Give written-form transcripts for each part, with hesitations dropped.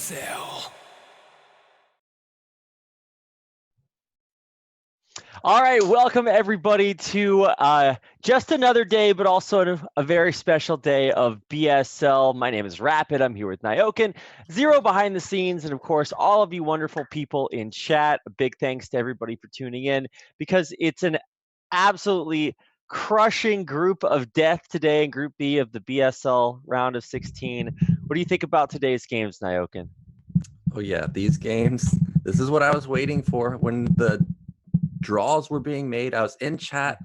BSL. All right, welcome everybody to just another day, but also a very special day of BSL. My name is Rapid. I'm here with Nyoken, Zero behind the scenes, and of course, all of you wonderful people in chat. A big thanks to everybody for tuning in because it's an absolutely crushing group of death today in Group B of the BSL round of 16. What do you think about today's games, Nyoken? Oh yeah, these games. This is what I was waiting for when the draws were being made. I was in chat.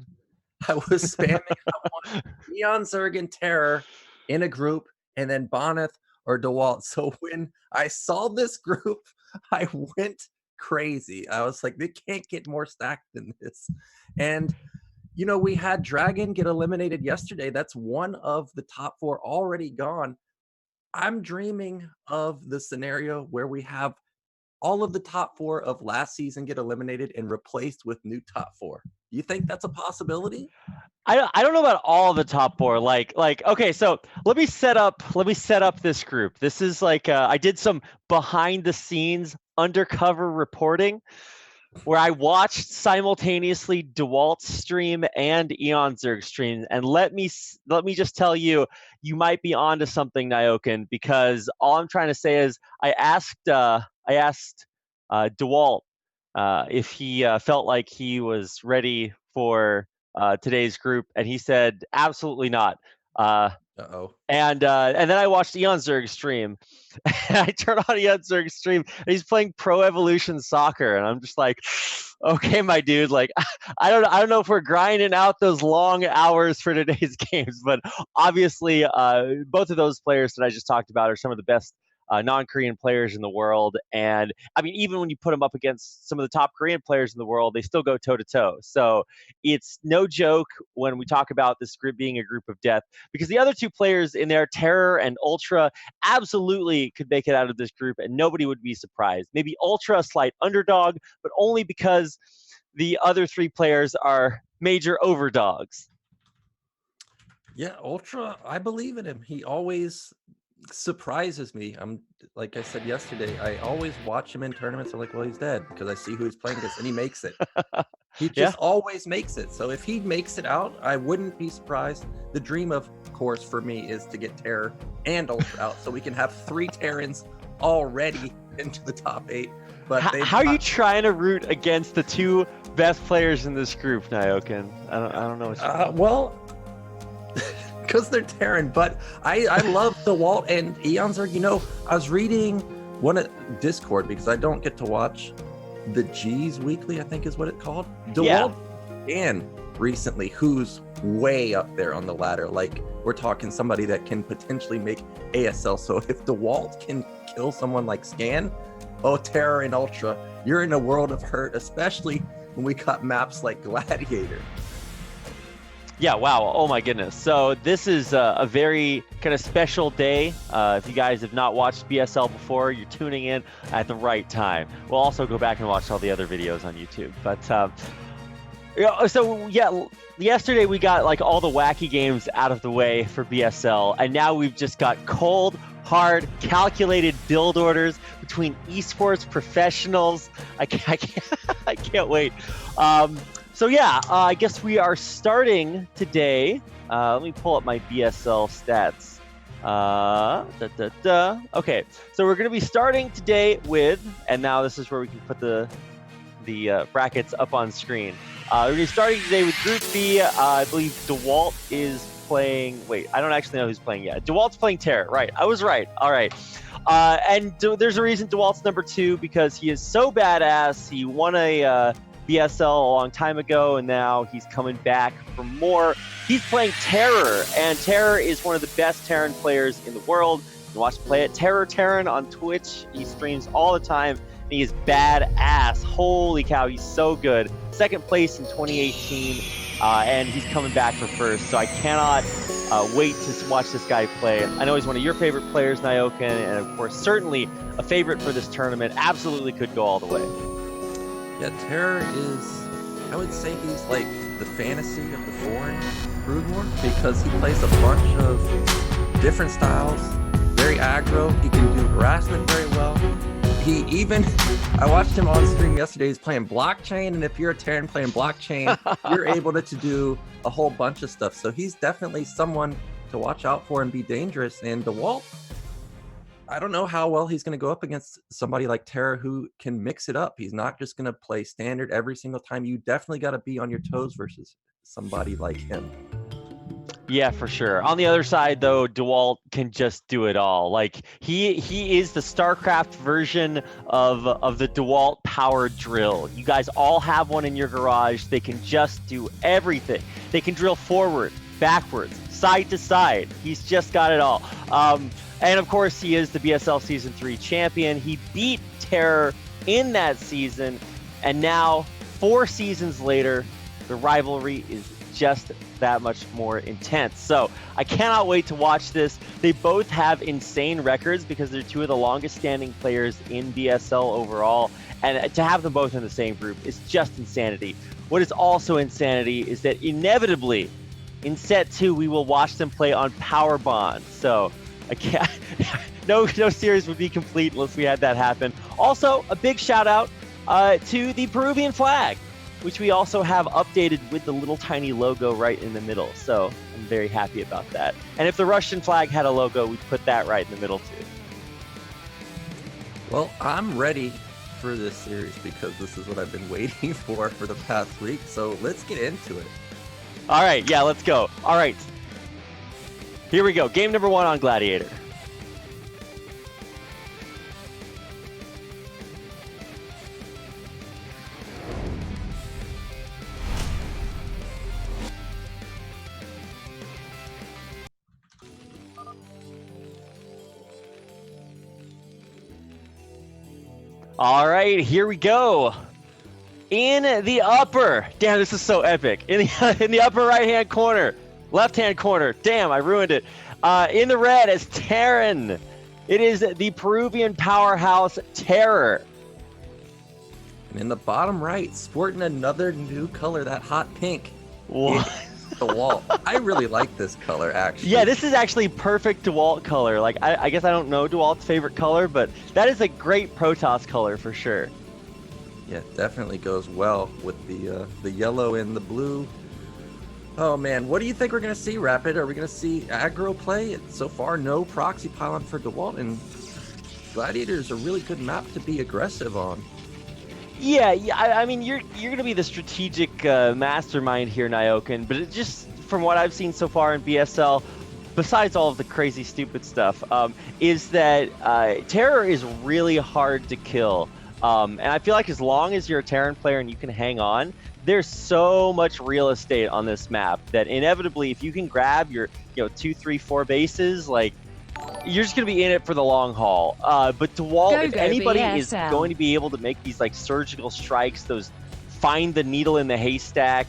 I was spamming. I wanted eOnzErG and TerrOr in a group, and then Boneth or Dewalt. So when I saw this group, I went crazy. I was like, they can't get more stacked than this. And you know, we had Dragon get eliminated yesterday. That's one of the top four already gone. I'm dreaming of the scenario where we have all of the top four of last season get eliminated and replaced with new top four. You think that's a possibility? I don't know about all the top four. Like okay, so let me set up this group. This is like I did some behind the scenes undercover reporting where I watched simultaneously Dewalt's stream and eOnzErG stream, and let me just tell you, you might be onto something, Nyoken, because all I'm trying to say is I asked Dewalt if he felt like he was ready for today's group, and he said absolutely not. And then I watched eOnzErG stream. And I turn on eOnzErG stream, and he's playing Pro Evolution Soccer, and I'm just like, okay, my dude. Like, I don't know if we're grinding out those long hours for today's games, but obviously, both of those players that I just talked about are some of the best non-Korean players in the world. And I mean, even when you put them up against some of the top Korean players in the world, they still go toe-to-toe. So it's no joke when we talk about this group being a group of death, because the other two players in there, TerrOr and UltrA, absolutely could make it out of this group and nobody would be surprised. Maybe UltrA a slight underdog, but only because the other three players are major overdogs. Yeah, UltrA, I believe in him. He always surprises me. Like I said yesterday, I always watch him in tournaments. I'm like, well, he's dead, because I see who he's playing against and he makes it. He just always makes it. So if he makes it out, I wouldn't be surprised. The dream, of course, for me is to get TerrOr and UltrA out so we can have 3 Terrans already into the top 8. But how are you trying to root against the two best players in this group, Nyoken? I don't know what well, because they're Terran, but I love Dewalt and eOnzErG. You know, I was reading one at Discord, because I don't get to watch the G's weekly, I think is what it's called. Dewalt and recently, who's way up there on the ladder. Like, we're talking somebody that can potentially make ASL. So if Dewalt can kill someone like Scan, TerrOr and UltrA, you're in a world of hurt, especially when we cut maps like Gladiator. Yeah, wow. Oh my goodness. So this is a very kind of special day. If you guys have not watched BSL before, you're tuning in at the right time. We'll also go back and watch all the other videos on YouTube. But so yeah, yesterday we got like all the wacky games out of the way for BSL, and now we've just got cold, hard, calculated build orders between esports professionals. I can't wait. So yeah, I guess we are starting today. Let me pull up my BSL stats. Okay, so we're going to be starting today with, and now this is where we can put the brackets up on screen. We're going to be starting today with Group B. I believe Dewalt is playing. Wait, I don't actually know who's playing yet. Dewalt's playing TerrOr. Right, I was right. All right. And there's a reason Dewalt's number 2, because he is so badass. He won a BSL a long time ago, and now he's coming back for more. He's playing TerrOr, and TerrOr is one of the best Terran players in the world. You can watch him play at TerrOr Terran on Twitch. He streams all the time, and he is badass. Holy cow, he's so good. Second place in 2018, and he's coming back for first, so I cannot wait to watch this guy play. I know he's one of your favorite players, Nyoken, and of course, certainly a favorite for this tournament. Absolutely could go all the way. Yeah, TerrOr is, I would say he's like the fantasy of the foreign Brood War, because he plays a bunch of different styles, very very aggro. He can do harassment very well. I watched him on stream yesterday. He's playing blockchain, and if you're a Terran playing blockchain, you're able to do a whole bunch of stuff. So he's definitely someone to watch out for and be dangerous. And Dewalt, I don't know how well he's going to go up against somebody like TerrOr who can mix it up. He's not just going to play standard every single time. You definitely got to be on your toes versus somebody like him. Yeah, for sure. On the other side, though, Dewalt can just do it all. Like he is the StarCraft version of the Dewalt power drill. You guys all have one in your garage. They can just do everything. They can drill forward, backwards, side to side. He's just got it all. And of course, he is the BSL Season 3 champion. He beat TerrOr in that season, and now 4 seasons later, the rivalry is just that much more intense. So I cannot wait to watch this. They both have insane records because they're two of the longest standing players in BSL overall, and to have them both in the same group is just insanity. What is also insanity is that inevitably in set 2 we will watch them play on Power Bond. So I can't no series would be complete unless we had that happen. Also, a big shout out to the Peruvian flag, which we also have updated with the little tiny logo right in the middle. So I'm very happy about that. And if the Russian flag had a logo, we'd put that right in the middle too. Well, I'm ready for this series because this is what I've been waiting for the past week. So let's get into it. All right, yeah, let's go. All right, here we go. Game number 1 on Gladiator. All right, here we go. In the upper, damn, this is so epic. In the upper right-hand corner, left-hand corner, damn, I ruined it. In the red is Terran. It is the Peruvian powerhouse TerrOr. And in the bottom right, sporting another new color, that hot pink. What? Dewalt. I really like this color, actually. Yeah, this is actually perfect Dewalt color. Like, I guess I don't know Dewalt's favorite color, but that is a great Protoss color for sure. Yeah, it definitely goes well with the yellow and the blue. Oh man, what do you think we're going to see, Rapid? Are we going to see aggro play? So far, no proxy pylon for Dewalt, and Gladiator is a really good map to be aggressive on. Yeah, I mean, you're going to be the strategic mastermind here, Nyokin, but it just, from what I've seen so far in BSL, besides all of the crazy, stupid stuff, is that TerrOr is really hard to kill. And I feel like as long as you're a Terran player and you can hang on, there's so much real estate on this map that inevitably, if you can grab your 2, 3, 4 bases, like, you're just going to be in it for the long haul. But Dewalt, if anybody BSL. is going to be able to make these like surgical strikes, those find the needle in the haystack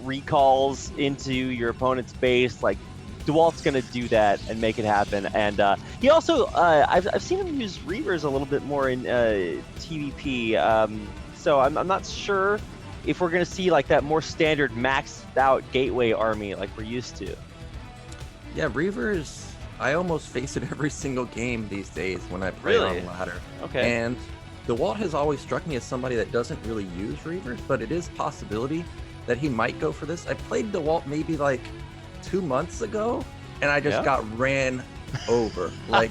recalls into your opponent's base, like Dewalt's going to do that and make it happen. And he also, I've seen him use Reavers a little bit more in TVP. So I'm not sure if we're going to see like that more standard maxed out gateway army like we're used to. Yeah, Reavers, I almost face it every single game these days when I play on ladder. Okay. And Dewalt has always struck me as somebody that doesn't really use Reavers, but it is a possibility that he might go for this. I played Dewalt maybe like 2 months ago, and I just got ran over. Like,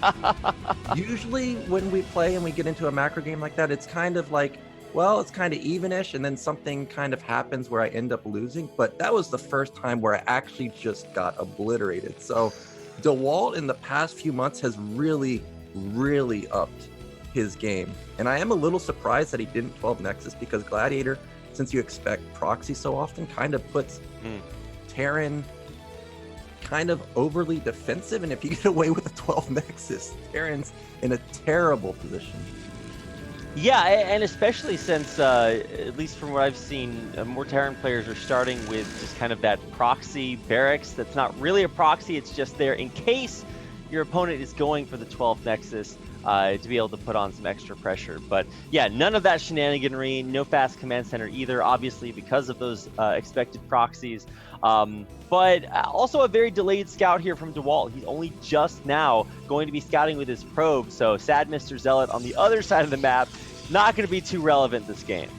usually when we play and we get into a macro game like that, it's kind of like, well, it's kind of evenish, and then something kind of happens where I end up losing. But that was the first time where I actually just got obliterated. So Dewalt in the past few months has really, really upped his game. And I am a little surprised that he didn't 12 Nexus, because Gladiator, since you expect proxy so often, kind of puts Terran kind of overly defensive. And if you get away with a 12 Nexus, Terran's in a terrible position. Yeah, and especially since, at least from what I've seen, more Terran players are starting with just kind of that proxy barracks that's not really a proxy, it's just there in case your opponent is going for the 12th Nexus. to be able to put on some extra pressure. But yeah, none of that shenaniganry, no fast command center either, obviously because of those expected proxies. But also a very delayed scout here from Dewalt. He's only just now going to be scouting with his probe, so sad Mr. Zealot on the other side of the map, not going to be too relevant this game.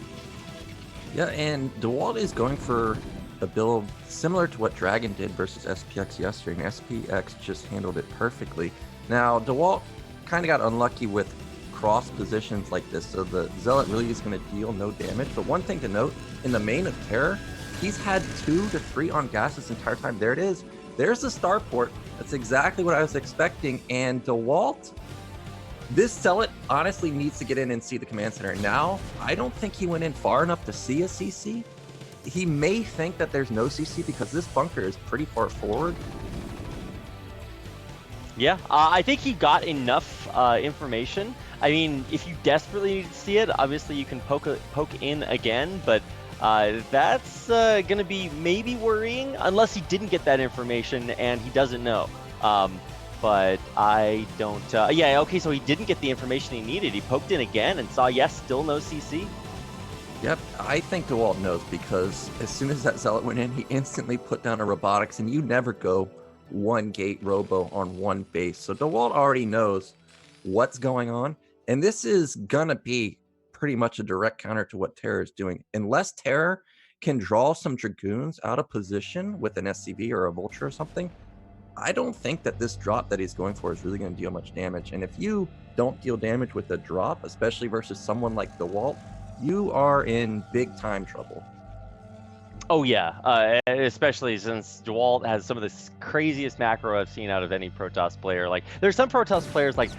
Yeah, and Dewalt is going for a build similar to what Dragon did versus SPX yesterday, and SPX just handled it perfectly. Now, Dewalt kind of got unlucky with cross positions like this, so the Zealot really is going to deal no damage. But one thing to note, in the main of TerrOr, he's had 2 to 3 on gas this entire time. There it is. There's the starport. That's exactly what I was expecting. And Dewalt, this Zealot honestly needs to get in and see the command center. Now, I don't think he went in far enough to see a CC. He may think that there's no CC because this bunker is pretty far forward. Yeah, I think he got enough information. I mean, if you desperately need to see it, obviously you can poke in again, but that's going to be maybe worrying unless he didn't get that information and he doesn't know. But I don't... yeah, okay, so he didn't get the information he needed. He poked in again and saw, yes, still no CC. Yep, I think Dewalt knows because as soon as that Zealot went in, he instantly put down a robotics, and you never go 1 gate robo on 1 base. So Dewalt already knows what's going on, and this is gonna be pretty much a direct counter to what TerrOr is doing. Unless TerrOr can draw some Dragoons out of position with an SCV or a Vulture or something, I don't think that this drop that he's going for is really going to deal much damage. And if you don't deal damage with a drop, especially versus someone like Dewalt, you are in big time trouble. Oh yeah, especially since Dewalt has some of the craziest macro I've seen out of any Protoss player. Like, there's some Protoss players like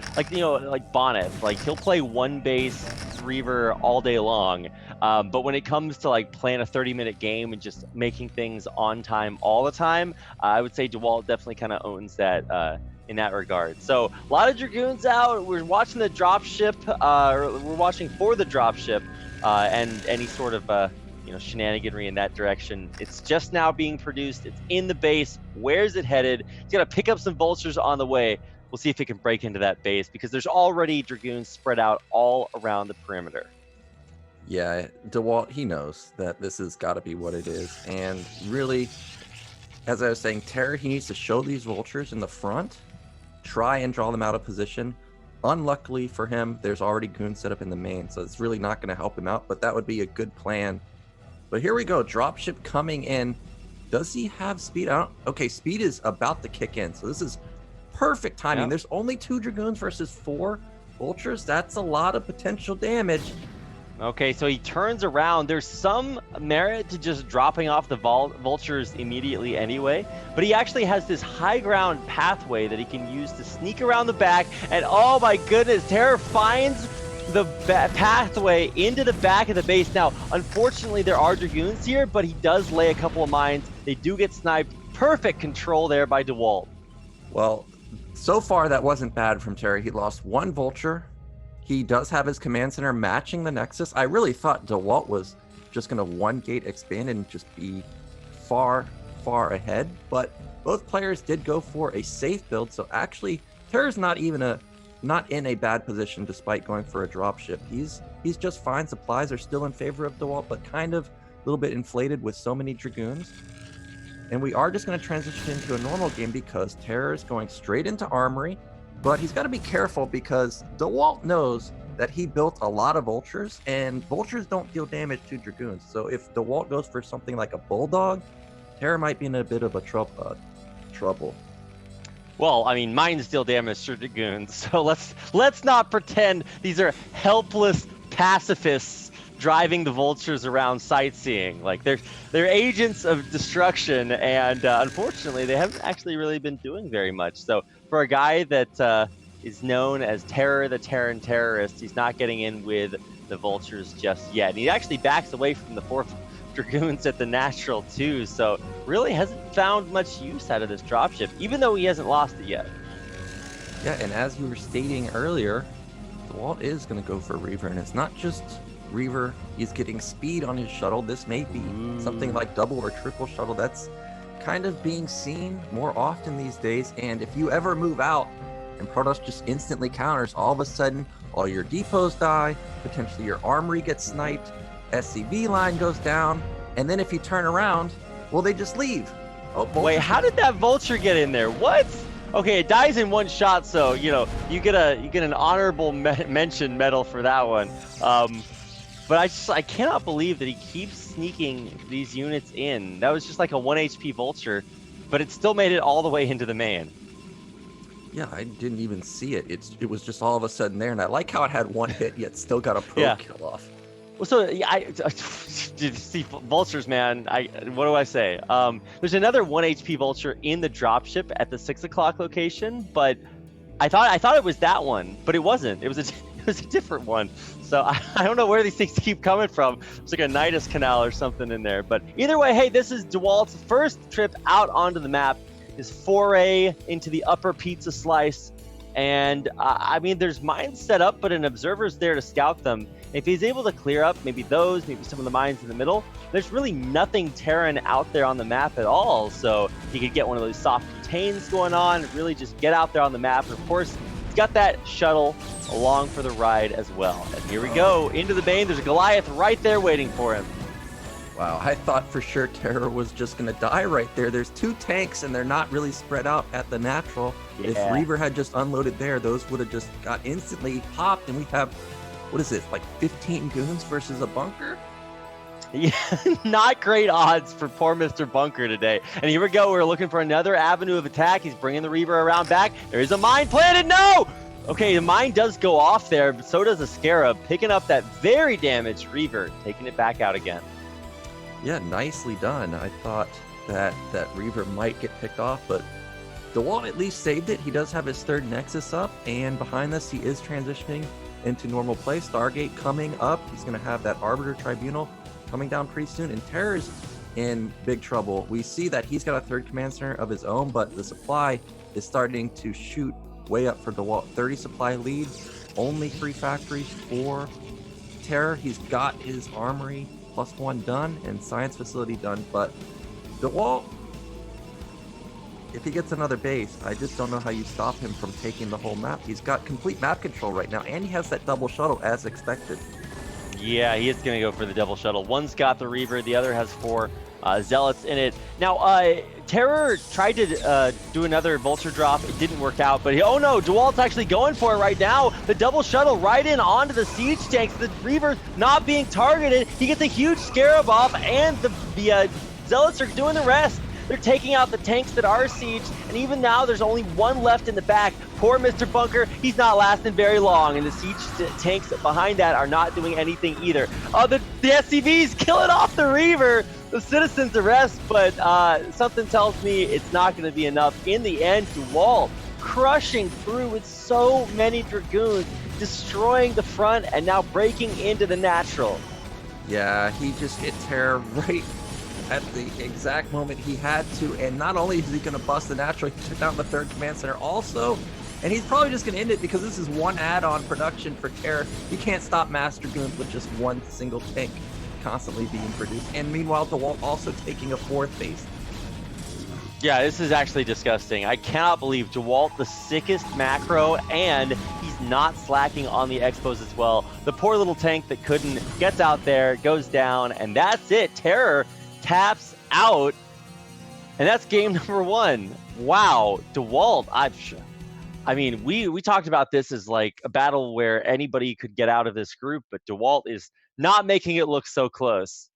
Bonnet. Like, he'll play 1 base Reaver all day long, but when it comes to like playing a 30-minute game and just making things on time all the time, I would say Dewalt definitely kind of owns that in that regard. So a lot of Dragoons out. We're watching the dropship. We're watching for the dropship and any sort of shenaniganry in that direction. It's just now being produced. It's in the base. Where's it headed? It's gonna pick up some vultures on the way. We'll see if it can break into that base because there's already Dragoons spread out all around the perimeter. Yeah, Dewalt, he knows that this has got to be what it is. And really, as I was saying, TerrOr, he needs to show these vultures in the front, try and draw them out of position. Unluckily for him, there's already goons set up in the main, so it's really not going to help him out, but that would be a good plan. But here we go, dropship coming in. Does he have speed? Okay, speed is about to kick in, so this is perfect timing. Yeah. There's only 2 Dragoons versus 4 Vultures. That's a lot of potential damage. Okay, so he turns around. There's some merit to just dropping off the Vultures immediately anyway, but he actually has this high ground pathway that he can use to sneak around the back, and oh my goodness, TerrOr finds the pathway into the back of the base. Now, unfortunately, there are Dragoons here, but he does lay a couple of mines. They do get sniped. Perfect control there by Dewalt. Well, so far that wasn't bad from TerrOr. He lost 1 Vulture. He does have his command center matching the Nexus. I really thought Dewalt was just going to 1 gate expand and just be far, far ahead. But both players did go for a safe build. So actually, TerrOr's not in a bad position despite going for a dropship. He's just fine. Supplies are still in favor of Dewalt, but kind of a little bit inflated with so many Dragoons. And we are just going to transition into a normal game because TerrOr is going straight into Armory. But he's got to be careful because Dewalt knows that he built a lot of Vultures, and Vultures don't deal damage to Dragoons. So if Dewalt goes for something like a Bulldog, TerrOr might be in a bit of a trouble. Well, I mean, mines deal damage to Dragoons, so let's not pretend these are helpless pacifists driving the Vultures around sightseeing. Like, they're agents of destruction, and unfortunately, they haven't actually really been doing very much. So for a guy that is known as TerrOr, the Terran terrorist, he's not getting in with the Vultures just yet. And he actually backs away from the 4th Dragoons at the natural too, so really hasn't found much use out of this dropship, even though he hasn't lost it yet. Yeah, and as you were stating earlier, Dewalt is going to go for Reaver, and it's not just Reaver. He's getting speed on his shuttle. This may be something like double or triple shuttle. That's kind of being seen more often these days, and if you ever move out and Protoss just instantly counters. All of a sudden, all your depots die, potentially your armory gets sniped, SCV line goes down, and then if you turn around, well, they just leave. Oh, wait, how did that vulture get in there? What? Okay, it dies in one shot, so you get an honorable mention medal for that one. But I cannot believe that he keeps sneaking these units in. That was just like a 1 HP vulture, but it still made it all the way into the main. Yeah, I didn't even see it. It was just all of a sudden there, and I like how it had one hit yet still got a probe kill off. Well, so I see vultures, man. What do I say? There's another 1 HP vulture in the dropship at the 6 o'clock location, but I thought it was that one, but it wasn't. It was a different one. So I don't know where these things keep coming from. It's like a Nidus canal or something in there. But either way, hey, this is Dewalt's first trip out onto the map. His foray into the upper pizza slice. And I mean, there's mines set up, but an observer's there to scout them. If he's able to clear up maybe some of the mines in the middle, there's really nothing Terran out there on the map at all. So he could get one of those soft contains going on, really just get out there on the map. And of course, he's got that shuttle along for the ride as well. And here we go into the main. There's a Goliath right there waiting for him. Wow, I thought for sure TerrOr was just going to die right there. There's 2 tanks, and they're not really spread out at the natural. Yeah. If Reaver had just unloaded there, those would have just got instantly popped, and we have, what is it, like 15 goons versus a bunker? Yeah, not great odds for poor Mr. Bunker today. And here we go. We're looking for another avenue of attack. He's bringing the Reaver around back. There is a mine planted. No! Okay, the mine does go off there, but so does a Scarab, picking up that very damaged Reaver, taking it back out again. Yeah, nicely done. I thought that Reaver might get picked off, but Dewalt at least saved it. He does have his 3rd Nexus up, and behind this, he is transitioning into normal play. Stargate coming up. He's going to have that Arbiter Tribunal coming down pretty soon, and TerrOr's in big trouble. We see that he's got a 3rd command center of his own, but the supply is starting to shoot way up for Dewalt. 30 supply lead, only 3 factories for TerrOr. He's got his armory +1 done and science facility done, but Dewalt, if he gets another base, I just don't know how you stop him from taking the whole map. He's got complete map control right now, and he has that double shuttle as expected. Yeah, he is going to go for the double shuttle. One's got the Reaver, the other has 4 Zealots in it. Now, TerrOr tried to do another vulture drop. It didn't work out, but oh no, Dewalt's actually going for it right now. The double shuttle right in onto the siege tanks. The Reaver's not being targeted. He gets a huge Scarab off, and the Zealots are doing the rest. They're taking out the tanks that are sieged, and even now there's only 1 left in the back. Poor Mr. Bunker, he's not lasting very long, and the siege tanks behind that are not doing anything either. The SCVs killing off the Reaver. The citizens arrest, but something tells me it's not going to be enough. In the end, Dewalt crushing through with so many Dragoons, destroying the front and now breaking into the natural. Yeah, he just hit TerrOr right at the exact moment he had to, and not only is he going to bust the natural, he took down the 3rd command center also, and he's probably just going to end it because this is one add-on production for TerrOr. You can't stop Mass Dragoons with just 1 single tank constantly being produced, and meanwhile Dewalt also taking a 4th base. Yeah, this is actually disgusting. I cannot believe Dewalt, the sickest macro, and he's not slacking on the expos as well. The poor little tank that couldn't gets out there, goes down, and that's it. TerrOr taps out, and that's game number 1. Wow, Dewalt, I mean, we talked about this as like a battle where anybody could get out of this group, but Dewalt is not making it look so close.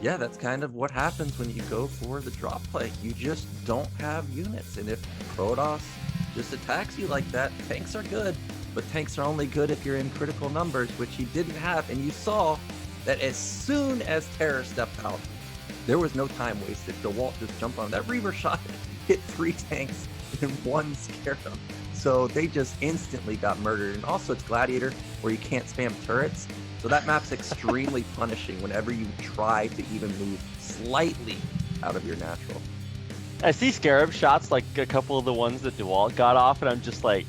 Yeah, that's kind of what happens when you go for the drop play. You just don't have units, and if Protoss just attacks you like that, tanks are good, but tanks are only good if you're in critical numbers, which he didn't have, and you saw that as soon as TerrOr stepped out, there was no time wasted. Dewalt just jumped on that Reaver shot, hit 3 tanks in 1 Scarab. So they just instantly got murdered. And also it's Gladiator, where you can't spam turrets. So that map's extremely punishing whenever you try to even move slightly out of your natural. I see Scarab shots, like a couple of the ones that Dewalt got off, and I'm just like,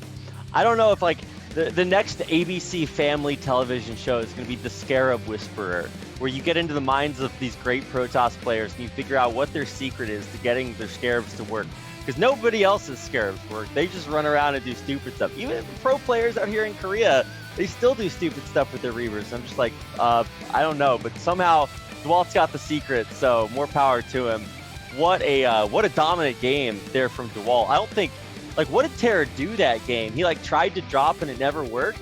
I don't know if like the next ABC family television show is going to be The Scarab Whisperer, where you get into the minds of these great Protoss players and you figure out what their secret is to getting their scarabs to work. Because nobody else's scarabs work. They just run around and do stupid stuff. Even pro players out here in Korea, they still do stupid stuff with their Reavers. I'm just like, I don't know, but somehow Dewalt's got the secret, so more power to him. What a dominant game there from Dewalt. I don't think, like, what did TerrOr do that game? He like tried to drop and it never worked.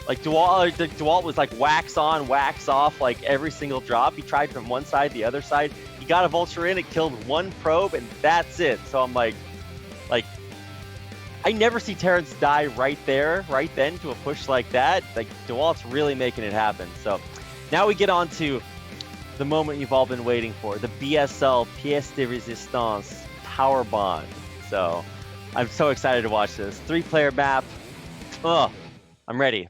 Like Dewalt was like wax on, wax off, like every single drop. He tried from one side, the other side. He got a vulture in, it killed one probe, and that's it. So I'm like, I never see Terrans die right there, right then to a push like that. Like Dewalt's really making it happen. So now we get on to the moment you've all been waiting for, the BSL Pièce de Résistance Power Bond. So I'm so excited to watch this. 3-player map. Oh, I'm ready.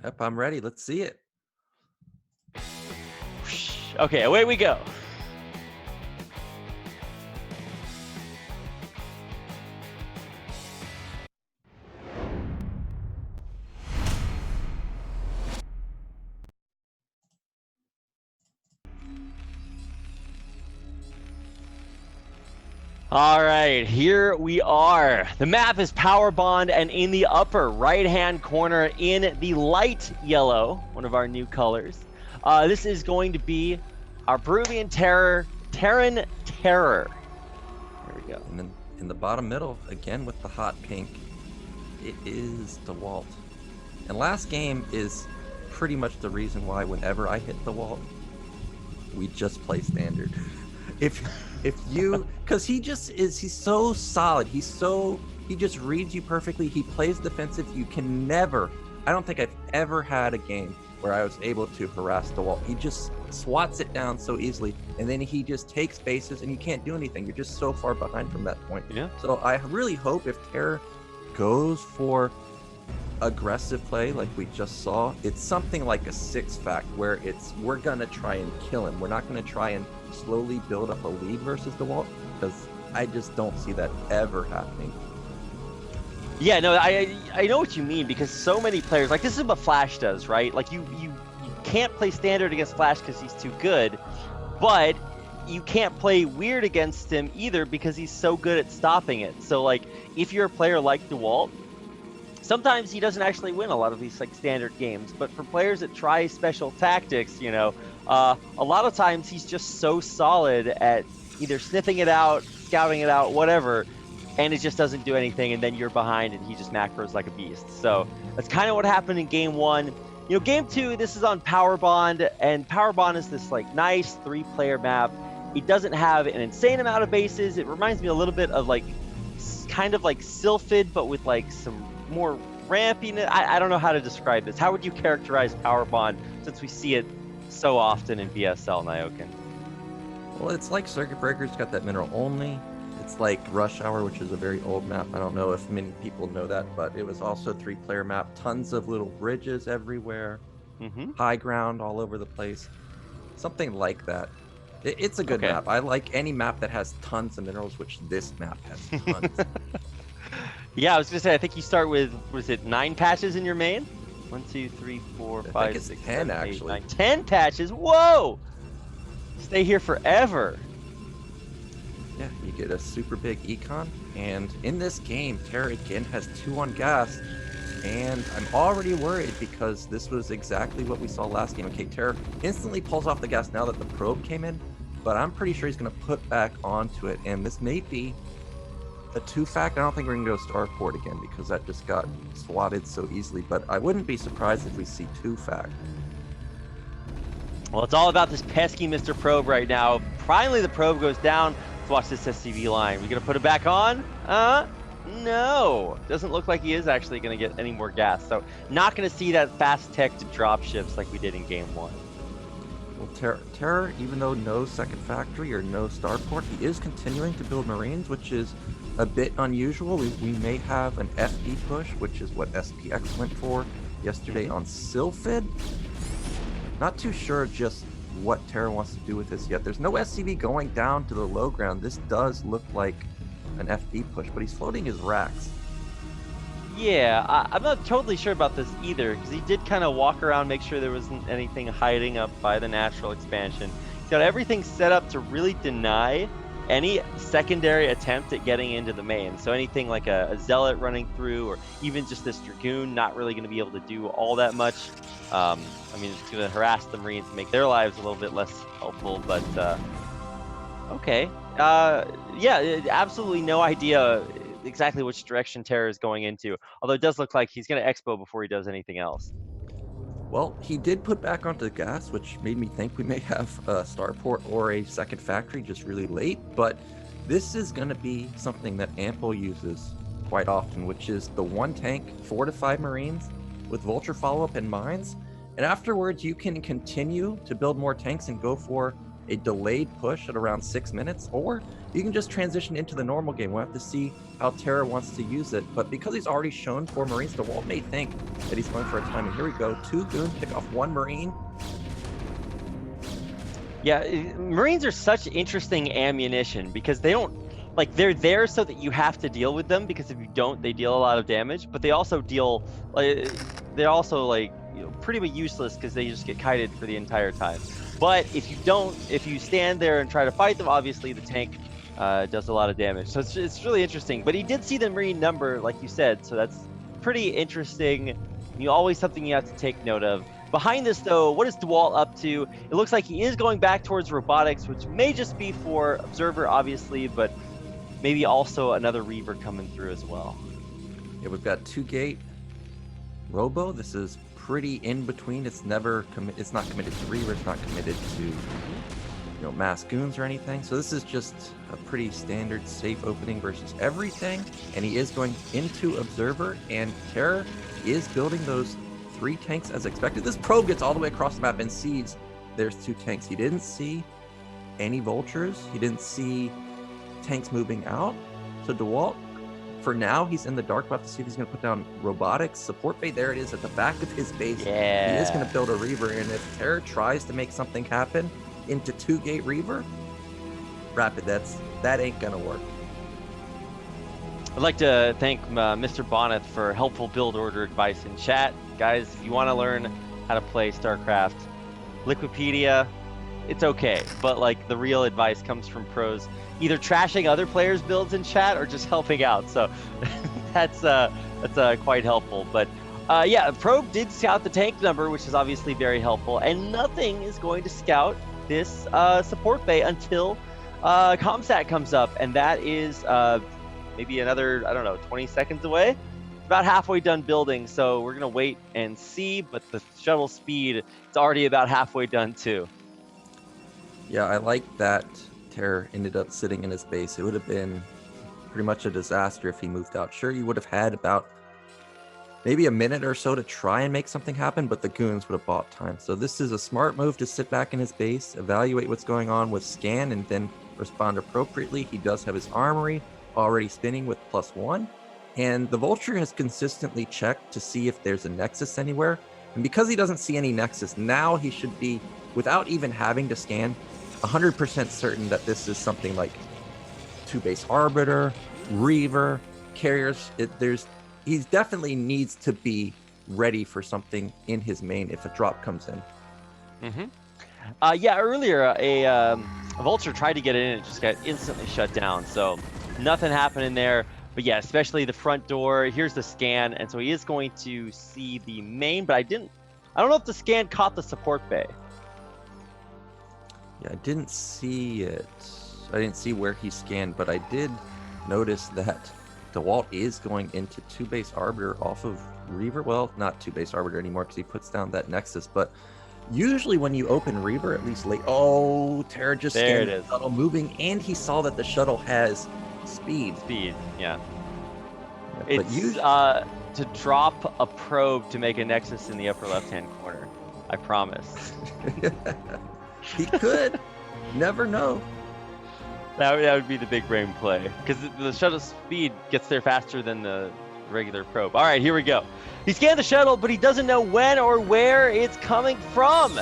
Yep, I'm ready. Let's see it. Okay, away we go. All right, here we are. The map is Power Bond, and in the upper right-hand corner in the light yellow, one of our new colors, this is going to be our Peruvian Terran TerrOr. There we go. And then in the bottom middle, again with the hot pink, it is Dewalt. And last game is pretty much the reason why whenever I hit Dewalt, we just play standard. If you, because he's so solid. He just reads you perfectly. He plays defensive. You can never, I don't think I've ever had a game where I was able to harass Dewalt. He just swats it down so easily, and then he just takes bases, and you can't do anything. You're just so far behind from that point. Yeah. So I really hope if TerrOr goes for aggressive play like we just saw, it's something like a 6-fact where we're gonna try and kill him. We're not gonna try and slowly build up a lead versus Dewalt, because I just don't see that ever happening. Yeah, no, I know what you mean, because so many players, like, this is what Flash does, right? Like, you can't play standard against Flash because he's too good, but you can't play weird against him either because he's so good at stopping it. So, like, if you're a player like Dewalt, sometimes he doesn't actually win a lot of these like standard games, but for players that try special tactics, you know, a lot of times he's just so solid at either sniffing it out, scouting it out, whatever, and it just doesn't do anything, and then you're behind and he just macros like a beast. So that's kind of what happened in game 1. You know, game 2, this is on Power Bond, and Power Bond is this like nice 3-player map. It doesn't have an insane amount of bases. It reminds me a little bit of like kind of like Silphid, but with like some more rampiness. I don't know how to describe this. How would you characterize Power Bond, since we see it so often in BSL, Nyokin? Well, it's like Circuit Breaker's got that mineral only. It's like Rush Hour, which is a very old map. I don't know if many people know that, but it was also a 3-player map. Tons of little bridges everywhere. High ground all over the place. Something like that. It's a good map. I like any map that has tons of minerals, which this map has tons. Yeah, I was gonna say, I think you start with, was it 9 patches in your main? 1, 2, 3, 4, 5, 6, 10 7, 8, actually. 9. 10 patches. Whoa! Stay here forever. Yeah, you get a super big econ, and in this game, TerrOr again has 2 on gas, and I'm already worried because this was exactly what we saw last game. Okay, TerrOr instantly pulls off the gas now that the probe came in, but I'm pretty sure he's going to put back onto it, and this may be a 2-fact. I don't think we're going to go Starport again because that just got swatted so easily, but I wouldn't be surprised if we see 2-fact. Well, it's all about this pesky Mr. Probe right now. Finally, the probe goes down. Let's watch this SCV line. We going to put it back on? No. Doesn't look like he is actually going to get any more gas. So not going to see that fast tech to drop ships like we did in game 1. Well, TerrOr, even though no second factory or no starport, he is continuing to build Marines, which is a bit unusual. We may have an FE push, which is what SPX went for yesterday on Silphid. Not too sure just what TerrOr wants to do with this yet. There's no SCV going down to the low ground. This does look like an FD push, but he's floating his racks. Yeah, I'm not totally sure about this either, because he did kind of walk around, make sure there wasn't anything hiding up by the natural expansion. He's got everything set up to really deny any secondary attempt at getting into the main. So anything like a Zealot running through, or even just this Dragoon, not really going to be able to do all that much. I mean, it's going to harass the Marines and make their lives a little bit less helpful, but okay. Yeah, absolutely no idea exactly which direction TerrOr is going into, although it does look like he's going to expo before he does anything else. Well, he did put back onto the gas, which made me think we may have a starport or a second factory just really late, but this is going to be something that Ample uses quite often, which is the one tank, 4 to 5 Marines with Vulture follow-up and mines, and afterwards you can continue to build more tanks and go for a delayed push at around 6 minutes, or you can just transition into the normal game. We'll have to see how TerrOr wants to use it, but because he's already shown 4 Marines, Dewalt may think that he's going for a time, and here we go, 2 Goon, pick off 1 Marine. Yeah, Marines are such interesting ammunition, because they don't, like, they're there so that you have to deal with them, because if you don't, they deal a lot of damage, but they also deal, like, they're also, like, you know, pretty much useless because they just get kited for the entire time. But if you don't, if you stand there and try to fight them, obviously the tank does a lot of damage. So it's really interesting. But he did see the Marine number, like you said, so that's pretty interesting. Always something you have to take note of. Behind this, though, what is Dewalt up to? It looks like he is going back towards robotics, which may just be for Observer, obviously, but maybe also another Reaver coming through as well. Yeah, we've got 2 gate Robo. This is pretty in between. It's never it's not committed to Reaver, it's not committed to mass goons or anything. So this is just a pretty standard safe opening versus everything. And he is going into Observer, and TerrOr is building those 3 tanks as expected. This probe gets all the way across the map and sees there's 2 tanks. He didn't see any vultures. He didn't see tanks moving out. So Dewalt, for now, he's in the dark. We'll have to see if he's going to put down robotics. Support bay, there it is at the back of his base. Yeah. He is going to build a Reaver, and if TerrOr tries to make something happen into 2 gate Reaver, Rapid, that ain't going to work. I'd like to thank Mr. Bonnet for helpful build order advice in chat. Guys, if you want to learn how to play StarCraft, Liquipedia, it's okay, but like the real advice comes from pros, either trashing other players' builds in chat or just helping out. So that's quite helpful. But yeah, Probe did scout the tank number, which is obviously very helpful, and nothing is going to scout this support bay until Comsat comes up, and that is maybe another, I don't know, 20 seconds away. It's about halfway done building, so we're gonna wait and see, but the shuttle speed, it's already about halfway done too. Yeah, I like that TerrOr ended up sitting in his base. It would have been pretty much a disaster if he moved out. Sure, you would have had about maybe a minute or so to try and make something happen, but the goons would have bought time. So this is a smart move to sit back in his base, evaluate what's going on with scan, and then respond appropriately. He does have his armory already spinning with +1, and the Vulture has consistently checked to see if there's a Nexus anywhere. And because he doesn't see any Nexus, now he should be, without even having to scan, 100% certain that this is something like 2 base Arbiter, Reaver, Carriers. He definitely needs to be ready for something in his main if a drop comes in. Yeah, earlier a Vulture tried to get in and it just got instantly shut down. So nothing happening there. But yeah, especially the front door. Here's the scan, and so he is going to see the main. But I don't know if the scan caught the support bay. Yeah, I didn't see it. I didn't see where he scanned, but I did notice that Dewalt is going into 2 base Arbiter off of Reaver. Well, not 2 base Arbiter anymore because he puts down that Nexus. But usually when you open Reaver, at least late. Oh, TerrOr just scanned the shuttle moving, and he saw that the shuttle has speed. Yeah. It's to drop a probe to make a Nexus in the upper left-hand corner. I promise. He could. Never know. That would be the big brain play, because the shuttle speed gets there faster than the regular probe. All right, here we go. He scanned the shuttle, but he doesn't know when or where it's coming from.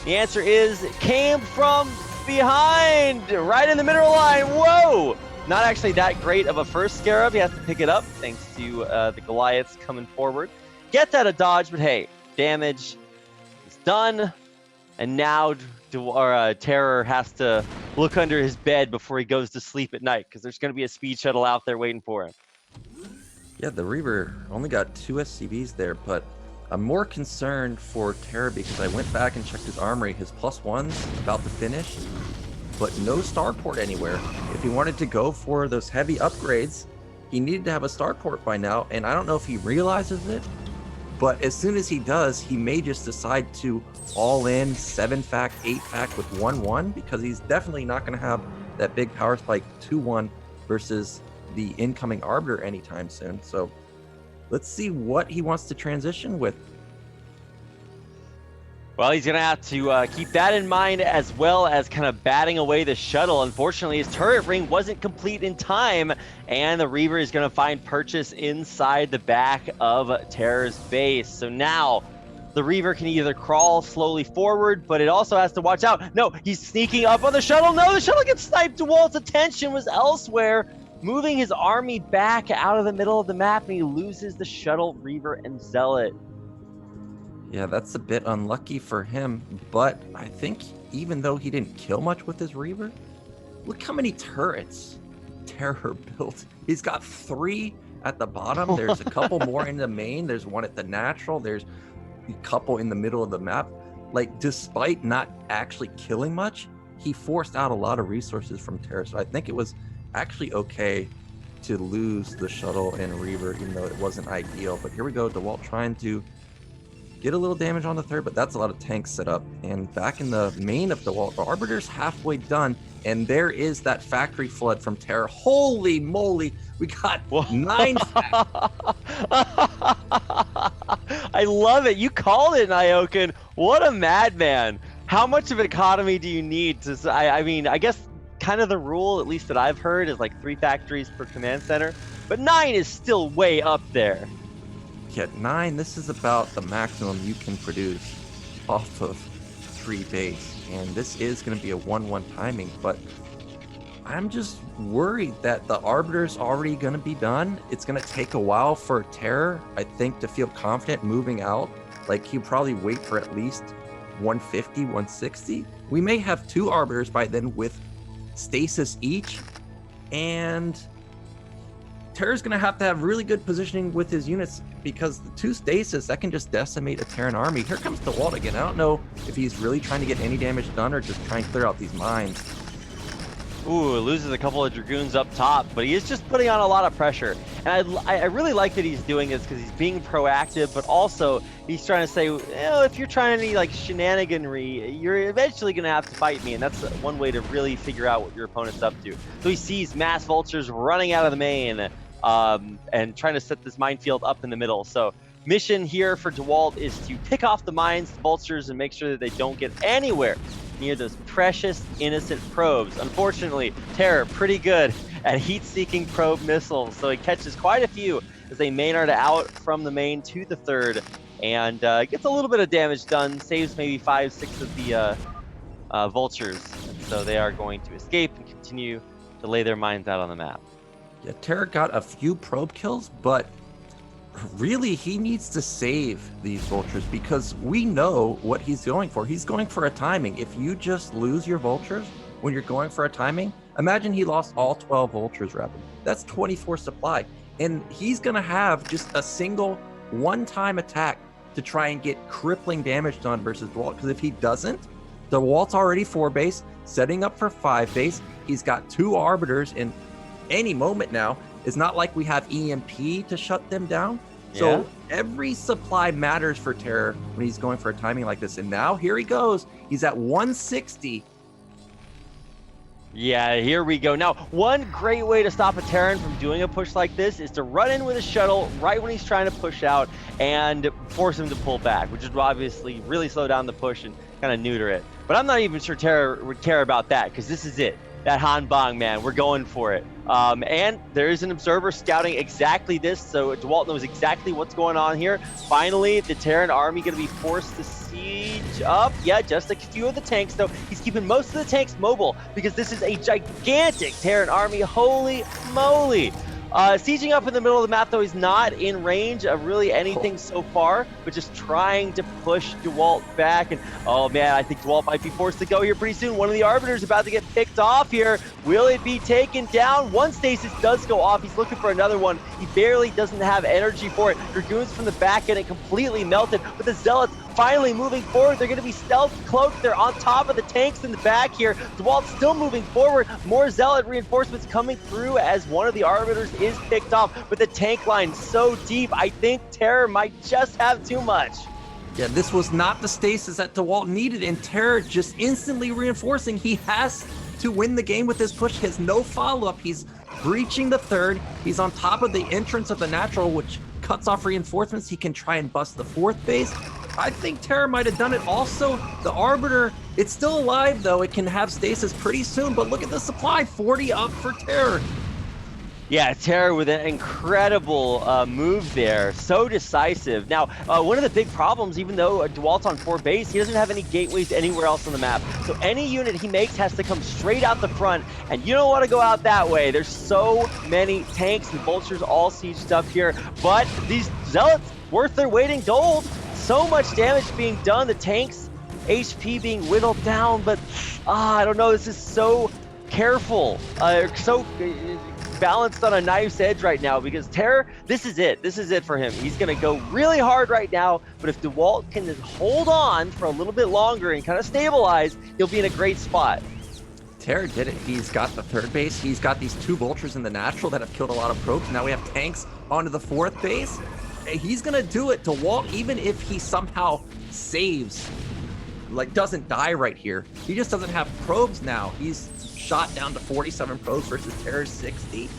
The answer is it came from behind, right in the middle line. Whoa! Not actually that great of a first Scarab. He has to pick it up thanks to the Goliaths coming forward. Gets out of dodge, but hey, damage is done. And now TerrOr has to look under his bed before he goes to sleep at night, because there's going to be a speed shuttle out there waiting for him. Yeah, the Reaver only got 2 SCVs there, but I'm more concerned for TerrOr because I went back and checked his armory. His +1's about to finish, but no starport anywhere. If he wanted to go for those heavy upgrades, he needed to have a starport by now, and I don't know if he realizes it, but as soon as he does, he may just decide to all in 7-fac, 8-fac with 1-1, because he's definitely not going to have that big power spike 2-1 versus the incoming Arbiter anytime soon. So let's see what he wants to transition with. Well, he's going to have to keep that in mind, as well as kind of batting away the shuttle. Unfortunately, his turret ring wasn't complete in time, and the Reaver is going to find purchase inside the back of TerrOr's base. So now the Reaver can either crawl slowly forward, but it also has to watch out. No, he's sneaking up on the shuttle. No, the shuttle gets sniped. Dewalt's attention was elsewhere, moving his army back out of the middle of the map, and he loses the shuttle, Reaver, and Zealot. Yeah, that's a bit unlucky for him, but I think even though he didn't kill much with his Reaver, look how many turrets TerrOr built. He's got 3 at the bottom. There's a couple more in the main. There's one at the natural. There's a couple in the middle of the map. Like, despite not actually killing much, he forced out a lot of resources from TerrOr. So I think it was actually okay to lose the shuttle and Reaver, even though it wasn't ideal. But here we go, Dewalt trying to get a little damage on the third, but that's a lot of tanks set up. And back in the main of Dewalt, the Arbiter's halfway done, and there is that factory flood from TerrOr. Holy moly, we got 9 I love it. You called it, Nyoken. What a madman. How much of an economy do you need to... I mean, I guess kind of the rule, at least that I've heard, is like 3 factories per command center, but 9 is still way up there. Yeah, 9, this is about the maximum you can produce off of 3 base, and this is going to be a 1-1 timing, but I'm just worried that the Arbiter's already going to be done. It's going to take a while for TerrOr, I think, to feel confident moving out. Like, he'll probably wait for at least 150, 160. We may have 2 Arbiters by then with stasis each, and TerrOr's going to have really good positioning with his units, because the 2 stasis, that can just decimate a Terran army. Here comes Dewalt again. I don't know if he's really trying to get any damage done or just trying to clear out these mines. Ooh, loses a couple of Dragoons up top, but he is just putting on a lot of pressure. And I really like that he's doing this, because he's being proactive, but also he's trying to say, you know, if you're trying any like shenaniganry, you're eventually going to have to fight me. And that's one way to really figure out what your opponent's up to. So he sees mass vultures running out of the main, and trying to set this minefield up in the middle. So mission here for Dewalt is to pick off the mines, the vultures, and make sure that they don't get anywhere near those precious innocent probes. Unfortunately, TerrOr pretty good at heat-seeking probe missiles, so he catches quite a few as they Maynard out from the main to the third, and gets a little bit of damage done, saves maybe 5-6 of the vultures, and so they are going to escape and continue to lay their mines out on the map. Yeah, TerrOr got a few probe kills, but really he needs to save these vultures, because we know what he's going for. He's going for a timing. If you just lose your vultures when you're going for a timing, imagine he lost all 12 vultures rapid. That's 24 supply. And he's going to have just a single one-time attack to try and get crippling damage done versus Dewalt. Because if he doesn't, Dewalt's already 4 base, setting up for 5 base. He's got 2 arbiters in any moment now. It's not like we have EMP to shut them down. So every supply matters for TerrOr when he's going for a timing like this. And now here he goes. He's at 160. Yeah, here we go. Now, one great way to stop a Terran from doing a push like this is to run in with a shuttle right when he's trying to push out and force him to pull back, which would obviously really slow down the push and kind of neuter it. But I'm not even sure TerrOr would care about that, because this is it. That Han Bang, man, we're going for it. And there is an observer scouting exactly this, so Dewalt knows exactly what's going on here. Finally, the Terran army going to be forced to siege up. Yeah, just a few of the tanks, though. He's keeping most of the tanks mobile because this is a gigantic Terran army. Holy moly. Sieging up in the middle of the map, though, is not in range of really anything so far, but just trying to push Dewalt back. And, oh, man, I think Dewalt might be forced to go here pretty soon. One of the Arbiters about to get picked off here. Will it be taken down? One stasis does go off. He's looking for another one. He barely doesn't have energy for it. Dragoons from the back end, it completely melted. But the Zealots finally moving forward. They're going to be stealth cloaked. They're on top of the tanks in the back here. Dewalt's still moving forward. More Zealot reinforcements coming through as one of the Arbiters is picked off. But the tank line so deep, I think TerrOr might just have too much. Yeah, this was not the stasis that Dewalt needed, and TerrOr just instantly reinforcing. He has to win the game with this push. He has no follow-up. He's breaching the third. He's on top of the entrance of the natural, which cuts off reinforcements. He can try and bust the fourth base. I think TerrOr might have done it. Also, the Arbiter, it's still alive, though. It can have stasis pretty soon, but look at the supply. 40 up for TerrOr. Yeah, TerrOr with an incredible move there. So decisive. Now, one of the big problems, even though Dewalt's on 4 base, he doesn't have any gateways anywhere else on the map. So any unit he makes has to come straight out the front, and you don't want to go out that way. There's so many tanks and vultures all sieged up here, but these Zealots, worth their weight in gold. So much damage being done, the tanks HP being whittled down, but I don't know, this is so careful, so balanced on a knife's edge right now, because TerrOr, this is it for him. He's gonna go really hard right now, but if Dewalt can just hold on for a little bit longer and kind of stabilize, he'll be in a great spot. TerrOr did it. He's got the third base. He's got these 2 vultures in the natural that have killed a lot of probes. Now we have tanks onto the 4th base. He's gonna do it. Dewalt, even if he somehow saves, like doesn't die right here, he just doesn't have probes now. He's shot down to 47 probes versus TerrOr's 60.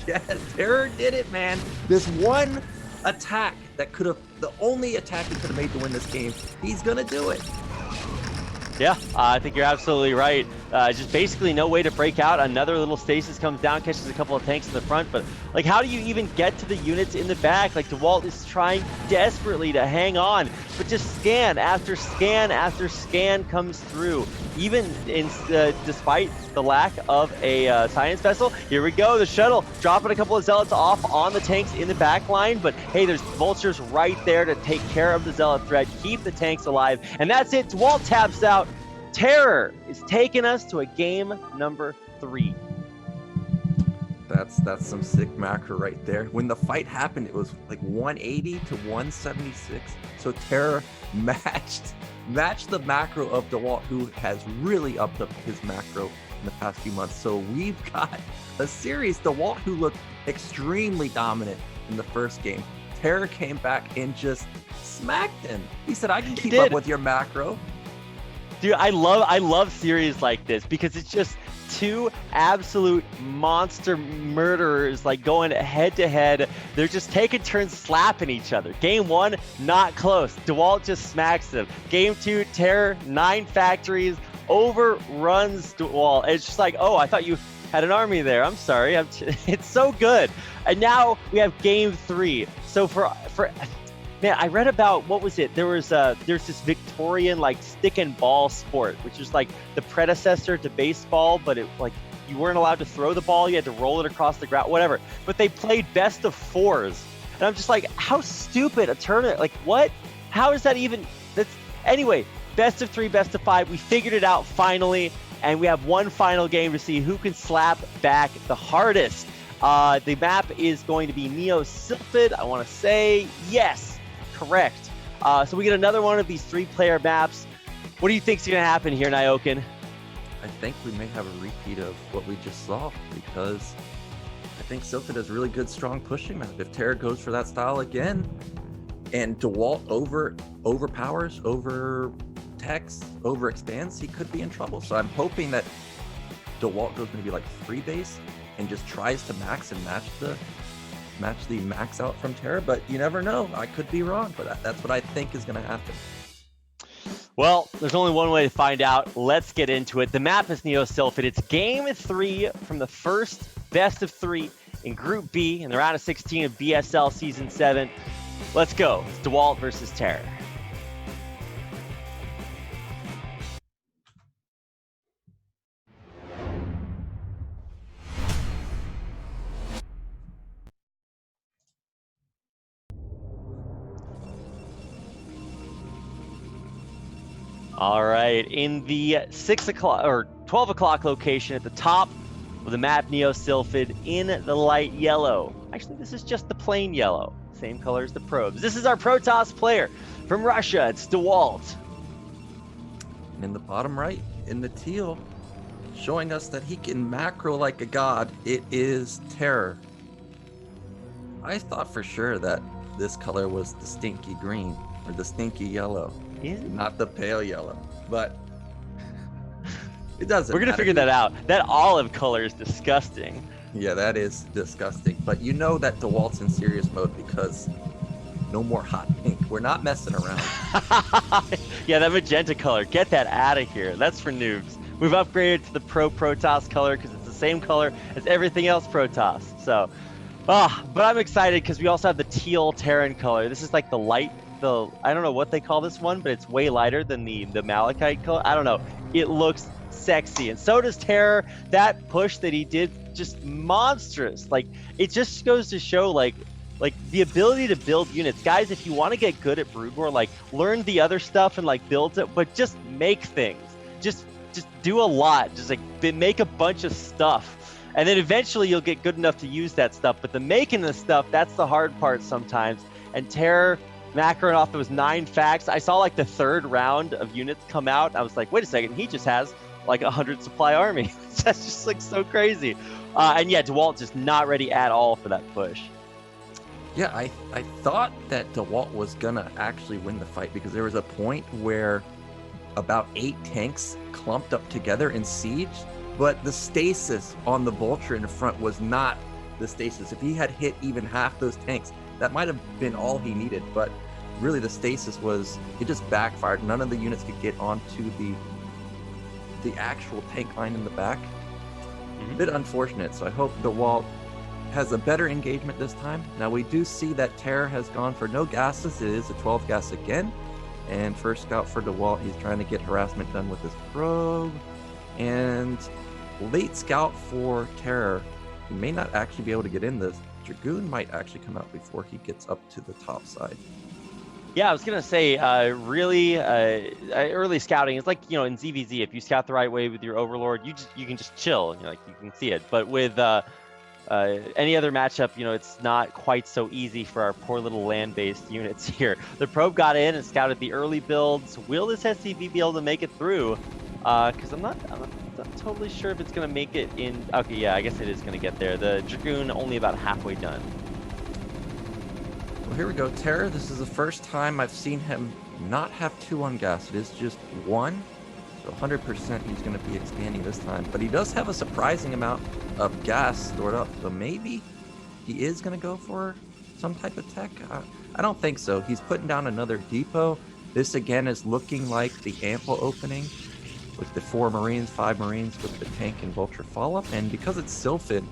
Yeah, TerrOr did it, man. This one attack that could have, the only attack he could have made to win this game, he's gonna do it. Yeah, I think you're absolutely right. Just basically no way to break out. Another little stasis comes down, catches a couple of tanks in the front, but like, how do you even get to the units in the back? Like, Dewalt is trying desperately to hang on, but just scan after scan after scan comes through. Even in, despite the lack of a science vessel. Here we go, the shuttle dropping a couple of Zealots off on the tanks in the back line, but hey, there's vultures right there to take care of the Zealot threat, keep the tanks alive, and that's it. Dewalt taps out. TerrOr is taking us to a game number 3. That's some sick macro right there. When the fight happened, it was like 180 to 176. So TerrOr matched the macro of Dewalt, who has really upped up his macro in the past few months. So we've got a series. Dewalt, who looked extremely dominant in the first game, TerrOr came back and just smacked him. He said, "I can keep up with your macro." Dude, I love series like this because it's just 2 absolute monster murderers like going head to head. They're just taking turns slapping each other. Game 1, not close. Dewalt just smacks them. Game 2, TerrOr, 9 factories, overruns Dewalt. It's just like, oh, I thought you had an army there. I'm sorry. It's so good. And now we have game 3. So for man, I read about, what was it? There's this Victorian like stick and ball sport, which is like the predecessor to baseball, but it like you weren't allowed to throw the ball, you had to roll it across the ground, whatever. But they played best of 4s. And I'm just like, how stupid a tournament, like what? How is that even, anyway, best of 3, best of 5, we figured it out finally, and we have one final game to see who can slap back the hardest. The map is going to be Silid, I want to say, yes. Correct. So we get another one of these 3-player maps. What do you think's going to happen here, Nyoken? I think we may have a repeat of what we just saw, because I think Silid is a really good, strong pushing map. If TerrOr goes for that style again, and Dewalt overpowers, overtechs, overexpands, he could be in trouble. So I'm hoping that Dewalt goes maybe like 3 base and just tries to max and match the max out from TerrOr, but you never know. I could be wrong, but that's what I think is going to happen. Well, there's only one way to find out. Let's get into it. The map is Silid. It's game 3 from the first best of 3 in Group B in the round of 16 of BSL Season 7. Let's go. It's Dewalt versus TerrOr. All right, in the 6 o'clock or 12 o'clock location at the top of the map, Neo Sylphid in the light yellow. Actually, this is just the plain yellow, same color as the probes. This is our Protoss player from Russia. It's Dewalt. And in the bottom right, in the teal, showing us that he can macro like a god, it is TerrOr. I thought for sure that this color was the stinky green or the stinky yellow. Not the pale yellow, but it doesn't. We're gonna figure that out. That olive color is disgusting. Yeah, that is disgusting. But you know that Dewalt's in serious mode because no more hot pink. We're not messing around. Yeah, that magenta color. Get that out of here. That's for noobs. We've upgraded to the Pro Protoss color because it's the same color as everything else Protoss. So, but I'm excited because we also have the teal Terran color. This is like the light. I don't know what they call this one, but it's way lighter than the malachite color. I don't know. It looks sexy, and so does TerrOr. That push that he did, just monstrous. Like, it just goes to show like the ability to build units. Guys, if you want to get good at Brood War, like, learn the other stuff and like build it, but just make things. Just do a lot. Just like make a bunch of stuff, and then eventually you'll get good enough to use that stuff. But the making the stuff, that's the hard part sometimes. And TerrOr macroing off those 9 facts. I saw like the 3rd round of units come out. I was like, wait a second, he just has like 100 supply army. That's just like so crazy. And yeah, Dewalt just not ready at all for that push. Yeah, I thought that Dewalt was gonna actually win the fight because there was a point where about 8 tanks clumped up together in siege, but the stasis on the Vulture in the front was not the stasis. If he had hit even half those tanks, that might have been all he needed, but really the stasis it just backfired. None of the units could get onto the actual tank line in the back. A bit unfortunate, so I hope Dewalt has a better engagement this time. Now we do see that TerrOr has gone for no gases. It is a 12 gas again. And first scout for Dewalt, he's trying to get harassment done with his probe. And late scout for TerrOr. He may not actually be able to get in this. Dragoon might actually come out before he gets up to the top side. Yeah, I was gonna say, really early scouting is like, in ZVZ, if you scout the right way with your Overlord, you can just chill, and you can see it. But with any other matchup, it's not quite so easy for our poor little land-based units here. The probe got in and scouted the early builds. Will this SCV be able to make it through? Because I'm not totally sure if it's going to make it in. Okay, yeah, I guess it is going to get there. The Dragoon only about halfway done. Well, here we go. TerrOr, this is the first time I've seen him not have 2 on gas. It is just 1. So 100% he's going to be expanding this time. But he does have a surprising amount of gas stored up. So maybe he is going to go for some type of tech. I don't think so. He's putting down another depot. This again is looking like the ample opening with the 4 Marines, 5 Marines with the tank and Vulture follow-up. And because it's Sylphid,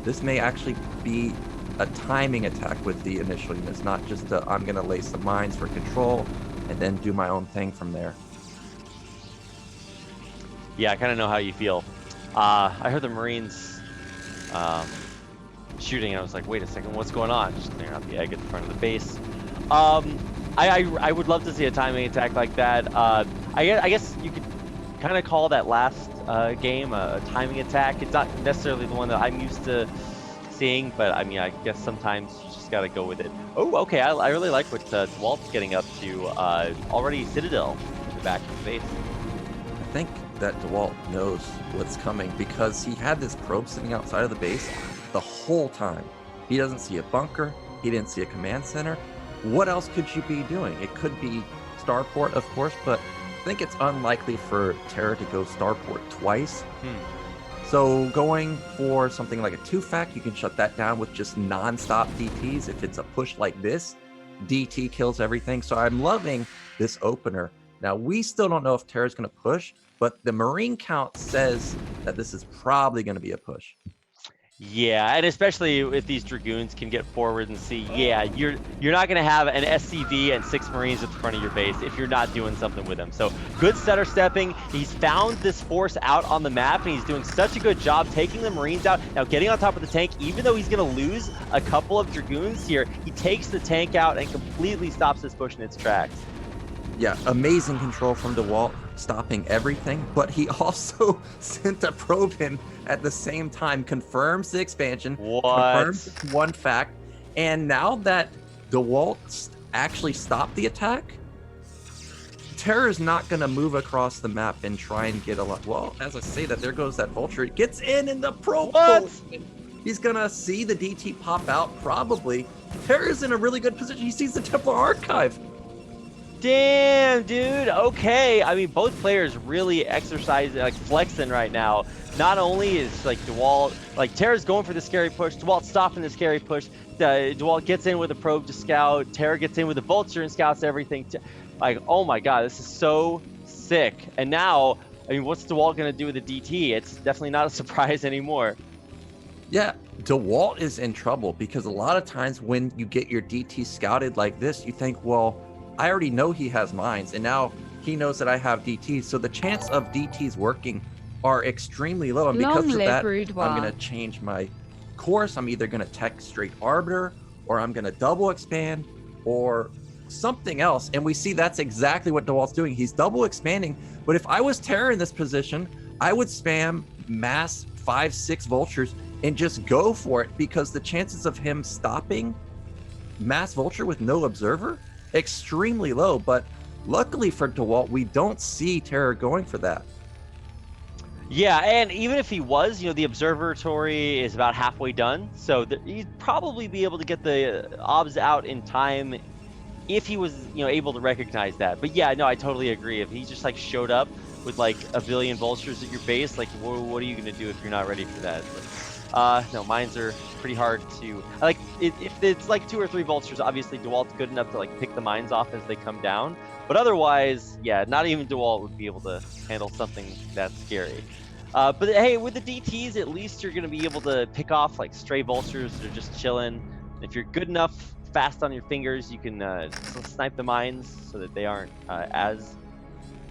this may actually be a timing attack with the initial units, not just I'm going to lay some mines for control and then do my own thing from there. Yeah, I kind of know how you feel. I heard the Marines shooting, and I was like, wait a second, what's going on? Just clearing out the egg at the front of the base. I would love to see a timing attack like that. I guess you could kind of call that last game a timing attack. It's not necessarily the one that I'm used to seeing, but I mean, I guess sometimes you just got to go with it. Oh, okay, I really like what Dewalt's getting up to. Already Citadel in the back of the base. I think that Dewalt knows what's coming because he had this probe sitting outside of the base the whole time. He doesn't see a bunker. He didn't see a command center. What else could you be doing? It could be starport, of course, but I think it's unlikely for TerrOr to go starport twice. So going for something like a 2-fac, you can shut that down with just non-stop DTs. If it's a push like this, DT kills everything. So I'm loving this opener. Now, we still don't know if TerrOr's going to push, but the Marine count says that this is probably going to be a push. Yeah, and especially if these Dragoons can get forward and see, yeah, you're not going to have an SCV and 6 Marines at the front of your base if you're not doing something with them. So good setter stepping. He's found this force out on the map, and he's doing such a good job taking the Marines out. Now getting on top of the tank, even though he's going to lose a couple of Dragoons here, he takes the tank out and completely stops this push in its tracks. Yeah, amazing control from Dewalt, stopping everything, but he also sent a probe in at the same time, confirms the expansion, confirms one fact, and now that Dewalt actually stopped the attack, TerrOr is not going to move across the map and try and get a lot. Well, as I say that, there goes that Vulture. It gets in the probe. He's going to see the DT pop out, probably. TerrOr is in a really good position. He sees the Templar Archive. Damn, dude. Okay. I mean, both players really exercising, like flexing right now. Not only is like Dewalt, like TerrOr's going for the scary push, Dewalt stopping the scary push. Dewalt gets in with a probe to scout. TerrOr gets in with a Vulture and scouts everything. Like, oh my God, this is so sick. And now, I mean, what's Dewalt going to do with the DT? It's definitely not a surprise anymore. Yeah, Dewalt is in trouble because a lot of times when you get your DT scouted like this, you think, well, I already know he has mines, and now he knows that I have DTs. So the chance of DTs working are extremely low. And because of that, I'm going to change my course. I'm either going to tech straight Arbiter, or I'm going to double expand, or something else. And we see that's exactly what Dewalt's doing. He's double expanding. But if I was TerrOr in this position, I would spam mass 5-6 Vultures and just go for it, because the chances of him stopping mass Vulture with no observer, extremely low. But luckily for Dewalt, we don't see TerrOr going for that. Yeah, and even if he was, you know, the observatory is about halfway done, so he'd probably be able to get the obs out in time if he was, you know, able to recognize that. But yeah, no, I totally agree. If he just like showed up with like a billion Vultures at your base, like what are you gonna do if you're not ready for that? But, no, mines are pretty hard to like. If it's like 2 or 3 Vultures, obviously Dewalt's good enough to like pick the mines off as they come down. But otherwise, yeah, not even Dewalt would be able to handle something that scary. But hey, with the DTs, at least you're going to be able to pick off like stray Vultures that are just chilling. If you're good enough, fast on your fingers, you can snipe the mines so that they aren't as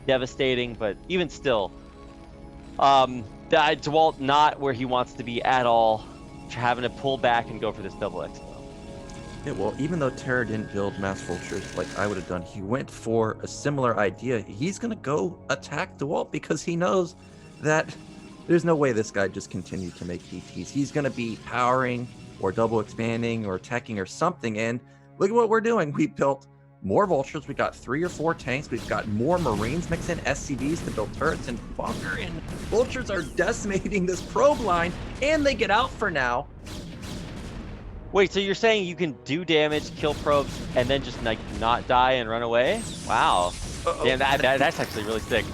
devastating. But even still, Dewalt not where he wants to be at all, having to pull back and go for this double expo. Yeah, well, even though TerrOr didn't build mass Vultures like I would have done, he went for a similar idea. He's going to go attack Dewalt because he knows that there's no way this guy just continued to make DTs. He's going to be powering or double expanding or teching or something. And look at what we're doing. We built more Vultures. We got 3 or 4 tanks. We've got more Marines mixed in, SCVs to build turrets and bunker. And Vultures are decimating this probe line, and they get out for now. Wait, so you're saying you can do damage, kill probes, and then just like not die and run away? Wow. Damn, that's actually really sick.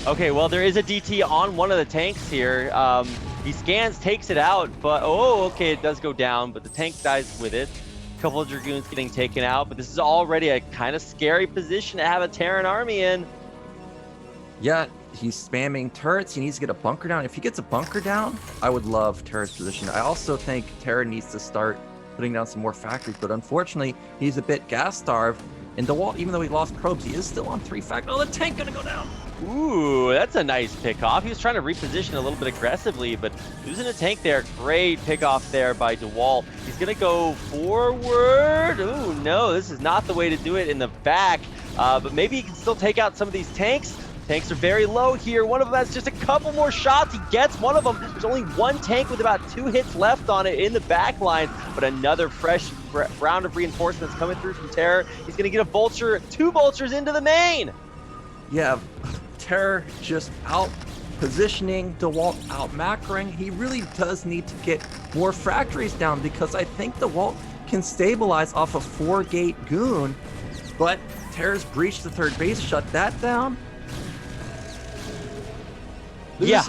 Okay, well, there is a DT on one of the tanks here. He scans, takes it out, but oh, okay, it does go down, but the tank dies with it. A couple of Dragoons getting taken out, but this is already a kind of scary position to have a Terran army in. Yeah, he's spamming turrets. He needs to get a bunker down. If he gets a bunker down, I would love TerrOr's position. I also think TerrOr needs to start putting down some more factories, but unfortunately, he's a bit gas-starved. And Dewalt, even though he lost probes, he is still on 3 factories. Oh, the tank gonna go down. Ooh, that's a nice pick-off. He was trying to reposition a little bit aggressively, but losing a tank there. Great pick-off there by Dewalt. He's going to go forward. Ooh, no, this is not the way to do it in the back. But maybe he can still take out some of these tanks. Tanks are very low here. One of them has just a couple more shots. He gets one of them. There's only one tank with about 2 hits left on it in the back line, but another fresh round of reinforcements coming through from TerrOr. He's going to get a Vulture, 2 Vultures into the main. Yeah, TerrOr just out positioning, Dewalt out macroing. He really does need to get more factories down, because I think Dewalt can stabilize off a 4-gate goon, but TerrOr's breached the 3rd base, shut that down. Yeah,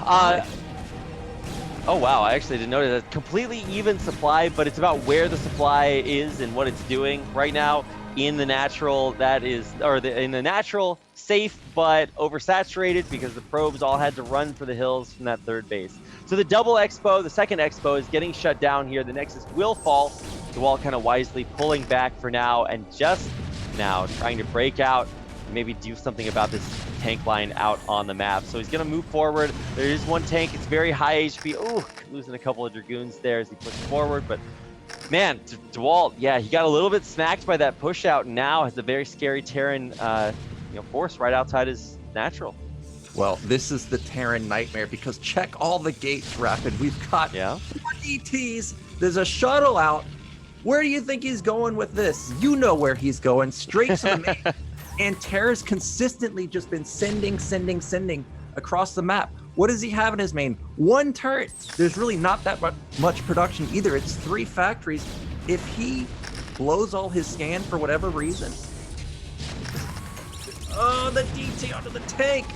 oh wow, I actually didn't notice that. Completely even supply, but it's about where the supply is and what it's doing right now in the natural. That is, or in the natural, safe but oversaturated, because the probes all had to run for the hills from that 3rd base. So So the double Expo, the second Expo, is getting shut down here. The Nexus will fall. Dewalt kind of wisely pulling back for now, and just now trying to break out, maybe do something about this tank line out on the map. So he's going to move forward. There is one tank. It's very high HP. Ooh, losing a couple of Dragoons there as he pushes forward. But man, Dewalt, yeah, he got a little bit smacked by that push out, and now has a very scary Terran force right outside his natural. Well, this is the Terran nightmare, because check all the gates, Rapid. We've got 4 DTs. There's a shuttle out. Where do you think he's going with this? You know where he's going, straight to the main. And Terra's consistently just been sending across the map. What does he have in his main? 1 turret. There's really not that much production either. It's 3 factories. If he blows all his scan for whatever reason. Oh, the DT onto the tank.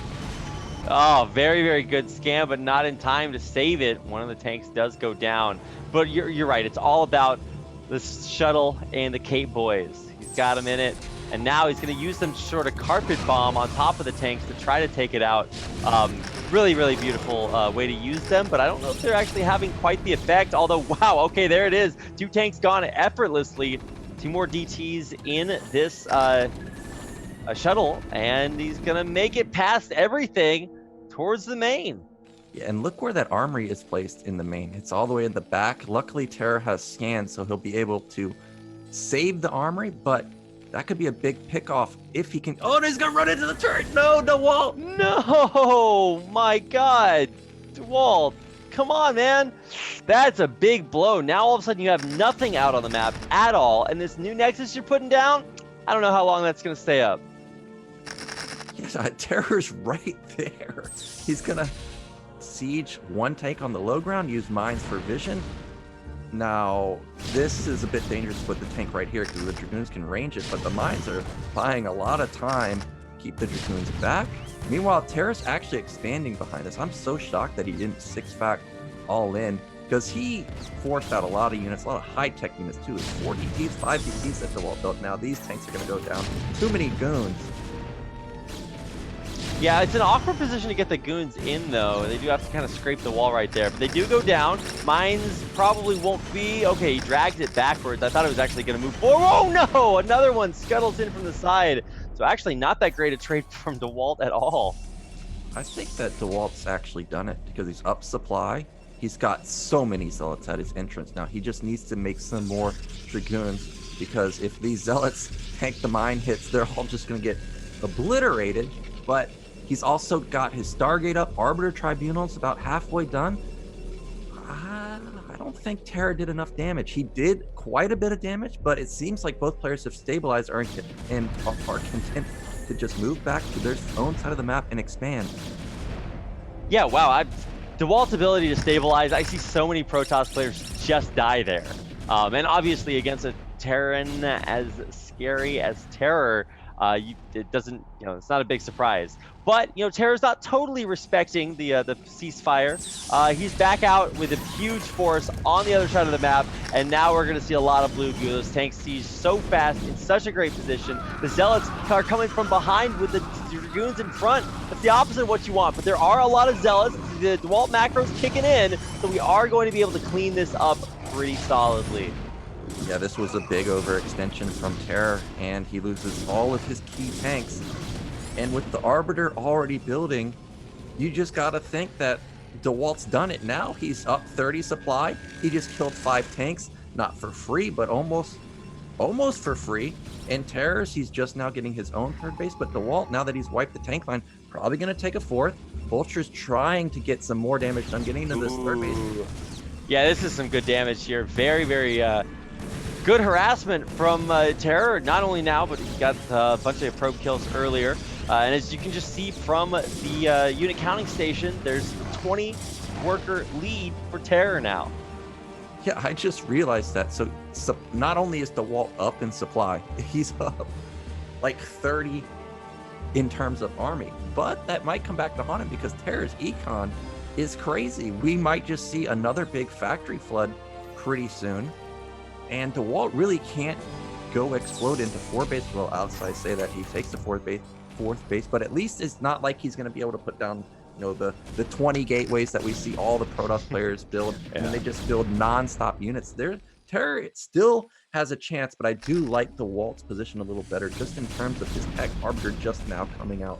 Oh, very, very good scan, but not in time to save it. One of the tanks does go down. But you're right. It's all about the shuttle and the Cape boys. He's got them in it. And now he's going to use them to sort of carpet bomb on top of the tanks to try to take it out. Really, really beautiful way to use them, but I don't know if they're actually having quite the effect. Although, wow, okay, there it is. 2 tanks gone effortlessly. 2 more DTs in this shuttle, and he's going to make it past everything towards the main. Yeah, and look where that armory is placed in the main. It's all the way in the back. Luckily, Terror has scanned, so he'll be able to save the armory, but that could be a big pick-off if he can. Oh, he's gonna run into the turret. No, Dewalt. No, my God, Dewalt. Come on, man. That's a big blow. Now all of a sudden you have nothing out on the map at all, and this new Nexus you're putting down, I don't know how long that's gonna stay up. Yeah, Terror's right there. He's gonna siege 1 tank on the low ground, use mines for vision. Now, this is a bit dangerous with the tank right here because the Dragoons can range it, but the mines are buying a lot of time, keep the Dragoons back. Meanwhile, Terra's actually expanding behind us. I'm so shocked that he didn't 6-fact all in, because he forced out a lot of units, a lot of high-tech units too. It's 4 DTs, 5 DTs that Dewalt built. Now these tanks are going to go down. Too many goons. Yeah, it's an awkward position to get the goons in, though. They do have to kind of scrape the wall right there, but they do go down. Mines probably won't be. Okay, he drags it backwards. I thought it was actually going to move forward. Oh, no! Another one scuttles in from the side. So actually not that great a trade from Dewalt at all. I think that Dewalt's actually done it because he's up supply. He's got so many zealots at his entrance now. He just needs to make some more Dragoons, because if these zealots tank the mine hits, they're all just going to get obliterated. But he's also got his Stargate up. Arbiter Tribunal's about halfway done. I don't think Terror did enough damage. He did quite a bit of damage, but it seems like both players have stabilized and are content to just move back to their own side of the map and expand. Yeah, wow. Dewalt's ability to stabilize, I see so many Protoss players just die there. And obviously against a Terran as scary as Terror, it doesn't, it's not a big surprise. But, Terror's not totally respecting the ceasefire. He's back out with a huge force on the other side of the map, and now we're going to see a lot of blue goo. Those tanks siege so fast, in such a great position. The Zealots are coming from behind with the Dragoons in front. That's the opposite of what you want, but there are a lot of Zealots. The Dewalt macro's kicking in, so we are going to be able to clean this up pretty solidly. Yeah, this was a big overextension from Terror, and he loses all of his key tanks. And with the Arbiter already building, you just got to think that Dewalt's done it now. He's up 30 supply. He just killed 5 tanks, not for free, but almost for free. And Terror's, he's just now getting his own 3rd base, but Dewalt, now that he's wiped the tank line, probably going to take a 4th. Vulture's trying to get some more damage done, getting into this 3rd base. Yeah, this is some good damage here. Very, very good harassment from Terror, not only now, but he got a bunch of probe kills earlier. And as you can just see from the unit counting station, there's 20 worker lead for Terror now. Yeah, I just realized that. So not only is Dewalt up in supply, he's up like 30 in terms of army, but that might come back to haunt him because Terror's econ is crazy. We might just see another big factory flood pretty soon. And Dewalt really can't go explode into 4 base. Well, outside say that he takes the 4th base, but at least it's not like he's going to be able to put down You know, the 20 gateways that we see all the Protoss players build, and then they just build non-stop units. TerrOr still has a chance, but I do like Dewalt's position a little better, just in terms of his tech arbiter just now coming out.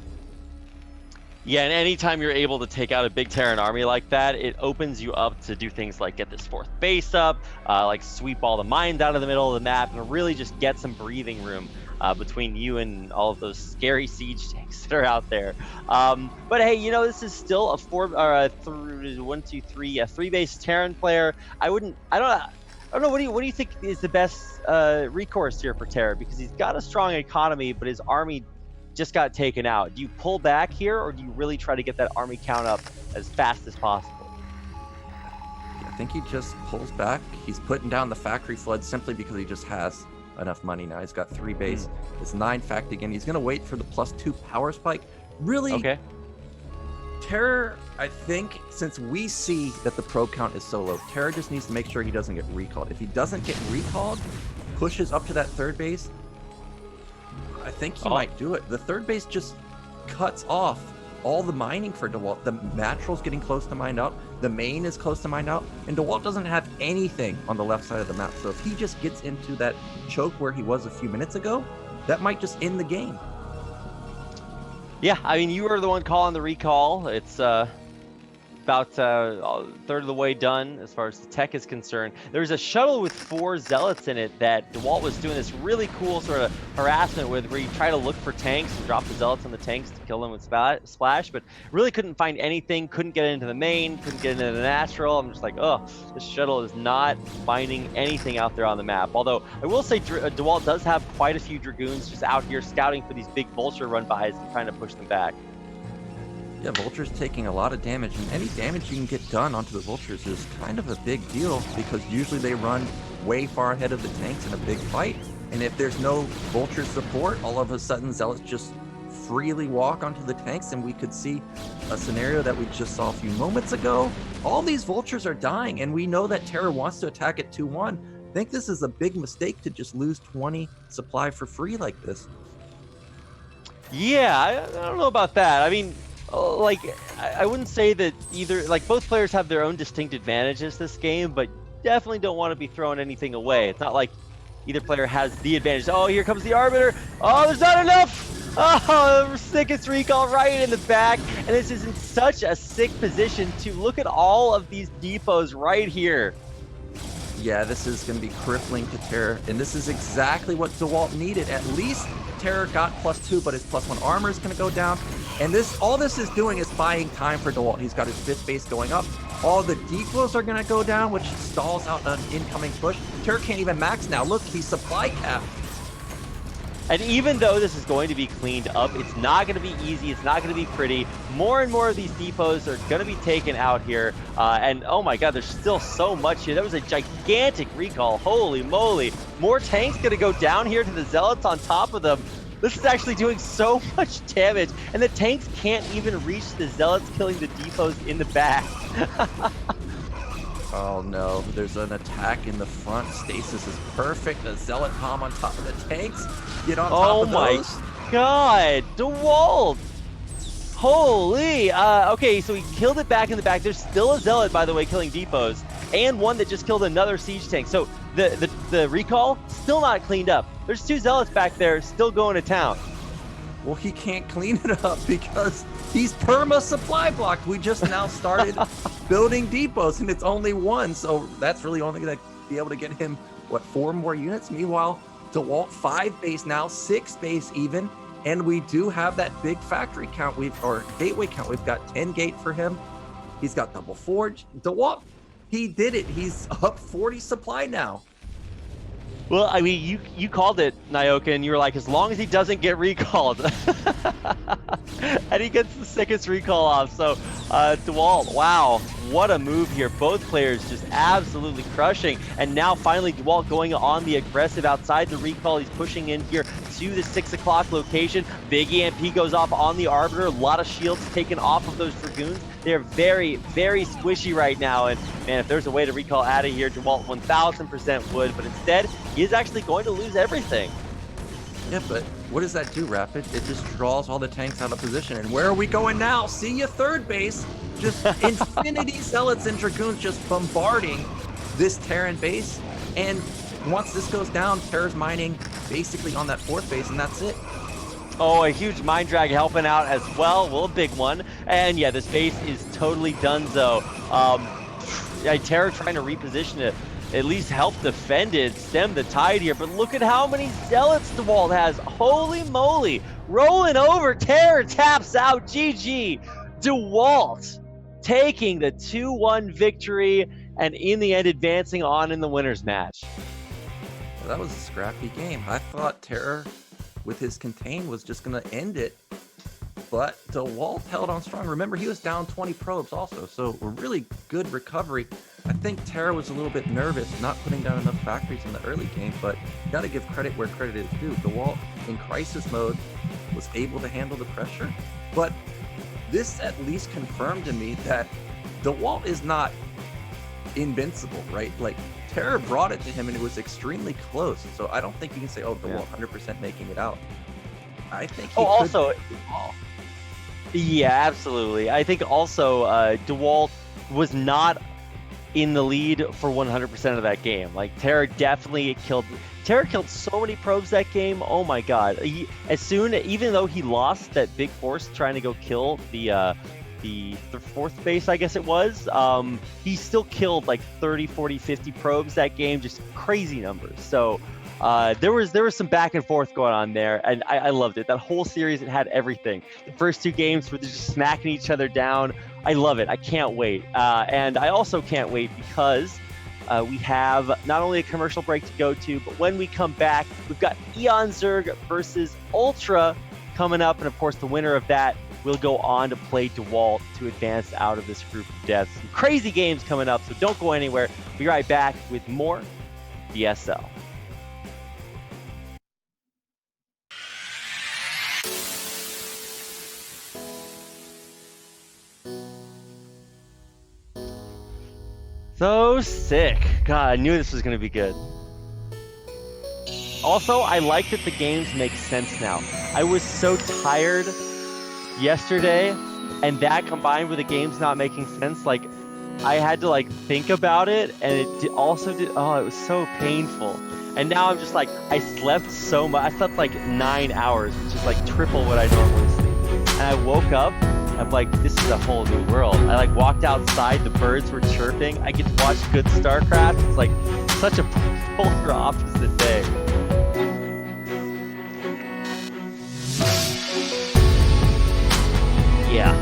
Yeah, and anytime you're able to take out a big Terran army like that, it opens you up to do things like get this 4th base up, like sweep all the mines out of the middle of the map, and really just get some breathing room between you and all of those scary siege tanks that are out there. But hey, you know, this is still a 3-base Terran player. I don't know. What do you think is the best recourse here for TerrOr? Because he's got a strong economy, but his army just got taken out. Do you pull back here, or do you really try to get that army count up as fast as possible? I think he just pulls back. He's putting down the factory flood simply because he just has enough money now. He's got 3 base. It's 9 fact again. He's going to wait for the +2 power spike. Really? Okay. TerrOr, I think, since we see that the probe count is so low, TerrOr just needs to make sure he doesn't get recalled. If he doesn't get recalled, pushes up to that 3rd base, I think he might do it. The 3rd base just cuts off all the mining for Dewalt. The natural's getting close to mined out. The main is close to mined out. And Dewalt doesn't have anything on the left side of the map. So if he just gets into that choke where he was a few minutes ago, that might just end the game. Yeah, I mean, you were the one calling the recall. It's about a third of the way done as far as the tech is concerned. There's a shuttle with 4 zealots in it that Dewalt was doing this really cool sort of harassment with, where you try to look for tanks and drop the zealots on the tanks to kill them with splash, but really couldn't find anything, couldn't get into the main, couldn't get into the natural. I'm just like, oh, this shuttle is not finding anything out there on the map. Although I will say Dewalt does have quite a few Dragoons just out here scouting for these big vulture run-bys and trying to push them back. Yeah, Vulture's taking a lot of damage, and any damage you can get done onto the Vultures is kind of a big deal, because usually they run way far ahead of the tanks in a big fight, and if there's no Vulture support, all of a sudden Zealots just freely walk onto the tanks, and we could see a scenario that we just saw a few moments ago. All these Vultures are dying, and we know that TerrOr wants to attack at 2-1. I think this is a big mistake to just lose 20 supply for free like this. Yeah, I don't know about that. I mean, like, I wouldn't say that either, like, both players have their own distinct advantages this game, but definitely don't want to be throwing anything away. It's not like either player has the advantage. Oh, here comes the Arbiter. Oh, there's not enough. Oh, sickest recall right in the back. And this is in such a sick position to look at all of these depots right here. Yeah, this is going to be crippling to TerrOr, and this is exactly what Dewalt needed. At least TerrOr got +2, but his +1 armor is going to go down. And all this is doing is buying time for Dewalt. He's got his 5th base going up. All the depots are going to go down, which stalls out an incoming push. TerrOr can't even max now. Look, he's supply capped. And even though this is going to be cleaned up, it's not going to be easy. It's not going to be pretty. More and more of these depots are going to be taken out here. And oh my God, there's still so much here. That was a gigantic recall. Holy moly. More tanks going to go down here to the Zealots on top of them. This is actually doing so much damage. And the tanks can't even reach the Zealots, killing the depots in the back. Oh no, there's an attack in the front. Stasis is perfect. A Zealot bomb on top of the tanks. Get on top of those. Oh my God, Dewalt! Holy! Okay, so he killed it back in the back. There's still a Zealot, by the way, killing depots, and one that just killed another siege tank. So the recall still not cleaned up. There's 2 Zealots back there still going to town. Well, he can't clean it up because he's perma supply blocked. We just now started building depots, and it's only 1, so that's really only going to be able to get him, what, 4 more units? Meanwhile, Dewalt 5 base now, 6 base even, and we do have that big factory count, or gateway count. We've got 10 gate for him. He's got double forge. Dewalt, he did it. He's up 40 supply now. Well, I mean, you called it, Nyoka, and you were like, as long as he doesn't get recalled. And he gets the sickest recall off. So, Dewalt, wow, what a move here. Both players just absolutely crushing. And now finally Dewalt going on the aggressive outside the recall. He's pushing in here to the 6 o'clock location. Big EMP goes off on the Arbiter. A lot of shields taken off of those Dragoons. They're very, very squishy right now. And man, if there's a way to recall out of here, Dewalt 1000% would. But instead, he is actually going to lose everything. Yeah, but what does that do, Rapid? It just draws all the tanks out of position. And where are we going now? See ya, third base. Just infinity zealots and dragoons just bombarding this Terran base. And once this goes down, Terror's mining basically on that fourth base, and that's it. Oh, a huge mind drag helping out as well. Well, a big one. And yeah, this base is totally donezo. Terror trying to reposition it, at least help defend it, stem the tide here. But look at how many zealots Dewalt has. Holy moly. Rolling over. Terror taps out. GG. Dewalt taking the 2-1 victory and in the end advancing on in the winner's match. Well, that was a scrappy game. I thought Terror with his contain was just going to end it, but Dewalt held on strong. Remember, he was down 20 probes also, so a really good recovery. I think Terror was a little bit nervous not putting down enough factories in the early game, but you got to give credit where credit is due. Dewalt in crisis mode was able to handle the pressure, but this at least confirmed to me that Dewalt is not invincible, right? Like, Terror brought it to him and it was extremely close. So I don't think you can say, oh, Dewalt 100% making it out. I think he yeah, absolutely. I think also Dewalt was not in the lead for 100% of that game. Like, Terror definitely killed so many probes that game. Oh my god. Even though he lost that big force trying to go kill the fourth base, I guess it was, he still killed like 30, 40, 50 probes that game, just crazy numbers. So there was some back and forth going on there, and I loved it. That whole series, it had everything. The first two games were just smacking each other down. I love it. I can't wait. And I also can't wait because we have not only a commercial break to go to, but when we come back, we've got eOnzErG versus UltrA coming up, and of course the winner of that will go on to play Dewalt to advance out of this group of death. Some crazy games coming up, so don't go anywhere. Be right back with more BSL. So sick. God, I knew this was going to be good. Also, I like that the games make sense now. I was so tired yesterday, and that combined with the games not making sense, like, I had to like think about it, and it also did. Oh, it was so painful. And now I'm just like, I slept so much. I slept like 9 hours, which is like triple what I normally sleep. And I woke up, I'm like, this is a whole new world. I like walked outside, the birds were chirping. I get to watch good StarCraft. It's like such a polar opposite day. Yeah.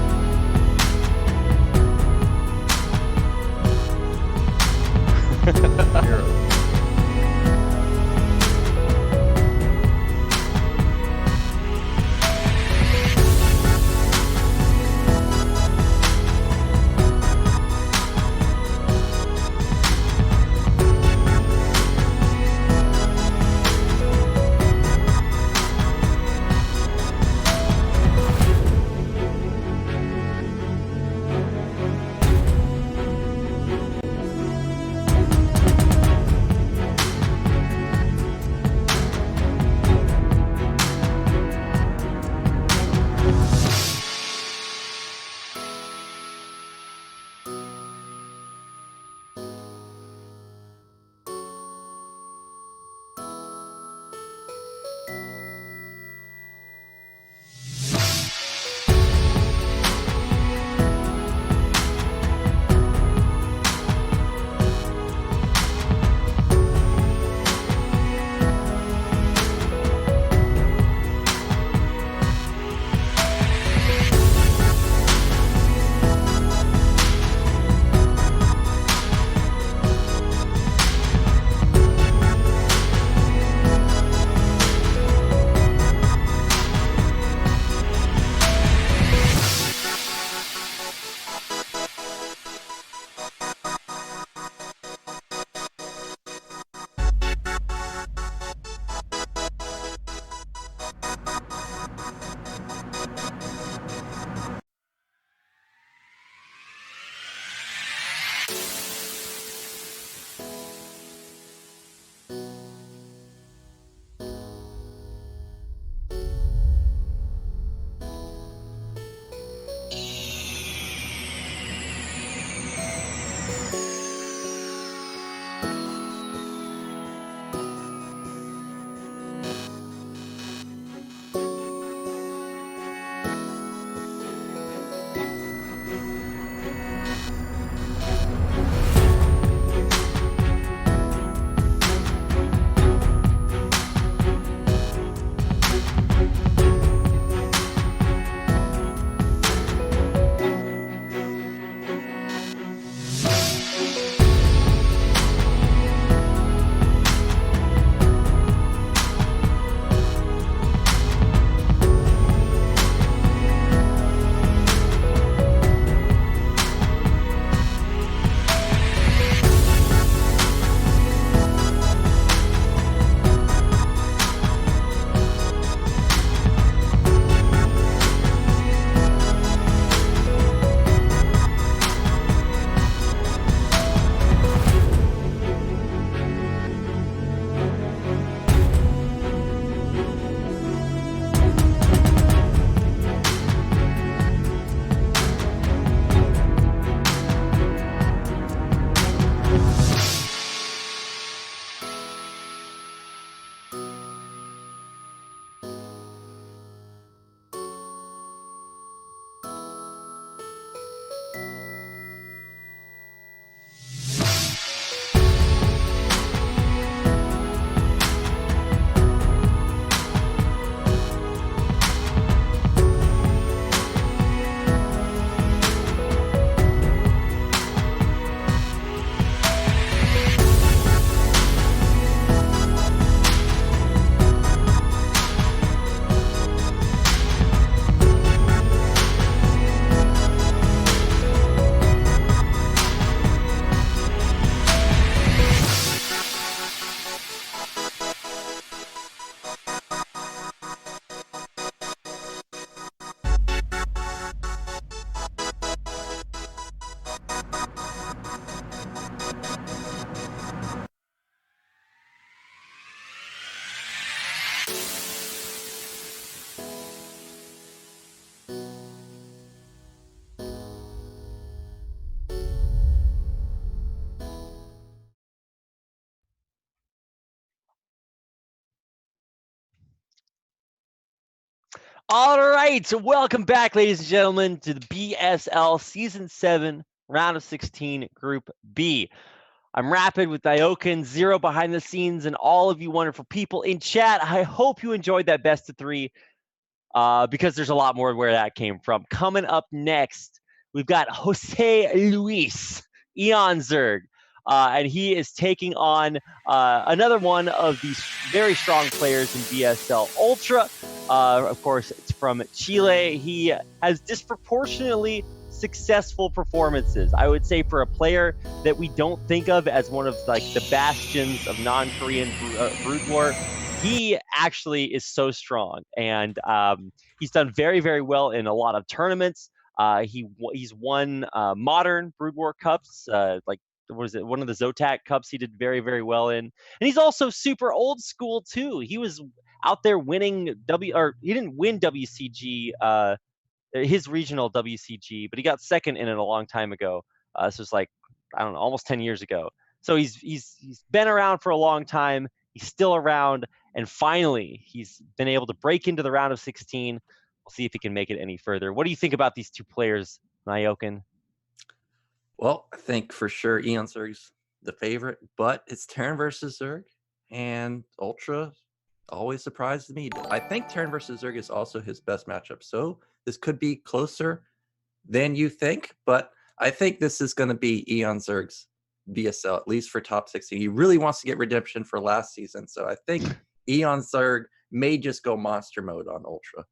All right, so welcome back, ladies and gentlemen, to the BSL Season 7, Round of 16, Group B. I'm Rapid with eOnzErG behind the scenes, and all of you wonderful people in chat. I hope you enjoyed that best of 3, because there's a lot more where that came from. Coming up next, we've got Jose Luis, eOnzErG. And he is taking on another one of these very strong players in BSL UltrA. Of course, it's from Chile. He has disproportionately successful performances. I would say for a player that we don't think of as one of like the bastions of non-Korean Brood War, he actually is so strong, and he's done very, very well in a lot of tournaments. He's won modern Brood War Cups, like what is it? One of the Zotac Cups he did very, very well in. And he's also super old school too. He was out there winning he didn't win WCG, his regional WCG, but he got second in it a long time ago. This was like, I don't know, almost 10 years ago. So he's been around for a long time. He's still around, and finally he's been able to break into the round of 16. We'll see if he can make it any further. What do you think about these two players, Nyokin? Well, I think for sure eOnzErG's the favorite, but it's TerrOr versus Zerg, and UltrA always surprises me. I think TerrOr versus Zerg is also his best matchup, so this could be closer than you think, but I think this is going to be eOnzErG's BSL, at least for top 16. He really wants to get redemption for last season, so I think eOnzErG may just go monster mode on UltrA.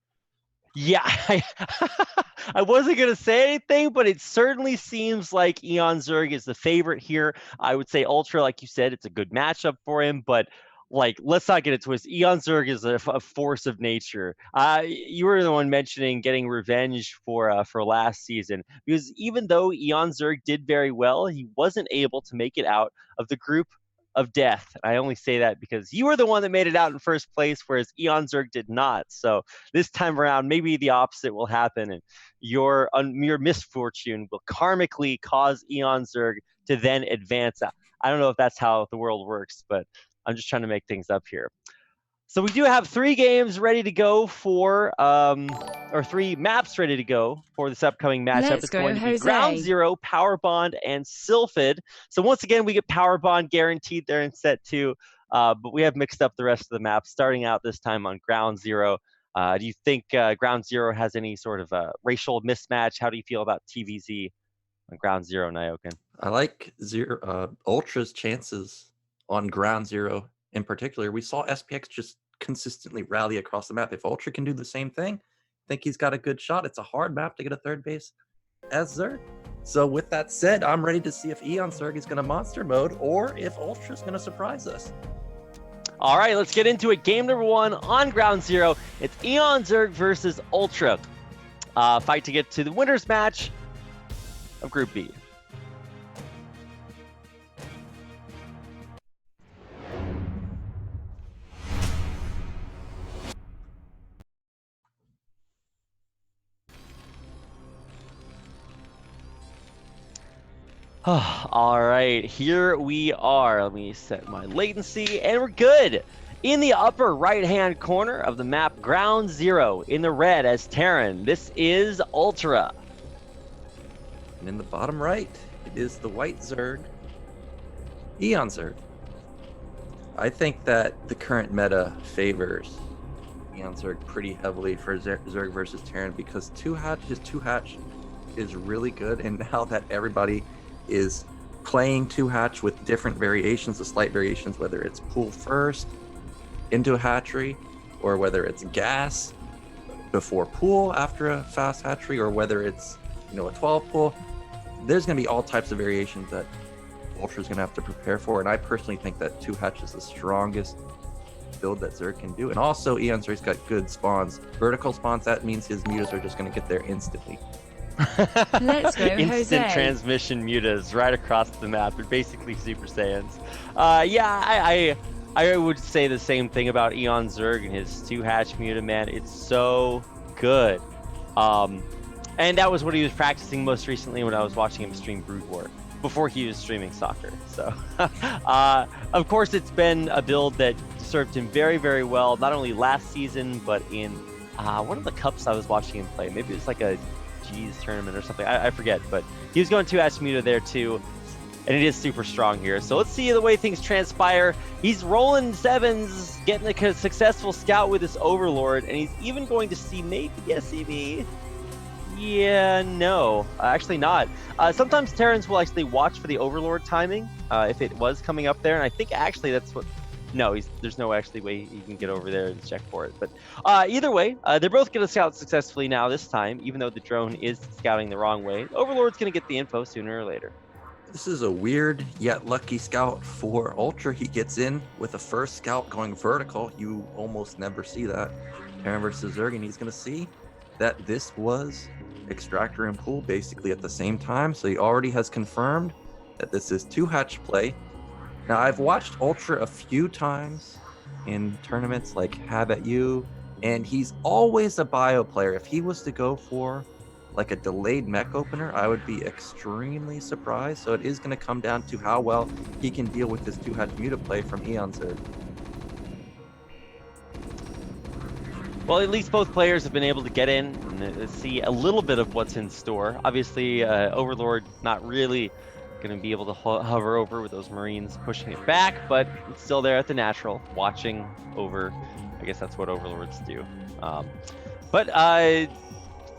Yeah, I wasn't going to say anything, but it certainly seems like eOnzErG is the favorite here. I would say UltrA, like you said, it's a good matchup for him, but like, let's not get it twisted. eOnzErG is a force of nature. You were the one mentioning getting revenge for last season, because even though eOnzErG did very well, he wasn't able to make it out of the group of death. I only say that because you were the one that made it out in first place, whereas eOnzErG did not. So this time around, maybe the opposite will happen, and your misfortune will karmically cause eOnzErG to then advance. I don't know if that's how the world works, but I'm just trying to make things up here. So we do have 3 games ready to go for, or 3 maps ready to go for this upcoming matchup. It's going to be Ground Zero, Power Bond, and Silid. So once again, we get Power Bond guaranteed there in set 2, but we have mixed up the rest of the maps, starting out this time on Ground Zero. Do you think Ground Zero has any sort of racial mismatch? How do you feel about TVZ on Ground Zero, Nyokin? I like UltrA's chances on Ground Zero in particular. We saw SPX just consistently rally across the map. If UltrA can do the same thing, I think he's got a good shot. It's a hard map to get a third base as Zerg. So with that said, I'm ready to see if eOnzErG is going to monster mode or if UltrA is going to surprise us. All right, let's get into it. Game number 1 on Ground Zero. It's eOnzErG versus UltrA. Fight to get to the winner's match of Group B. All right, here we are. Let me set my latency, and we're good. In the upper right-hand corner of the map, Ground Zero, in the red as Terran, this is UltrA. And in the bottom right, it is the white Zerg, eOnzErG. I think that the current meta favors eOnzErG pretty heavily for Zerg versus Terran, because his two hatch is really good, and now that everybody is playing 2-hatch with different variations, the slight variations, whether it's pool first into a hatchery, or whether it's gas before pool after a fast hatchery, or whether it's a 12 pool. There's going to be all types of variations that UltrA is going to have to prepare for, and I personally think that 2-hatch is the strongest build that Zerg can do. And also eOnzErG's got good spawns, vertical spawns. That means his mutas are just going to get there instantly. Let's go, Instant transmission mutas right across the map. They're basically Super Saiyans. Yeah, I would say the same thing about eOnzErG and his 2-hatch muta, man. It's so good. And that was what he was practicing most recently when I was watching him stream Brood War, before he was streaming soccer. So, of course, it's been a build that served him very, very well, not only last season, but in one of the cups I was watching him play. Maybe it was like a G's tournament or something. I forget, but he was going 2-hatch Muta there too. And it is super strong here. So let's see the way things transpire. He's rolling 7s, getting a successful scout with his Overlord, and he's even going to see maybe SCV. Yeah, no, actually not. Sometimes Terrans will actually watch for the Overlord timing if it was coming up there, and I think actually that's what... No, there's no actually way you can get over there and check for it. But either way, they're both going to scout successfully now this time, even though the drone is scouting the wrong way. Overlord's going to get the info sooner or later. This is a weird yet lucky scout for UltrA. He gets in with a first scout going vertical. You almost never see that. Terran versus Zerg, and he's going to see that this was Extractor and Pool basically at the same time. So he already has confirmed that this is 2-hatch play. Now, I've watched UltrA a few times in tournaments like Have At You, and he's always a bio player. If he was to go for like a delayed mech opener, I would be extremely surprised. So it is going to come down to how well he can deal with this 2-hatch Muta play from eOnzErG. Well, at least both players have been able to get in and see a little bit of what's in store. Obviously, Overlord not really going to be able to hover over with those Marines pushing it back, but it's still there at the natural, watching over. I guess that's what Overlords do.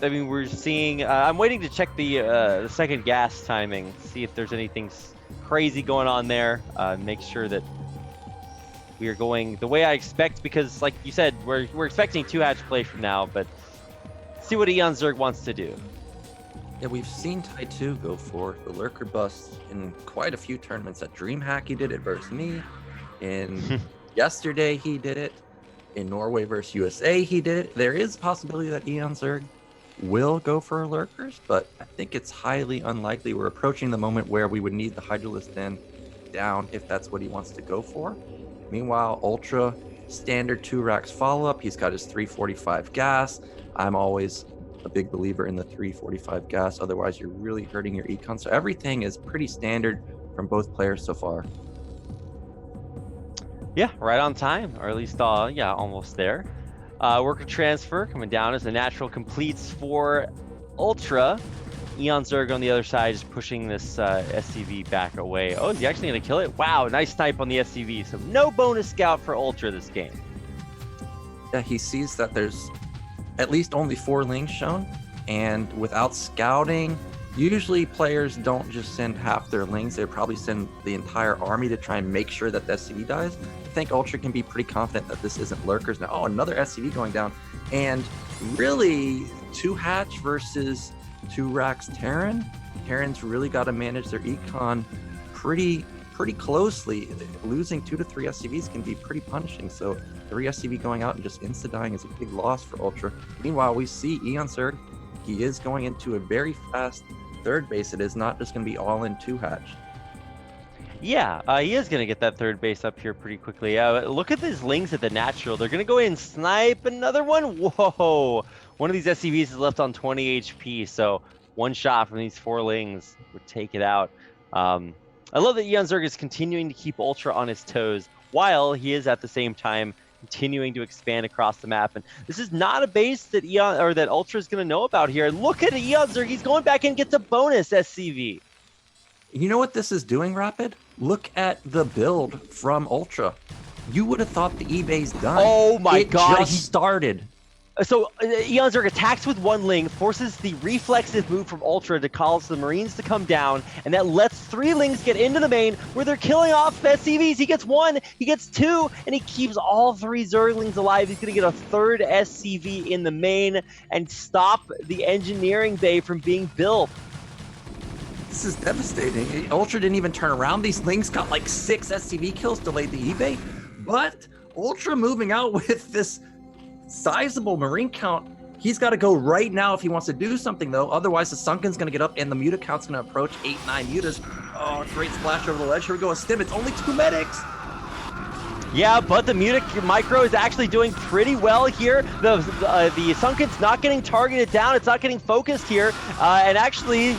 I mean, we're seeing... I'm waiting to check the second gas timing, see if there's anything crazy going on there. Make sure that we are going the way I expect, because, like you said, we're expecting 2-hatch play from now, but see what eOnzErG wants to do. Yeah, we've seen Tai2 go for the Lurker bust in quite a few tournaments. At DreamHack, he did it versus me. In yesterday, he did it. In Norway versus USA, he did it. There is a possibility that eOnzErG will go for Lurkers, but I think it's highly unlikely. We're approaching the moment where we would need the Hydralisk Den down if that's what he wants to go for. Meanwhile, UltrA, standard 2 racks follow-up. He's got his 345 gas. I'm always a big believer in the 345 gas. Otherwise, you're really hurting your econ. So everything is pretty standard from both players so far. Yeah, right on time, or at least, yeah, almost there. Worker transfer coming down as the natural completes for UltrA. eOnzErG on the other side is pushing this SCV back away. Oh, is he actually going to kill it? Wow, nice snipe on the SCV. So no bonus scout for UltrA this game. Yeah, he sees that there's at least only 4 links shown, and without scouting, usually players don't just send half their links. They probably send the entire army to try and make sure that the SCV dies. I think UltrA can be pretty confident that this isn't Lurkers. Now, oh, another SCV going down, and really 2-hatch versus 2 racks Terran. Terrans really got to manage their econ pretty closely. Losing 2 to 3 SCVs can be pretty punishing. So 3 SCV going out and just insta-dying is a big loss for UltrA. Meanwhile, we see eOnzErG. He is going into a very fast third base. It is not just going to be all in 2-hatch. Yeah, he is going to get that third base up here pretty quickly. Look at these lings at the natural. They're going to go in and snipe another one. Whoa! One of these SCVs is left on 20 HP, so one shot from these 4 lings would take it out. I love that eOnzErG is continuing to keep UltrA on his toes, while he is at the same time continuing to expand across the map. And this is not a base that that UltrA is going to know about here. Look at eOnzErG. He's going back and gets a bonus SCV. You know what this is doing, Rapid? Look at the build from UltrA. You would have thought the eBay's done. Oh my God. It just started. So eOnzErG attacks with 1 ling, forces the reflexive move from UltrA to cause the Marines to come down, and that lets 3 lings get into the main where they're killing off SCVs. He gets 1, he gets 2, and he keeps all 3 Zerglings alive. He's going to get a 3rd SCV in the main and stop the engineering bay from being built. This is devastating. UltrA didn't even turn around. These lings got like 6 SCV kills, delayed the eBay, but UltrA moving out with this sizable Marine count. He's got to go right now if he wants to do something, though. Otherwise, the Sunken's going to get up, and the Muta count's going to approach 8-9 Mutas. Oh, great splash over the ledge. Here we go, a stim. It's only 2 medics. Yeah, but the Muta Micro is actually doing pretty well here. The Sunken's not getting targeted down. It's not getting focused here. And actually,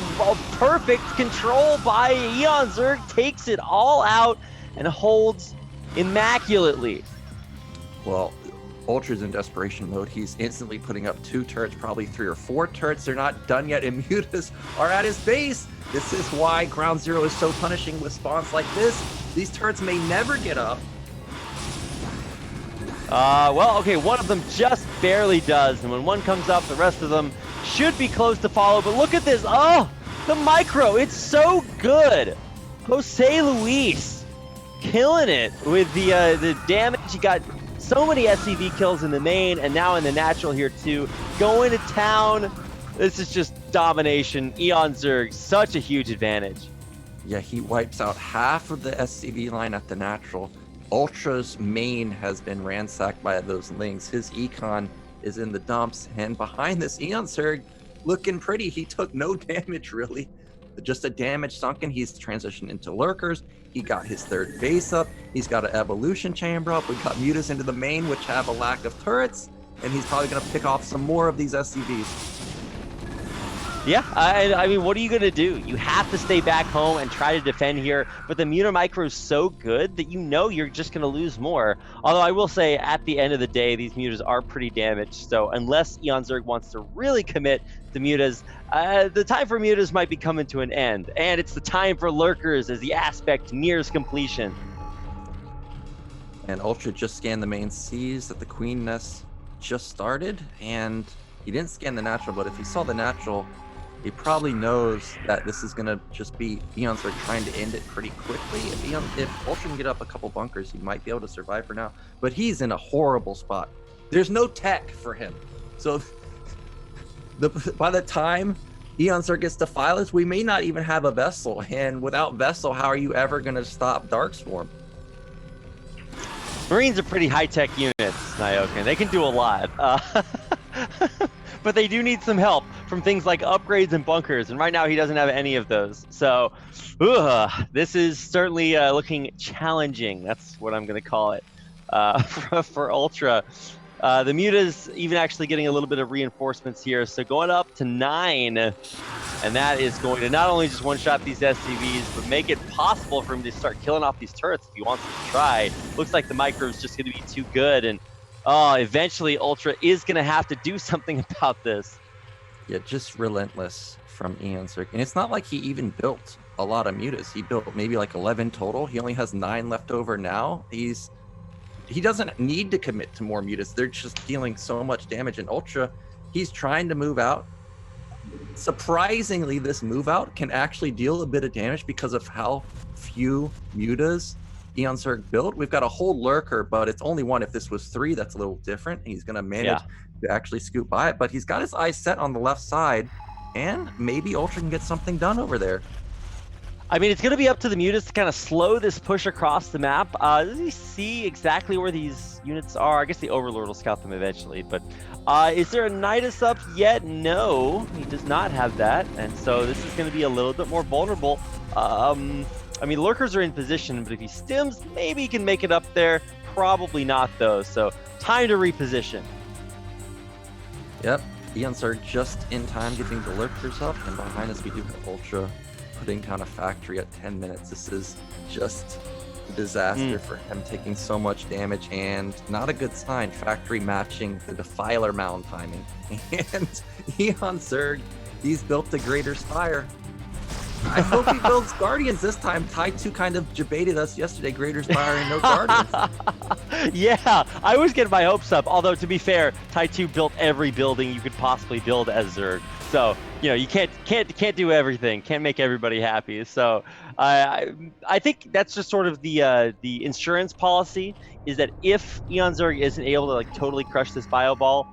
perfect control by eOnzErG takes it all out and holds immaculately. Well, Ultra's in desperation mode. He's instantly putting up 2 turrets, probably 3 or 4 turrets. They're not done yet, and Mutas are at his base. This is why Ground Zero is so punishing with spawns like this. These turrets may never get up. Well, okay, one of them just barely does, and when one comes up, the rest of them should be close to follow. But look at this. Oh, the micro. It's so good. Jose Luis killing it with the damage. He got so many SCV kills in the main, and now in the natural here too. Going to town. This is just domination. eOnzErG, such a huge advantage. Yeah, he wipes out half of the SCV line at the natural. Ultra's main has been ransacked by those lings. His econ is in the dumps, and behind this, eOnzErG looking pretty. He took no damage, really. Just a damage sunken. He's transitioned into lurkers. He got his 3rd base up. He's got an evolution chamber up. We got Mutas into the main, which have a lack of turrets, and he's probably going to pick off some more of these SCVs. Yeah, I mean, what are you going to do? You have to stay back home and try to defend here, but the Muta Micro is so good that you know you're just going to lose more. Although I will say, at the end of the day, these Mutas are pretty damaged, so unless eOnzErG wants to really commit the Mutas, the time for Mutas might be coming to an end, and it's the time for lurkers as the aspect nears completion. And Ultra just scanned the main, sees that the Queen Nest just started, and he didn't scan the natural, but if he saw the natural, he probably knows that this is going to just be eOnzErG trying to end it pretty quickly. If Ultra can get up a couple bunkers, he might be able to survive for now. But he's in a horrible spot. There's no tech for him. So by the time eOnzErG gets to Phyllis, we may not even have a Vessel. And without Vessel, how are you ever going to stop Darkstorm? Marines are pretty high-tech units, Nyokin. They can do a lot. But they do need some help from things like upgrades and bunkers, and right now he doesn't have any of those. So, this is certainly looking challenging. That's what I'm going to call it for Ultra. The Mutas even actually getting a little bit of reinforcements here, so going up to 9, and that is going to not only just one-shot these SCVs, but make it possible for him to start killing off these turrets if he wants to try. Looks like the micro is just going to be too good, and eventually Ultra is going to have to do something about this. Yeah, just relentless from eOnzErG. And it's not like he even built a lot of Mutas. He built maybe like 11 total. He only has 9 left over now. He doesn't need to commit to more Mutas. They're just dealing so much damage. And Ultra, he's trying to move out. Surprisingly, this move out can actually deal a bit of damage because of how few Mutas eOnzErG built. We've got a whole lurker, but it's only 1. If this was 3, that's a little different. He's going to manage to actually scoop by it, but he's got his eyes set on the left side, and maybe Ultra can get something done over there. I mean, it's going to be up to the Mutas to kind of slow this push across the map. Does he see exactly where these units are? I guess the Overlord will scout them eventually, but is there a Nidus up yet? No, he does not have that, and so this is going to be a little bit more vulnerable. I mean, lurkers are in position, but if he stims, maybe he can make it up there. Probably not, though. So time to reposition. Yep, eOnzErG just in time getting the lurkers up, and behind us we do have Ultra putting down a factory at 10 minutes. This is just a disaster for him, taking so much damage, and not a good sign. Factory matching the Defiler mound timing. And eOnzErG, he's built the Greater Spire. I hope he builds Guardians this time. Tai2 kind of debated us yesterday, Greater Spire and no Guardians. Yeah, I was getting my hopes up. Although, to be fair, Tai2 built every building you could possibly build as Zerg. So, you know, you can't do everything. Can't make everybody happy. So, I think that's just sort of the insurance policy, is that if eOnzErG isn't able to like totally crush this bio ball,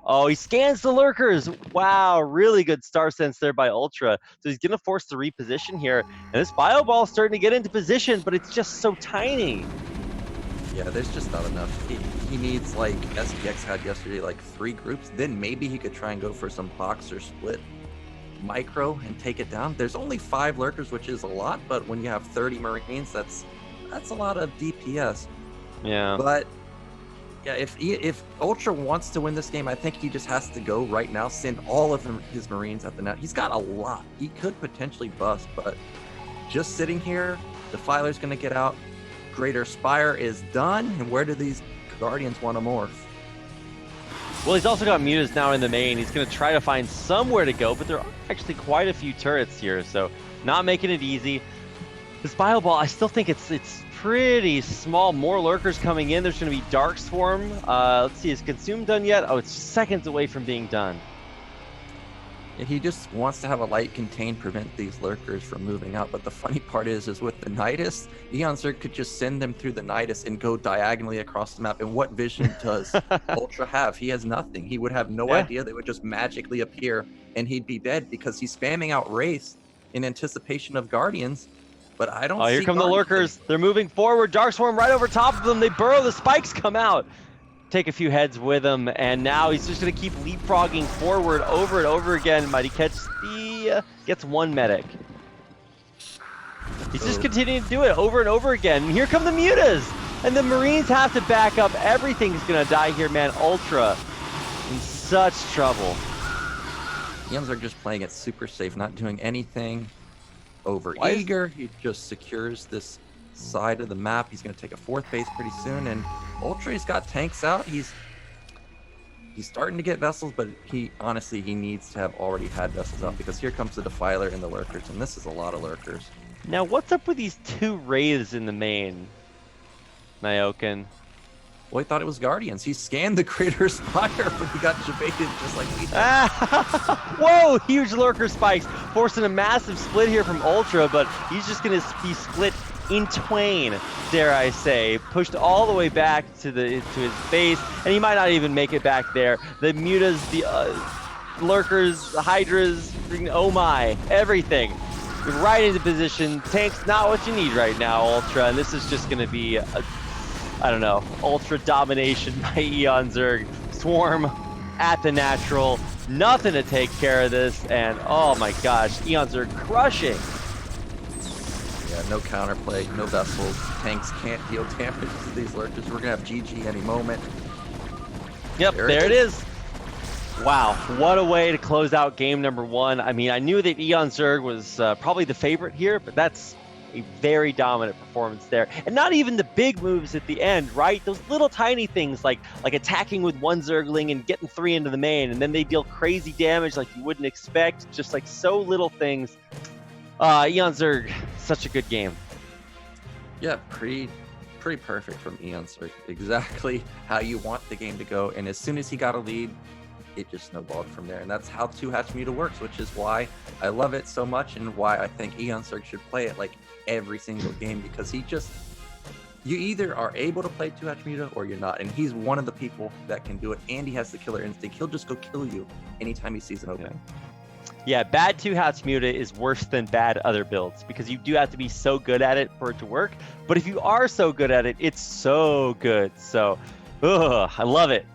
oh, he scans the lurkers. Wow, really good star sense there by Ultra. So he's going to force the reposition here. And this bio ball is starting to get into position, but it's just so tiny. Yeah, there's just not enough. He needs, like SPX had yesterday, like 3 groups. Then maybe he could try and go for some box or split micro and take it down. There's only 5 lurkers, which is a lot. But when you have 30 Marines, that's a lot of DPS. Yeah. But yeah, if Ultra wants to win this game, I think he just has to go right now, send all of his Marines at the net. He's got a lot. He could potentially bust, but just sitting here, Defiler's going to get out. Greater Spire is done. And where do these Guardians want to morph? Well, he's also got mutas now in the main. He's going to try to find somewhere to go, but there are actually quite a few turrets here, so not making it easy. This Bio Ball, I still think it's pretty small. More lurkers coming in. There's going to be Dark Swarm. Let's see, is Consume done yet? Oh, it's seconds away from being done. Yeah, he just wants to have a light contain, prevent these lurkers from moving out. But the funny part is with the Nidus, eOnzErG could just send them through the Nidus and go diagonally across the map. And what vision does UltrA have? He has nothing. He would have no idea. They would just magically appear and he'd be dead because he's spamming out Wraith in anticipation of Guardians. But I don't see. Oh, here come the lurkers. They're moving forward. Dark Swarm right over top of them. They burrow. The spikes come out. Take a few heads with him, and now he's just going to keep leapfrogging forward over and over again. Mighty Catch gets one medic. He's just continuing to do it over and over again. And here come the mutas, and the Marines have to back up. Everything's going to die here, man. UltrA in such trouble. eOnzErG just playing it super safe, not doing anything over eager. He just secures this side of the map. He's going to take a fourth base pretty soon, and UltrA's got tanks out. He's starting to get vessels, but he needs to have already had vessels out, because here comes the Defiler and the lurkers, and this is a lot of lurkers. Now, what's up with these two Wraiths in the main, Nyoken? Well, he thought it was Guardians. He scanned the Crater's Spire, but he got debated just like we did. Whoa, huge lurker spikes, forcing a massive split here from UltrA, but he's just going to be split in twain, dare I say, pushed all the way back to his base, and he might not even make it back there. The mutas, the lurkers, the hydras, oh my, everything right into position. Tank's not what you need right now, UltrA, and this is just going to be I don't know, UltrA domination by eOnzErG. Swarm at the natural, nothing to take care of this, and oh my gosh, eOnzErG crushing. Yeah, no counterplay, no vessels. Tanks can't deal damage to these lurkers. We're gonna have GG any moment. Yep, there it is. Wow, what a way to close out game number one. I mean, I knew that eOnzErG was probably the favorite here, but that's a very dominant performance there. And not even the big moves at the end, right? Those little tiny things like attacking with one Zergling and getting 3 into the main, and then they deal crazy damage like you wouldn't expect. Just like so little things. eOnzErG, such a good game. Yeah, pretty perfect from eOnzErG. Exactly how you want the game to go. And as soon as he got a lead, it just snowballed from there. And that's how 2-hatch Muta works, which is why I love it so much and why I think eOnzErG should play it like every single game, because you either are able to play 2-hatch Muta or you're not. And he's one of the people that can do it, and he has the killer instinct. He'll just go kill you anytime he sees an opening. Yeah, bad 2-hatch Muta is worse than bad other builds, because you do have to be so good at it for it to work. But if you are so good at it, it's so good. So, I love it.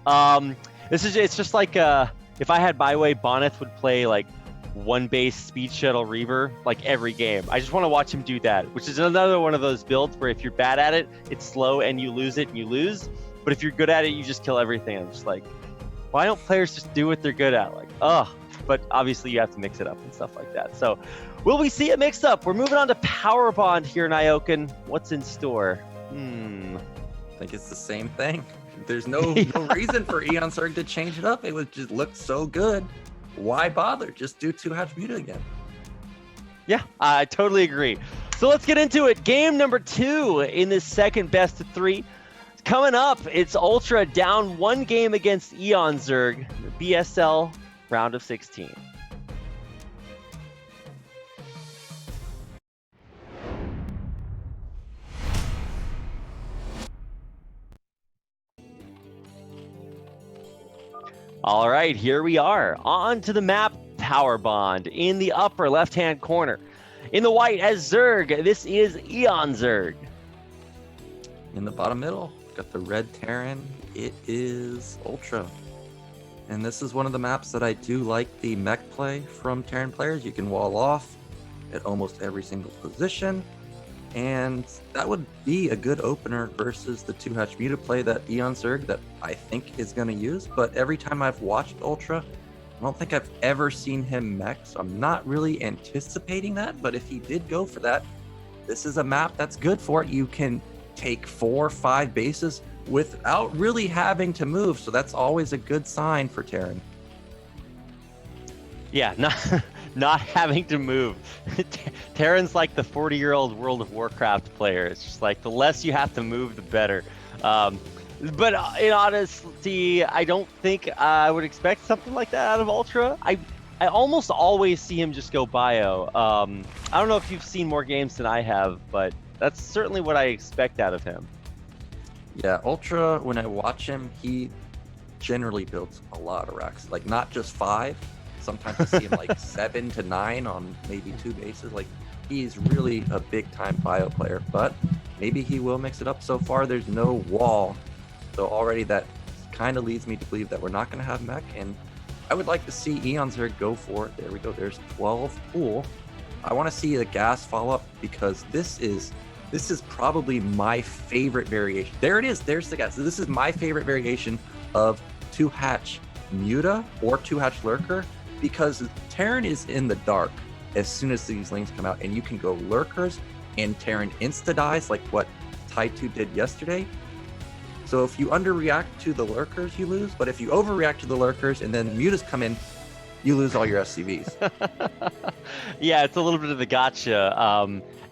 It's just like if I had my way, Bonneth would play like one base Speed Shuttle Reaver like every game. I just want to watch him do that, which is another one of those builds where if you're bad at it, it's slow and you lose it and you lose. But if you're good at it, you just kill everything. I'm just like, why don't players just do what they're good at? Like, but obviously you have to mix it up and stuff like that. So will we see a mix up? We're moving on to Power Bond here, Nyoken. What's in store? I think it's the same thing. There's no reason for eOnzErG to change it up. It would just look so good. Why bother? Just do 2-hatch Muta again. Yeah, I totally agree. So let's get into it. Game number 2 in this second best of 3. Coming up, it's UltrA down 1 game against eOnzErG, the BSL round of 16. All right, here we are. On to the map, Power Bond in the upper left-hand corner. In the white as Zerg, this is eOnzErG. In the bottom middle, got the red Terran. It is UltrA. And this is one of the maps that I do like the mech play from Terran players. You can wall off at almost every single position. And that would be a good opener versus the 2-hatch Muta play that eOnzErG that I think is going to use. But every time I've watched UltrA, I don't think I've ever seen him mech, so I'm not really anticipating that. But if he did go for that, this is a map that's good for it. You can take 4 or 5 bases, without really having to move. So that's always a good sign for Terran. Yeah, not having to move. Terran's like the 40-year-old World of Warcraft player. It's just like the less you have to move, the better. But in honesty, I don't think I would expect something like that out of UltrA. I almost always see him just go bio. I don't know if you've seen more games than I have, but that's certainly what I expect out of him. Yeah, UltrA, when I watch him, he generally builds a lot of racks. Like, not just 5. Sometimes I see him like 7 to 9 on maybe 2 bases. Like, he's really a big-time bio player, but maybe he will mix it up. So far, there's no wall. So already that kind of leads me to believe that we're not going to have mech, and I would like to see eOnzErG go for it. There we go. There's 12 pool. I want to see the gas follow up because this is probably my favorite variation. There it is. There's the gas. So this is my favorite variation of 2-hatch Muta or 2-hatch Lurker because Terran is in the dark as soon as these lanes come out, and you can go Lurkers and Terran insta-dies like what Tide 2 did yesterday. So if you underreact to the Lurkers, you lose. But if you overreact to the Lurkers and then Mutas come in, you lose all your SCVs. Yeah, it's a little bit of the gotcha.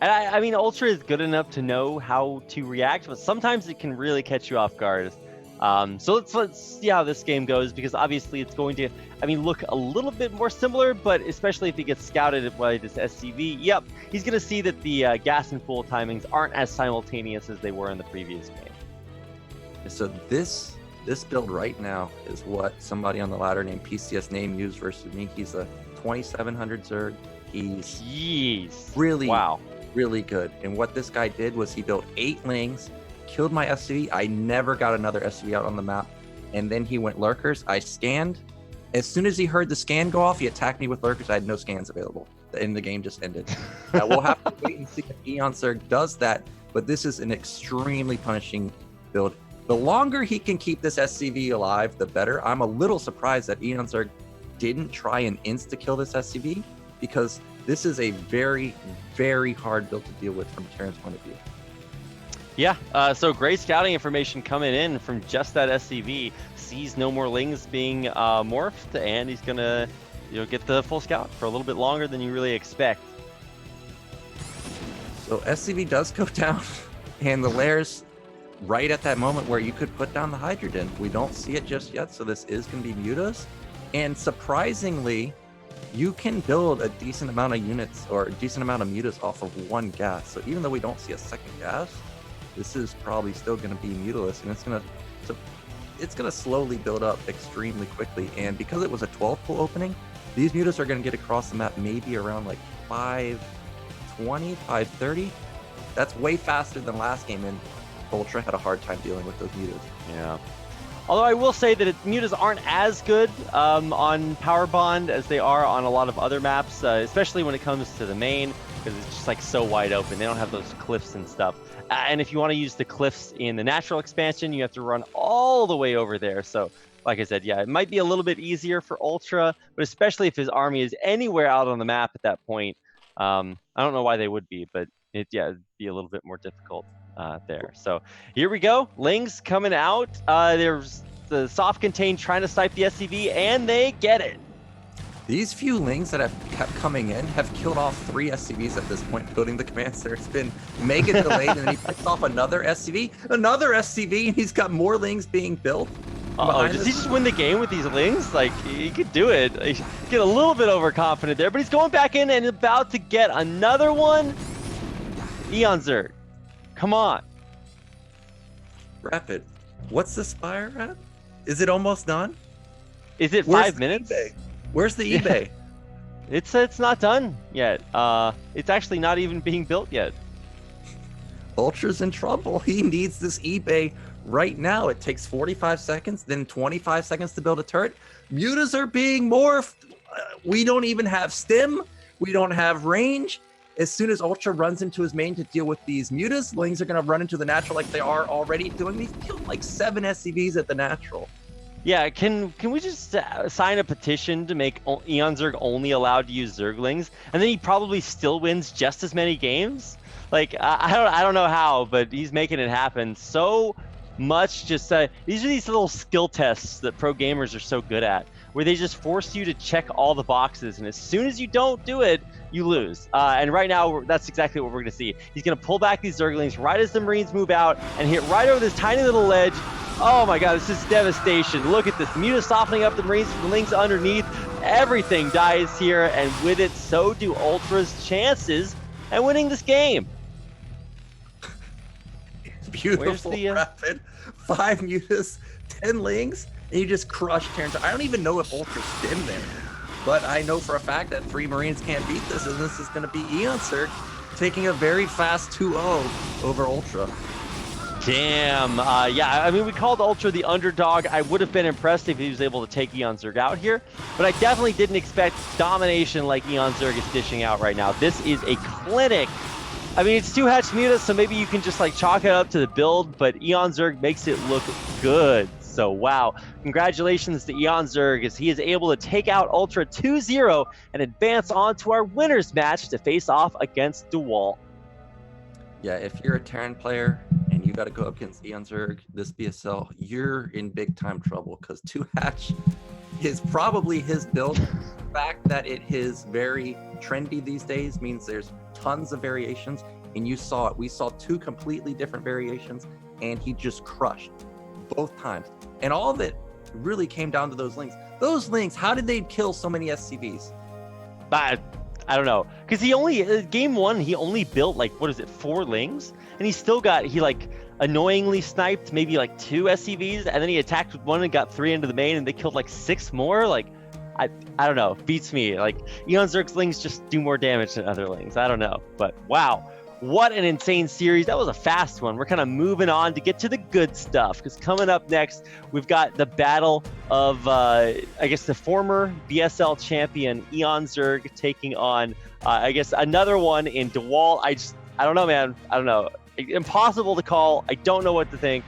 And I mean, UltrA is good enough to know how to react, but sometimes it can really catch you off guard. So let's see how this game goes, because obviously it's going to, look a little bit more similar, but especially if he gets scouted by this SCV, yep, he's going to see that the gas and full timings aren't as simultaneous as they were in the previous game. So this build right now is what somebody on the ladder named PCS Name used versus me. He's a 2700 Zerg. He's really good. And what this guy did was he built 8 lings, killed my SCV. I never got another SCV out on the map. And then he went Lurkers. I scanned. As soon as he heard the scan go off, he attacked me with Lurkers. I had no scans available. And the game just ended. Now we'll have to wait and see if eOnzErG does that. But this is an extremely punishing build. The longer he can keep this SCV alive, the better. I'm a little surprised that eOnzErG didn't try and insta-kill this SCV, because this is a very, very hard build to deal with from Terran's point of view. Yeah, so great scouting information coming in from just that SCV. Sees no more lings being morphed, and he's going to get the full scout for a little bit longer than you really expect. So SCV does go down, and the lairs right at that moment where you could put down the hydrogen. We don't see it just yet, so this is going to be mutas. And surprisingly, you can build a decent amount of units or a decent amount of mutas off of 1 gas. So even though we don't see a second gas, this is probably still going to be mutaless, and it's going to slowly build up extremely quickly. And because it was a 12 pool opening, these mutas are going to get across the map maybe around like 5:20, 5:30. That's way faster than last game, and UltrA had a hard time dealing with those mutas. Yeah. Although I will say that mutas aren't as good on Power Bond as they are on a lot of other maps, especially when it comes to the main, because it's just like so wide open. They don't have those cliffs and stuff. And if you want to use the cliffs in the natural expansion, you have to run all the way over there. So like I said, yeah, it might be a little bit easier for UltrA, but especially if his army is anywhere out on the map at that point. I don't know why they would be, but it'd be a little bit more difficult there. So here we go. Lings coming out. There's the soft contain trying to snipe the SCV, and they get it. These few lings that have kept coming in have killed off 3 SCVs at this point, building the command center. It's been mega delayed, and then he picks off another SCV, and he's got more lings being built. Does he just win the game with these lings? Like, he could do it. He get a little bit overconfident there, but he's going back in and about to get another one. eOnzErG, come on. Rapid, what's the Spire at? Is it almost done? Is it 5 minutes? Where's the eBay? It's not done yet. It's actually not even being built yet. UltrA's in trouble. He needs this eBay right now. It takes 45 seconds, then 25 seconds to build a turret. Mutas are being morphed. We don't even have stim. We don't have range. As soon as UltrA runs into his main to deal with these mutas, lings are going to run into the natural like they are already doing. He's killed like 7 SCVs at the natural. Yeah, can we just sign a petition to make eOnzErG only allowed to use Zerglings, and then he probably still wins just as many games? Like, I don't know how, but he's making it happen so much. Just these are these little skill tests that pro gamers are so good at, where they just force you to check all the boxes, and as soon as you don't do it, you lose. And right now, that's exactly what we're going to see. He's going to pull back these Zerglings right as the Marines move out and hit right over this tiny little ledge. Oh my god, this is devastation. Look at this. The Muta softening up the Marines from the Lings underneath. Everything dies here, and with it, so do Ultra's chances at winning this game. Beautiful, rapid. 5 Mutas, 10 Lings, and you just crush Terran. I don't even know if Ultra's stim there, but I know for a fact that 3 Marines can't beat this, and this is going to be eOnzErG taking a very fast 2-0 over Ultra. Damn. Yeah, I mean, we called UltrA the underdog. I would have been impressed if he was able to take eOnzErG out here, but I definitely didn't expect domination like eOnzErG is dishing out right now. This is a clinic. I mean, it's 2 hatch mutas, so maybe you can just like chalk it up to the build, but eOnzErG makes it look good. So wow, congratulations to eOnzErG as he is able to take out UltrA 2-0 and advance on to our winners match to face off against Dewalt. Yeah, if you're a Terran player and you got to go up against eOnzErG, this BSL, you're in big time trouble because 2 hatch is probably his build. The fact that it is very trendy these days means there's tons of variations, and you saw it. We saw 2 completely different variations, and he just crushed both times. And all of it really came down to those Lings. Those Lings, how did they kill so many SCVs? I don't know, because he only game 1 he only built like, what is it, 4 Lings, and he still got, he like annoyingly sniped maybe like 2 SCVs, and then he attacked with 1 and got 3 into the main, and they killed like 6 more. Like I don't know, beats me. Like eOnzErG's Lings just do more damage than other Lings. I don't know, but wow, what an insane series. That was a fast one. We're kind of moving on to get to the good stuff, because coming up next, we've got the battle of, I guess, the former BSL champion eOnzErG taking on, I guess, another one in Dewalt. I don't know, man. I don't know. Impossible to call. I don't know what to think.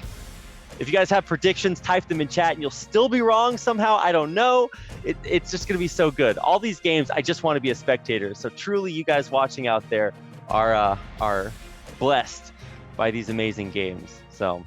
If you guys have predictions, type them in chat, and you'll still be wrong somehow. I don't know. It's just going to be so good. All these games, I just want to be a spectator. So truly, you guys watching out there are blessed by these amazing games. So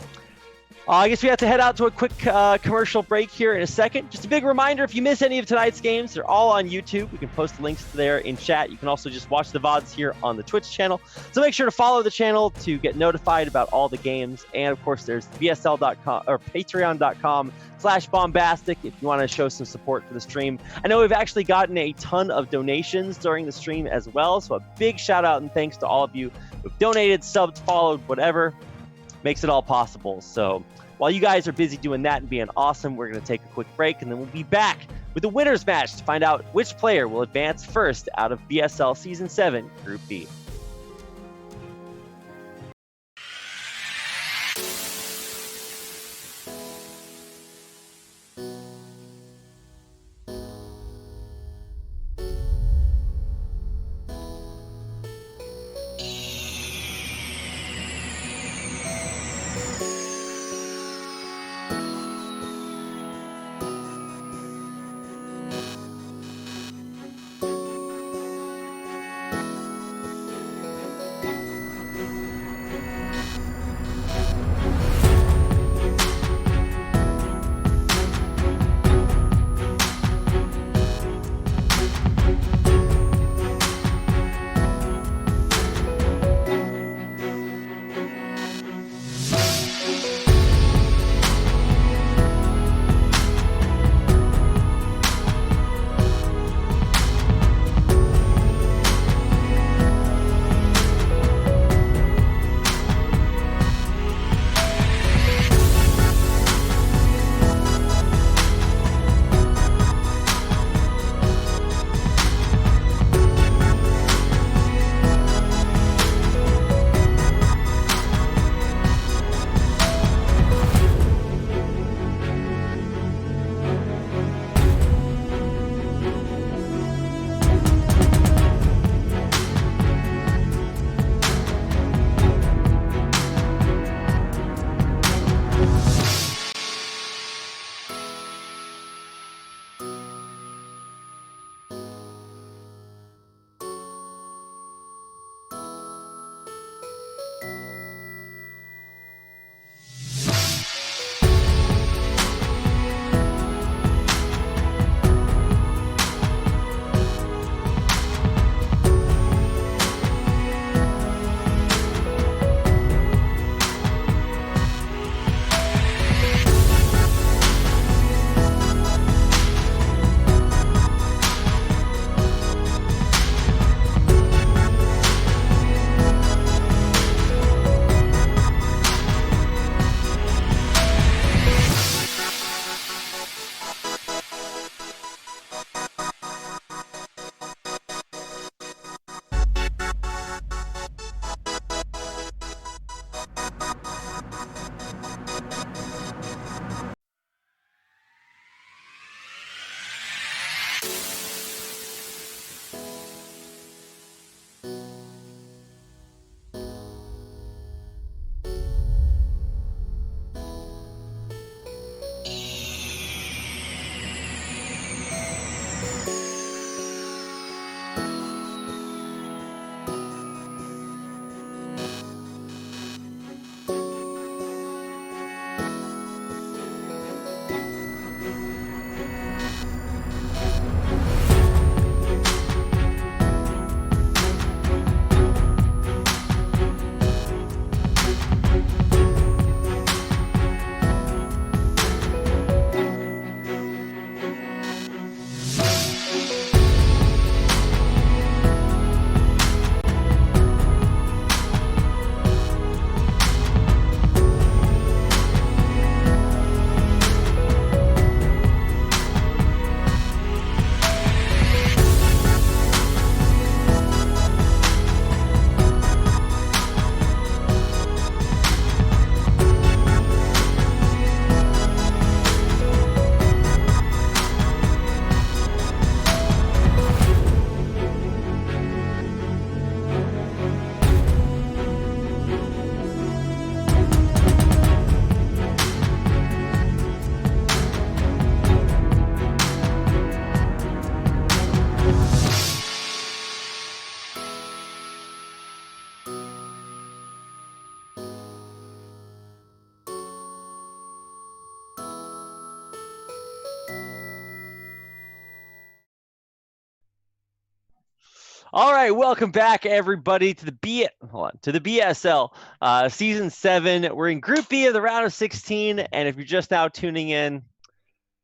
I guess we have to head out to a quick commercial break here in a second. Just a big reminder, if you miss any of tonight's games, they're all on YouTube. We can post the links there in chat. You can also just watch the VODs here on the Twitch channel. So make sure to follow the channel to get notified about all the games. And of course, there's BSL.com or Patreon.com/bombastic if you want to show some support for the stream. I know we've actually gotten a ton of donations during the stream as well. So a big shout out and thanks to all of you who've donated, subbed, followed, whatever. Makes it all possible. So while you guys are busy doing that and being awesome, we're going to take a quick break, and then we'll be back with the winners match to find out which player will advance first out of BSL Season 7 Group B. All right, welcome back, everybody, to the BSL Season 7. We're in Group B of the round of 16, and if you're just now tuning in,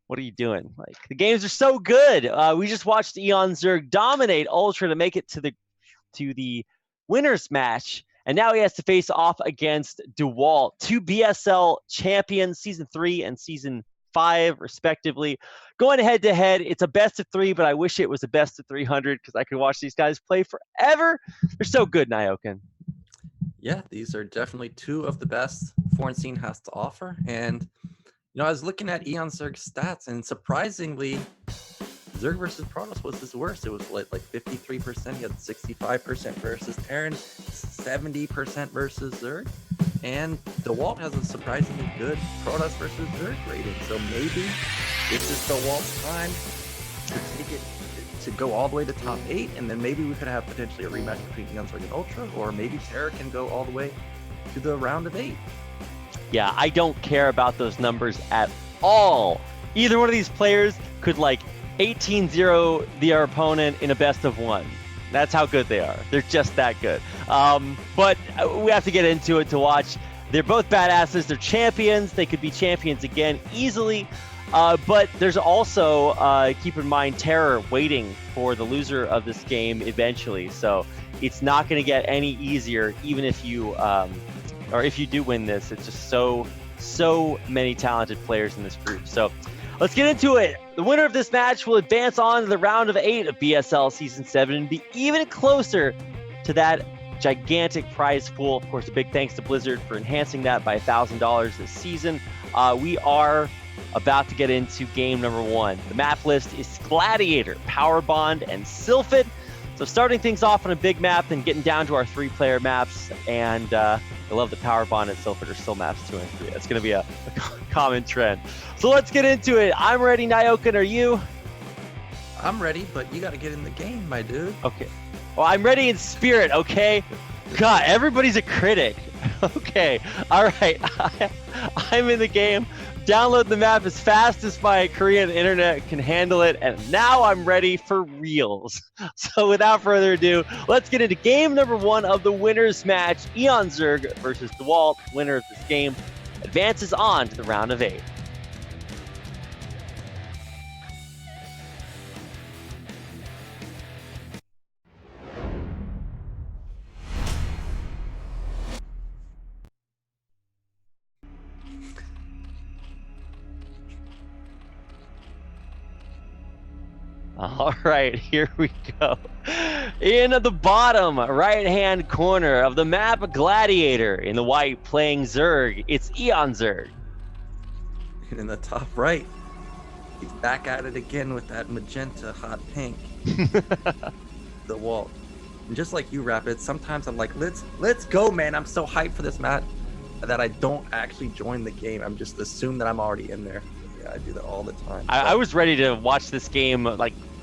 what are you doing? Like, the games are so good. We just watched eOnzErG dominate UltrA to make it to the winners match, and now he has to face off against Dewalt, two BSL champions, Season 3 and Season 5, respectively. Going head to head, it's a best of 3, but I wish it was a best of 300 because I could watch these guys play forever. They're so good, Nyokin. Yeah, these are definitely two of the best foreign scene has to offer. And, I was looking at eOnzErG's stats, and surprisingly, Zerg versus Protoss was his worst. It was like 53%. He had 65% versus Terran, 70% versus Zerg. And Dewalt has a surprisingly good Protoss versus Zerg rating. So maybe this is Dewalt's time to take it to go all the way to top 8, and then maybe we could have potentially a rematch between eOnzErG and UltrA, or maybe TerrOr can go all the way to the round of 8. Yeah, I don't care about those numbers at all. Either one of these players could 18-0 their opponent in a best of 1. That's how good they are. They're just that good. But we have to get into it to watch. They're both badasses. They're champions. They could be champions again easily. But there's also, keep in mind, TerrOr waiting for the loser of this game eventually. So it's not going to get any easier, even if you, or if you do win this. It's just so many talented players in this group. So let's get into it. The winner of this match will advance on to the round of 8 of BSL Season 7 and be even closer to that gigantic prize pool. Of course, a big thanks to Blizzard for enhancing that by $1,000 this season. We are about to get into game number 1. The map list is Gladiator, Power Bond, and Silid. So starting things off on a big map, then getting down to our 3-player maps, and I love the Power Bond and Silid are still maps 2 and 3. That's going to be a common trend. So let's get into it. I'm ready, Nyokin. Are you? I'm ready, but you got to get in the game, my dude. Okay. Well, I'm ready in spirit, okay? God, everybody's a critic. Okay. All right. I'm in the game. Download the map as fast as my Korean internet can handle it, and now I'm ready for reals. So without further ado, let's get into game number 1 of the winners match. eOnzErG versus Dewalt. Winner of this game advances on to the round of 8. All right, here we go. In the bottom right-hand corner of the map, Gladiator. In the white, playing Zerg, it's eOnzErG. And in the top right, he's back at it again with that magenta hot pink. Dewalt. And just like you, Rapid, sometimes I'm like, let's go, man. I'm so hyped for this match that I don't actually join the game. I'm just assume that I'm already in there. Yeah, I do that all the time. I was ready to watch this game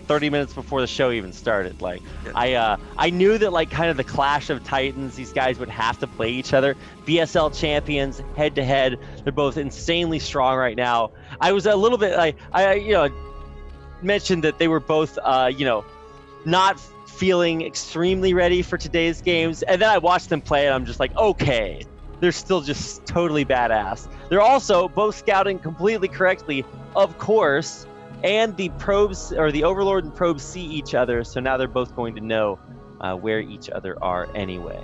30 minutes before the show even started. I knew that kind of the clash of titans, these guys would have to play each other. BSL champions head to head. They're both insanely strong right now. I was a little bit I mentioned that they were both not feeling extremely ready for today's games, and then I watched them play and I'm just like, okay, they're still just totally badass. They're also both scouting completely correctly, of course, and the probes, or the Overlord and probes, see each other, so now they're both going to know where each other are anyway.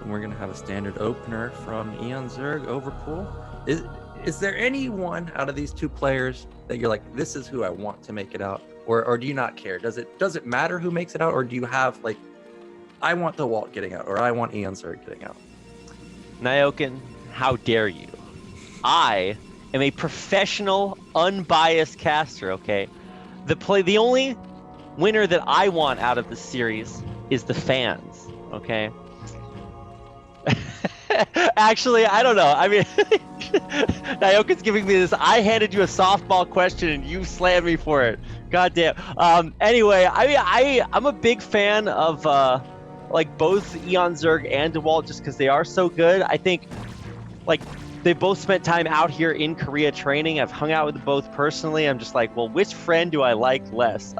And we're going to have a standard opener from eOnzErG Overpool. Is there anyone out of these two players that you're like, this is who I want to make it out? Or do you not care? Does it matter who makes it out? Or do you have, I want Dewalt getting out, or I want eOnzErG getting out? Nyokin, how dare you? I am a professional, unbiased caster, okay? The only winner that I want out of this series is the fans, okay? Actually, I don't know. I mean, Nyokin's giving me this. I handed you a softball question and you slammed me for it. God damn. Anyway, I'm a big fan of both eOnzErG and Dewalt just because they are so good. I think they both spent time out here in Korea training. I've hung out with both personally. I'm just like, well, which friend do I like less?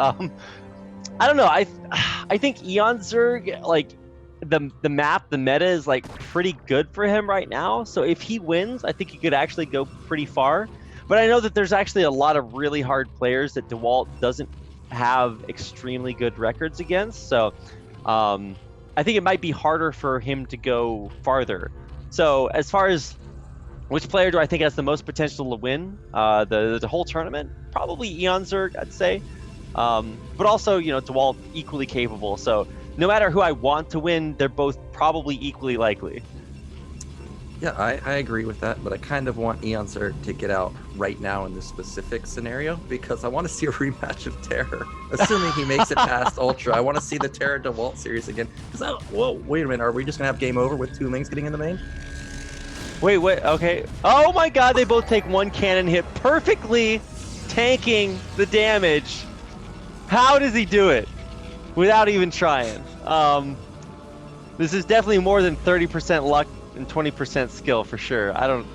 I don't know. I think eOnzErG, like the map, the meta is like pretty good for him right now. So if he wins, I think he could actually go pretty far. But I know that there's actually a lot of really hard players that Dewalt doesn't have extremely good records against. So I think it might be harder for him to go farther. So as far as which player do I think has the most potential to win the whole tournament? Probably eOnzErG, I'd say. But also, Dewalt equally capable. So no matter who I want to win, they're both probably equally likely. Yeah, I agree with that, but I kind of want eOnzErG to get out right now in this specific scenario because I want to see a rematch of TerrOr. Assuming he makes it past UltrA, I want to see the TerrOr Dewalt series again. Whoa, wait a minute, are we just gonna have game over with 2 Lings getting in the main? Wait, okay. Oh my god, they both take 1 cannon hit, perfectly tanking the damage. How does he do it without even trying? This is definitely more than 30% luck and 20% skill for sure. I don't.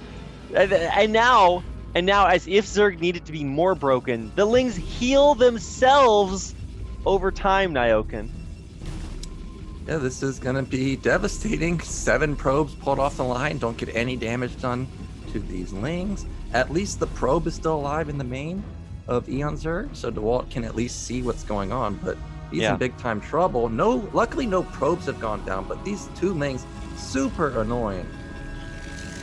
And now, as if Zerg needed to be more broken, the Lings heal themselves over time, Nyoken. Yeah, this is gonna be devastating. 7 probes pulled off the line, don't get any damage done to these Lings. At least the probe is still alive in the main of eOnzErG, so Dewalt can at least see what's going on, but he's in big time trouble. Luckily no probes have gone down, but these 2 Lings, super annoying.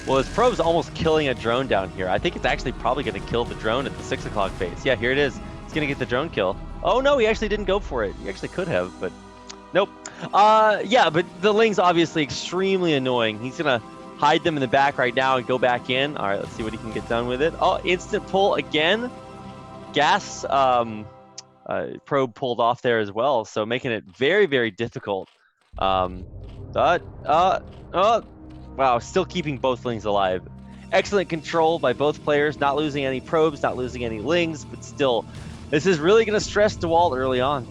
Well, his probe's almost killing a drone down here. I think it's actually probably going to kill the drone at the 6 o'clock phase. Yeah, here it is. He's going to get the drone kill. Oh no, he actually didn't go for it. He actually could have, but nope. Yeah, but the Ling's obviously extremely annoying. He's going to hide them in the back right now and go back in. All right, let's see what he can get done with it. Oh, instant pull again. Gas probe pulled off there as well, so making it very, very difficult. Wow, still keeping both Lings alive. Excellent control by both players, not losing any probes, not losing any Lings, but still, this is really going to stress Dewalt early on.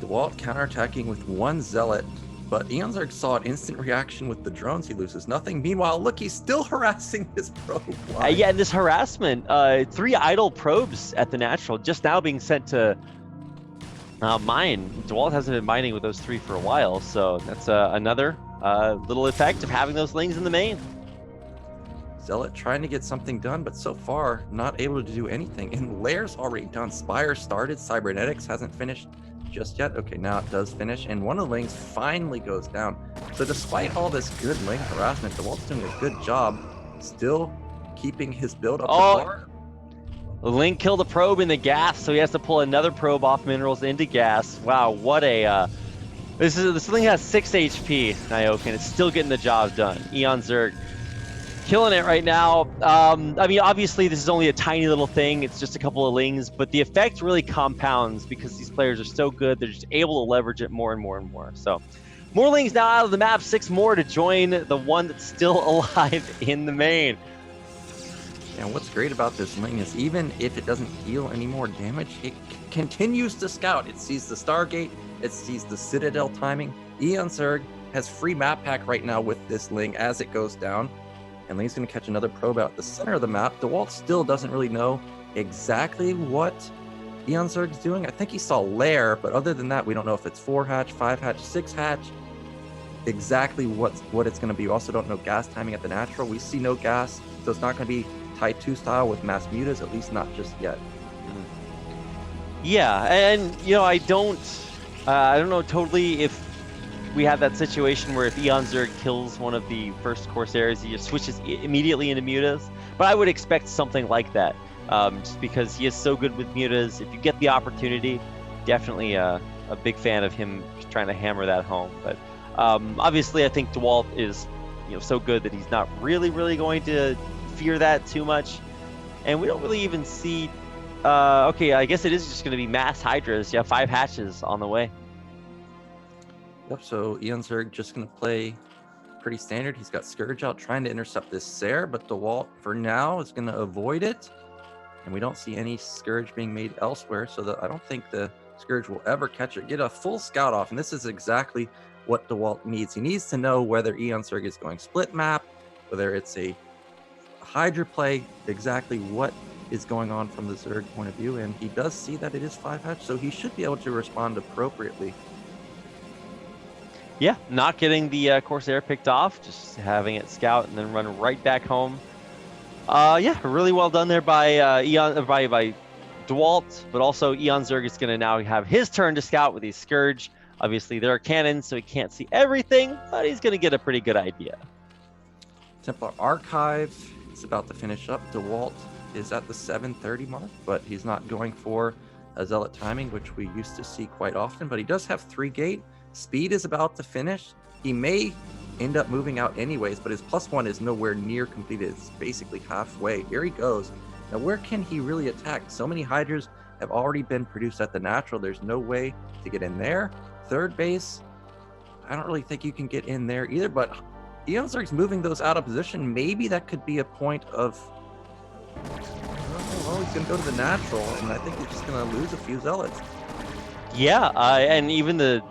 Dewalt counterattacking with 1 Zealot, but eOnzErG saw an instant reaction with the drones. He loses nothing. Meanwhile, look, he's still harassing his probe line. Yeah, this harassment. 3 idle probes at the natural, just now being sent to mine. Dewalt hasn't been mining with those 3 for a while, so that's another little effect of having those Lings in the main. Zealot trying to get something done, but so far not able to do anything. And Lair's already done. Spire started. Cybernetics hasn't finished just yet. Okay, now it does finish, and one of the Lings finally goes down. So despite all this good Ling harassment, Dewalt's doing a good job still keeping his build up the bar. Ling killed a probe in the gas, so he has to pull another probe off minerals into gas. Wow, what a this Ling has 6 HP, Nyoken. It's still getting the job done. eOnzErG killing it right now. I mean, obviously this is only a tiny little thing. It's just a couple of Lings, but the effect really compounds because these players are so good. They're just able to leverage it more and more and more. So more Lings now out of the map, 6 more to join the one that's still alive in the main. And what's great about this Ling is even if it doesn't deal any more damage, it continues to scout. It sees the Stargate, it sees the Citadel timing. eOnzErG has free map pack right now with this Ling as it goes down. And Ling's going to catch another probe out the center of the map. Dewalt still doesn't really know exactly what eOnzErG's doing. I think he saw Lair, but other than that, we don't know if it's 4 hatch, 5 hatch, 6 hatch. Exactly what it's going to be. We also don't know gas timing at the natural. We see no gas, so it's not going to be Type 2 style with mass mutas, at least not just yet. Yeah, and I don't know totally if we have that situation where if eOnzErG kills one of the first Corsairs, he just switches immediately into mutas. But I would expect something like that, just because he is so good with mutas. If you get the opportunity, definitely a big fan of him trying to hammer that home. But obviously, I think Dewalt is so good that he's not really going to fear that too much. And we don't really even see. Okay, I guess it is just going to be mass Hydras. Yeah, 5 hatches on the way. Yep, so eOnzErG just going to play pretty standard. He's got Scourge out trying to intercept this Ser, but Dewalt for now is going to avoid it. And we don't see any Scourge being made elsewhere, so I don't think the Scourge will ever catch it. Get a full scout off, and this is exactly what Dewalt needs. He needs to know whether eOnzErG is going split map, whether it's a Hydra play, exactly what is going on from the Zerg point of view, and he does see that it is 5-hatch, so he should be able to respond appropriately. Yeah, not getting the Corsair picked off, just having it scout and then run right back home. Yeah, really well done there by by Dewalt, but also eOnzErG is going to now have his turn to scout with his Scourge. Obviously, there are cannons, so he can't see everything, but he's going to get a pretty good idea. Templar Archive is about to finish up. Dewalt is at the 7:30 mark, but he's not going for a Zealot timing, which we used to see quite often, but he does have 3 gate. Speed is about to finish. He may end up moving out anyways, but his +1 is nowhere near completed. It's basically halfway. Here he goes. Now, where can he really attack? So many Hydras have already been produced at the natural. There's no way to get in there. Third base, I don't really think you can get in there either, but eOnzErG's moving those out of position. Maybe that could be a point of... Oh, he's going to go to the natural, and I think he's just going to lose a few Zealots. Yeah, and even the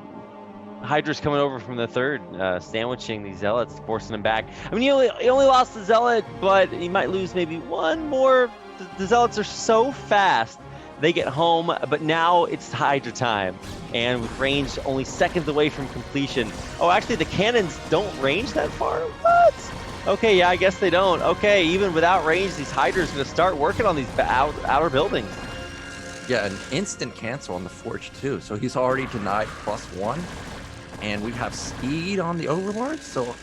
Hydra's coming over from the third, sandwiching these Zealots, forcing them back. I mean, he only lost the Zealot, but he might lose maybe one more. The Zealots are so fast. They get home, but now it's Hydra time. And with range only seconds away from completion. Oh, actually, the cannons don't range that far? What? Okay, yeah, I guess they don't. Okay, even without range, these Hydras are going to start working on these outer buildings. Yeah, an instant cancel on the Forge, too. So he's already denied +1. And we have speed on the Overlord, so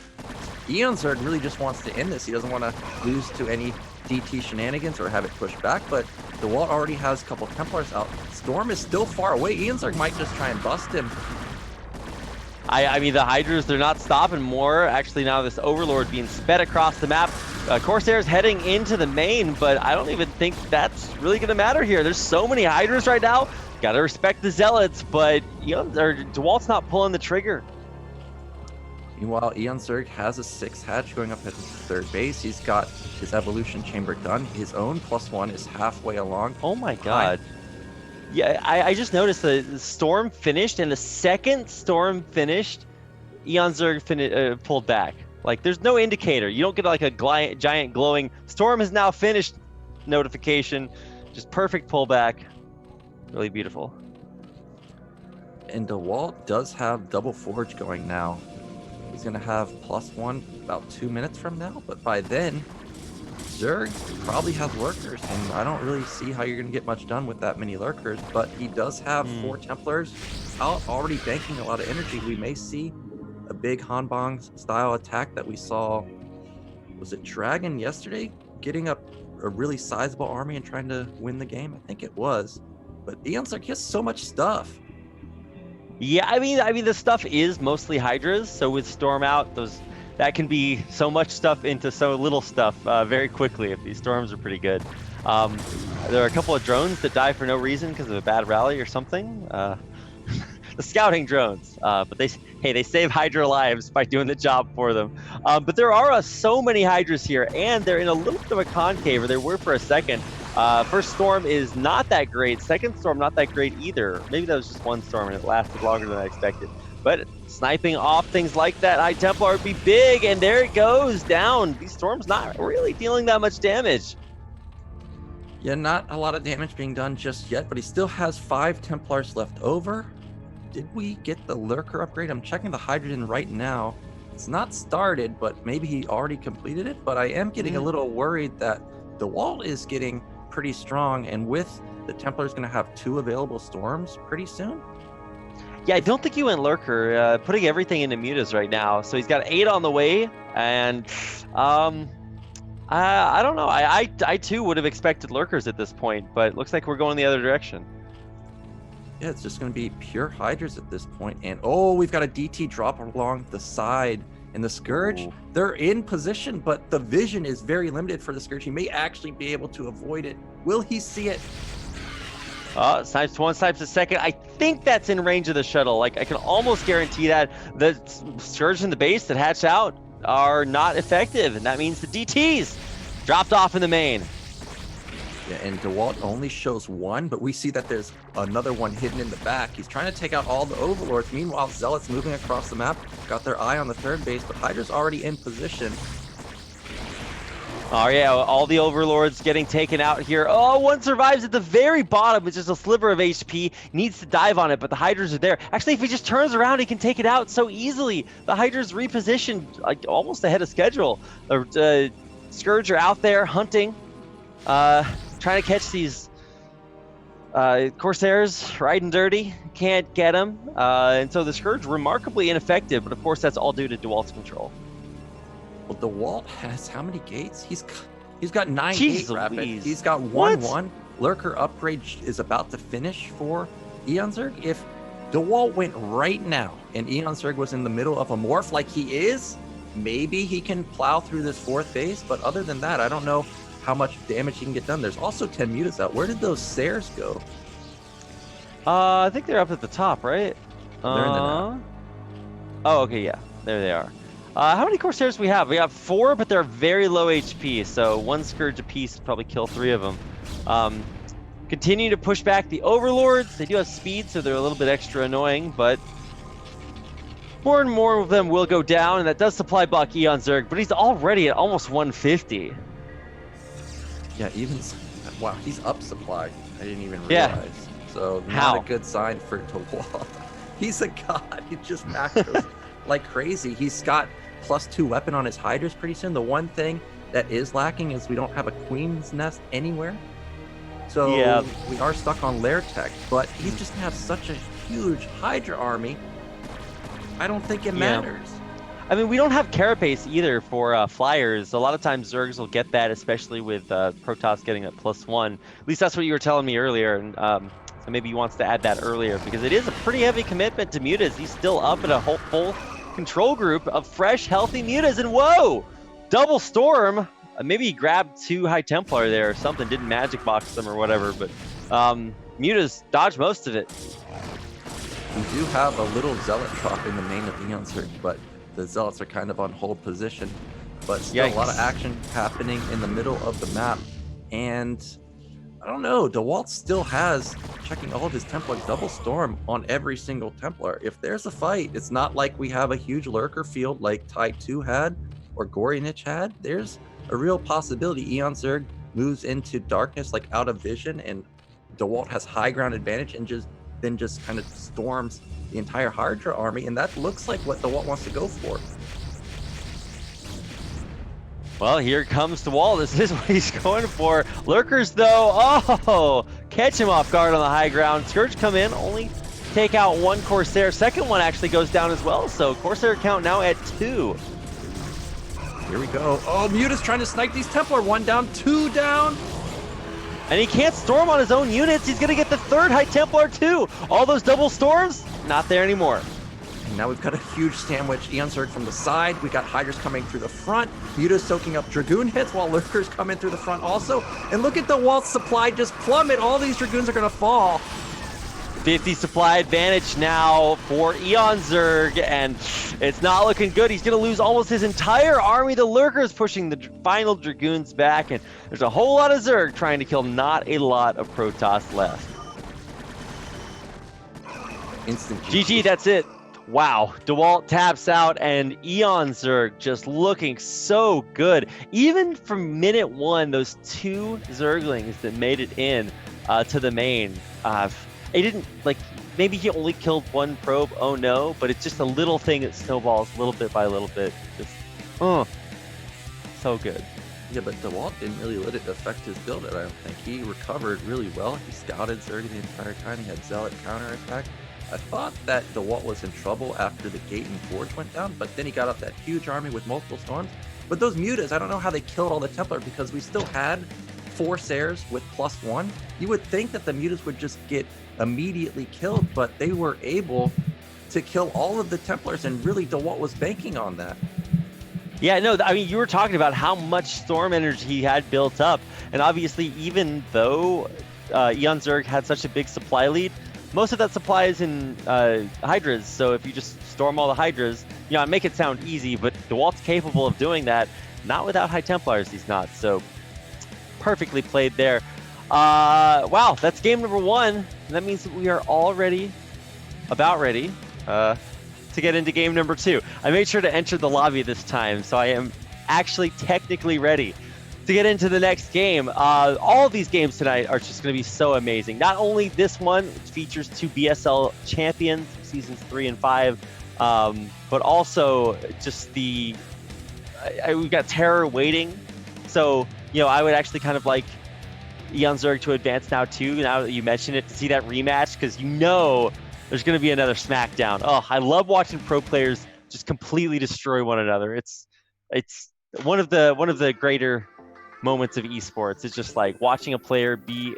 eOnzErG really just wants to end this. He doesn't want to lose to any DT shenanigans or have it pushed back, but Dewalt already has a couple Templars out. Storm is still far away. eOnzErG might just try and bust him. I mean, the Hydras, they're not stopping more. Actually, now this Overlord being sped across the map. Corsair's heading into the main, but I don't even think that's really going to matter here. There's so many Hydras right now. Gotta respect the Zealots, but Dewalt's not pulling the trigger. Meanwhile, eOnzErG has a 6-hatch going up at third base. He's got his evolution chamber done. His own +1 is halfway along. Oh my god. Yeah, I just noticed the Storm finished, and the second Storm finished, eOnzErG pulled back. Like, there's no indicator. You don't get like a giant glowing Storm has now finished notification. Just perfect pullback. Really beautiful. And Dewalt does have double Forge going now. He's going to have +1 about 2 minutes from now, but by then, Zerg probably has Lurkers, and I don't really see how you're going to get much done with that many Lurkers, but he does have 4 Templars out, already banking a lot of energy. We may see a big Hanbang style attack that we saw, was it Dragon yesterday? Getting up a really sizable army and trying to win the game? I think it was. But eOnzErG has so much stuff. Yeah, I mean, the stuff is mostly Hydras. So with Storm out, that can be so much stuff into so little stuff very quickly if these storms are pretty good. There are a couple of drones that die for no reason because of a bad rally or something. The scouting drones, but they save Hydra lives by doing the job for them. But there are so many Hydras here, and they're in a little bit of a concave, or they were for a second. First storm is not that great. Second storm, not that great either. Maybe that was just one storm and it lasted longer than I expected. But sniping off things like that High Templar would be big, and there it goes down. These storms not really dealing that much damage. Yeah, not a lot of damage being done just yet, but he still has 5 Templars left over. Did we get the Lurker upgrade? I'm checking the Hydrogen right now. It's not started, but maybe he already completed it. But I am getting a little worried that Dewalt is getting pretty strong, and with the Templar's going to have 2 available storms pretty soon. Yeah, I don't think he went Lurker, putting everything into mutas right now. So he's got 8 on the way, and I don't know. I too would have expected Lurkers at this point, but it looks like we're going the other direction. Yeah, it's just going to be pure Hydras at this point. And oh, we've got a DT drop along the side. And the Scourge, they're in position, but the vision is very limited for the Scourge. He may actually be able to avoid it. Will he see it? Snipes 1, snipes a second. I think that's in range of the shuttle. Like, I can almost guarantee that the Scourge in the base that hatch out are not effective, and that means the DTs dropped off in the main. Yeah, and Dewalt only shows 1, but we see that there's another one hidden in the back. He's trying to take out all the Overlords. Meanwhile, Zealots moving across the map, got their eye on the third base, but Hydra's already in position. Oh yeah, all the overlords getting taken out here. Oh, one survives at the very bottom. It's just a sliver of HP. Needs to dive on it, but the Hydras are there. Actually, if he just turns around, he can take it out so easily. The Hydras repositioned like almost ahead of schedule. The Scourge are out there hunting, trying to catch these Corsairs riding dirty. Can't get them, and so the Scourge remarkably ineffective. But of course, that's all due to Dewalt's control. Well, Dewalt has how many gates? He's got 9 Jeez gate rapid. Louise. He's got 1-1. Lurker upgrade is about to finish for eOnzErG. If Dewalt went right now and eOnzErG was in the middle of a morph like he is, maybe he can plow through this 4th base. But other than that, I don't know how much damage he can get done. There's also 10 mutas out. Where did those Sairs go? I think they're up at the top, right? They're in the net. Oh, okay, yeah. There they are. How many Corsairs we have? We have 4, but they're very low HP, so 1 Scourge apiece would probably kill 3 of them. Continue to push back the Overlords. They do have speed, so they're a little bit extra annoying, but more and more of them will go down, and that does supply block eOnzErG, but he's already at almost 150. Yeah, even... Wow, he's up supply. I didn't even realize. Yeah. So not a good sign for Dewalt. He's a god. He just macros like crazy. He's got +2 weapon on his Hydras pretty soon. The one thing that is lacking is we don't have a Queen's Nest anywhere. So yeah, we are stuck on Lair Tech, but he's just gonna have such a huge Hydra army. I don't think it matters. I mean, we don't have Carapace either for flyers. A lot of times Zergs will get that, especially with Protoss getting a +1. At least that's what you were telling me earlier. And so maybe he wants to add that earlier because it is a pretty heavy commitment to mutas. He's still up at a whole full control group of fresh, healthy mutas. And whoa, double storm. Maybe he grabbed 2 High Templar there or something, didn't magic box them or whatever. But mutas dodged most of it. We do have a little Zealot drop in the main of eOnzErG, but the Zealots are kind of on hold position. But still a lot of action happening in the middle of the map. And I don't know, Dewalt still has, checking all of his Templar, double storm on every single Templar. If there's a fight, it's not like we have a huge lurker field like Tide 2 had or Gory Niche had. There's a real possibility eOnzErG moves into darkness, like out of vision, and Dewalt has high ground advantage and then just kind of storms the entire Hydra army, and that looks like what Dewalt wants to go for. Well, here comes Dewalt. This is what he's going for. Lurkers, though, oh, catch him off guard on the high ground. Scourge come in, only take out 1 Corsair. Second one actually goes down as well, so Corsair count now at 2. Here we go. Oh, Muta's trying to snipe these Templar. 1 down, 2 down. And he can't storm on his own units. He's going to get the 3rd High Templar, too. All those double storms, not there anymore. And now we've got a huge sandwich. eOnzErG from the side. We got Hydras coming through the front. Muta's soaking up Dragoon hits while Lurkers come in through the front also. And look at the Dewalt's supply just plummet. All these Dragoons are going to fall. 50 supply advantage now for eOnzErG, and it's not looking good. He's going to lose almost his entire army. The Lurkers pushing the final Dragoons back, and there's a whole lot of Zerg trying to kill not a lot of Protoss left. Instant GG, that's it. Wow, Dewalt taps out, and eOnzErG just looking so good. Even from minute 1, those 2 Zerglings that made it in to the main, it didn't, like, maybe he only killed 1 probe, oh no, but it's just a little thing that snowballs little bit by little bit. Just, so good. Yeah, but Dewalt didn't really let it affect his build, I don't think. He recovered really well. He scouted Zerg the entire time. He had Zealot counterattack. I thought that Dewalt was in trouble after the Gate and Forge went down, but then he got up that huge army with multiple storms. But those mutas, I don't know how they killed all the Templar because we still had 4 Sairs with +1. You would think that the mutas would just get immediately killed, but they were able to kill all of the Templars, and really Dewalt was banking on that. Yeah, no, I mean, you were talking about how much storm energy he had built up, and obviously even though eOnzErG had such a big supply lead, most of that supply is in Hydras, so if you just storm all the Hydras, you know, I make it sound easy, but Dewalt's capable of doing that, not without High Templars, he's not, so perfectly played there. Wow, that's game number 1, and that means that we are already about ready to get into game number 2. I made sure to enter the lobby this time, so I am actually technically ready to get into the next game. All of these games tonight are just going to be so amazing. Not only this one, which features 2 BSL champions, seasons 3 and 5, but also just we've got TerrOr waiting. So, you know, I would actually kind of like eOnzErG to advance now too, now that you mentioned it, to see that rematch, because you know there's going to be another smackdown. Oh, I love watching pro players just completely destroy one another. It's one of the greater moments of esports. It's just like watching a player be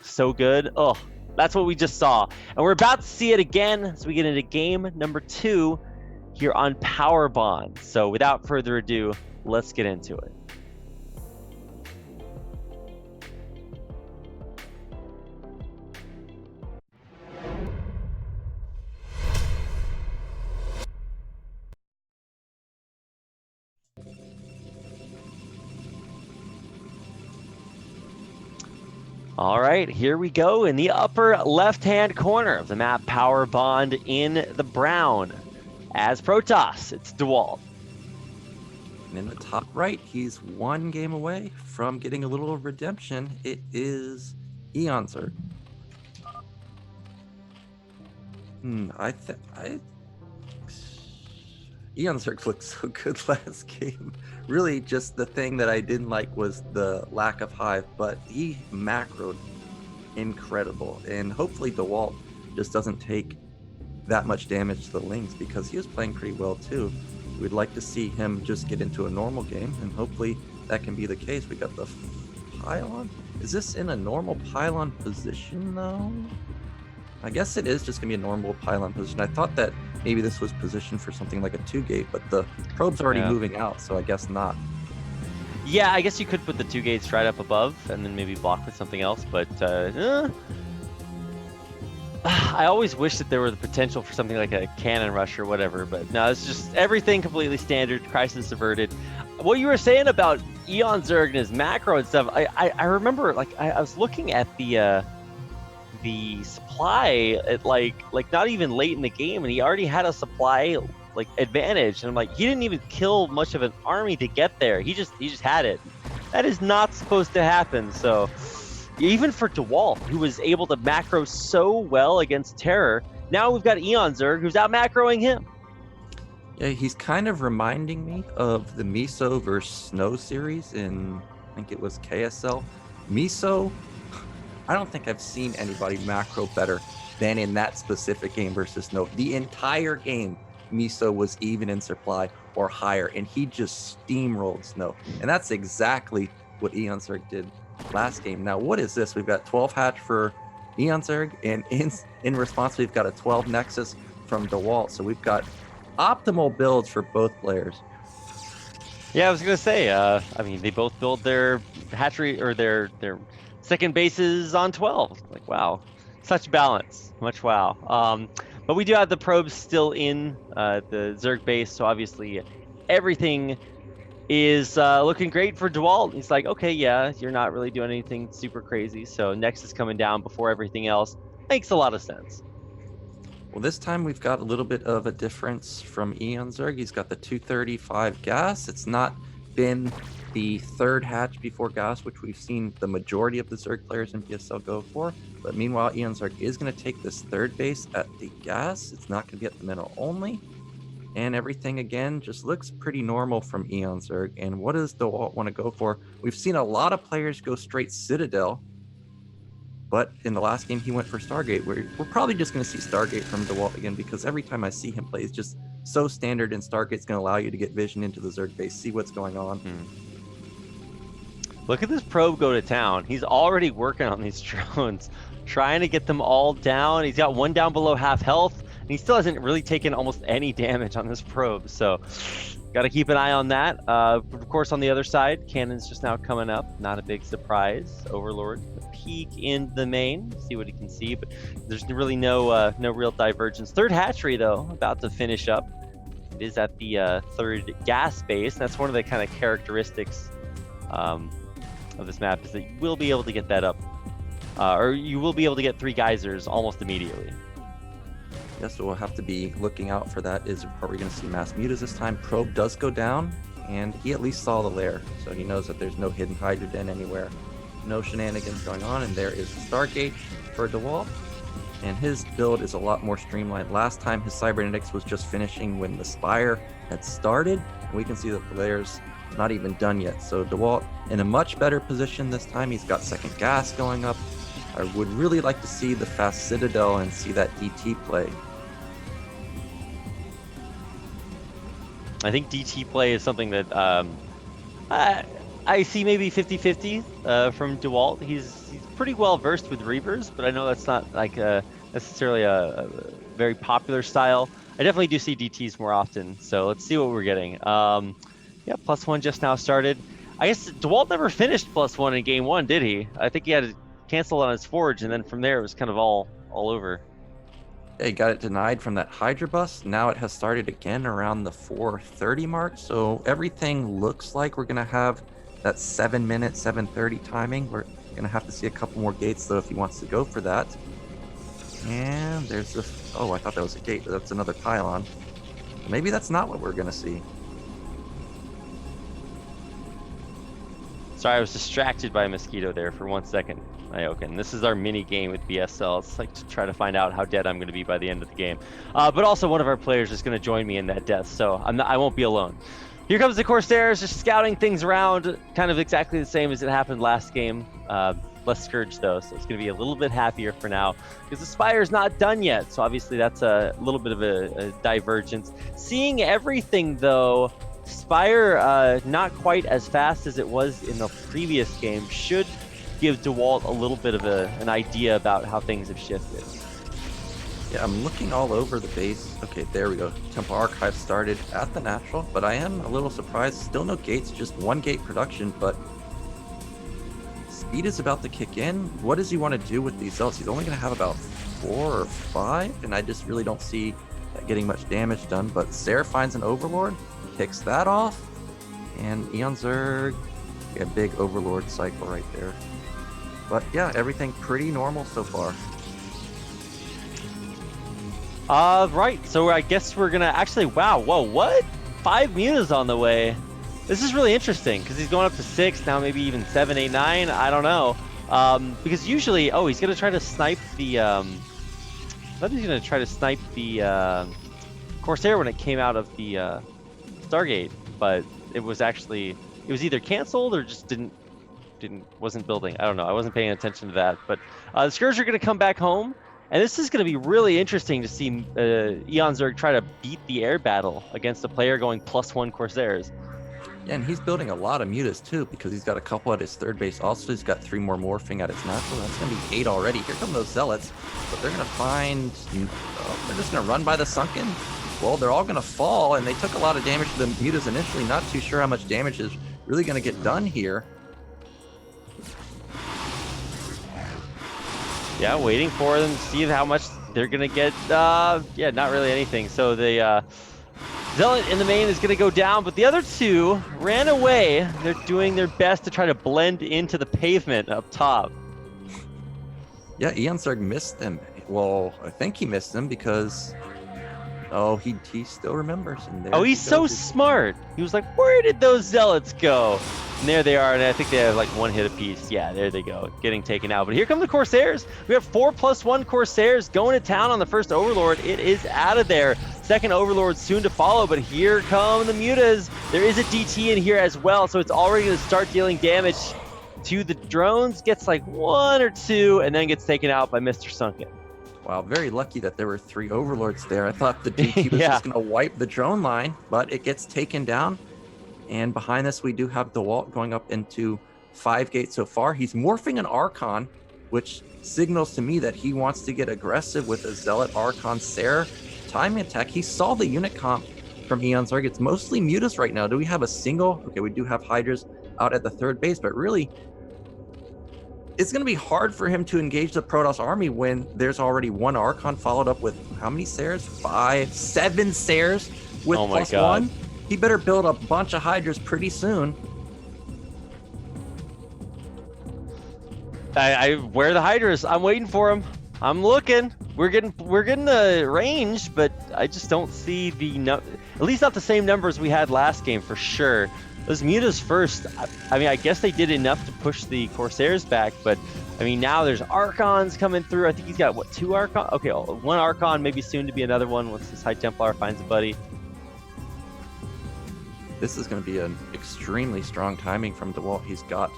so good. Oh, that's what we just saw, and we're about to see it again as we get into game number 2 here on Power Bond. So without further ado, let's get into it. All right, here we go in the upper left-hand corner of the map. Power Bond in the brown. As Protoss, it's Dewalt. And in the top right, he's 1 game away from getting a little redemption. It is eOnzErG. eOnzErG looked so good last game. Really, just the thing that I didn't like was the lack of hive, but he macroed incredible. And hopefully Dewalt just doesn't take that much damage to the Lings, because he was playing pretty well too. We'd like to see him just get into a normal game, and hopefully that can be the case. We got the pylon. Is this in a normal pylon position though? I guess it is just gonna be a normal pylon position. I thought that maybe this was positioned for something like a 2-gate, but the probe's already moving out, so I guess not. Yeah, I guess you could put the 2 gates right up above and then maybe block with something else, but I always wish that there were the potential for something like a cannon rush or whatever, but no, it's just everything completely standard, crisis averted. What you were saying about eOnzErG and his macro and stuff, I remember, like, I was looking at the supply at like not even late in the game, and he already had a supply like advantage, and I'm like, he didn't even kill much of an army to get there. He just had it. That is not supposed to happen. So even for Dewalt, who was able to macro so well against TerrOr, now we've got eOnzErG who's out macroing him. Yeah, he's kind of reminding me of the Miso versus Snow series in, I think it was KSL. Miso, I don't think I've seen anybody macro better than in that specific game versus Snow. The entire game, Miso was even in supply or higher, and he just steamrolled Snow. And that's exactly what eOnzErG did last game. Now, what is this? We've got 12 hatch for eOnzErG, and in response, we've got a 12 Nexus from Dewalt. So we've got optimal builds for both players. Yeah, I was gonna say, I mean, they both build their hatchery or their second bases on 12. Like, wow, such balance, much wow. But we do have the probes still in the Zerg base, so obviously everything is looking great for Dewalt. He's like, okay, yeah, you're not really doing anything super crazy, so Nexus coming down before everything else makes a lot of sense. Well, this time we've got a little bit of a difference from eOnzErG. He's got the 235 gas. It's not been the third hatch before gas, which we've seen the majority of the Zerg players in BSL go for. But meanwhile, eOnzErG is going to take this third base at the gas. It's not going to be at the middle only. And everything, again, just looks pretty normal from eOnzErG. And what does Dewalt want to go for? We've seen a lot of players go straight Citadel. But in the last game, he went for Stargate. We're probably just going to see Stargate from Dewalt again, because every time I see him play, he's just so standard, and Stargate's going to allow you to get vision into the Zerg base, see what's going on. Look at this probe go to town. He's already working on these drones, trying to get them all down. He's got one down below half health, and he still hasn't really taken almost any damage on this probe. So got to keep an eye on that. Of course, on the other side, cannon's just now coming up. Not a big surprise. Overlord peek in the main, see what he can see, but there's really no real divergence. Third hatchery though, about to finish up. It is at the third gas base. That's one of the kind of characteristics of this map, is that you will be able to get that up, or you will be able to get 3 geysers almost immediately. Yes, so we'll have to be looking out for that. Are we going to see mass mutas this time? Probe does go down. and he at least saw the lair, so he knows that there's no hidden Hydra den anywhere, no shenanigans going on, and there is the Stargate for Dewalt. And his build is a lot more streamlined. Last time his cybernetics was just finishing when the Spire had started, and we can see that the lair's not even done yet. So Dewalt in a much better position this time. He's got second gas going up. I would really like to see the fast Citadel and see that DT play. I think DT play is something that I see maybe 50-50 from Dewalt. He's pretty well versed with Reavers, but I know that's not like necessarily a very popular style. I definitely do see DTs more often, so let's see what we're getting. Yeah, +1 just now started. I guess Dewalt never finished +1 in game 1, did he? I think he had to cancel on his Forge, and then from there it was kind of all over. Yeah, he got it denied from that Hydra bus. Now it has started again around the 4:30 mark, so everything looks like we're going to have that 7-minute, 7:30 timing. We're going to have to see a couple more gates, though, if he wants to go for that. And there's the... Oh, I thought that was a gate, but that's another pylon. Maybe that's not what we're going to see. Sorry, I was distracted by a mosquito there for 1 second. Ioken. This is our mini game with BSL. It's like to try to find out how dead I'm going to be by the end of the game. But also one of our players is going to join me in that death, so I won't be alone. Here comes the Corsairs, just scouting things around, kind of exactly the same as it happened last game. Less Scourge though, so it's going to be a little bit happier for now because the Spire's not done yet. So obviously that's a little bit of a divergence. Seeing everything though, Spire not quite as fast as it was in the previous game should give Dewalt a little bit of an idea about how things have shifted. Yeah, I'm looking all over the base. Okay, there we go. Temple Archive started at the natural, but I am a little surprised. Still no gates, just 1 gate production, but speed is about to kick in. What does he want to do with these zealots? He's only going to have about 4 or 5, and I just really don't see that getting much damage done. But Sarah finds an Overlord, kicks that off, and eOnzErG, a big Overlord cycle right there. But yeah, everything pretty normal so far. Right, so I guess we're gonna actually, wow, whoa, what? 5 mutas on the way. This is really interesting because he's going up to 6, now maybe even 7, 8, 9, I don't know. Because usually, oh, he's gonna try to snipe the, I thought he was gonna try to snipe the Corsair when it came out of the Stargate, but it was either canceled or just wasn't building. I don't know. I wasn't paying attention to that. But the Scourge are going to come back home, and this is going to be really interesting to see eOnzErG try to beat the air battle against a player going +1 Corsairs. Yeah, and he's building a lot of mutas too because he's got a couple at his third base. Also, he's got 3 more morphing at his natural. That's going to be 8 already. Here come those zealots, but they're going to find... they're just going to run by the sunken. Well, they're all going to fall, and they took a lot of damage to the mutas initially. Not too sure how much damage is really going to get done here. Yeah, waiting for them to see how much they're going to get. Yeah, not really anything. So the Zealot in the main is going to go down, but the other 2 ran away. They're doing their best to try to blend into the pavement up top. Yeah, eOnzErG missed them. Well, I think he missed them because... Oh, he still remembers. And there he's so smart. He was like, where did those Zealots go? And there they are, and I think they have like 1 hit apiece. Yeah, there they go, getting taken out. But here come the Corsairs. We have 4+1 Corsairs going to town on the first Overlord. It is out of there. Second Overlord soon to follow, but here come the mutas. There is a DT in here as well, so it's already going to start dealing damage to the drones. Gets like 1 or 2, and then gets taken out by Mr. Sunken. Wow, very lucky that there were 3 Overlords there. I thought the DT was just going to wipe the drone line, but it gets taken down. And behind this, we do have Dewalt going up into 5 gates so far. He's morphing an Archon, which signals to me that he wants to get aggressive with a Zealot Archon Sarah timing attack. He saw the unit comp from eOnzErG. It's mostly mutas right now. Do we have a single? Okay, we do have Hydras out at the third base, but really, it's going to be hard for him to engage the Protoss army when there's already 1 Archon followed up with how many Sairs? 5, 7 Sairs with +1. He better build a bunch of Hydras pretty soon. Where are the Hydras? I'm waiting for them. I'm looking. We're getting the range, but I just don't see the. It least not the same numbers we had last game for sure. Those mutas first, I mean, I guess they did enough to push the Corsairs back, but I mean, now there's Archons coming through. I think he's got, what, 2 Archons? Okay, 1 Archon, maybe soon to be another one once this High Templar finds a buddy. This is going to be an extremely strong timing from Dewalt. He's got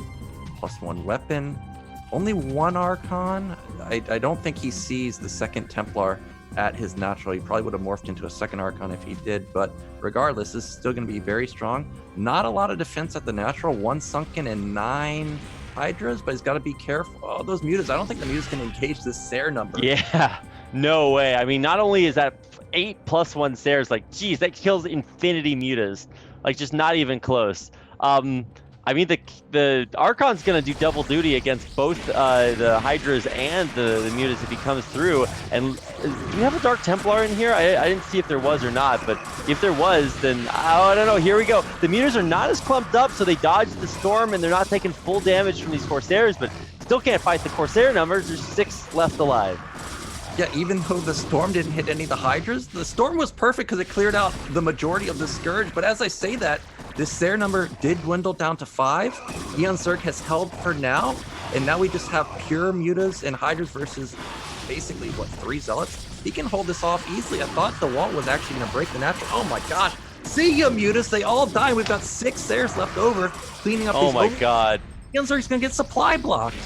+1 weapon, only 1 Archon. I don't think he sees the second Templar at his natural. He probably would have morphed into a second Archon if he did, but regardless, this is still going to be very strong. Not a lot of defense at the natural, 1 Sunken and 9 Hydras, but he's got to be careful. Oh, those mutas, I don't think the mutas can engage this Ser number. Yeah, no way. I mean, not only is that 8 + 1 Sers, like, geez, that kills infinity mutas. Like, just not even close. I mean, the Archon's going to do double duty against both the Hydras and the mutas if he comes through. And do we have a Dark Templar in here? I didn't see if there was or not, but if there was, then I don't know. Here we go. The mutas are not as clumped up, so they dodge the storm, and they're not taking full damage from these Corsairs, but still can't fight the Corsair numbers. There's 6 left alive. Yeah, even though the storm didn't hit any of the Hydras, the storm was perfect because it cleared out the majority of the Scourge. But as I say that, this Ser number did dwindle down to 5. eOnzErG has held for now, and now we just have pure mutas and Hydras versus basically, what, 3 Zealots? He can hold this off easily. I thought Dewalt was actually going to break the natural. Oh my gosh. See ya, mutas. They all die. We've got 6 Sers left over, cleaning up these. Oh my god. eOnzErG's going to get supply blocked.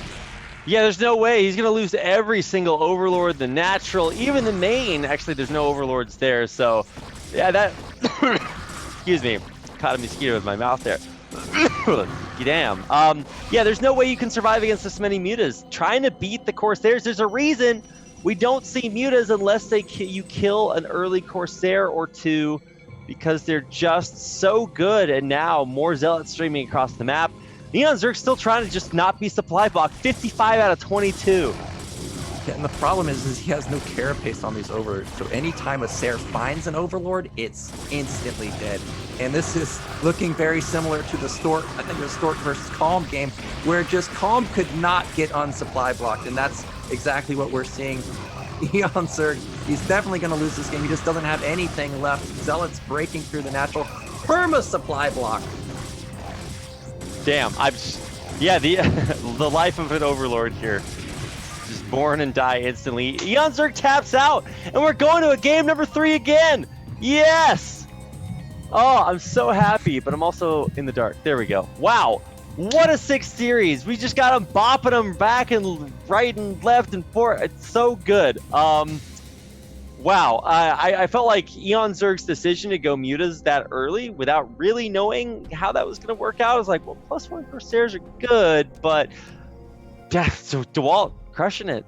Yeah, there's no way. He's going to lose every single Overlord, the natural, even the main. Actually, there's no Overlords there, so yeah, that... Excuse me. Caught a mosquito with my mouth there. Damn. Yeah, there's no way you can survive against this many mutas. Trying to beat the Corsairs, there's a reason we don't see mutas unless you kill an early Corsair or 2, because they're just so good, and now more Zealots streaming across the map. eOnzErG's still trying to just not be supply blocked. 55 out of 22. Yeah, and the problem is he has no carapace on these Overlords, so anytime a Ser finds an Overlord, it's instantly dead. And this is looking very similar to the Stork, I think it was Stork versus Calm game, where just Calm could not get unsupply blocked, and that's exactly what we're seeing. eOnzErG, he's definitely going to lose this game. He just doesn't have anything left. Zealots breaking through the natural. Perma supply block. Damn, yeah, the life of an Overlord here. Just born and die instantly. eOnzErG taps out, and we're going to a game number 3 again. Yes! Oh, I'm so happy, but I'm also in the dark. There we go. Wow, what a 6 series. We just got them bopping them back and right and left and forth. It's so good. Wow, I felt like eOnzErG's decision to go mutas that early without really knowing how that was going to work out. I was like, well, +1 Corsairs are good, but yeah, so Dewalt crushing it.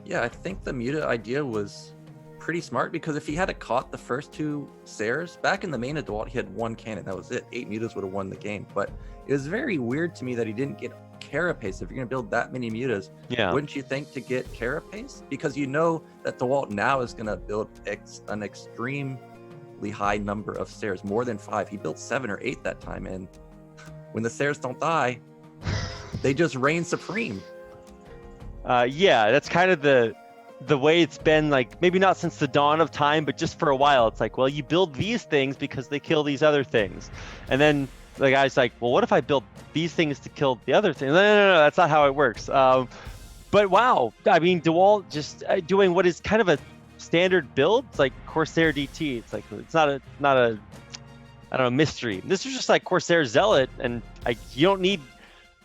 Yeah, I think the muta idea was pretty smart, because if he had caught the first 2 Sers, back in the main of Dewalt, he had 1 cannon. That was it. 8 mutas would have won the game. But it was very weird to me that he didn't get carapace. If you're going to build that many mutas, yeah, wouldn't you think to get carapace? Because you know that Dewalt now is going to build an extremely high number of Sers, more than 5. He built 7 or 8 that time, and when the Sers don't die, they just reign supreme. Yeah, that's kind of the way it's been, like, maybe not since the dawn of time, but just for a while. It's like, well, you build these things because they kill these other things. And then the guy's like, well, what if I build these things to kill the other things? No, that's not how it works. But wow, I mean, Dewalt just doing what is kind of a standard build. It's like Corsair DT. It's like, it's not a I don't know, mystery. This is just like Corsair Zealot, and you don't need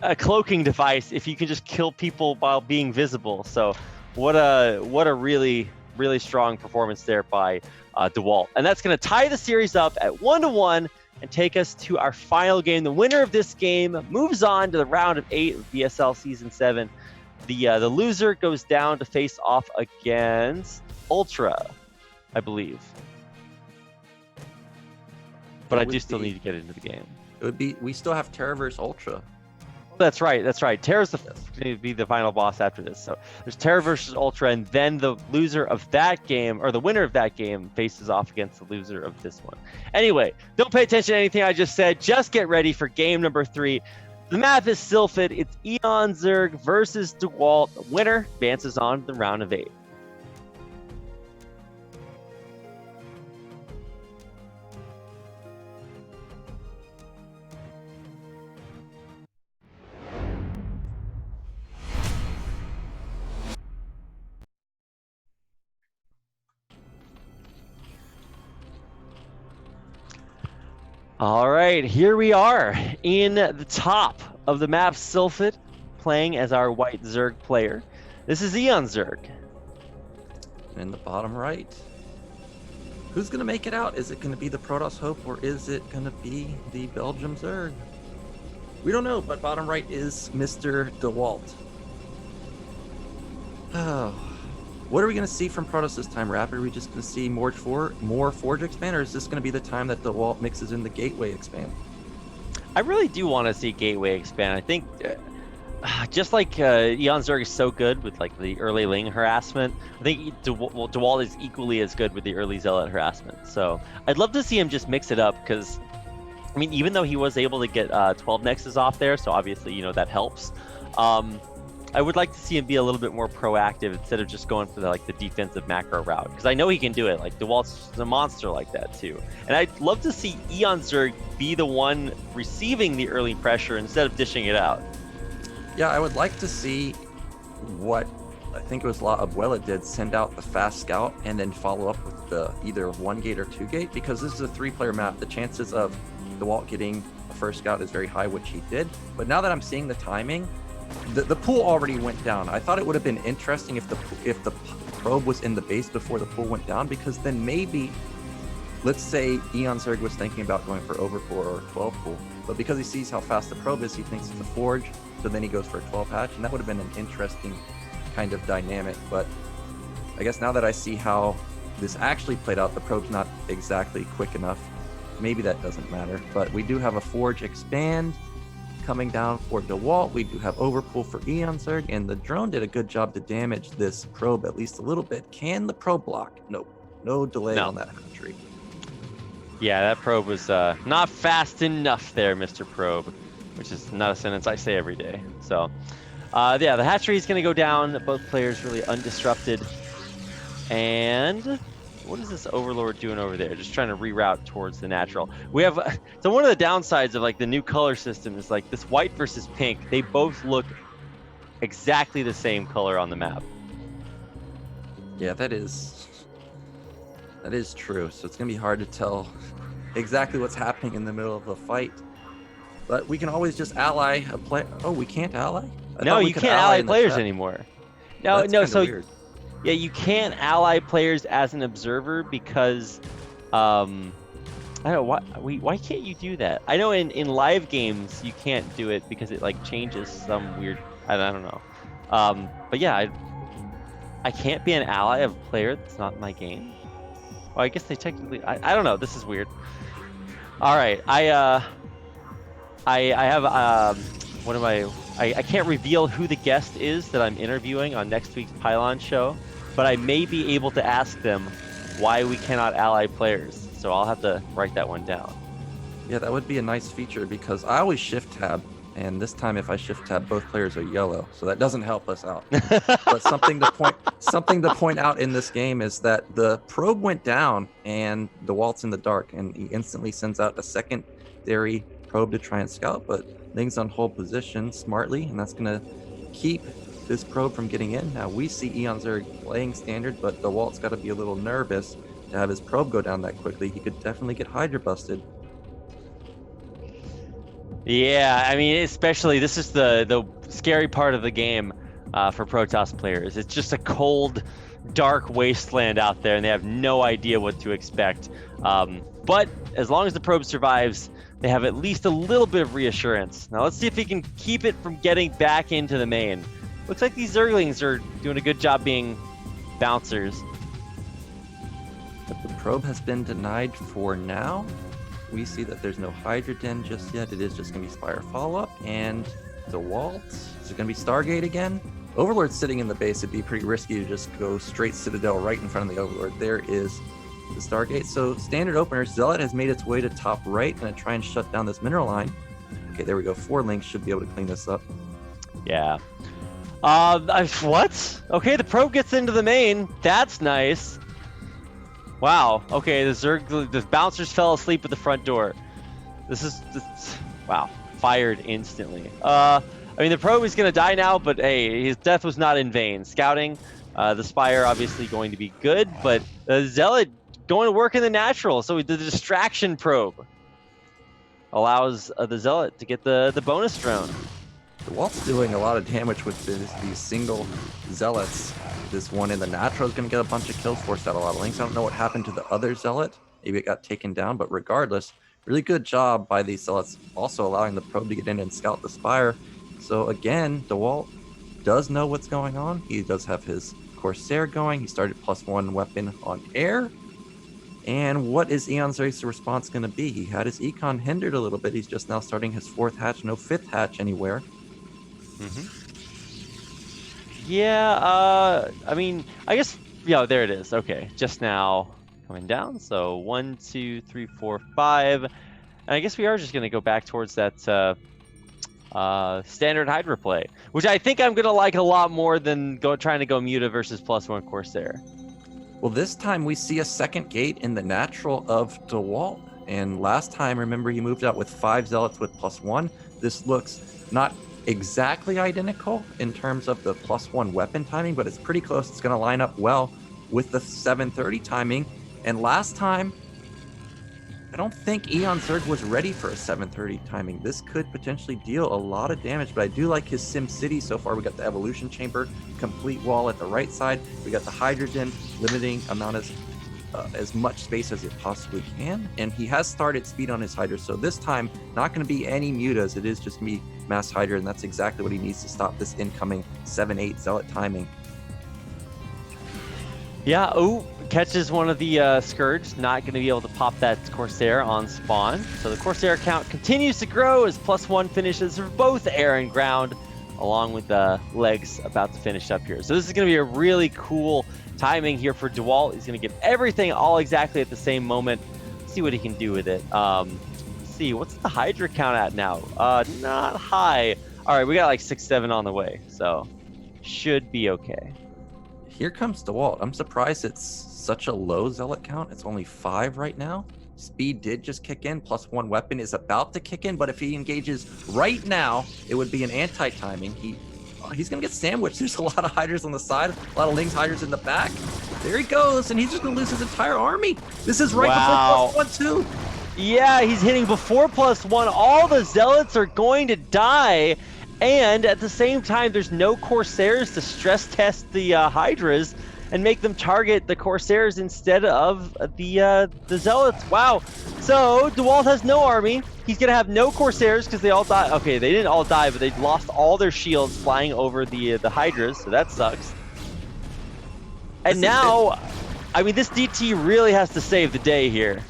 a cloaking device if you can just kill people while being visible. So what a really, really strong performance there by Dewalt. And that's going to tie the series up at 1-1 and take us to our final game. The winner of this game moves on to the round of 8 of BSL Season 7. The loser goes down to face off against UltrA, I believe. But I do still need to get into the game. It would be, we still have TerrOr versus UltrA. That's right. TerrOr's going to be the final boss after this. So there's TerrOr versus UltrA, and then the loser of that game, or the winner of that game, faces off against the loser of this one. Anyway, don't pay attention to anything I just said. Just get ready for game number 3. The map is Silid. It's eOnzErG versus Dewalt. The winner advances on to the round of 8. All right, here we are in the top of the map, Silid, playing as our white Zerg player. This is eOnzErG. In the bottom right, who's going to make it out? Is it going to be the Protoss Hope or is it going to be the Belgium Zerg? We don't know, but bottom right is Mr. Dewalt. Oh, what are we going to see from Protoss this time, Rapid? Are we just going to see more Forge expand, or is this going to be the time that Dewalt mixes in the Gateway expand? I really do want to see Gateway expand. I think just like eOnzErG is so good with like the early Ling harassment, I think Dewalt is equally as good with the early Zealot harassment. So I'd love to see him just mix it up, because I mean, even though he was able to get 12 nexus off there, so obviously, you know, that helps. I would like to see him be a little bit more proactive instead of just going for the defensive macro route, because I know he can do it. Like, Dewalt's a monster like that too. And I'd love to see eOnzErG be the one receiving the early pressure instead of dishing it out. Yeah, I would like to see what I think it was La Abuela did, send out the fast scout and then follow up with the either 1 gate or 2 gate, because this is a 3-player map. The chances of Dewalt getting a first scout is very high, which he did. But now that I'm seeing the timing, the pool already went down. I thought it would have been interesting if the probe was in the base before the pool went down, because then maybe, let's say eOnzErG was thinking about going for overpool or 12 pool, but because he sees how fast the probe is, he thinks it's a forge, so then he goes for a 12 hatch, and that would have been an interesting kind of dynamic. But I guess now that I see how this actually played out, the probe's not exactly quick enough. Maybe that doesn't matter, but we do have a forge expand coming down for Dewalt. We do have overpool for eOnzErG, and the drone did a good job to damage this probe at least a little bit. Can the probe block? Nope. No delay on that hatchery. Yeah, that probe was not fast enough there, Mr. Probe, which is not a sentence I say every day. So, yeah, the hatchery is going to go down. Both players really undisrupted. And what is this Overlord doing over there? Just trying to reroute towards the natural. We have, so one of the downsides of like the new color system is like this white versus pink. They both look exactly the same color on the map. Yeah, that is true. So it's going to be hard to tell exactly what's happening in the middle of a fight. But we can always just ally a player. Oh, we can't ally? No, you can't ally players anymore. No, no. So weird. Yeah, you can't ally players as an observer because, I don't know why can't you do that? I know in live games you can't do it because it like changes some weird. I don't know. But yeah, I can't be an ally of a player that's not in my game. Well, I guess they technically. I don't know. This is weird. All right, I have what am I can't reveal who the guest is that I'm interviewing on next week's Pylon show, but I may be able to ask them why we cannot ally players. So I'll have to write that one down. Yeah, that would be a nice feature, because I always shift tab, and this time if I shift tab, both players are yellow, so that doesn't help us out. But something to point out in this game is that the probe went down and Dewalt's in the dark, and he instantly sends out a secondary probe to try and scout, but Ling's on hold position smartly, and that's going to keep this probe from getting in. Now we see eOnzErG playing standard, but Dewalt's got to be a little nervous to have his probe go down that quickly. He could definitely get Hydra busted. Yeah, I mean, especially this is the scary part of the game for Protoss players. It's just a cold, dark wasteland out there, and they have no idea what to expect. But as long as the probe survives, they have at least a little bit of reassurance. Now let's see if he can keep it from getting back into the main. Looks like these Zerglings are doing a good job being bouncers. But the probe has been denied for now. We see that there's no Hydra Den just yet. It is just going to be Spire follow-up. And Dewalt, is it going to be Stargate again? Overlord's sitting in the base. It'd be pretty risky to just go straight Citadel right in front of the Overlord. There is the Stargate. So standard opener, Zealot has made its way to top right. Going to try and shut down this mineral line. Okay, there we go. 4 links should be able to clean this up. Yeah. What? Okay, the probe gets into the main. That's nice. Wow. Okay, the bouncers fell asleep at the front door. This wow. Fired instantly. I mean, the probe is gonna die now, but hey, his death was not in vain. Scouting, the Spire obviously going to be good, but Zealot going to work in the natural. So the distraction probe. allows the Zealot to get the bonus drone. Dewalt's doing a lot of damage with these single Zealots. This one in the natural is going to get a bunch of kills, forced out a lot of links. I don't know what happened to the other Zealot. Maybe it got taken down, but regardless, really good job by these Zealots, also allowing the probe to get in and scout the Spire. So again, Dewalt does know what's going on. He does have his Corsair going. He started +1 weapon on air. And what is eOnzErG's response going to be? He had his econ hindered a little bit. He's just now starting his 4th hatch, no 5th hatch anywhere. Yeah, I mean, I guess, yeah, there it is. Okay, just now coming down. So 1, 2, 3, 4, 5. And I guess we are just going to go back towards that standard Hydra play, which I think I'm going to like a lot more than trying to go Muta versus +1 Corsair. Well, this time we see a second gate in the natural of Dewalt. And last time, remember, he moved out with 5 Zealots with +1. This looks not exactly identical in terms of the +1 weapon timing, but it's pretty close. It's going to line up well with the 730 timing. And last time, I don't think eOnzErG was ready for a 730 timing. This could potentially deal a lot of damage, but I do like his Sim City so far. We got the Evolution Chamber, complete wall at the right side. We got the Hydrogen, limiting amount of as much space as it possibly can. And he has started speed on his Hydra, so this time, not going to be any mutas. It is just me, Mass Hydra, and that's exactly what he needs to stop this incoming 7-8 Zealot timing. Yeah, catches one of the Scourge, not going to be able to pop that Corsair on spawn. So the Corsair count continues to grow as +1 finishes for both air and ground, along with the legs about to finish up here. So this is going to be a really cool timing here for Dewalt. He's going to get everything all exactly at the same moment. Let's see what he can do with it. Let's see, what's the Hydra count at now? Not high. All right, we got like 6, 7 on the way, so should be okay. Here comes Dewalt. I'm surprised it's such a low Zealot count. It's only 5 right now. Speed did just kick in. +1 weapon is about to kick in, but if he engages right now, it would be an anti-timing. He's going to get sandwiched. There's a lot of Hydras on the side, a lot of Lings Hydras in the back. There he goes, and he's just going to lose his entire army. This is right before +1 too. Yeah, he's hitting before +1. All the Zealots are going to die. And at the same time, there's no Corsairs to stress test the Hydras and make them target the Corsairs instead of the Zealots. Wow. So Dewalt has no army. He's going to have no Corsairs because they all died. Okay, they didn't all die, but they lost all their shields flying over the Hydras, so that sucks. And now, I mean, this DT really has to save the day here.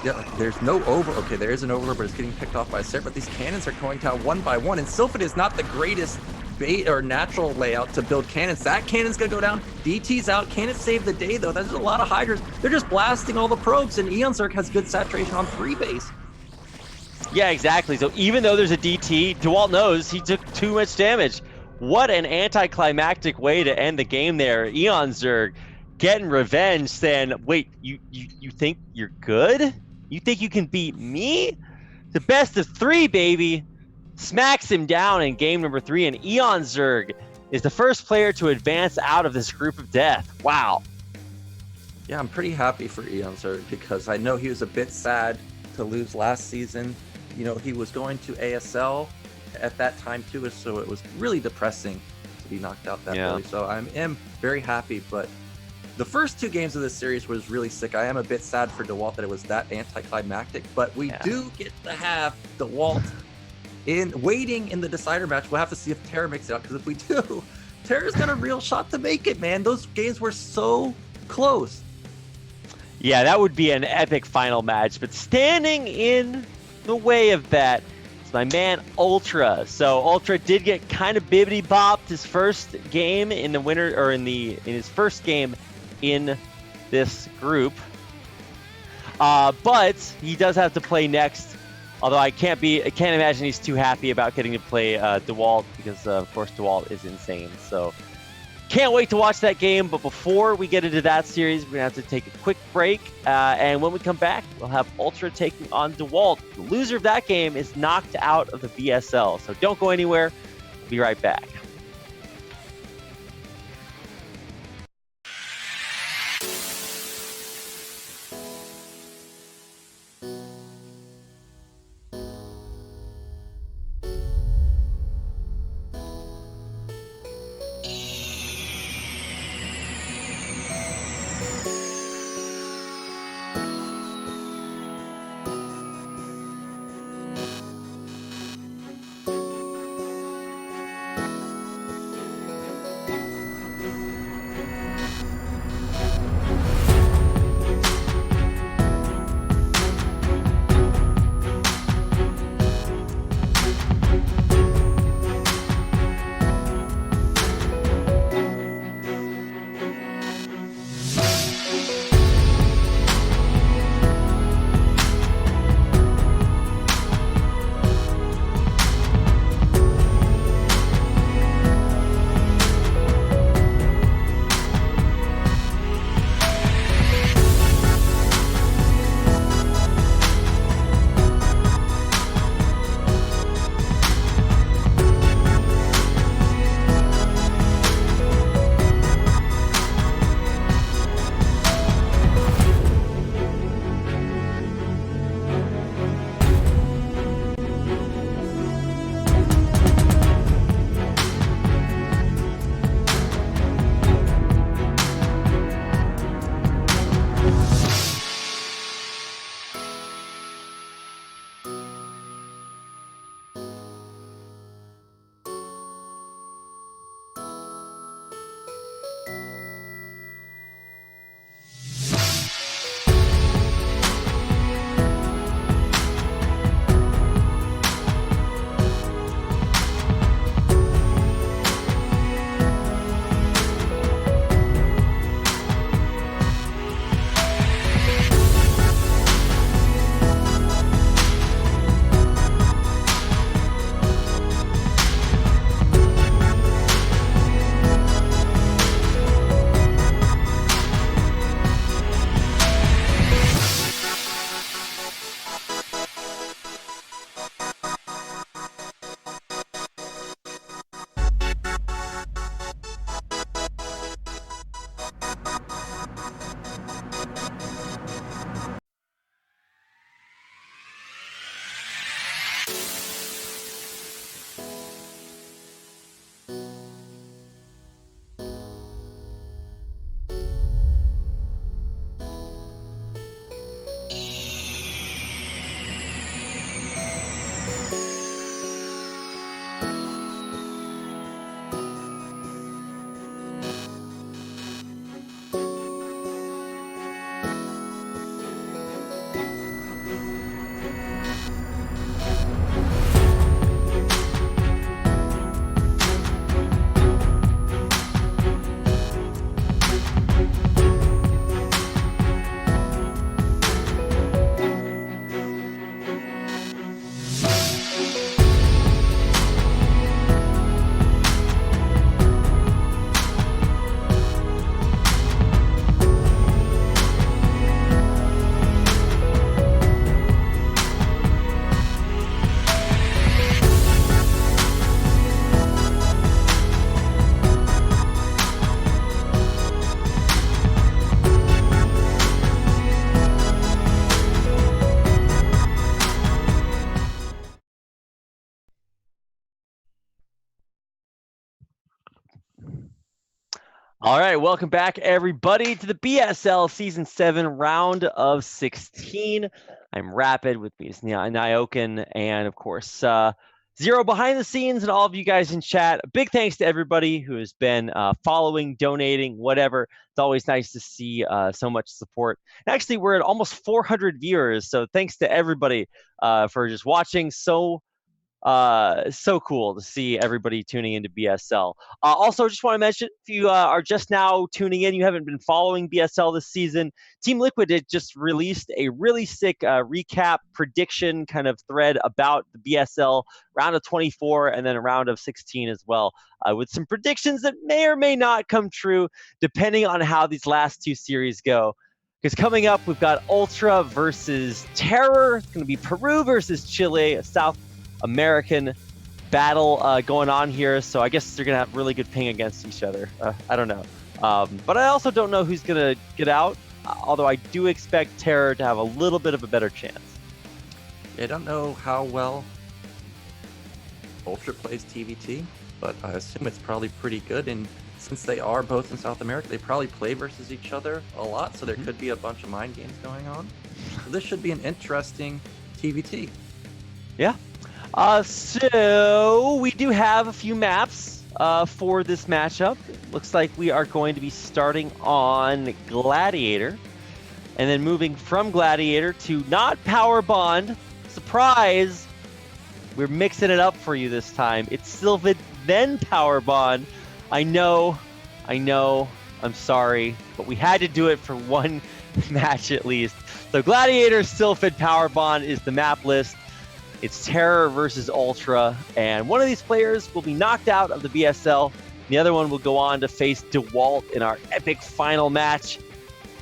Yeah, there's no over. Okay, there is an over, but it's getting picked off by Sarah. But these cannons are going down one by one, and Silid is not the greatest bait or natural layout to build cannons. That cannon's gonna go down. DT's out. Can it save the day though? There's a lot of Hydras. They're just blasting all the probes, and eOnzErG has good saturation on 3 base. Yeah, exactly. So even though there's a DT, Dewalt knows he took too much damage. What an anticlimactic way to end the game there. eOnzErG getting revenge, saying, "Wait, you think you're good? You think you can beat me? The best of 3, baby." Smacks him down in game number 3, and eOnzErG is the first player to advance out of this group of death. Wow. Yeah, I'm pretty happy for eOnzErG because I know he was a bit sad to lose last season. You know, he was going to ASL at that time too, so it was really depressing to be knocked out that early. So I am very happy, but the first 2 games of this series was really sick. I am a bit sad for Dewalt that it was that anticlimactic, but we do get to have Dewalt waiting in the decider match. We'll have to see if TerrOr makes it out, because if we do, TerrOr's got a real shot to make it, man. Those games were so close. Yeah, that would be an epic final match, but standing in the way of that is my man UltrA. So UltrA did get kind of bibbity-bopped his first game in the winter, or in his first game in this group, but he does have to play next. Although I can't imagine he's too happy about getting to play Dewalt, because of course Dewalt is insane. So can't wait to watch that game. But before we get into that series, we're gonna have to take a quick break, and when we come back, we'll have UltrA taking on Dewalt. The loser of that game is knocked out of the BSL. So don't go anywhere. We'll be right back. All right, welcome back, everybody, to the BSL Season 7 round of 16. I'm Rapid, with me is Nyoken, and of course, Zero behind the scenes, and all of you guys in chat. A big thanks to everybody who has been following, donating, whatever. It's always nice to see so much support. Actually, we're at almost 400 viewers, so thanks to everybody for just watching. So cool to see everybody tuning into BSL. Also, just want to mention, if you are just now tuning in, you haven't been following BSL this season, Team Liquid had just released a really sick recap prediction kind of thread about the BSL round of 24 and then a round of 16 as well, with some predictions that may or may not come true depending on how these last two series go. Because coming up, we've got UltrA versus TerrOr. It's going to be Peru versus Chile, a South American battle going on here, so I guess they're gonna have really good ping against each other. I don't know, but I also don't know who's gonna get out, although I do expect TerrOr to have a little bit of a better chance. I don't know how well UltrA plays TVT, but I assume it's probably pretty good, and since they are both in South America, they probably play versus each other a lot, so there could be a bunch of mind games going on. So this should be an interesting TVT. Yeah. So we do have a few maps for this matchup. Looks like we are going to be starting on Gladiator and then moving from Gladiator to not Power Bond. Surprise! We're mixing it up for you this time. It's Silid, then Power Bond. I know, I'm sorry, but we had to do it for one match at least. So Gladiator, Silid, Power Bond is the map list. It's TerrOr versus UltrA, and one of these players will be knocked out of the BSL. The other one will go on to face Dewalt in our epic final match.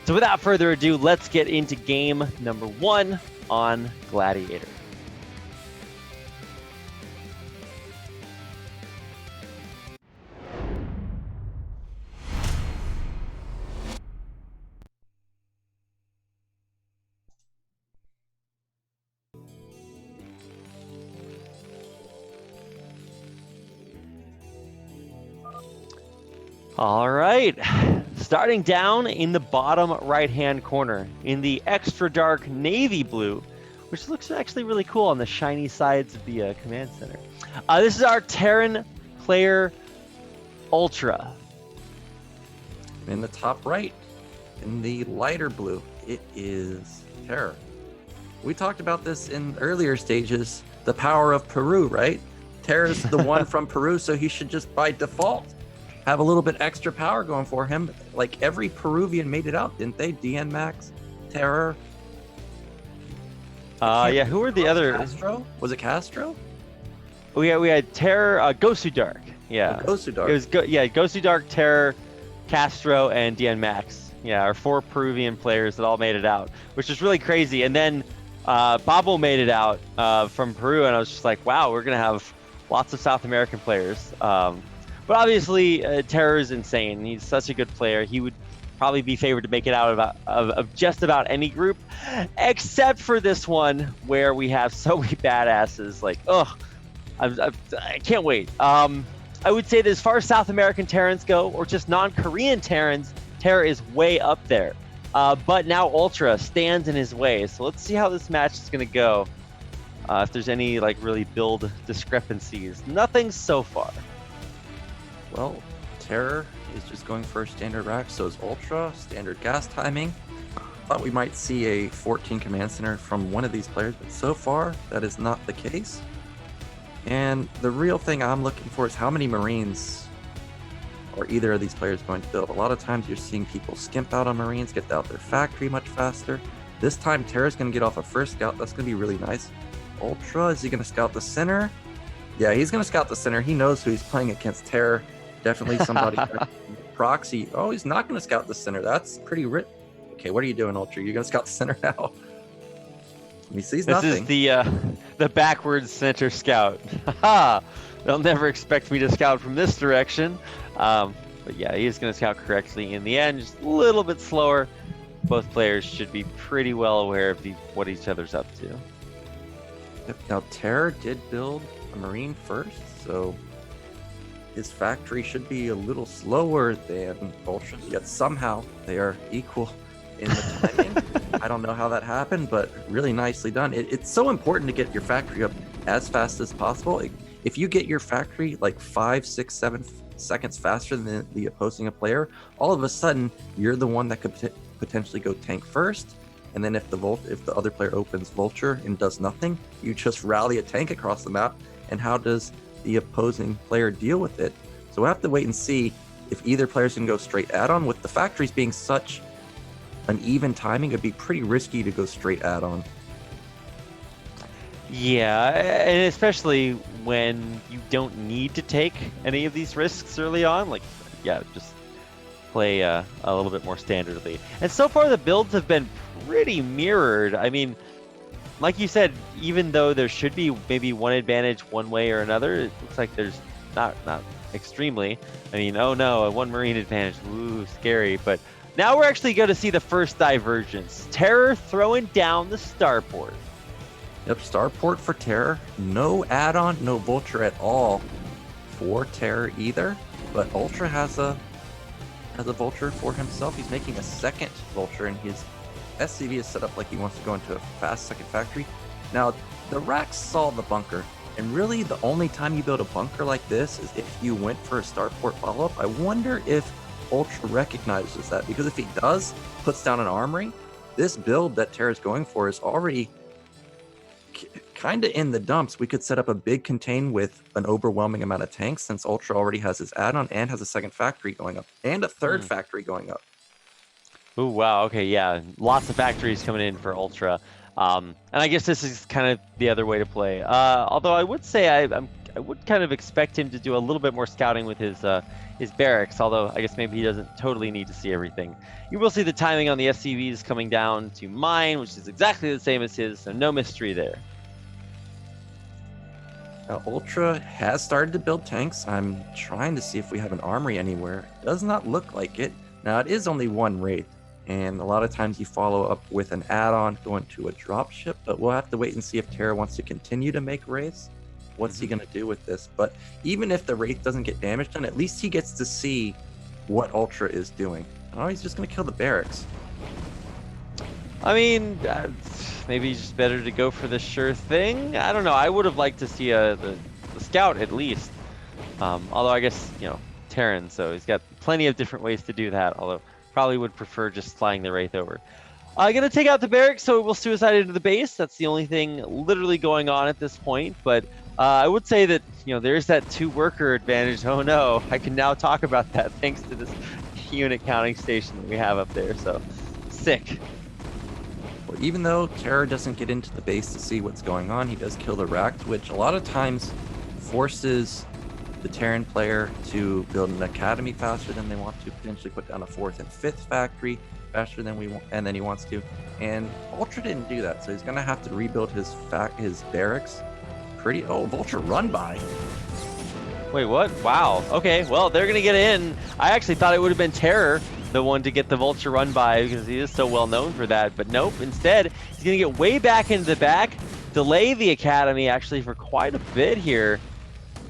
So without further ado, let's get into game number 1 on Gladiator. All right, starting down in the bottom right-hand corner in the extra dark navy blue, which looks actually really cool on the shiny sides of the command center. This is our Terran player, UltrA. In the top right, in the lighter blue, it is TerrOr. We talked about this in earlier stages, the power of Peru, right? TerrOr's the one from Peru, so he should just by default have a little bit extra power going for him. Like every Peruvian made it out, didn't they? DN Max, TerrOr. Yeah, who were the other? Castro? Was it Castro? We had TerrOr, Gosudark. Yeah. Oh, Gosudark. It was Gosudark, TerrOr, Castro, and DN Max. Yeah, our 4 Peruvian players that all made it out, which is really crazy. And then Babo made it out from Peru, and I was just like, wow, we're gonna have lots of South American players. But obviously, TerrOr is insane. He's such a good player. He would probably be favored to make it out of just about any group, except for this one where we have so many badasses. Like, I can't wait. I would say that as far as South American Terrans go, or just non-Korean Terrans, TerrOr is way up there. But now UltrA stands in his way. So let's see how this match is going to go. If there's any like really build discrepancies. Nothing so far. Well, TerrOr is just going for a standard rack, so is UltrA, standard gas timing. Thought we might see a 14 command center from one of these players, but so far that is not the case. And the real thing I'm looking for is how many Marines are either of these players going to build. A lot of times you're seeing people skimp out on Marines, get out their factory much faster. This time TerrOr's going to get off a first scout. That's going to be really nice. UltrA, is he going to scout the center? Yeah, he's going to scout the center. He knows who he's playing against. TerrOr. Definitely somebody proxy. Oh, he's not going to scout the center. That's pretty rich. Okay, what are you doing, UltrA? You're going to scout the center now. He sees nothing. This is the backwards center scout. They'll never expect me to scout from this direction. But yeah, he is going to scout correctly in the end. Just a little bit slower. Both players should be pretty well aware of what each other's up to. Now, TerrOr did build a Marine first, so his factory should be a little slower than Ultra, yet somehow they are equal in the timing. I don't know how that happened, but really nicely done. It's so important to get your factory up as fast as possible. If you get your factory like 5, 6, 7 seconds faster than the opposing player, all of a sudden you're the one that could potentially go tank first. And then if the other player opens Vulture and does nothing, you just rally a tank across the map. And how does the opposing player deal with it? So we'll have to wait and see if either player's can go straight add-on. With the factories being such an even timing, it'd be pretty risky to go straight add-on. Yeah, and especially when you don't need to take any of these risks early on. Like, yeah, just play a little bit more standardly. And so far the builds have been pretty mirrored. I mean, like you said, even though there should be maybe one advantage one way or another, it looks like there's not extremely. I mean, oh no, a one marine advantage, ooh, scary. But now we're actually going to see the first divergence. TerrOr throwing down the starport. Yep, starport for TerrOr. No add-on, no Vulture at all for TerrOr either. But UltrA has a Vulture for himself. He's making a second Vulture, and his SCV is set up like he wants to go into a fast second factory. Now, the Rax saw the bunker, and really the only time you build a bunker like this is if you went for a starport follow-up. I wonder if UltrA recognizes that, because if he does, puts down an armory, this build that TerrOr is going for is already kind of in the dumps. We could set up a big contain with an overwhelming amount of tanks, since UltrA already has his add-on and has a second factory going up and a third factory going up. Oh wow, okay, yeah, lots of factories coming in for UltrA, and I guess this is kind of the other way to play. Although I would say I would kind of expect him to do a little bit more scouting with his barracks. Although I guess maybe he doesn't totally need to see everything. You will see the timing on the SCVs coming down to mine, which is exactly the same as his, so no mystery there. Now, UltrA has started to build tanks. I'm trying to see if we have an armory anywhere. Does not look like it. Now, it is only one raid, and a lot of times you follow up with an add-on going to a dropship, but we'll have to wait and see if TerrOr wants to continue to make raids. What's he going to do with this? But even if the raid doesn't get damage done, at least he gets to see what UltrA is doing. Oh, he's just going to kill the barracks. I mean, maybe just better to go for the sure thing. I don't know. I would have liked to see the scout at least. Although I guess, you know, Terran, so he's got plenty of different ways to do that. Although probably would prefer just flying the Wraith over. Gonna take out the barracks, so it will suicide into the base. That's the only thing literally going on at this point. But I would say that, you know, there's that 2-worker advantage. Oh no, I can now talk about that thanks to this unit counting station that we have up there. So sick. Well, even though TerrOr doesn't get into the base to see what's going on, he does kill the Ract, which a lot of times forces the Terran player to build an academy faster than they want to, potentially put down a 4th and 5th factory faster than he wants to. And UltrA didn't do that, so he's gonna have to rebuild his barracks. Vulture run by. Wait, what? Wow. Okay, well, they're gonna get in. I actually thought it would have been TerrOr, the one to get the Vulture run by, because he is so well known for that. But nope, instead, he's gonna get way back into the back, delay the academy actually for quite a bit here.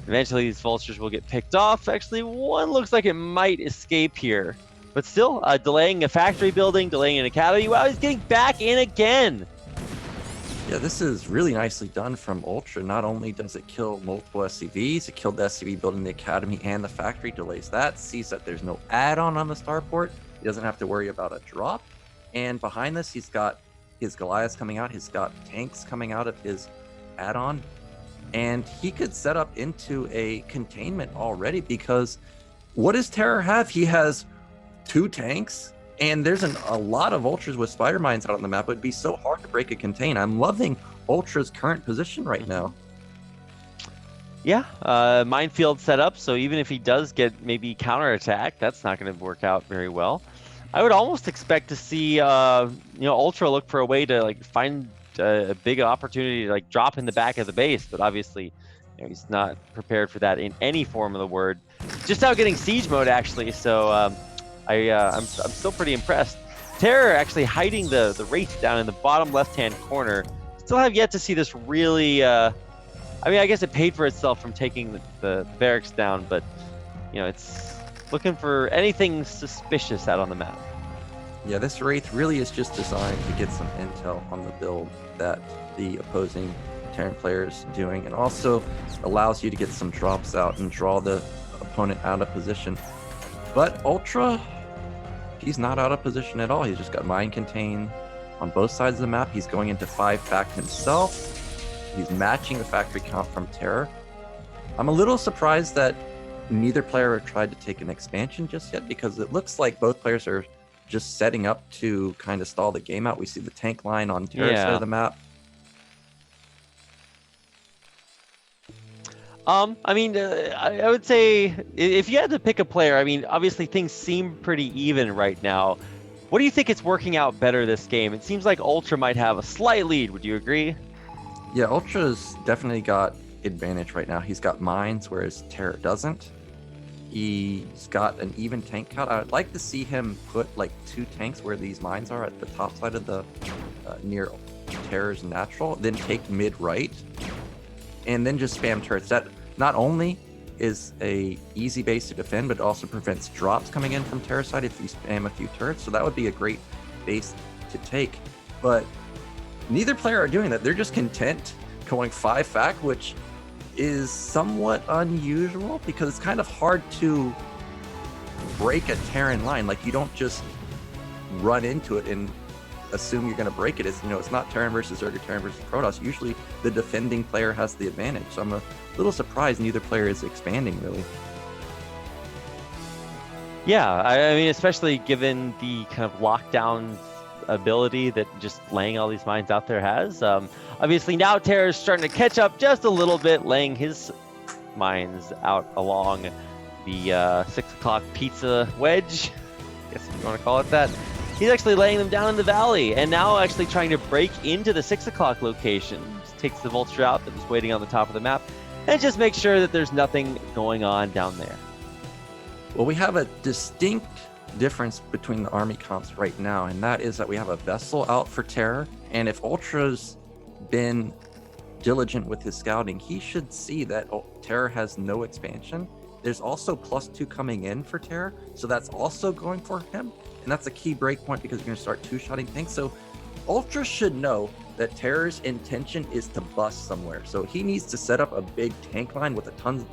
Eventually, these Vultures will get picked off. Actually, one looks like it might escape here. But still, delaying a factory building, delaying an academy. Wow, he's getting back in again. Yeah, this is really nicely done from UltrA. Not only does it kill multiple SCVs, it killed the SCV building the academy and the factory, delays that, sees that there's no add-on on the starport. He doesn't have to worry about a drop. And behind this, he's got his Goliaths coming out. He's got tanks coming out of his add-on. And he could set up into a containment already, because what does TerrOr have? He has 2 tanks, and there's a lot of Ultras with spider mines out on the map. It would be so hard to break a contain. I'm loving UltrA's current position right now. Yeah, minefield set up, so even if he does get maybe counterattack, that's not going to work out very well. I would almost expect to see UltrA look for a way to like find a big opportunity to like drop in the back of the base, but obviously, you know, he's not prepared for that in any form of the word. Just out getting siege mode actually, so I'm still pretty impressed. TerrOr actually hiding the Wraith down in the bottom left-hand corner. Still have yet to see this really. I mean, I guess it paid for itself from taking the barracks down, but you know, it's looking for anything suspicious out on the map. Yeah, this Wraith really is just designed to get some intel on the build that the opposing Terran player is doing, and also allows you to get some drops out and draw the opponent out of position. But UltrA, he's not out of position at all. He's just got Mind Contain on both sides of the map. He's going into 5 fact himself. He's matching the factory count from TerrOr. I'm a little surprised that neither player tried to take an expansion just yet, because it looks like both players are just setting up to kind of stall the game out. We see the tank line on TerrOr's side of the map. I mean, I would say if you had to pick a player, I mean, obviously things seem pretty even right now. What do you think is working out better this game? It seems like UltrA might have a slight lead. Would you agree? Yeah, UltrA's definitely got advantage right now. He's got mines, whereas TerrOr doesn't. He's got an even tank count. I would like to see him put like 2 tanks where these mines are at the top side of the near TerrOr's natural, then take mid right, and then just spam turrets. That not only is a easy base to defend, but also prevents drops coming in from TerrOr side if you spam a few turrets. So that would be a great base to take. But neither player are doing that. They're just content going 5 fact, which is somewhat unusual because it's kind of hard to break a Terran line. Like, you don't just run into it and assume you're going to break it. It's, you know, it's not Terran versus Zerg or Terran versus Protoss. Usually the defending player has the advantage. So I'm a little surprised neither player is expanding, really. Yeah, I mean, especially given the kind of lockdown ability that just laying all these mines out there has. Obviously now TerrOr is starting to catch up just a little bit, laying his mines out along the 6 o'clock pizza wedge, I guess if you want to call it that. He's actually laying them down in the valley, and now actually trying to break into the 6 o'clock location. Just takes the vulture out that was waiting on the top of the map, and just makes sure that there's nothing going on down there. Well, we have a distinct difference between the army comps right now, and that is that we have a vessel out for TerrOr, and if UltrA's been diligent with his scouting, he should see that TerrOr has no expansion. There's also +2 coming in for TerrOr, so that's also going for him, and that's a key break point because you're going to start 2-shotting things. So UltrA should know that TerrOr's intention is to bust somewhere, so he needs to set up a big tank line with tons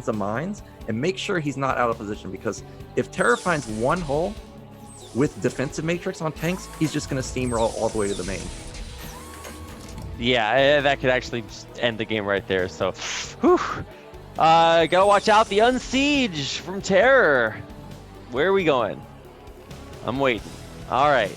of mines and make sure he's not out of position, because if TerrOr finds one hole with defensive matrix on tanks, he's just going to steamroll all the way to the main. Yeah, that could actually just end the game right there. So, whew. Gotta watch out. The UltrA from TerrOr. Where are we going? I'm waiting. All right.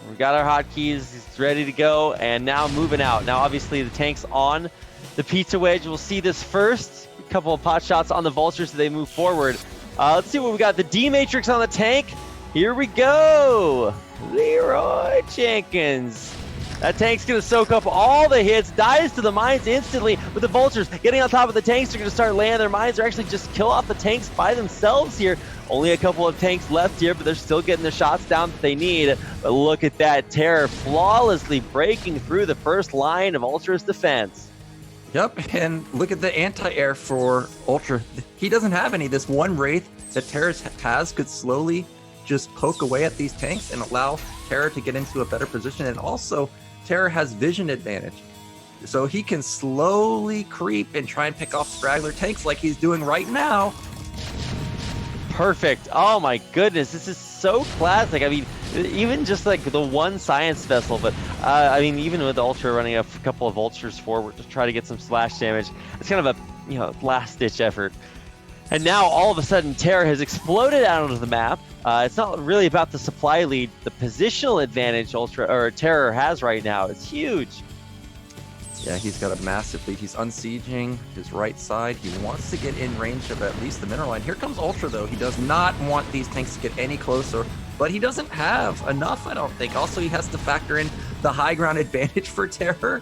We got our hotkeys. It's ready to go. And now moving out. Now, obviously, the tank's on the pizza wedge. We'll see this first. A couple of pot shots on the vultures as they move forward. Let's see what we got. The D-Matrix on the tank. Here we go. Leroy Jenkins. That tank's going to soak up all the hits, dies to the mines instantly, with the vultures getting on top of the tanks. They're going to start laying their mines, or actually just kill off the tanks by themselves here. Only a couple of tanks left here, but they're still getting the shots down that they need. But look at that, TerrOr flawlessly breaking through the first line of UltrA's defense. Yep, and look at the anti-air for UltrA. He doesn't have any. This one Wraith that TerrOr has could slowly just poke away at these tanks and allow TerrOr to get into a better position. And also, TerrOr has vision advantage, so he can slowly creep and try and pick off straggler tanks like he's doing right now. Perfect. Oh my goodness, this is so classic. I mean, even just like the one science vessel, but I mean, even with UltrA running a couple of vultures forward to try to get some splash damage, it's kind of a, you know, last-ditch effort. And now all of a sudden TerrOr has exploded out onto the map. It's not really about the supply lead. The positional advantage TerrOr has right now is huge. Yeah, he's got a massive lead. He's unsieging his right side. He wants to get in range of at least the mineral line. Here comes UltrA, though. He does not want these tanks to get any closer, but he doesn't have enough, I don't think. Also, he has to factor in the high ground advantage for TerrOr.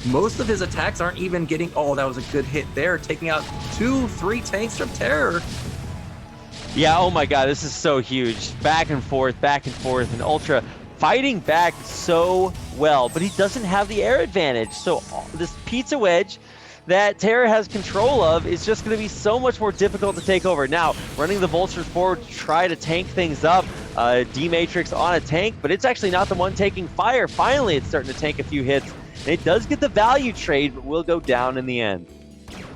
Most of his attacks aren't even getting... Oh, that was a good hit there, taking out 2-3 tanks from TerrOr. Yeah, oh my god, this is so huge. Back and forth, and UltrA fighting back so well, but he doesn't have the air advantage. So this pizza wedge that TerrOr has control of is just going to be so much more difficult to take over. Now, running the Vultures forward to try to tank things up. D-Matrix on a tank, but it's actually not the one taking fire. Finally, it's starting to tank a few hits. And it does get the value trade, but will go down in the end.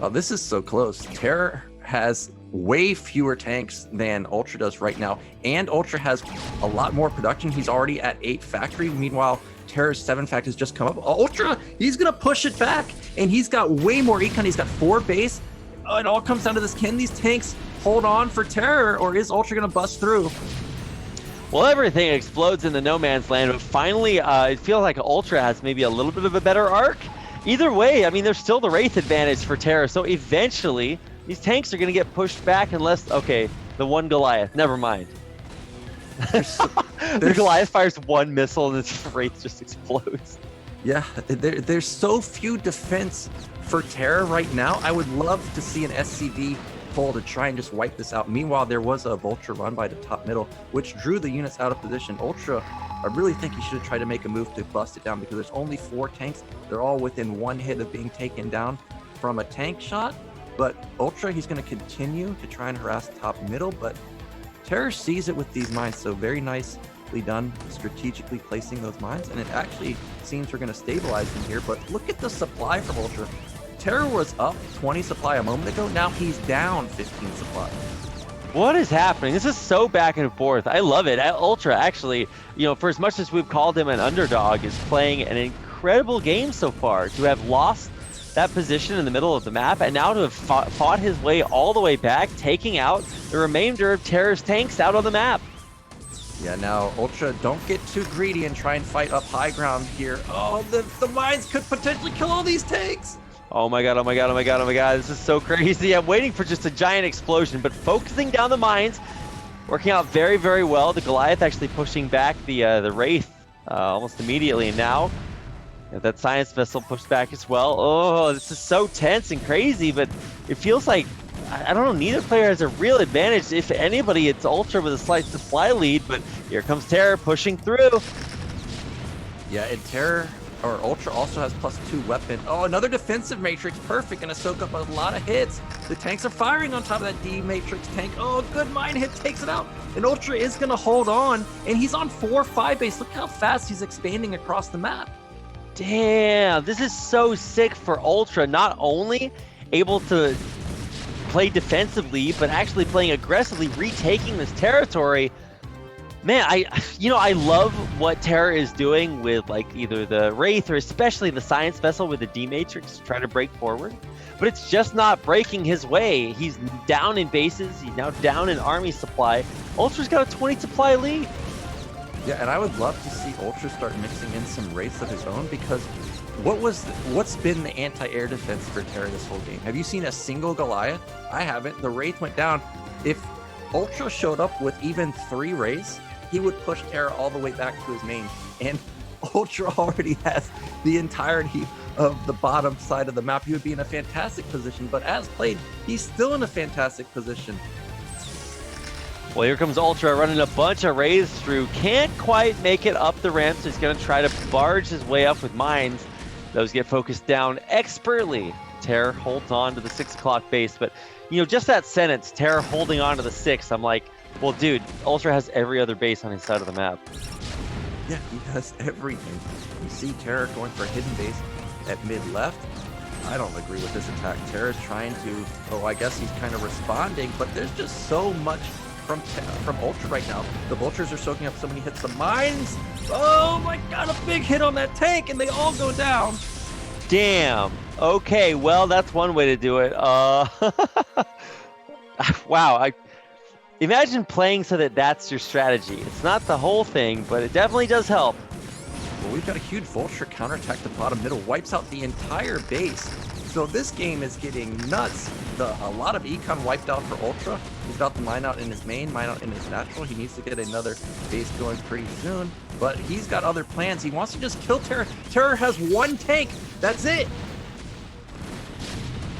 Oh, this is so close. TerrOr has way fewer tanks than UltrA does right now, and UltrA has a lot more production. He's already at 8 factory. Meanwhile, TerrOr's 7 fact has just come up. UltrA, he's gonna push it back, and he's got way more econ. He's got 4 base. It all comes down to this: can these tanks hold on for TerrOr, or is UltrA gonna bust through? Well, everything explodes in the no man's land, but finally, it feels like UltrA has maybe a little bit of a better arc. Either way, I mean, there's still the Wraith advantage for TerrOr, so eventually, these tanks are going to get pushed back unless, okay, the one Goliath, never mind. The Goliath fires 1 missile and its Wraith just explodes. Yeah, there's so few defense for TerrOr right now. I would love to see an SCV pull to try and just wipe this out. Meanwhile, there was a Vulture run by the top middle, which drew the units out of position. UltrA, I really think he should have tried to make a move to bust it down, because there's only 4 tanks. They're all within 1 hit of being taken down from a tank shot. But UltrA, he's going to continue to try and harass top middle, but TerrOr sees it with these mines, so very nicely done, strategically placing those mines, and it actually seems we're going to stabilize them here. But look at the supply from UltrA. TerrOr was up 20 supply a moment ago. Now he's down 15 supply. What is happening? This is so back and forth. I love it. UltrA, actually, you know, for as much as we've called him an underdog, is playing an incredible game so far. To have lost that position in the middle of the map, and now to have fought his way all the way back, taking out the remainder of TerrOr's tanks out on the map. Yeah, now UltrA, don't get too greedy and try and fight up high ground here. Oh, the mines could potentially kill all these tanks. Oh my god, oh my god, oh my god, oh my god, this is so crazy. I'm waiting for just a giant explosion, but focusing down the mines, working out very, very well. The Goliath actually pushing back the Wraith almost immediately, and now that Science Vessel pushed back as well. Oh, this is so tense and crazy, but it feels like, I don't know, neither player has a real advantage. If anybody, it's UltrA with a slight supply lead, but here comes TerrOr pushing through. Yeah, and UltrA also has +2 weapon. Oh, another defensive matrix, perfect, gonna soak up a lot of hits. The tanks are firing on top of that D-Matrix tank. Oh, good mine hit takes it out. And UltrA is gonna hold on, and he's on 4-5 base. Look how fast he's expanding across the map. Damn, this is so sick for UltrA. Not only able to play defensively, but actually playing aggressively, retaking this territory. Man, I love what TerrOr is doing with, like, either the Wraith or especially the Science Vessel with the D-Matrix to try to break forward. But it's just not breaking his way. He's down in bases. He's now down in army supply. UltrA's got a 20 supply lead. Yeah, and I would love to see UltrA start mixing in some Wraiths of his own, because what's been the anti-air defense for TerrOr this whole game? Have you seen a single Goliath? I haven't. The Wraith went down. If UltrA showed up with even 3 Wraiths, he would push TerrOr all the way back to his main, and UltrA already has the entirety of the bottom side of the map. He would be in a fantastic position, but as played, he's still in a fantastic position. Well, here comes UltrA running a bunch of Wraiths through. Can't quite make it up the ramp, so he's going to try to barge his way up with mines. Those get focused down expertly. TerrOr holds on to the 6 o'clock base, but, you know, just that sentence, TerrOr holding on to the 6, I'm like, well, dude, UltrA has every other base on his side of the map. Yeah, he has everything. You see TerrOr going for a hidden base at mid-left. I don't agree with this attack. TerrOr's trying to, I guess he's kind of responding, but there's just so much from UltrA right now. The Vultures are soaking up so many hits. The mines, oh my god, a big hit on that tank, and they all go down. Damn. Okay, well, that's one way to do it. Wow. Imagine playing so that that's your strategy. It's not the whole thing, but it definitely does help. Well, we've got a huge Vulture counterattack to bottom middle, wipes out the entire base. So this game is getting nuts. A lot of econ wiped out for UltrA. He's got the mine out in his main, mine out in his natural. He needs to get another base going pretty soon, but he's got other plans. He wants to just kill TerrOr. TerrOr has 1 tank. That's it.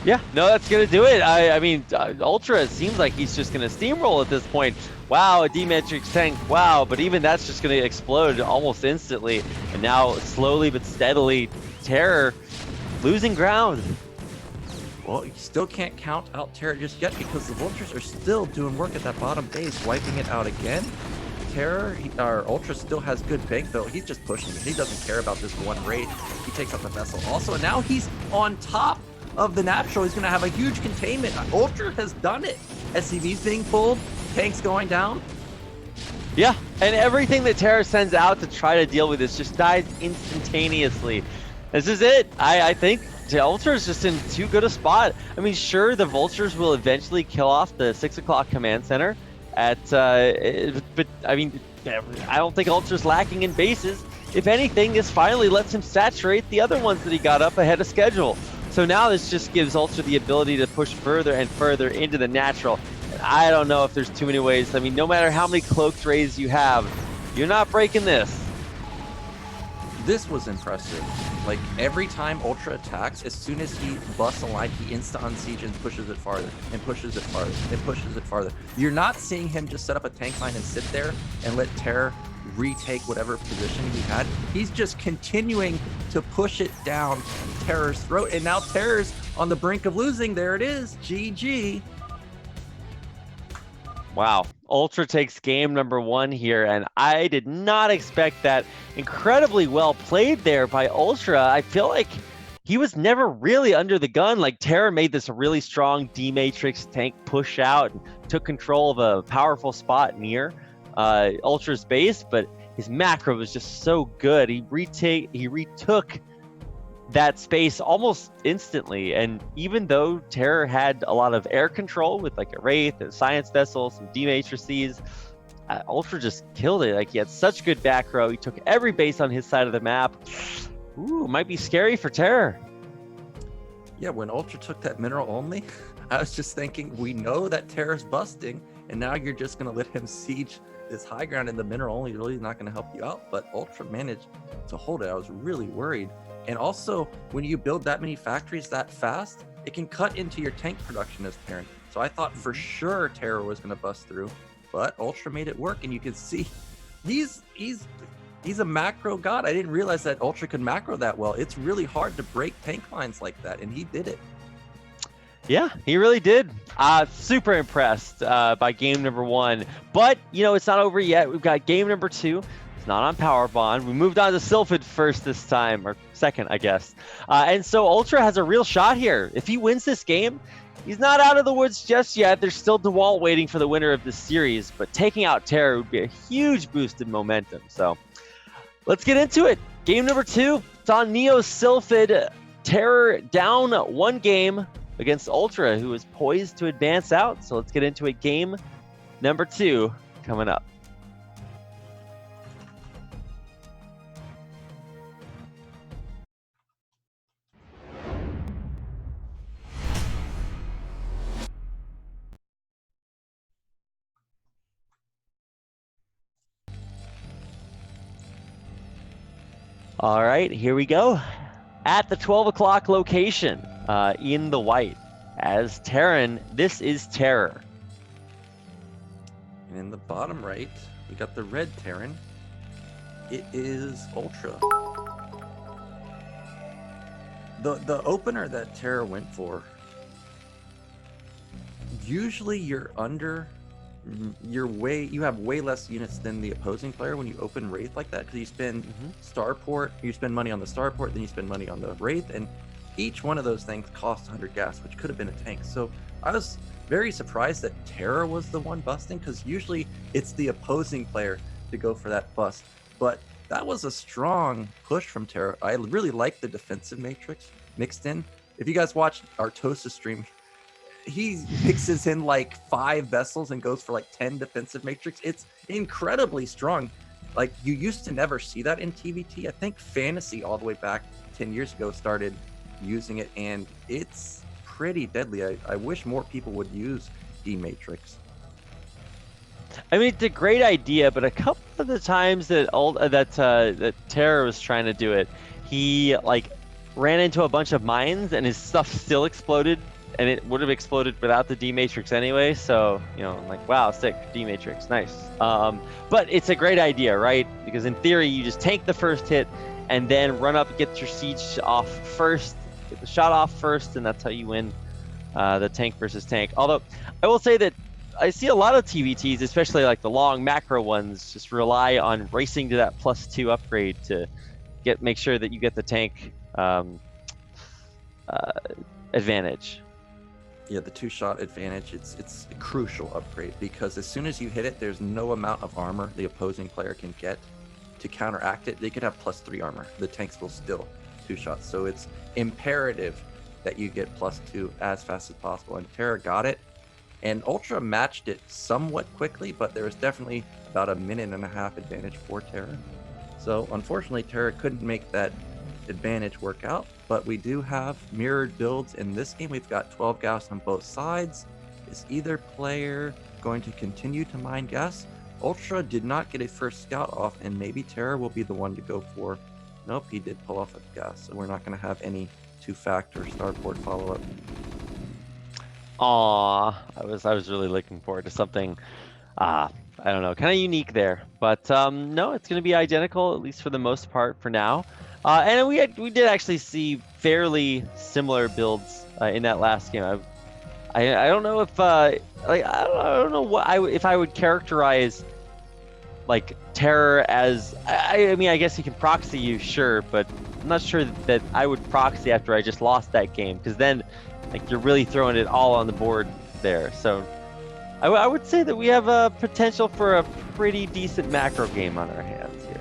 Yeah, no, that's going to do it. I mean, UltrA seems like he's just going to steamroll at this point. Wow, a D-Matrix tank, wow, but even that's just going to explode almost instantly. And now, slowly but steadily, TerrOr losing ground. Well, you still can't count out TerrOr just yet because the Vultures are still doing work at that bottom base, wiping it out again. TerrOr, or Ultra still has good bank though. He's just pushing it. He doesn't care about this one raid. He takes out the vessel also, and now he's on top of the natural. He's going to have a huge containment. Ultra has done it. SCV's being pulled, tanks going down. Yeah, and everything that TerrOr sends out to try to deal with this just dies instantaneously. This is it. I think Ultra is just in too good a spot. I mean, sure, the Vultures will eventually kill off the 6 o'clock command center at, but I mean, I don't think Ultra's lacking in bases. If anything, this finally lets him saturate the other ones that he got up ahead of schedule. So now this just gives Ultra the ability to push further and further into the natural. And I don't know if there's too many ways. I mean, no matter how many cloaked raids you have, you're not breaking this. This was impressive. Like, every time Ultra attacks, as soon as he busts a line, he insta-unsiege and pushes it farther, and pushes it farther, and pushes it farther. You're not seeing him just set up a tank line and sit there and let TerrOr retake whatever position he had. He's just continuing to push it down TerrOr's throat, and now TerrOr's on the brink of losing. There it is. GG. Wow. Ultra takes game number 1 here, and I did not expect that. Incredibly well played there by Ultra. I feel like he was never really under the gun. Like, TerrOr made this a really strong D-Matrix tank push out and took control of a powerful spot near Ultra's base, but his macro was just so good. He retook that space almost instantly, and even though TerrOr had a lot of air control with like a Wraith, a Science Vessel, some D-Matrices, Ultra just killed it. Like, he had such good back row. He took every base on his side of the map. Ooh, might be scary for TerrOr. Yeah, when Ultra took that mineral only, I was just thinking, we know that TerrOr's busting, and now you're just going to let him siege this high ground, and the mineral only really is not going to help you out. But Ultra managed to hold it. I was really worried. And also, when you build that many factories that fast, it can cut into your tank production as Terran. So I thought for sure TerrOr was going to bust through, but Ultra made it work, and you can see he's a macro god. I didn't realize that Ultra could macro that well. It's really hard to break tank lines like that, and he did it. Yeah, he really did. Super impressed by game number 1. But, you know, it's not over yet. We've got game number 2. It's not on Power Bond. We moved on to Silid first this time, or second, I guess. And so Ultra has a real shot here. If he wins this game, he's not out of the woods just yet. There's still Dewalt waiting for the winner of this series, but taking out TerrOr would be a huge boost in momentum. So let's get into it. Game number 2. It's on Neo Silid. TerrOr down 1 game against Ultra, who is poised to advance out. So let's get into it. Game number 2 coming up. All right, here we go. At the 12 o'clock location, in the white, as Terran, this is TerrOr. And in the bottom right, we got the red Terran. It is Ultra. The opener that TerrOr went for, usually you have way less units than the opposing player when you open Wraith like that, because you spend starport, you spend money on the starport, then you spend money on the Wraith, and each one of those things costs 100 gas, which could have been a tank. So I was very surprised that TerrOr was the one busting, because usually it's the opposing player to go for that bust. But that was a strong push from TerrOr. I really like the defensive matrix mixed in. If you guys watched our Tosa stream, he mixes in like 5 vessels and goes for like 10 defensive matrix. It's incredibly strong. Like, you used to never see that in TVT. I think Fantasy all the way back 10 years ago started using it, and it's pretty deadly. I wish more people would use D-Matrix. I mean, it's a great idea, but a couple of the times that TerrOr was trying to do it, he like ran into a bunch of mines and his stuff still exploded, and it would have exploded without the D-Matrix anyway. So, you know, I'm like, wow, sick, D-Matrix, nice. But it's a great idea, right? Because in theory, you just tank the first hit and then run up, get your siege off first, get the shot off first, and that's how you win the tank versus tank. Although I will say that I see a lot of TVTs, especially like the long macro ones, just rely on racing to that +2 upgrade to make sure that you get the tank advantage. Yeah, the 2-shot advantage, it's a crucial upgrade, because as soon as you hit it, there's no amount of armor the opposing player can get to counteract it. They could have +3 armor. The tanks will still 2-shot. So it's imperative that you get +2 as fast as possible. And TerrOr got it. And UltrA matched it somewhat quickly, but there was definitely about a 1.5 minute advantage for TerrOr. So unfortunately, TerrOr couldn't make that advantage work out, but we do have mirrored builds in this game. We've got 12 gas on both sides. Is either player going to continue to mine gas? UltrA did not get a first scout off, and maybe TerrOr will be the one to go for. Nope, he did pull off a gas, so we're not going to have any 2-factor starport follow-up. Aw, I was really looking forward to something, I don't know, kind of unique there. But no, it's going to be identical, at least for the most part for now. And we did actually see fairly similar builds in that last game. I don't know if like I don't know what if I would characterize like TerrOr as I mean, I guess he can proxy you, sure, but I'm not sure that I would proxy after I just lost that game, because then like you're really throwing it all on the board there. So I would say that we have a potential for a pretty decent macro game on our hands here.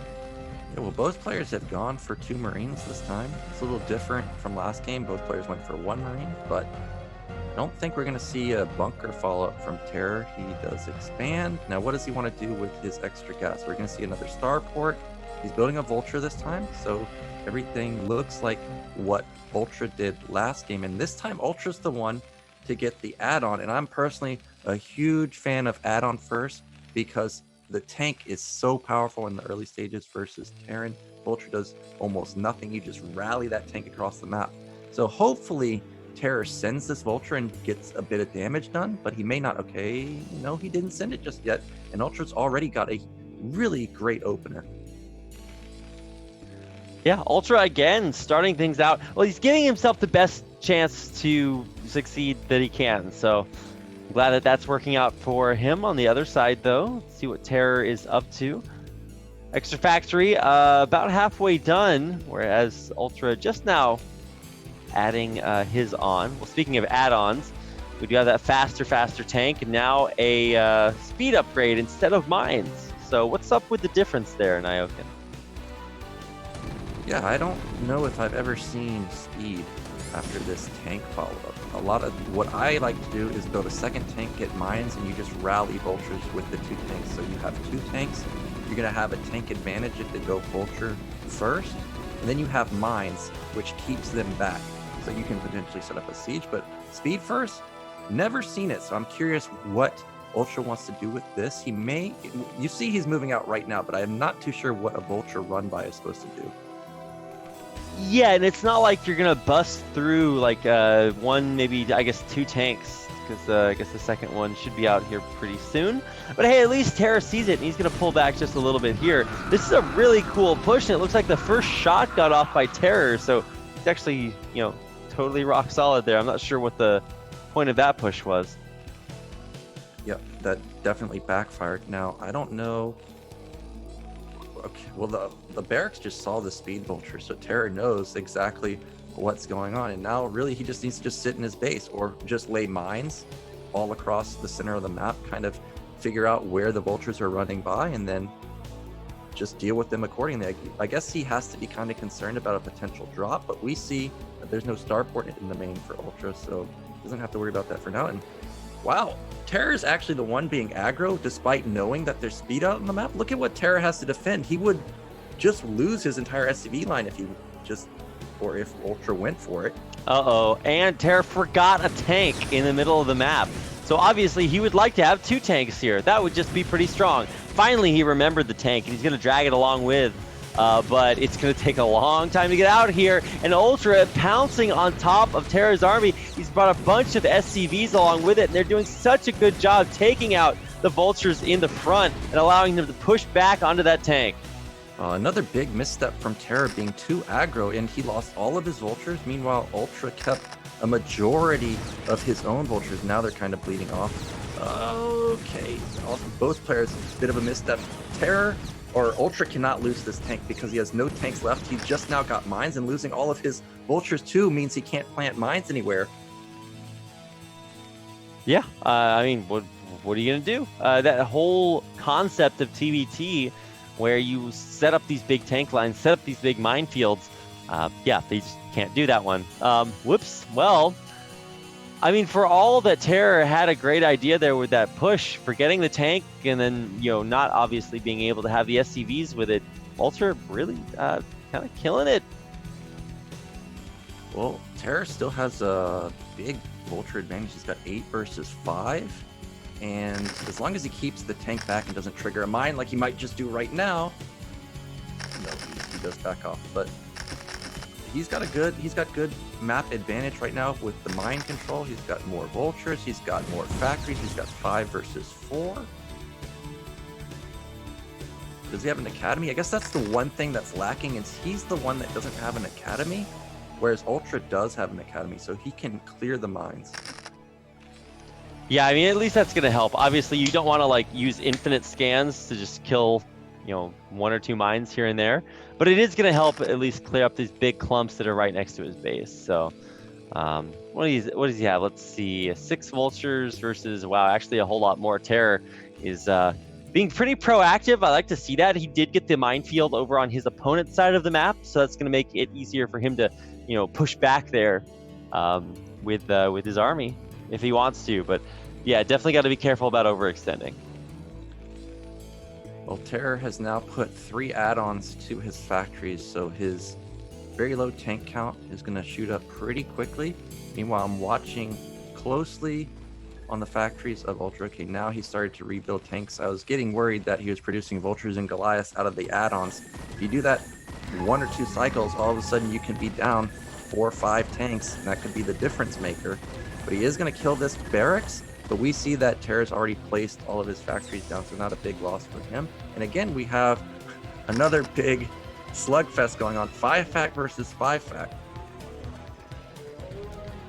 Yeah, well, both players have gone for 2 Marines this time. It's a little different from last game. Both players went for 1 Marine, but I don't think we're going to see a bunker follow-up from TerrOr. He does expand. Now, what does he want to do with his extra gas? We're going to see another starport. He's building a Vulture this time, so everything looks like what UltrA did last game. And this time, UltrA's the one to get the add-on. And I'm personally a huge fan of add-on first, because the tank is so powerful in the early stages versus Terran. UltrA does almost nothing. You just rally that tank across the map. So hopefully TerrOr sends this Vulture and gets a bit of damage done, but he may not. Okay, no, he didn't send it just yet. And UltrA's already got a really great opener. Yeah, UltrA again starting things out. Well, he's giving himself the best chance to succeed that he can. So I'm glad that that's working out for him. On the other side, though, let's see what TerrOr is up to. Extra factory about halfway done, whereas UltrA just now adding his on. Well, speaking of add-ons, we do have that faster tank, and now a speed upgrade instead of mines. So what's up with the difference there, Nyokin? Yeah, I don't know if I've ever seen speed after this tank follow-up. A lot of what I like to do is build a second tank, get mines, and you just rally Vultures with the 2 tanks. So you have 2 tanks, you're going to have a tank advantage if they go Vulture first, and then you have mines, which keeps them back. So you can potentially set up a siege, but speed first, never seen it. So I'm curious what UltrA wants to do with this. He may, you see he's moving out right now, but I'm not too sure what a Vulture run by is supposed to do. Yeah, and it's not like you're gonna bust through like one, maybe I guess 2 tanks, because I guess the second one should be out here pretty soon. But hey, at least TerrOr sees it, and he's gonna pull back just a little bit here. This is a really cool push, and it looks like the first shot got off by TerrOr, so it's actually, you know, totally rock solid there. I'm not sure what the point of that push was. Yep, that definitely backfired. Now, I don't know. Okay, well, the barracks just saw the speed Vulture, so TerrOr knows exactly what's going on. And now, really, he just needs to just sit in his base or just lay mines all across the center of the map, kind of figure out where the Vultures are running by, and then just deal with them accordingly. I guess he has to be kind of concerned about a potential drop, but we see that there's no starport in the main for UltrA, so doesn't have to worry about that for now. And wow, TerrOr is actually the one being aggro despite knowing that there's speed out on the map. Look at what TerrOr has to defend. He would just lose his entire SCV line if he just, or if UltrA went for it. Uh-oh, and TerrOr forgot a tank in the middle of the map. So obviously he would like to have 2 tanks here. That would just be pretty strong. Finally, he remembered the tank, and he's going to drag it along with. But it's going to take a long time to get out here. And UltrA pouncing on top of TerrOr's army. He's brought a bunch of SCVs along with it, and they're doing such a good job taking out the Vultures in the front and allowing them to push back onto that tank. Another big misstep from TerrOr being too aggro, and he lost all of his Vultures. Meanwhile, UltrA kept a majority of his own vultures. Now they're kind of bleeding off. Okay, both players, bit of a misstep. TerrOr or Ultra cannot lose this tank because he has no tanks left. He's just now got mines, and losing all of his vultures too means he can't plant mines anywhere. Yeah, I mean, what are you gonna do? That whole concept of TBT, where you set up these big tank lines, set up these big minefields, yeah, they just can't do that one. Whoops. Well, I mean, for all that TerrOr had a great idea there with that push for getting the tank, and then not obviously being able to have the SCVs with it, Ultra really kind of killing it. Well, TerrOr still has a big vulture advantage. He's got 8 versus 5, and as long as he keeps the tank back and doesn't trigger a mine like he might just do right now, no, he does back off. But he's got good map advantage right now with the mine control. He's got more vultures, he's got more factories, he's got 5 versus 4. Does he have an academy? I guess that's the one thing that's lacking, is he's the one that doesn't have an academy, whereas Ultra does have an academy, so he can clear the mines. Yeah, I mean, at least that's going to help. Obviously, you don't want to use infinite scans to just kill, 1 or 2 mines here and there, but it is going to help at least clear up these big clumps that are right next to his base. So, what does he have? Let's see, 6 vultures versus, wow, actually a whole lot more. TerrOr is being pretty proactive. I like to see that. He did get the minefield over on his opponent's side of the map, so that's going to make it easier for him to push back there with his army if he wants to. But yeah, definitely got to be careful about overextending. Well, TerrOr has now put 3 add-ons to his factories, so his very low tank count is going to shoot up pretty quickly. Meanwhile, I'm watching closely on the factories of Ultra. Okay, now he started to rebuild tanks. I was getting worried that he was producing vultures and Goliaths out of the add-ons. If you do that 1 or 2 cycles, all of a sudden you can be down 4 or 5 tanks, and that could be the difference maker. But he is going to kill this barracks, but we see that TerrOr's already placed all of his factories down, so not a big loss for him. And again, we have another big slugfest going on, 5-fact versus 5-fact.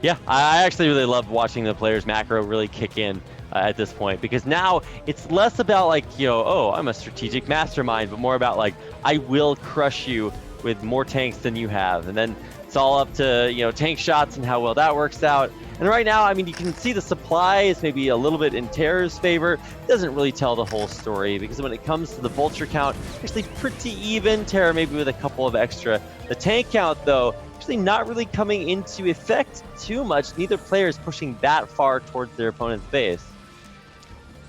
Yeah, I actually really love watching the players' macro really kick in at this point, because now it's less about oh, I'm a strategic mastermind, but more about I will crush you with more tanks than you have. And then it's all up to, tank shots and how well that works out. And right now, I mean, you can see the supply is maybe a little bit in TerrOr's favor. It doesn't really tell the whole story, because when it comes to the vulture count, actually pretty even. TerrOr maybe with a couple of extra. The tank count, though, actually not really coming into effect too much. Neither player is pushing that far towards their opponent's base.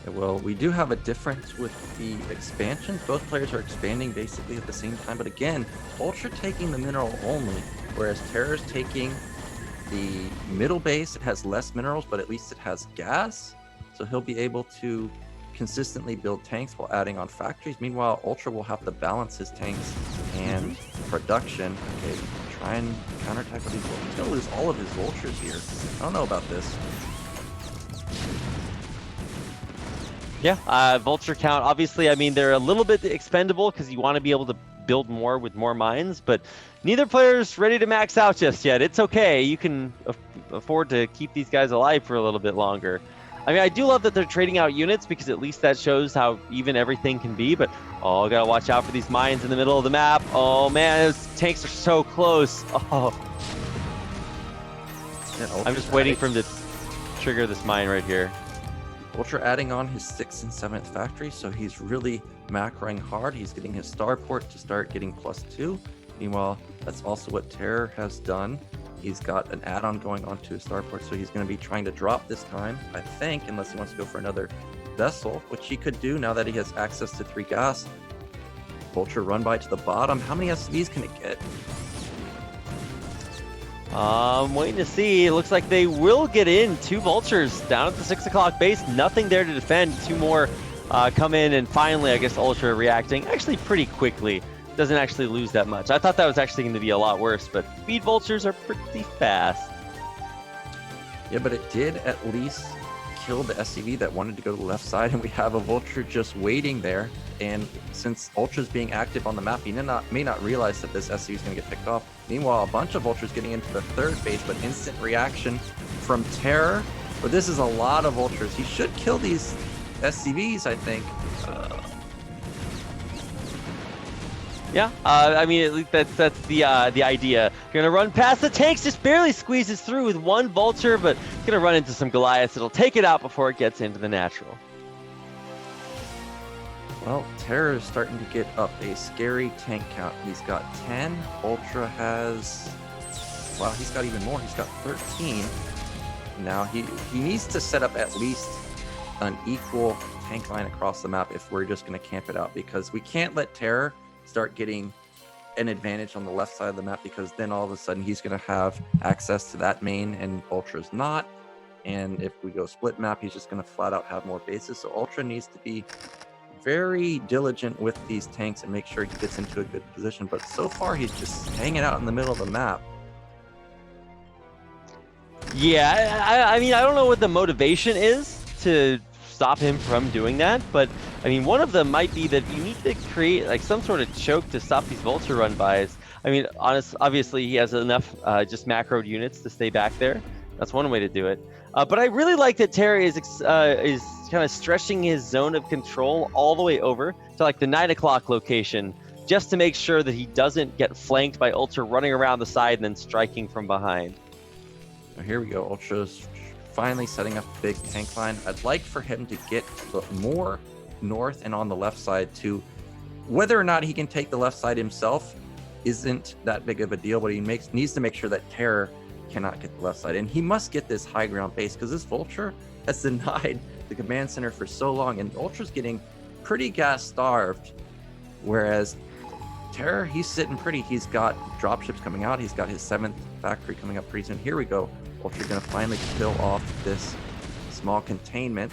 Well, we do have a difference with the expansions. Both players are expanding basically at the same time, but again, Ultra taking the mineral only, whereas TerrOr's taking the middle base. It has less minerals, but at least it has gas, so he'll be able to consistently build tanks while adding on factories. Meanwhile, Ultra will have to balance his tanks and production. Okay, try and counterattack with these vultures. He's gonna lose all of his vultures here. I don't know about this. Yeah, vulture count, obviously, I mean, they're a little bit expendable because you want to be able to build more with more mines, but neither player's ready to max out just yet. It's okay. You can afford to keep these guys alive for a little bit longer. I mean, I do love that they're trading out units, because at least that shows how even everything can be, but oh, gotta watch out for these mines in the middle of the map. Oh man, those tanks are so close. Oh. Yeah, I'm just waiting for him to trigger this mine right here. Ultra adding on his 6th and 7th factory, so he's really macroing hard. He's getting his starport to start getting +2. Meanwhile, that's also what TerrOr has done. He's got an add-on going onto his starport, so he's going to be trying to drop this time, I think, unless he wants to go for another vessel, which he could do now that he has access to 3 gas. Ultra run by to the bottom. How many SCVs can it get? Waiting to see. It looks like they will get in. 2 vultures down at the 6 o'clock base. Nothing there to defend. 2 more come in, and finally, I guess Ultra reacting actually pretty quickly. Doesn't actually lose that much. I thought that was actually going to be a lot worse, but speed vultures are pretty fast. Yeah, but it did at least kill the SCV that wanted to go to the left side, and we have a Vulture just waiting there. And since Ultra's being active on the map, he may not realize that this SCV is going to get picked off. Meanwhile, a bunch of Vultures getting into the third base, but instant reaction from TerrOr. But this is a lot of Vultures. He should kill these SCVs, I think. Yeah, I mean, at least that's the idea. Gonna run past the tanks, just barely squeezes through with one Vulture, but gonna run into some Goliaths. It'll take it out before it gets into the natural. Well, TerrOr is starting to get up a scary tank count. He's got 10. UltrA has... Wow, he's got even more. He's got 13. Now, he needs to set up at least an equal tank line across the map if we're just going to camp it out, because we can't let TerrOr start getting an advantage on the left side of the map, because then all of a sudden he's going to have access to that main and UltrA's not. And if we go split map, he's just going to flat out have more bases. So UltrA needs to be very diligent with these tanks and make sure he gets into a good position. But so far, he's just hanging out in the middle of the map. Yeah, I mean, I don't know what the motivation is to stop him from doing that, but I mean, one of them might be that you need to create like some sort of choke to stop these Vulture run-bys. I mean, obviously, he has enough just macroed units to stay back there. That's one way to do it. But I really like that TerrOr is kind of stretching his zone of control all the way over to like the 9 o'clock location, just to make sure that he doesn't get flanked by UltrA running around the side and then striking from behind. Now here we go. UltrA's finally setting up a big tank line. I'd like for him to get more north and on the left side too. Whether or not he can take the left side himself isn't that big of a deal, but he needs to make sure that TerrOr cannot get the left side, and he must get this high ground base, because this Vulture has denied the command center for so long, and UltrA's getting pretty gas starved, whereas TerrOr, he's sitting pretty. He's got dropships coming out. He's got his 7th factory coming up pretty soon. Here we go. UltrA's gonna finally kill off this small containment.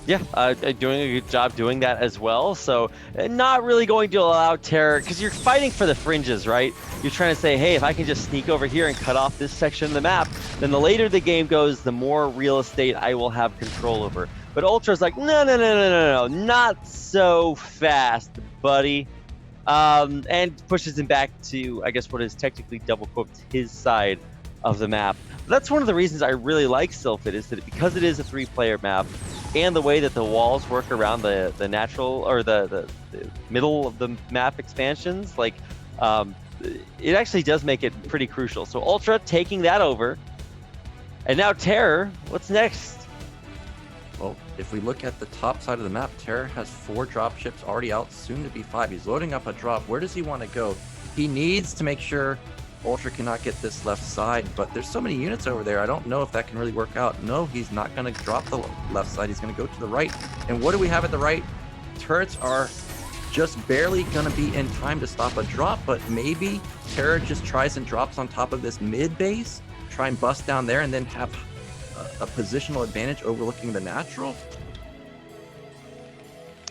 Yeah, doing a good job doing that as well. So not really going to allow TerrOr, because you're fighting for the fringes, right? You're trying to say, hey, if I can just sneak over here and cut off this section of the map, then the later the game goes, the more real estate I will have control over. But UltrA's like, no, not so fast, buddy. And pushes him back to, I guess, what is technically double quotes his side of the map. That's one of the reasons I really like Silphid, is that because it is a 3-player map, and the way that the walls work around the natural or the middle of the map expansions, like it actually does make it pretty crucial. So UltrA taking that over, and now TerrOr, what's next? Well, if we look at the top side of the map, TerrOr has 4 dropships already out, soon to be 5. He's loading up a drop. Where does he want to go? He needs to make sure UltrA cannot get this left side, but there's so many units over there. I don't know if that can really work out. No, he's not going to drop the left side. He's going to go to the right. And what do we have at the right? Turrets are just barely going to be in time to stop a drop, but maybe TerrOr just tries and drops on top of this mid base, try and bust down there, and then have a positional advantage overlooking the natural.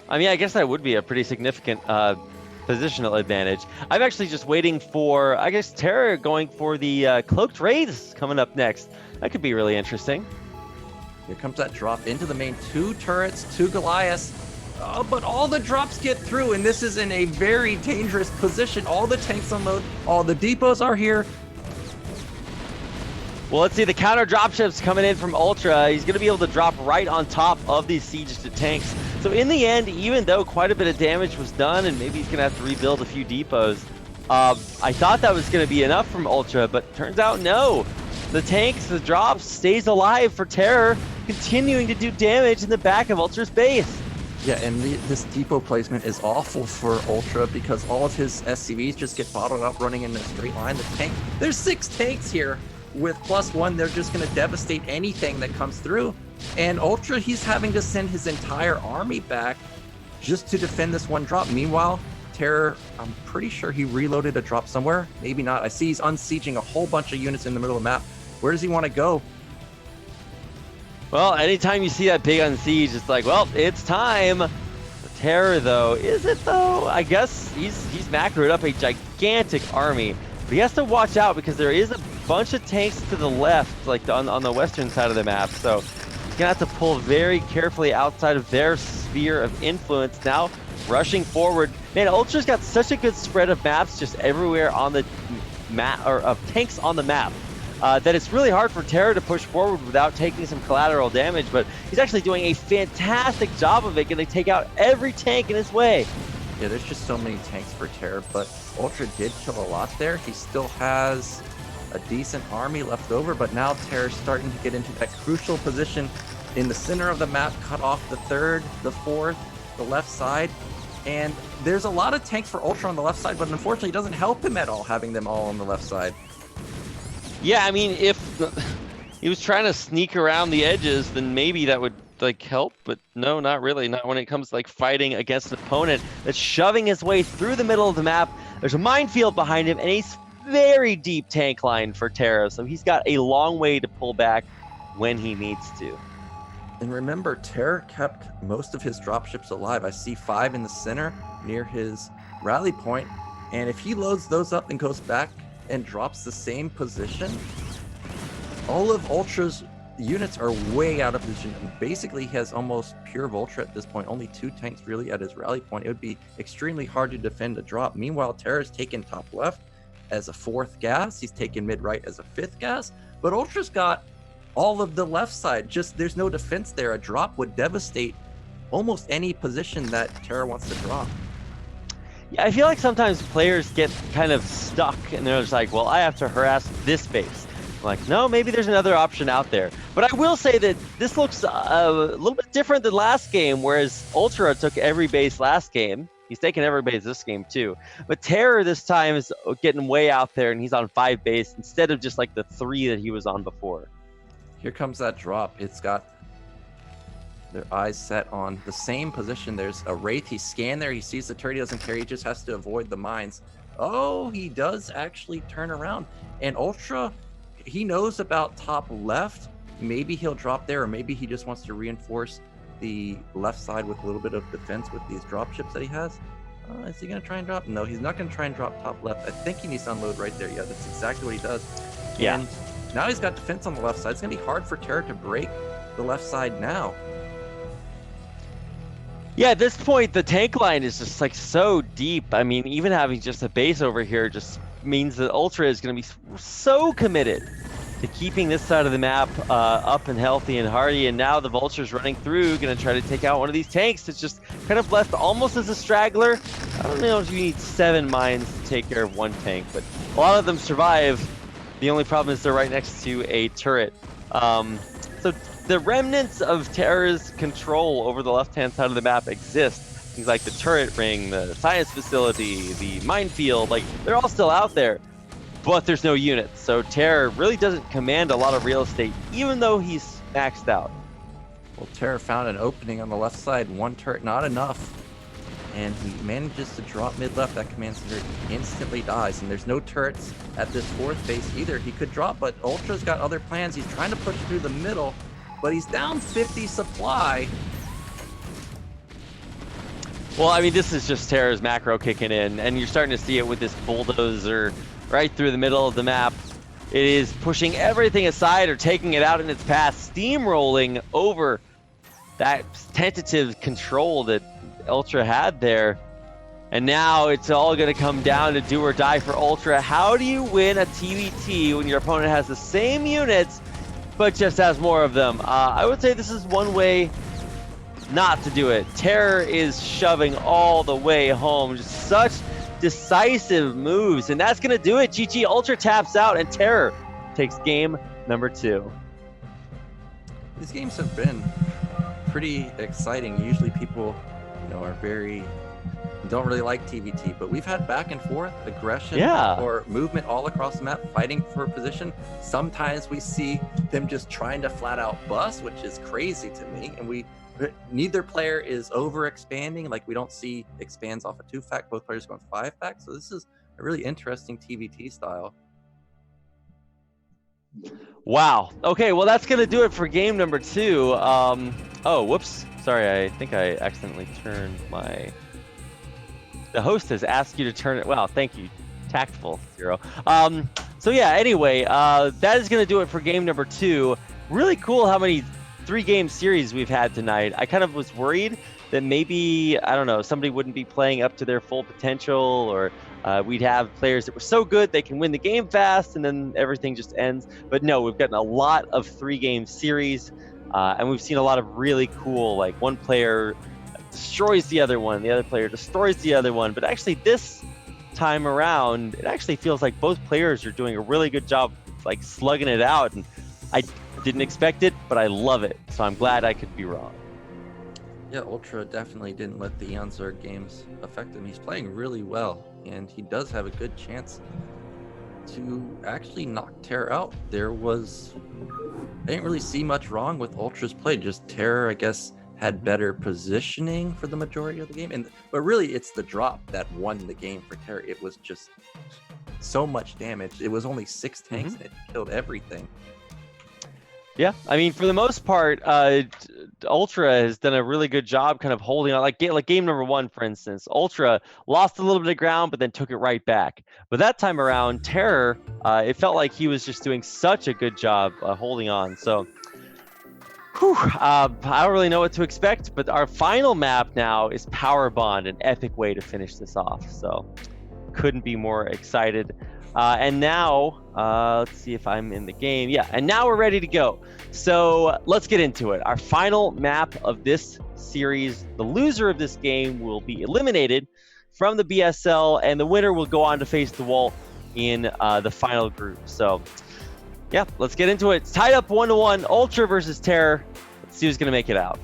I mean, I guess that would be a pretty significant positional advantage. I'm actually just waiting for, I guess, TerrOr going for the Cloaked Wraiths coming up next. That could be really interesting. Here comes that drop into the main. 2 turrets, 2 Goliaths. But all the drops get through, and this is in a very dangerous position. All the tanks unload. All the depots are here. Well, let's see, the counter dropships coming in from UltrA. He's going to be able to drop right on top of these siege tanks. So in the end, even though quite a bit of damage was done, and maybe he's going to have to rebuild a few depots, I thought that was going to be enough from UltrA, but turns out no. The tanks, the drops, stays alive for TerrOr, continuing to do damage in the back of UltrA's base. Yeah, and this depot placement is awful for UltrA, because all of his SCVs just get bottled up running in a straight line. There's 6 tanks here. With +1, they're just going to devastate anything that comes through. And UltrA, he's having to send his entire army back just to defend this one drop. Meanwhile, TerrOr, I'm pretty sure he reloaded a drop somewhere. Maybe not. I see he's unsieging a whole bunch of units in the middle of the map. Where does he want to go? Well, anytime you see that big unsiege, it's like, well, it's time. For TerrOr, though, is it though? I guess he's macroed up a gigantic army. But he has to watch out, because there is a bunch of tanks to the left, like on the western side of the map. So he's gonna have to pull very carefully outside of their sphere of influence. Now rushing forward. Man, Ultra's got such a good spread of maps just everywhere on the map, or of tanks on the map, that it's really hard for TerrOr to push forward without taking some collateral damage. But he's actually doing a fantastic job of it, gonna take out every tank in his way. Yeah, there's just so many tanks for TerrOr, but Ultra did kill a lot there. He still has a decent army left over, but now TerrOr's starting to get into that crucial position in the center of the map, cut off the third, the fourth, the left side. And there's a lot of tanks for Ultra on the left side, but unfortunately it doesn't help him at all having them all on the left side. Yeah, I mean, if he was trying to sneak around the edges, then maybe that would like help, but no, not really. Not when it comes to like fighting against an opponent that's shoving his way through the middle of the map. There's a minefield behind him, and he's very deep tank line for TerrOr, so he's got a long way to pull back when he needs to. And remember, TerrOr kept most of his dropships alive. I see 5 in the center near his rally point, and if he loads those up and goes back and drops the same position, all of Ultra's units are way out of position. Basically, he has almost pure Ultra at this point, only 2 tanks really at his rally point. It would be extremely hard to defend a drop. Meanwhile, TerrOr's taken top left as a 4th gas, he's taken mid right as a 5th gas, but Ultra's got all of the left side. Just there's no defense there. A drop would devastate almost any position that TerrOr wants to drop. Yeah, I feel like sometimes players get kind of stuck and they're just like, well, I have to harass this base. I'm like, no, maybe there's another option out there. But I will say that this looks a little bit different than last game, whereas Ultra took every base last game. He's taking every base this game too. But TerrOr this time is getting way out there, and he's on 5 base instead of just like the 3 that he was on before. Here comes that drop. It's got their eyes set on the same position. There's a Wraith. He scanned there. He sees the turret. He doesn't care. He just has to avoid the mines. Oh, he does actually turn around. And Ultra, he knows about top left. Maybe he'll drop there, or maybe he just wants to reinforce the left side with a little bit of defense with these dropships that he has. Is he going to try and drop? No, he's not going to try and drop top left. I think he needs to unload right there. Yeah, that's exactly what he does. Yeah. And now he's got defense on the left side. It's going to be hard for TerrOr to break the left side now. Yeah, at this point, the tank line is just like so deep. I mean, even having just a base over here just means that Ultra is going to be so committed to keeping this side of the map up and healthy and hardy. And now the Vulture's running through, going to try to take out one of these tanks that's just kind of left almost as a straggler. I don't know if you need 7 mines to take care of 1 tank, but a lot of them survive. The only problem is they're right next to a turret. So the remnants of TerrOr's control over the left-hand side of the map exist. Things like the turret ring, the science facility, the minefield, like they're all still out there, but there's no units. So TerrOr really doesn't command a lot of real estate, even though he's maxed out. Well, TerrOr found an opening on the left side. 1 turret, not enough. And he manages to drop mid-left. That command center instantly dies. And there's no turrets at this 4th base either. He could drop, but Ultra's got other plans. He's trying to push through the middle, but he's down 50 supply. Well, I mean, this is just TerrOr's macro kicking in, and you're starting to see it with this bulldozer right through the middle of the map. It is pushing everything aside or taking it out in its path, steamrolling over that tentative control that Ultra had there. And now it's all going to come down to do or die for Ultra. How do you win a TVT when your opponent has the same units but just has more of them? I would say this is one way not to do it. TerrOr is shoving all the way home. Just such decisive moves, and that's going to do it. GG, Ultra taps out, and TerrOr takes game number 2. These games have been pretty exciting. Usually people, are don't really like TVT, but we've had back and forth aggression or movement all across the map, fighting for position. Sometimes we see them just trying to flat out bust, which is crazy to me. And neither player is over expanding. Like, we don't see expands off a 2-fact, both players going 5-fact. So this is a really interesting TVT style. Wow. Okay, well, that's going to do it for game number 2. Oh, whoops. Sorry, I think I accidentally turned my... The host has asked you to turn it... Wow, thank you. Tactful, Zero. So So yeah, anyway, that is going to do it for game number 2. Really cool how many 3-game series we've had tonight. I kind of was worried that maybe, I don't know, somebody wouldn't be playing up to their full potential, or we'd have players that were so good they can win the game fast and then everything just ends. But no, we've gotten a lot of 3-game series, and we've seen a lot of really cool, like one player destroys the other one, the other player destroys the other one. But actually this time around, it actually feels like both players are doing a really good job, like slugging it out. And I didn't expect it, but I love it. So I'm glad I could be wrong. Yeah, UltrA definitely didn't let the eOnzErG games affect him. He's playing really well, and he does have a good chance to actually knock TerrOr out. I didn't really see much wrong with UltrA's play. Just TerrOr, I guess, had better positioning for the majority of the game. But really, it's the drop that won the game for TerrOr. It was just so much damage. It was only 6 tanks, and it killed everything. Yeah, I mean, for the most part, UltrA has done a really good job kind of holding on. Like game number 1, for instance, UltrA lost a little bit of ground, but then took it right back. But that time around, TerrOr, it felt like he was just doing such a good job holding on. So, I don't really know what to expect, but our final map now is Power Bond, an epic way to finish this off. So, couldn't be more excited. And now, let's see if I'm in the game. Yeah, and now we're ready to go. So let's get into it. Our final map of this series, the loser of this game will be eliminated from the BSL, and the winner will go on to face Dewalt in the final group. So, yeah, let's get into it. It's tied up 1-1, UltrA versus TerrOr. Let's see who's going to make it out.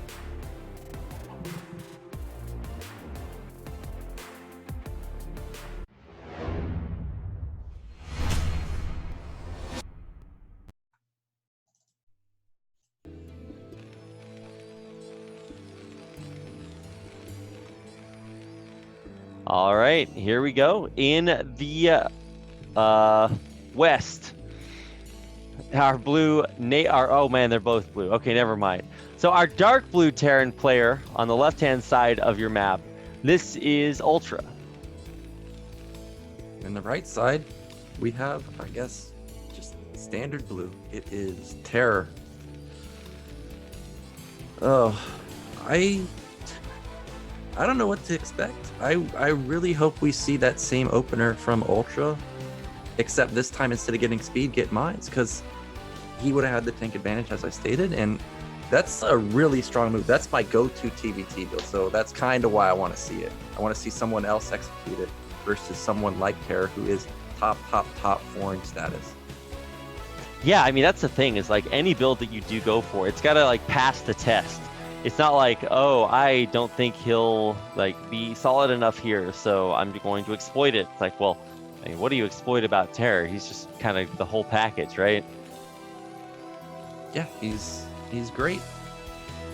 All right, here we go. In the west, our blue, oh man, they're both blue. Okay, never mind. So our dark blue Terran player on the left-hand side of your map, this is UltrA. In the right side, we have, I guess, just standard blue. It is TerrOr. Oh, I don't know what to expect. I really hope we see that same opener from UltrA, except this time instead of getting speed, get mines, because he would have had the tank advantage, as I stated, and that's a really strong move. That's my go-to TVT build, so that's kind of why I want to see it. I want to see someone else execute it versus someone like TerrOr, who is top foreign status. Yeah, I mean, that's the thing, is like any build that you do go for, it's got to like pass the test. It's not like, oh, I don't think he'll like be solid enough here, so I'm going to exploit it. It's like, well, I mean, what do you exploit about TerrOr? He's just kind of the whole package, right? Yeah, he's great.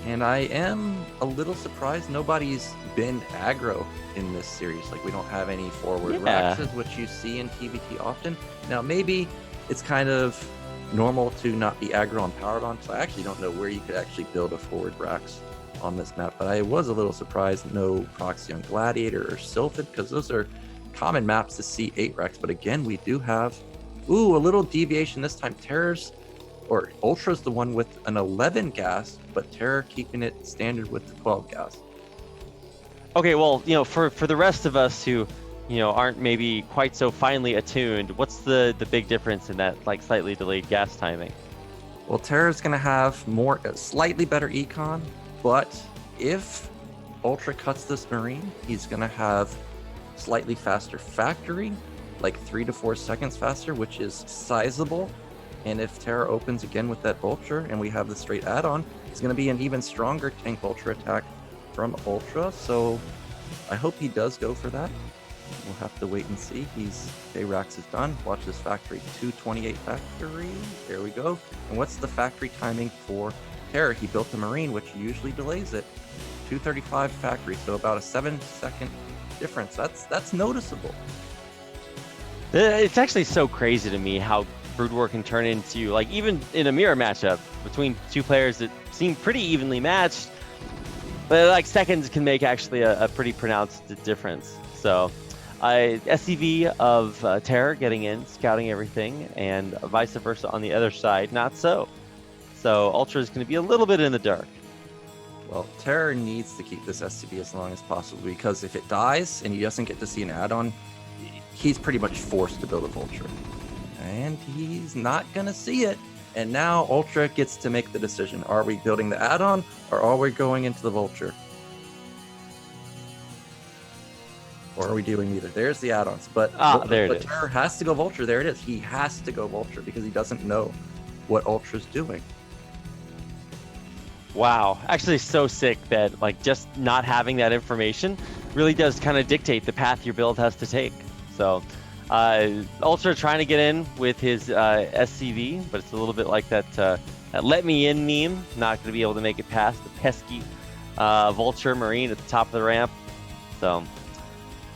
And I am a little surprised nobody's been aggro in this series. Like, we don't have any forward Raxes, which you see in TVT often. Now, maybe it's kind of normal to not be aggro on Power Bond, so I actually don't know where you could actually build a forward Rax on this map, but I was a little surprised no proxy on Gladiator or Silid, because those are common maps to see 8 Rax. But again, we do have a little deviation this time. UltrA's the one with an 11 gas, but TerrOr keeping it standard with the 12 gas. Okay, well, for the rest of us who aren't maybe quite so finely attuned, what's the big difference in that like slightly delayed gas timing? Well, TerrOr's going to have slightly better econ, but if UltrA cuts this Marine, he's going to have slightly faster factory, like 3 to 4 seconds faster, which is sizable. And if TerrOr opens again with that Vulture and we have the straight add-on, it's going to be an even stronger tank Vulture attack from UltrA. So I hope he does go for that. We'll have to wait and see. Rax is done. Watch this factory. 228 factory. There we go. And what's the factory timing for TerrOr? He built a Marine, which usually delays it. 235 factory, so about a 7-second difference. That's noticeable. It's actually so crazy to me how Brood War can turn into, like, even in a mirror matchup between two players that seem pretty evenly matched, but like seconds can make actually a pretty pronounced difference. So SCV of TerrOr getting in, scouting everything, and vice versa on the other side, not so. So UltrA is going to be a little bit in the dark. Well, TerrOr needs to keep this SCV as long as possible, because if it dies and he doesn't get to see an add-on, he's pretty much forced to build a Vulture. And he's not going to see it. And now UltrA gets to make the decision. Are we building the add-on, or are we going into the Vulture? Or are we doing neither? There's the add-ons. But TerrOr has to go Vulture. There it is. He has to go Vulture because he doesn't know what UltrA's doing. Wow. Actually, so sick that like just not having that information really does kind of dictate the path your build has to take. So UltrA trying to get in with his SCV, but it's a little bit like that let me in meme. Not going to be able to make it past the pesky Vulture Marine at the top of the ramp. So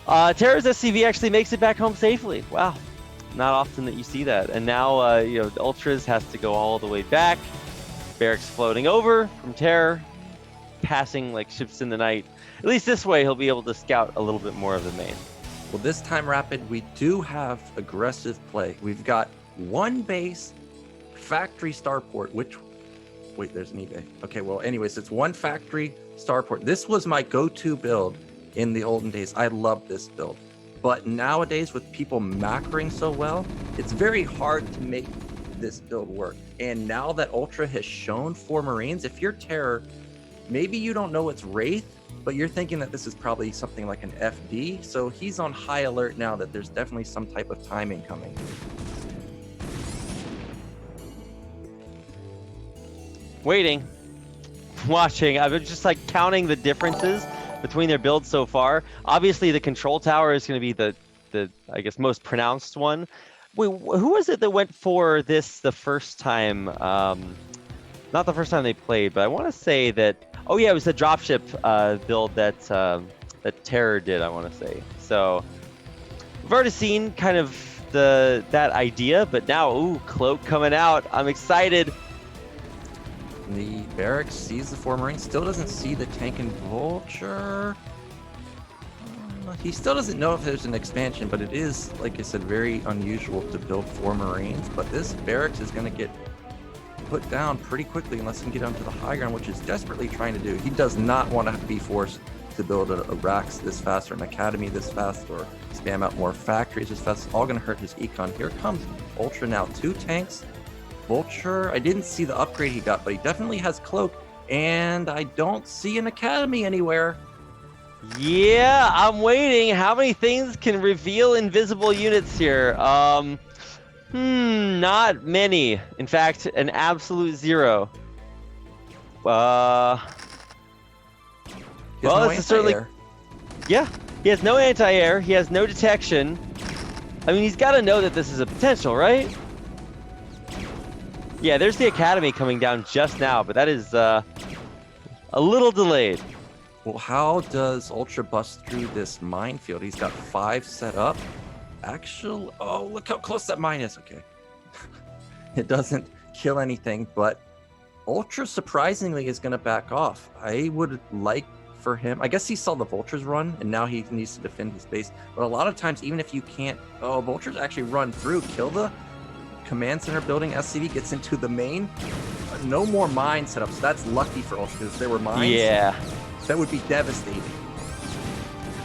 TerrOr's SCV actually makes it back home safely. Wow. Not often that you see that. And now UltrA's has to go all the way back. Barracks floating over from TerrOr, passing like ships in the night. At least this way he'll be able to scout a little bit more of the main. Well, this time, Rapid, we do have aggressive play. We've got one base, factory starport, which... Wait, there's an eBay. Okay, well, anyways, it's one factory starport. This was my go-to build in the olden days. I loved this build. But nowadays, with people macroing so well, it's very hard to make this build work. And now that UltrA has shown 4 Marines, if you're TerrOr, maybe you don't know it's Wraith, but you're thinking that this is probably something like an FD. So he's on high alert now that there's definitely some type of timing coming. Waiting, watching. I've been just like counting the differences between their builds so far. Obviously, the control tower is going to be the I guess most pronounced one. Wait, who was it that went for this the first time? Not the first time they played, but I want to say that. Oh yeah, it was the dropship build that that TerrOr did. I want to say. So we've already seen kind of that idea, but now ooh, cloak coming out. I'm excited. The barracks sees the 4 Marines, still doesn't see the tank and Vulture. He still doesn't know if there's an expansion, but it is, like I said, very unusual to build 4 Marines. But this barracks is going to get put down pretty quickly unless he can get onto the high ground, which is desperately trying to do. He does not want to be forced to build a racks this fast or an academy this fast or spam out more factories this fast. It's all going to hurt his econ. Here comes UltrA now. 2 tanks. Vulture, I didn't see the upgrade he got, but he definitely has cloak, and I don't see an academy anywhere. Yeah, I'm waiting. How many things can reveal invisible units here? Not many. In fact, an absolute 0. Well, this is certainly... Yeah, he has no anti-air. He has no detection. I mean, he's got to know that this is a potential, right? Yeah, there's the academy coming down just now, but that is a little delayed. Well, how does UltrA bust through this minefield? He's got 5 set up. Actually, oh, look how close that mine is. Okay. It doesn't kill anything, but UltrA surprisingly is going to back off. I would like for him, I guess he saw the Vultures run, and now he needs to defend his base. But a lot of times, even if you can't, Vultures actually run through, kill the command center building, SCV gets into the main. No more mines set up, so that's lucky for UltrA, because if there were mines, yeah, that would be devastating.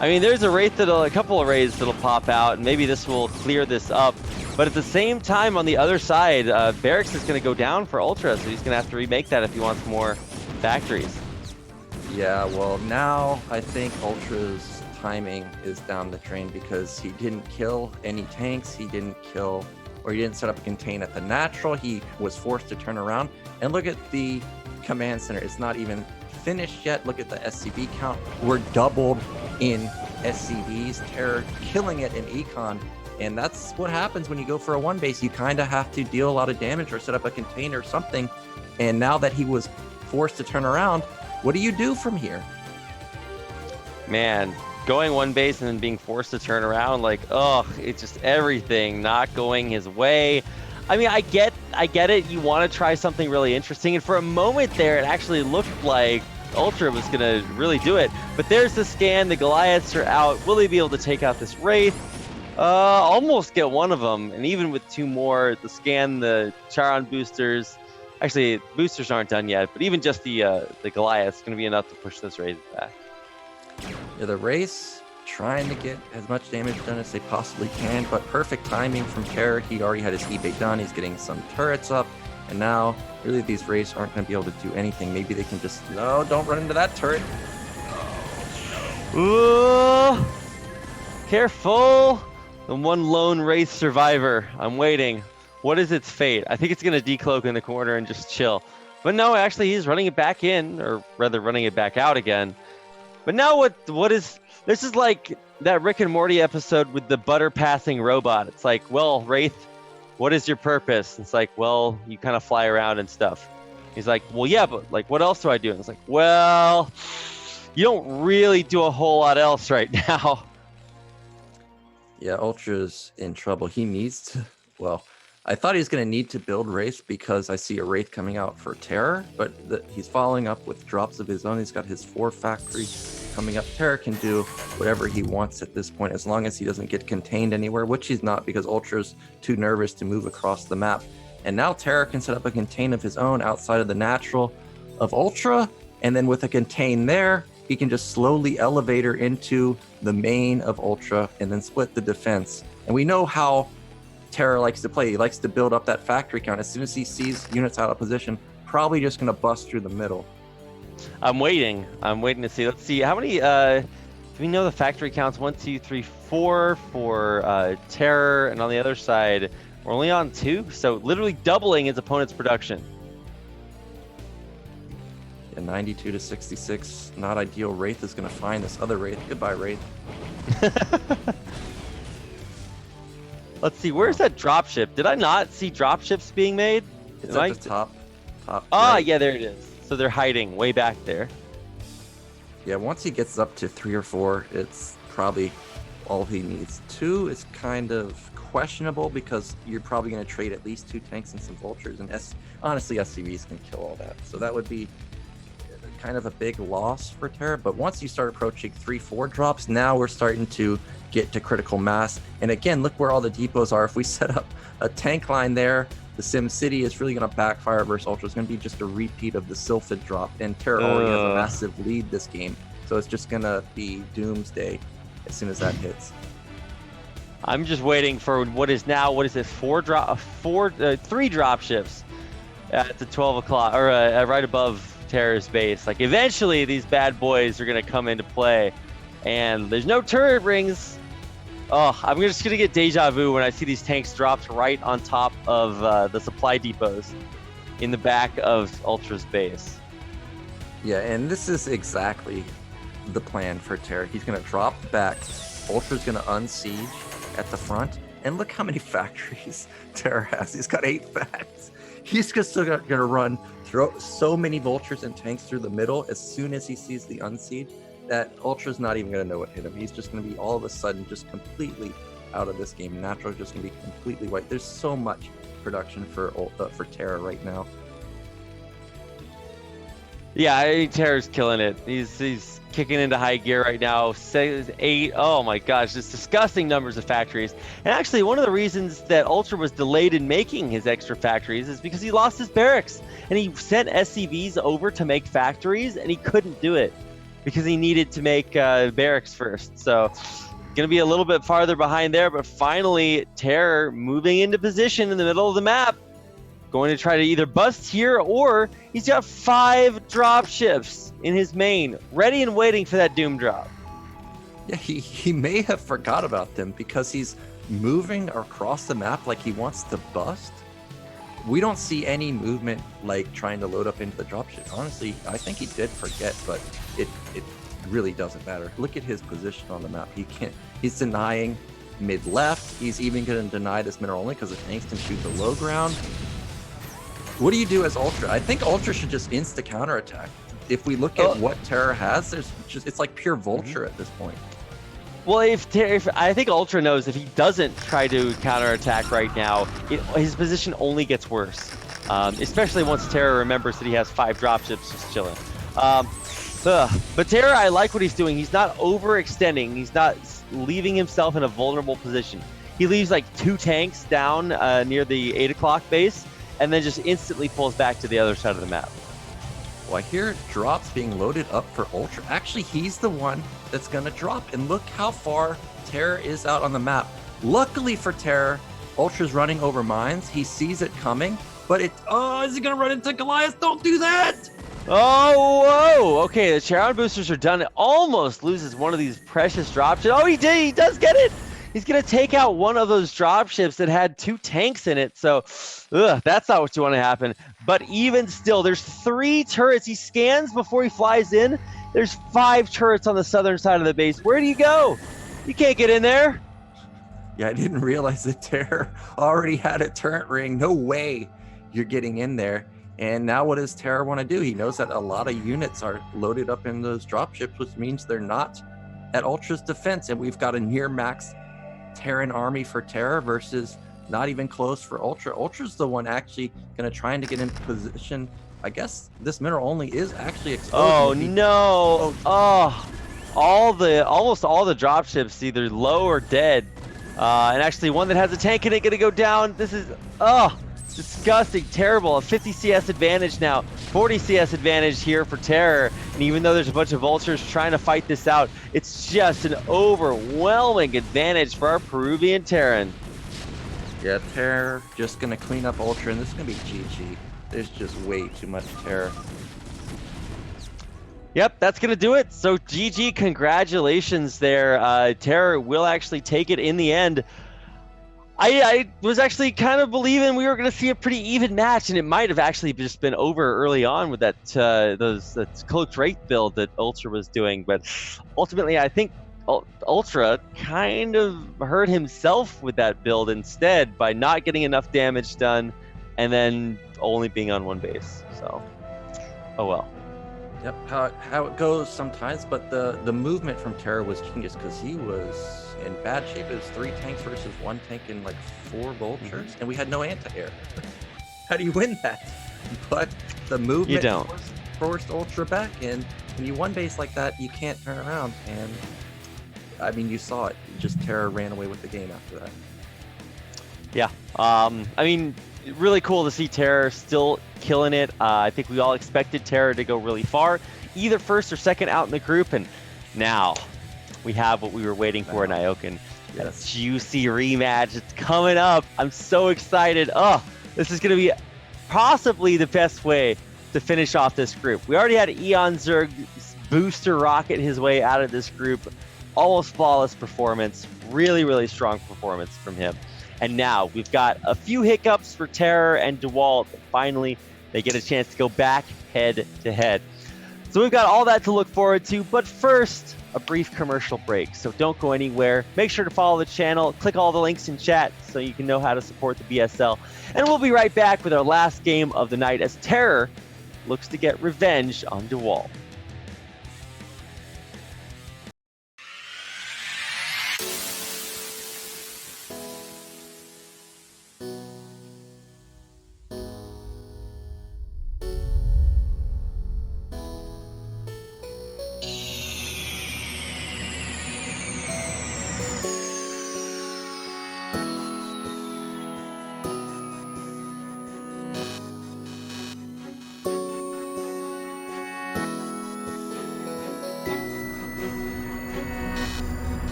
I mean, there's a couple of raids that'll pop out, and maybe this will clear this up. But at the same time, on the other side, Barracks is going to go down for UltrA, so he's going to have to remake that if he wants more factories. Yeah, well, now I think UltrA's timing is down the drain because he didn't kill any tanks, he didn't set up a contain at the natural, he was forced to turn around. And look at the command center, it's not even finished yet. Look at the SCV count. We're doubled in SCVs. TerrOr killing it in econ. And that's what happens when you go for a 1 base. You kind of have to deal a lot of damage or set up a container or something. And now that he was forced to turn around, what do you do from here? Man, going 1 base and then being forced to turn around, like, ugh, it's just everything not going his way. I mean, I get it. You want to try something really interesting. And for a moment there, it actually looked like UltrA was going to really do it. But there's the scan. The Goliaths are out. Will he be able to take out this Wraith? Almost get one of them. And even with 2 more, the scan, the Charon boosters. Actually, boosters aren't done yet. But even just the Goliath's going to be enough to push this Wraith back. Yeah, the Wraiths trying to get as much damage done as they possibly can. But perfect timing from TerrOr. He already had his E-bait done. He's getting some turrets up. And now, really, these Wraiths aren't going to be able to do anything. Maybe they can just... No, don't run into that turret. Ooh, careful. The one lone Wraith survivor. I'm waiting. What is its fate? I think it's going to decloak in the corner and just chill. But no, actually, he's running it back in, or rather running it back out again. But now what is... This is like that Rick and Morty episode with the butter passing robot. It's like, well, Wraith, what is your purpose? It's like, well, you kind of fly around and stuff. He's like, well, yeah, but like, what else do I do? And it's like, well, you don't really do a whole lot else right now. Yeah, UltrA's in trouble. He needs to, well, I thought he was going to need to build Wraith because I see a Wraith coming out for TerrOr, but he's following up with drops of his own. He's got his 4 factories coming up. TerrOr can do whatever he wants at this point, as long as he doesn't get contained anywhere, which he's not because UltrA's too nervous to move across the map. And now TerrOr can set up a contain of his own outside of the natural of UltrA, and then with a contain there, he can just slowly elevate her into the main of UltrA and then split the defense. And we know how TerrOr likes to play. He likes to build up that factory count. As soon as he sees units out of position, probably just going to bust through the middle. I'm waiting to see. Let's see how many. Do we know the factory counts? 1, 2, 3, 4 for TerrOr, and on the other side, we're only on 2. So literally doubling his opponent's production. Yeah, 92 to 66, not ideal. Wraith is going to find this other Wraith. Goodbye, Wraith. Let's see, where's that dropship? Did I not see dropships being made? It's at the top. Ah, right. Yeah, there it is. So they're hiding way back there. Yeah, once he gets up to 3 or 4, it's probably all he needs. 2 is kind of questionable because you're probably going to trade at least 2 tanks and some vultures, and honestly, SCVs can kill all that. So that would be kind of a big loss for TerrOr. But once you start approaching 3-4 drops, now we're starting to get to critical mass. And again, look where all the depots are. If we set up a tank line there, the Sim City is really going to backfire versus UltrA. It's going to be just a repeat of the Sylphid drop, and TerrOr already has a massive lead this game, so it's just going to be doomsday as soon as that hits. I'm just waiting for what is it, 3 drop shifts at the 12 o'clock, or right above TerrOr's base. Like, eventually these bad boys are going to come into play, and there's no turret rings. Oh, I'm just going to get deja vu when I see these tanks dropped right on top of the supply depots in the back of UltrA's base. Yeah, and this is exactly the plan for TerrOr. He's going to drop back. UltrA's going to unsiege at the front. And look how many factories TerrOr has. He's got 8 facts. He's just still going to throw so many vultures and tanks through the middle as soon as he sees the unsiege that UltrA's not even going to know what hit him. He's just going to be all of a sudden just completely out of this game. Natural's just going to be completely white. There's so much production for TerrOr right now. Yeah, I think TerrOr's killing it. He's kicking into high gear right now. 8. Oh my gosh, just disgusting numbers of factories. And actually, one of the reasons that UltrA was delayed in making his extra factories is because he lost his barracks, and he sent SCVs over to make factories, and he couldn't do it because he needed to make barracks first. So gonna be a little bit farther behind there, but finally TerrOr moving into position in the middle of the map, going to try to either bust here, or he's got 5 drop ships in his main, ready and waiting for that doom drop. Yeah, he may have forgot about them because he's moving across the map like he wants to bust. We don't see any movement like trying to load up into the dropship. Honestly, I think he did forget, but it really doesn't matter. Look at his position on the map. He's denying mid left. He's even going to deny this middle only because the tanks can shoot the low ground. What do you do as UltrA? I think UltrA should just insta counterattack. If we look at what TerrOr has, it's like pure vulture at this point. Well, if I think UltrA knows if he doesn't try to counterattack right now, his position only gets worse. Especially once TerrOr remembers that he has 5 dropships just chilling. But TerrOr, I like what he's doing. He's not overextending. He's not leaving himself in a vulnerable position. He leaves like 2 tanks down near the 8 o'clock base, and then just instantly pulls back to the other side of the map. Well, I hear drops being loaded up for Ultra. Actually, he's the one that's going to drop. And look how far TerrOr is out on the map. Luckily for TerrOr, Ultra's running over mines. He sees it coming, but is he going to run into Goliath? Don't do that! Oh, whoa! Okay, the Charon boosters are done. It almost loses one of these precious dropships. Oh, he did! He does get it! He's going to take out one of those dropships that had 2 tanks in it. So, that's not what you want to happen. But even still, there's 3 turrets. He scans before he flies in. There's 5 turrets on the southern side of the base. Where do you go? You can't get in there. Yeah, I didn't realize that TerrOr already had a turret ring. No way you're getting in there. And now what does TerrOr want to do? He knows that a lot of units are loaded up in those dropships, which means they're not at Ultra's defense. And we've got a near max Terran army for TerrOr versus not even close for Ultra. Ultra's the one actually going to try to get into position. I guess this mineral only is actually exposed. Oh, no. Oh, almost all the dropships either low or dead. And actually one that has a tank in it going to go down. This is, disgusting, terrible. A 50 CS advantage now, 40 CS advantage here for TerrOr. And even though there's a bunch of vultures trying to fight this out, it's just an overwhelming advantage for our Peruvian Terran. Yeah, TerrOr just gonna clean up Ultra, and this is gonna be GG. There's just way too much TerrOr. Yep, that's gonna do it. So GG, congratulations there. TerrOr will actually take it in the end. I was actually kind of believing we were going to see a pretty even match, and it might have actually just been over early on with that Cloaked Wraith build that Ultra was doing. But ultimately, I think Ultra kind of hurt himself with that build instead by not getting enough damage done and then only being on 1 base. So, oh well. Yep, how it goes sometimes, but the movement from TerrOr was genius because he was in bad shape. It was 3 tanks versus 1 tank and like 4 vultures, and we had no anti-air. How do you win that? But the movement you don't. Forced Ultra back in. When you 1 base like that, you can't turn around, and I mean, you saw it. Just TerrOr ran away with the game after that. Yeah, I mean, really cool to see TerrOr still killing it. I think we all expected TerrOr to go really far, either first or second out in the group, and now we have what we were waiting for in Ioken. Yes. A juicy rematch. It's coming up. I'm so excited. This is going to be possibly the best way to finish off this group. We already had eOnzErG booster rocket his way out of this group. Almost flawless performance. Really, really strong performance from him. And now we've got a few hiccups for TerrOr and Dewalt. Finally, they get a chance to go back head to head. So we've got all that to look forward to. But first, a brief commercial break. So don't go anywhere. Make sure to follow the channel. Click all the links in chat so you can know how to support the BSL. And we'll be right back with our last game of the night as TerrOr looks to get revenge on Dewalt.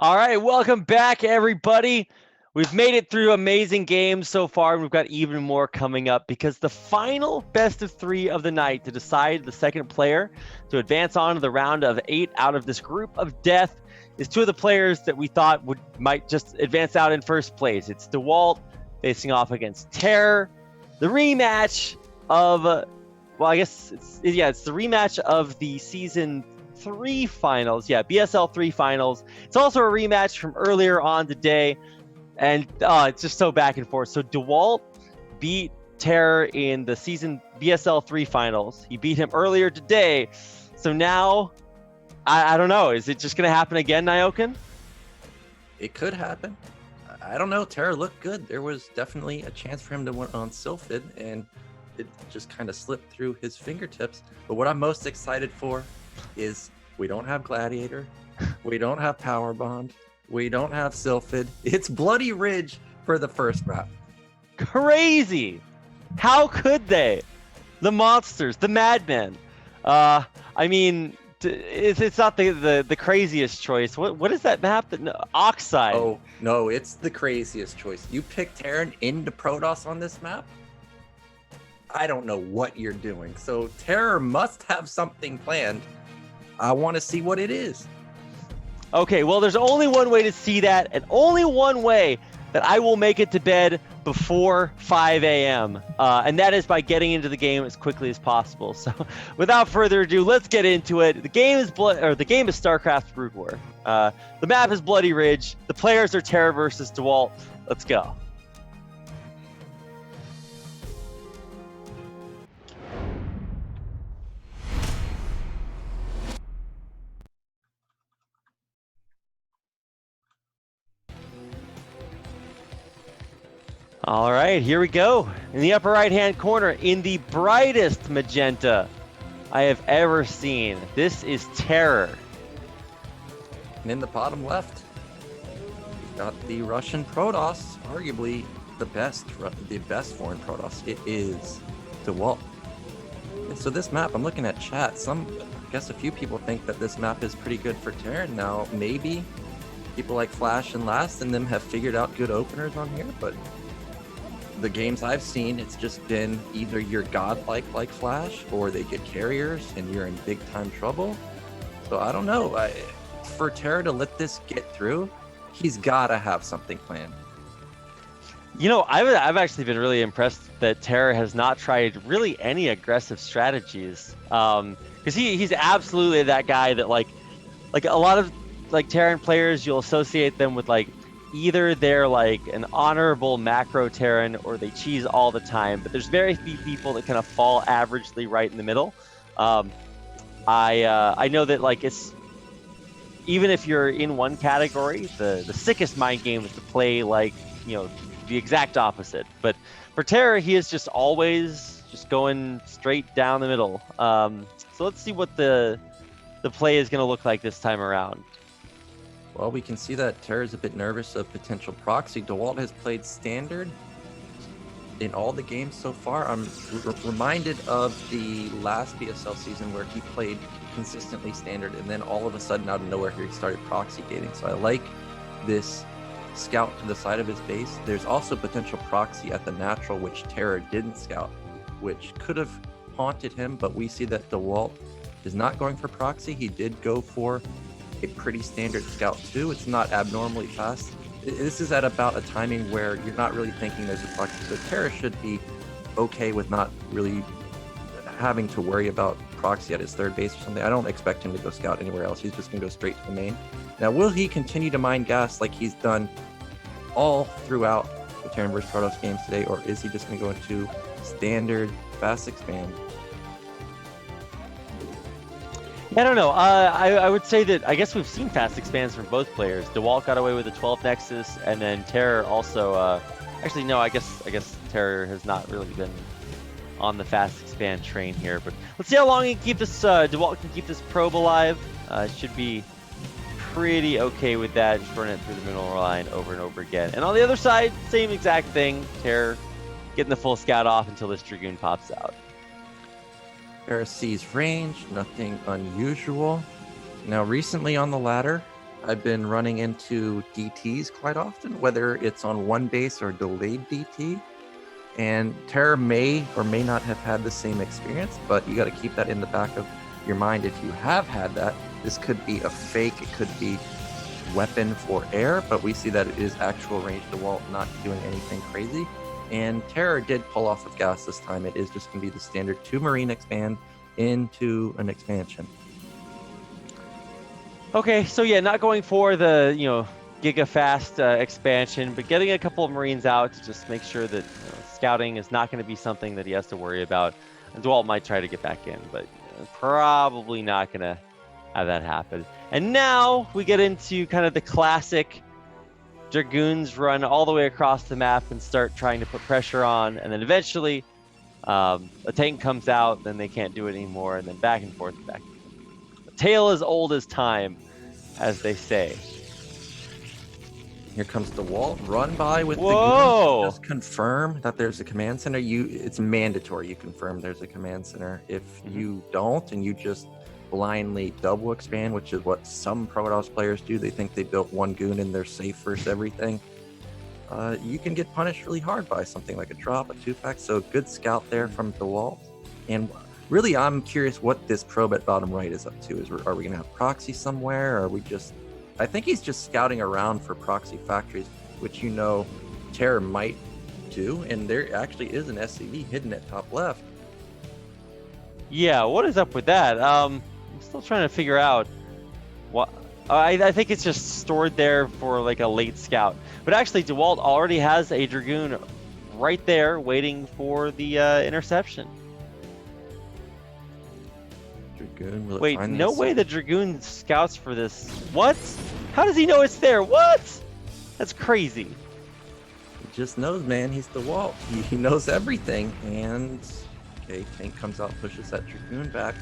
All right, welcome back, everybody. We've made it through amazing games so far. We've got even more coming up because the final best of 3 of the night to decide the second player to advance on to the round of 8 out of this group of death is 2 of the players that we thought might just advance out in first place. It's Dewalt facing off against TerrOr. The rematch of, well, I guess it's the rematch of the season 3 finals. Yeah, BSL3 finals. It's also a rematch from earlier on today. And it's just so back and forth. So Dewalt beat TerrOr in the season BSL3 finals. He beat him earlier today. So now, I don't know. Is it just going to happen again, Nyokin? It could happen. I don't know. TerrOr looked good. There was definitely a chance for him to win on Silid, and it just kind of slipped through his fingertips. But what I'm most excited for is we don't have Gladiator. We don't have Power Bond. We don't have Silid. It's Bloody Ridge for the first map. Crazy! How could they? The monsters, the madmen. I mean, it's not the craziest choice. What is that map? Oxide. Oh no, it's the craziest choice. You pick Terran into Protoss on this map. I don't know what you're doing. So TerrOr must have something planned. I want to see what it is. Okay, well, there's only one way to see that, and only one way that I will make it to bed before 5 a.m., and that is by getting into the game as quickly as possible. So, without further ado, let's get into it. The game is StarCraft Brood War. The map is Bloody Ridge. The players are TerrOr versus Dewalt. Let's go. All right, here we go. In the upper right-hand corner, in the brightest magenta I have ever seen, this is TerrOr. And in the bottom left, we've got the Russian Protoss, arguably the best foreign Protoss. It is Dewalt. And so this map, I'm looking at chat. I guess a few people think that this map is pretty good for TerrOr. Now, maybe people like Flash and Last and them have figured out good openers on here, but the games I've seen, it's just been either you're godlike like Flash, or they get carriers and you're in big time trouble. So I don't know. For TerrOr to let this get through, he's gotta have something planned. You know, I've actually been really impressed that TerrOr has not tried really any aggressive strategies. Because he's absolutely that guy that like a lot of like Terran players, you'll associate them with like either they're like an honorable macro Terran or they cheese all the time, but there's very few people that kind of fall averagely right in the middle. I know that like it's, even if you're in one category, the sickest mind game is to play like, you know, the exact opposite. But for TerrOr, he is just always just going straight down the middle. So let's see what the play is going to look like this time around. Well, we can see that TerrOr is a bit nervous of potential proxy. Dewalt has played standard in all the games so far. I'm reminded of the last BSL season where he played consistently standard, and then all of a sudden out of nowhere he started proxy gating. So I like this scout to the side of his base. There's also potential proxy at the natural, which TerrOr didn't scout, which could have haunted him, but we see that Dewalt is not going for proxy. He did go for a pretty standard scout too. It's not abnormally fast. This is at about a timing where you're not really thinking there's a proxy, so TerrOr should be okay with not really having to worry about proxy at his third base or something. I don't expect him to go scout anywhere else. He's just gonna go straight to the main. Now, will he continue to mine gas like he's done all throughout the Terran vs Protoss games today, or is he just gonna go into standard fast expand? I don't know. I would say that I guess we've seen fast expands from both players. Dewalt got away with a 12 Nexus, and then TerrOr also. Actually, no. I guess TerrOr has not really been on the fast expand train here. But let's see how long he can keep this. Dewalt can keep this probe alive. Should be pretty okay with that. Just run it through the middle line over and over again. And on the other side, same exact thing. TerrOr getting the full scout off until this Dragoon pops out. TerrOr sees range, nothing unusual. Now, recently on the ladder, I've been running into DTs quite often, whether it's on one base or delayed DT. And TerrOr may or may not have had the same experience, but you got to keep that in the back of your mind. If you have had that, this could be a fake, it could be weapon for air, but we see that it is actual range Dewalt, not doing anything crazy. And TerrOr did pull off with gas this time. It is just going to be the standard 2 Marine expand into an expansion. Okay, so yeah, not going for the, giga-fast expansion, but getting a couple of Marines out to just make sure that scouting is not going to be something that he has to worry about. And Dewalt might try to get back in, but probably not going to have that happen. And now we get into kind of the classic Dragoons run all the way across the map and start trying to put pressure on, and then eventually a tank comes out, then they can't do it anymore, and then back and forth, back and forth. A tale as old as time, as they say. Here comes Dewalt, run by with Whoa! the goons. Just confirm that there's a command center. It's mandatory you confirm there's a command center. If you don't and you just blindly double expand, which is what some Protoss players do, they think they built one goon and they're safe versus everything. You can get punished really hard by something like a drop, a 2-pack. So good scout there from Dewalt. And really, I'm curious what this probe at bottom right is up to. Are we going to have proxy somewhere? Or are we just... I think he's just scouting around for proxy factories, which TerrOr might do. And there actually is an SCV hidden at top left. Yeah, what is up with that? I'm still trying to figure out what... I think it's just stored there for like a late scout. But actually, Dewalt already has a Dragoon right there waiting for the interception. Dragoon, wait, no way the Dragoon scouts for this. What? How does he know it's there? What? That's crazy. He just knows, man. He's Dewalt. He knows everything. And okay, tank comes out, pushes that Dragoon back.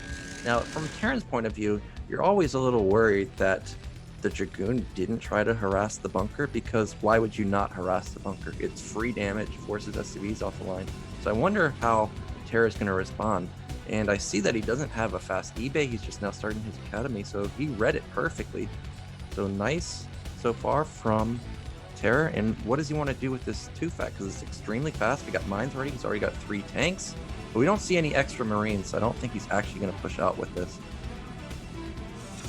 Now, from Terran's point of view, you're always a little worried that the Dragoon didn't try to harass the bunker, because why would you not harass the bunker? It's free damage, forces SCVs off the line. So I wonder how TerrOr is going to respond. And I see that he doesn't have a fast eBay. He's just now starting his academy, so he read it perfectly. So nice so far from TerrOr. And what does he want to do with this 2-fact? Because it's extremely fast. We got mines already. He's already got 3 tanks. But we don't see any extra Marines, so I don't think he's actually going to push out with this.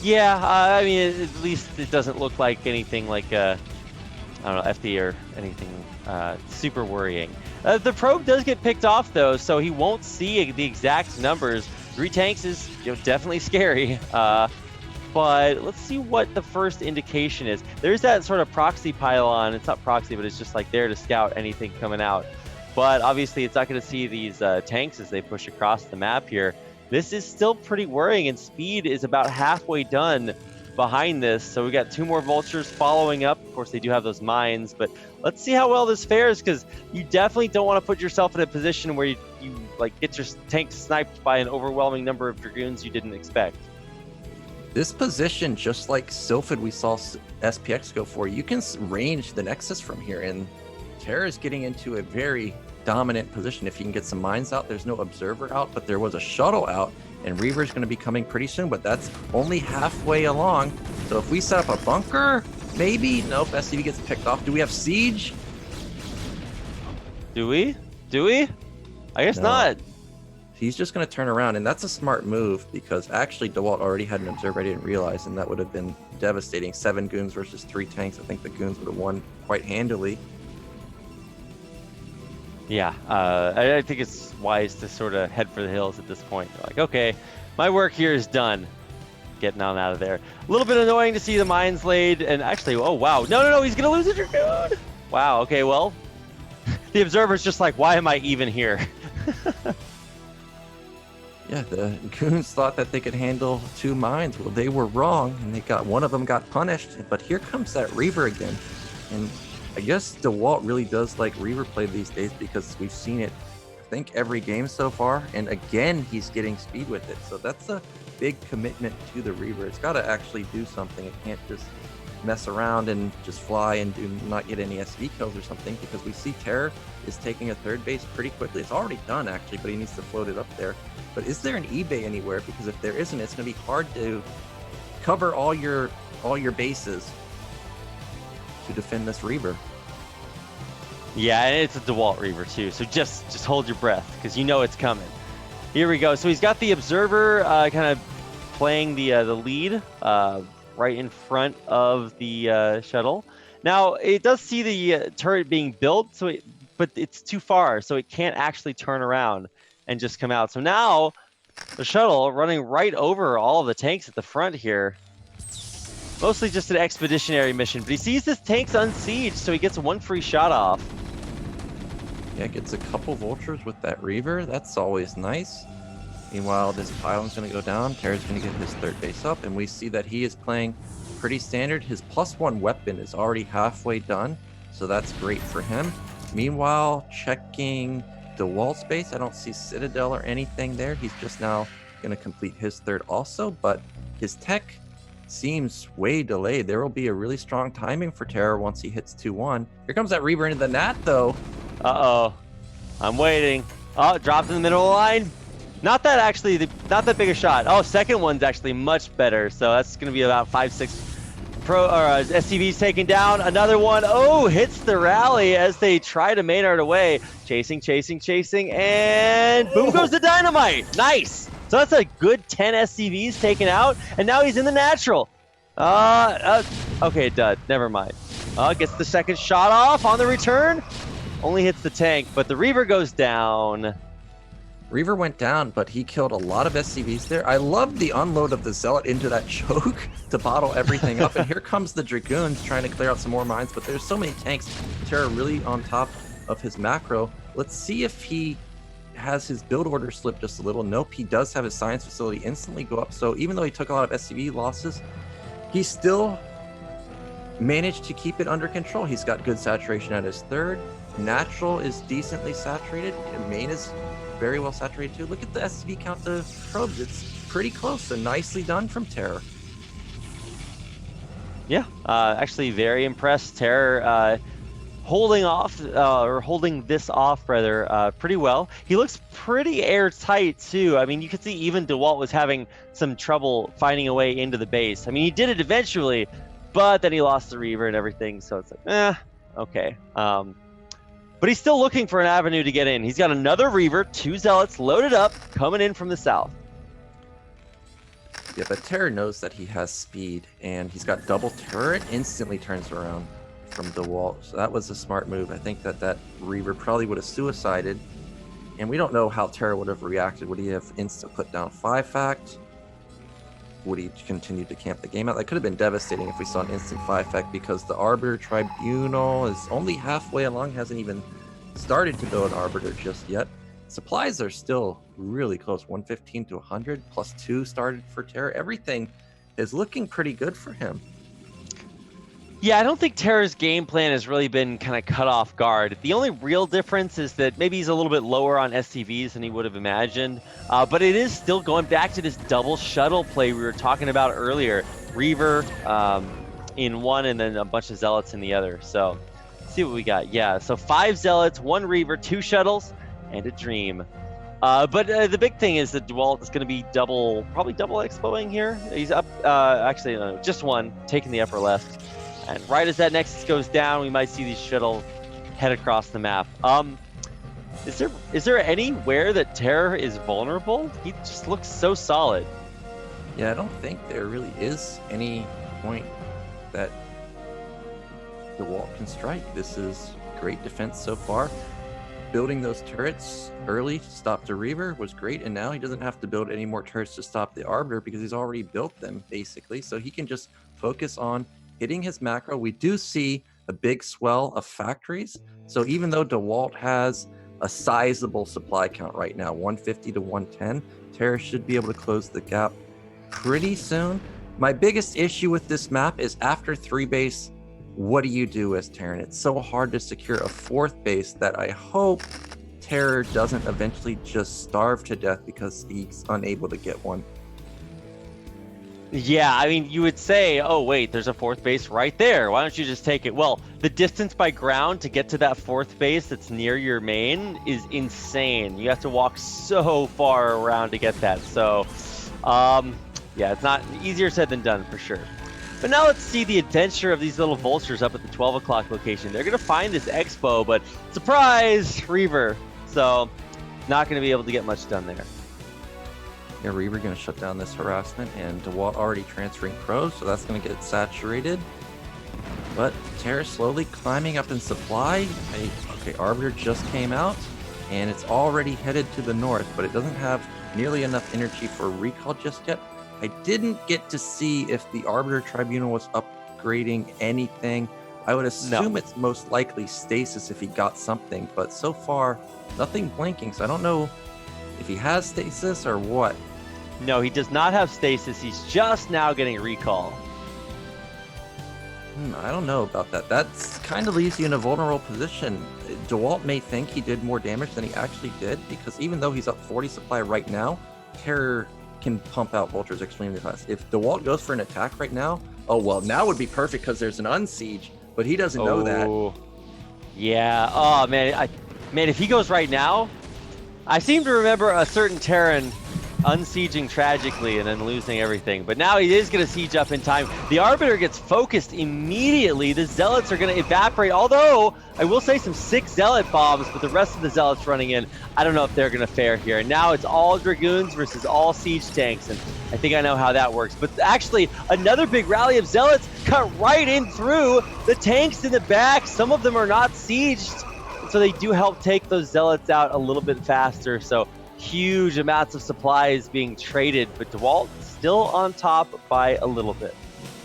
Yeah, I mean, at least it doesn't look like anything like, I don't know, FD or anything super worrying. The probe does get picked off, though, so he won't see the exact numbers. 3 tanks is definitely scary. But let's see what the first indication is. There's that sort of proxy pylon. It's not proxy, but it's just like there to scout anything coming out. But obviously, it's not going to see these tanks as they push across the map here. This is still pretty worrying, and speed is about halfway done behind this. So we got 2 more vultures following up. Of course, they do have those mines, but let's see how well this fares, because you definitely don't want to put yourself in a position where you like get your tank sniped by an overwhelming number of Dragoons you didn't expect. This position, just like Silphid we saw SPX go for, you can range the Nexus from here, and TerrOr is getting into a very dominant position. If you can get some mines out, there's no observer out, but there was a shuttle out, and Reaver's going to be coming pretty soon, but that's only halfway along. So if we set up a bunker, maybe. Nope, SCV gets picked off. Do we have siege? Do we? I guess not. He's just going to turn around, and that's a smart move, because actually Dewalt already had an observer I didn't realize, and that would have been devastating. 7 goons versus 3 tanks. I think the goons would have won quite handily. Yeah, I think it's wise to sort of head for the hills at this point. Like, okay, my work here is done. Getting on out of there. A little bit annoying to see the mines laid, and actually, oh wow, no, he's gonna lose a Dragoon. Wow, okay, well, the observer's just like, why am I even here? Yeah, the goons thought that they could handle 2 mines. Well, they were wrong, and one of them got punished. But here comes that Reaver again, and I guess Dewalt really does like Reaver play these days, because we've seen it, I think, every game so far. And again, he's getting speed with it. So that's a big commitment to the Reaver. It's got to actually do something. It can't just mess around and just fly and not get any SV kills or something, because we see TerrOr is taking a 3rd base pretty quickly. It's already done, actually, but he needs to float it up there. But is there an eBay anywhere? Because if there isn't, it's going to be hard to cover all your bases to defend this Reaver. Yeah, and it's a Dewalt Reaver too, so just hold your breath, because you know it's coming. Here we go. So he's got the Observer kind of playing the lead right in front of the shuttle. Now, it does see the turret being built, but it's too far, so it can't actually turn around and just come out. So now, the shuttle running right over all of the tanks at the front here. Mostly just an expeditionary mission, but he sees his tanks unsieged, so he gets one free shot off. Yeah, gets a couple vultures with that Reaver. That's always nice. Meanwhile, this pylon's going to go down. TerrOr's going to get his third base up, and we see that he is playing pretty standard. His +1 weapon is already halfway done, so that's great for him. Meanwhile, checking Dewalt's base. I don't see Citadel or anything there. He's just now going to complete his third also, but his tech seems way delayed. There will be a really strong timing for TerrOr once he hits 2-1. Here comes that Reaver into the Nat, though. Uh-oh. I'm waiting. Oh, dropped in the middle of the line. Not that big a shot. Oh, second one's actually much better. So that's going to be about 5-6 SCVs taken down. Another one. Oh, hits the rally as they try to Maynard away. Chasing, and boom goes the dynamite. Nice. So that's a good 10 SCVs taken out, and now he's in the natural. Okay, dud. Never mind. Gets the second shot off on the return. Only hits the tank, but the Reaver goes down. Reaver went down, but he killed a lot of SCVs there. I love the unload of the Zealot into that choke to bottle everything up. And here comes the Dragoons trying to clear out some more mines, but there's so many tanks. TerrOr really on top of his macro. Let's see if he has his build order slip just a little. Nope, he does have his science facility instantly go up. So even though he took a lot of SCV losses, he still managed to keep it under control. He's got good saturation at his third. Natural is decently saturated, and main is very well saturated too. Look at the SCV count to probes. It's pretty close and nicely done from TerrOr. Yeah, actually very impressed. TerrOr holding this off rather pretty well. He looks pretty airtight too. I mean, you could see even Dewalt was having some trouble finding a way into the base. I mean, he did it eventually, but then he lost the Reaver and everything, so it's like, okay. But he's still looking for an avenue to get in. He's got another Reaver, 2 Zealots loaded up, coming in from the south. Yeah, but TerrOr knows that he has speed, and he's got double turret, instantly turns around from Dewalt. So that was a smart move. I think that Reaver probably would have suicided, and we don't know how TerrOr would have reacted. Would he have instant put down 5-fact? Would he continue to camp the game out? That could have been devastating if we saw an instant 5-fact, because the Arbiter Tribunal is only halfway along, hasn't even started to build an Arbiter just yet. Supplies are still really close, 115 to 100, +2 started for TerrOr. Everything is looking pretty good for him. Yeah, I don't think TerrOr's game plan has really been kind of cut off guard. The only real difference is that maybe he's a little bit lower on SCVs than he would have imagined, but it is still going back to this double shuttle play we were talking about earlier. Reaver in one and then a bunch of Zealots in the other. So let's see what we got. Yeah, so 5 Zealots, 1 Reaver, 2 shuttles, and a Dream. But the big thing is that Dewalt is going to be probably double expoing here. He's up, actually, no, just one, taking the upper left. And right as that Nexus goes down, we might see these shuttles head across the map. Is there anywhere that TerrOr is vulnerable? He just looks so solid. Yeah, I don't think there really is any point that Dewalt can strike. This is great defense so far. Building those turrets early to stop the Reaver was great, and now he doesn't have to build any more turrets to stop the Arbiter because he's already built them, basically. So he can just focus on hitting his macro. We do see a big swell of factories. So even though Dewalt has a sizable supply count right now, 150 to 110, TerrOr should be able to close the gap pretty soon. My biggest issue with this map is after 3 base, what do you do as Terran? It's so hard to secure a 4th base that I hope TerrOr doesn't eventually just starve to death because he's unable to get one. Yeah, I mean, you would say, oh, wait, there's a 4th base right there. Why don't you just take it? Well, the distance by ground to get to that 4th base that's near your main is insane. You have to walk so far around to get that. So, Yeah, it's not easier said than done for sure. But now let's see the adventure of these little vultures up at the 12 o'clock location. They're going to find this expo, but surprise, Reaver. So not going to be able to get much done there. Yeah, Reaver going to shut down this harassment, and Dewalt already transferring pros, so that's going to get saturated. But TerrOr slowly climbing up in supply. Okay, Arbiter just came out, and it's already headed to the north, but it doesn't have nearly enough energy for recall just yet. I didn't get to see if the Arbiter Tribunal was upgrading anything. I would assume it's most likely stasis if he got something, but so far, nothing blinking, so I don't know if he has stasis or what. No, he does not have stasis. He's just now getting recall. I don't know about that. That's kind of leaves you in a vulnerable position. Dewalt may think he did more damage than he actually did, because even though he's up 40 supply right now, TerrOr can pump out vultures extremely fast. If Dewalt goes for an attack right now, oh well, now would be perfect because there's an unsiege, but he doesn't know that. Yeah. Oh man, man, if he goes right now, I seem to remember a certain Terran unsieging tragically and then losing everything, but now he is going to siege up in time. The Arbiter gets focused immediately. The Zealots are going to evaporate, although I will say some sick Zealot bombs, but the rest of the Zealots running in, I don't know if they're going to fare here. And now it's all Dragoons versus all siege tanks, and I think I know how that works. But actually, another big rally of Zealots cut right in through the tanks in the back. Some of them are not sieged, so they do help take those Zealots out a little bit faster. So huge amounts of supplies being traded, but Dewalt still on top by a little bit.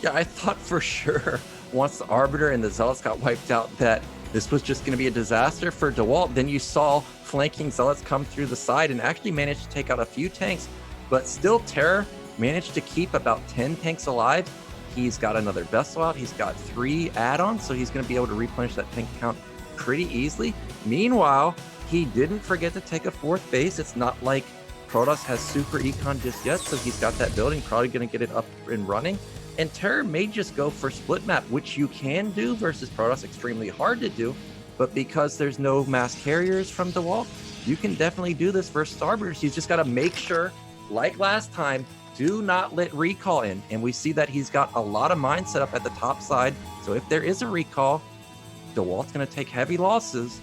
Yeah, I thought for sure once the Arbiter and the Zealots got wiped out that this was just going to be a disaster for Dewalt. Then you saw flanking Zealots come through the side and actually managed to take out a few tanks, but still TerrOr managed to keep about 10 tanks alive. He's got another vessel out. He's got 3 add-ons, so he's going to be able to replenish that tank count pretty easily. Meanwhile, he didn't forget to take a 4th base. It's not like Protoss has super econ just yet, so he's got that building, probably going to get it up and running. And TerrOr may just go for split map, which you can do versus Protoss, extremely hard to do, but because there's no mass carriers from Dewalt, you can definitely do this versus Arbiters. He's just got to make sure, like last time, do not let recall in. And we see that he's got a lot of mines set up at the top side, so if there is a recall, Dewalt's going to take heavy losses.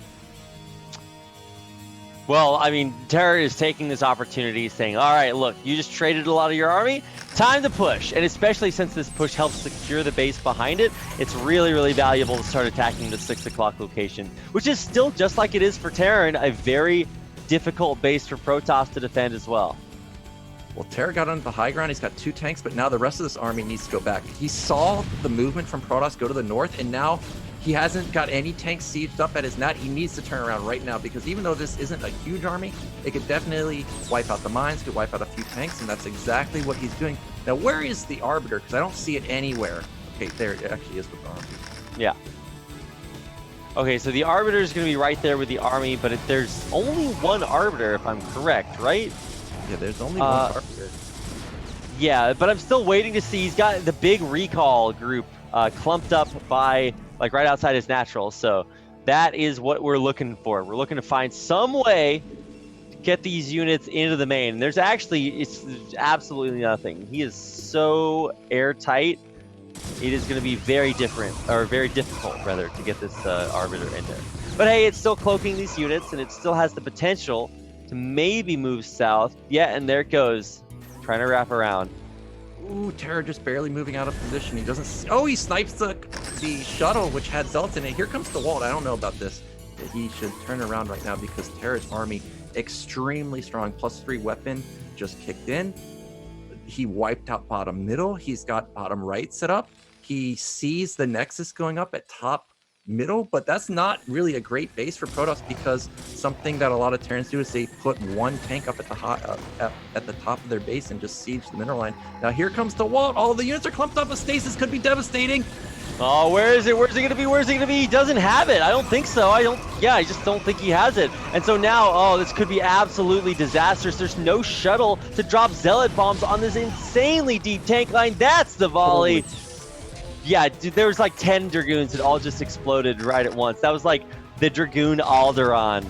Well, I mean, TerrOr is taking this opportunity, saying, all right, look, you just traded a lot of your army, time to push. And especially since this push helps secure the base behind it, it's really, really valuable to start attacking the 6 o'clock location, which is still, just like it is for Terran, a very difficult base for Protoss to defend as well. Well, TerrOr got on the high ground. He's got 2 tanks, but now the rest of this army needs to go back. He saw the movement from Protoss go to the north, and now he hasn't got any tanks sieged up at his net. He needs to turn around right now, because even though this isn't a huge army, it could definitely wipe out the mines, could wipe out a few tanks, and that's exactly what he's doing. Now, where is the Arbiter? Because I don't see it anywhere. Okay, there it actually is with the army. Yeah. Okay, so the Arbiter is going to be right there with the army, but there's only one Arbiter, if I'm correct, right? Yeah, there's only one Arbiter. Yeah, but I'm still waiting to see. He's got the big recall group clumped up by, like, right outside his natural. So that is what we're looking for. We're looking to find some way to get these units into the main. And there's absolutely nothing. He is so airtight. It is going to be very difficult, rather, to get this Arbiter in there. But hey, it's still cloaking these units, and it still has the potential to maybe move south. Yeah, and there it goes, trying to wrap around. Ooh, TerrOr just barely moving out of position. He doesn't. Oh, he snipes the shuttle, which had Zealots in it. Here comes Dewalt. I don't know about this. He should turn around right now, because TerrOr's army extremely strong. +3 weapon just kicked in. He wiped out bottom middle. He's got bottom right set up. He sees the Nexus going up at top middle, but that's not really a great base for Protoss, because something that a lot of Terrans do is they put 1 tank up at the top of their base and just siege the mineral line. Now here comes Dewalt. All of the units are clumped up. A stasis could be devastating. Oh, where is it? Where's it going to be? Where's it going to be? He doesn't have it. I don't think so. I just don't think he has it. And so now, oh, this could be absolutely disastrous. There's no shuttle to drop Zealot bombs on this insanely deep tank line. That's the volley. Holy. Yeah, dude, there was like 10 Dragoons that all just exploded right at once. That was like the Dragoon Alderaan.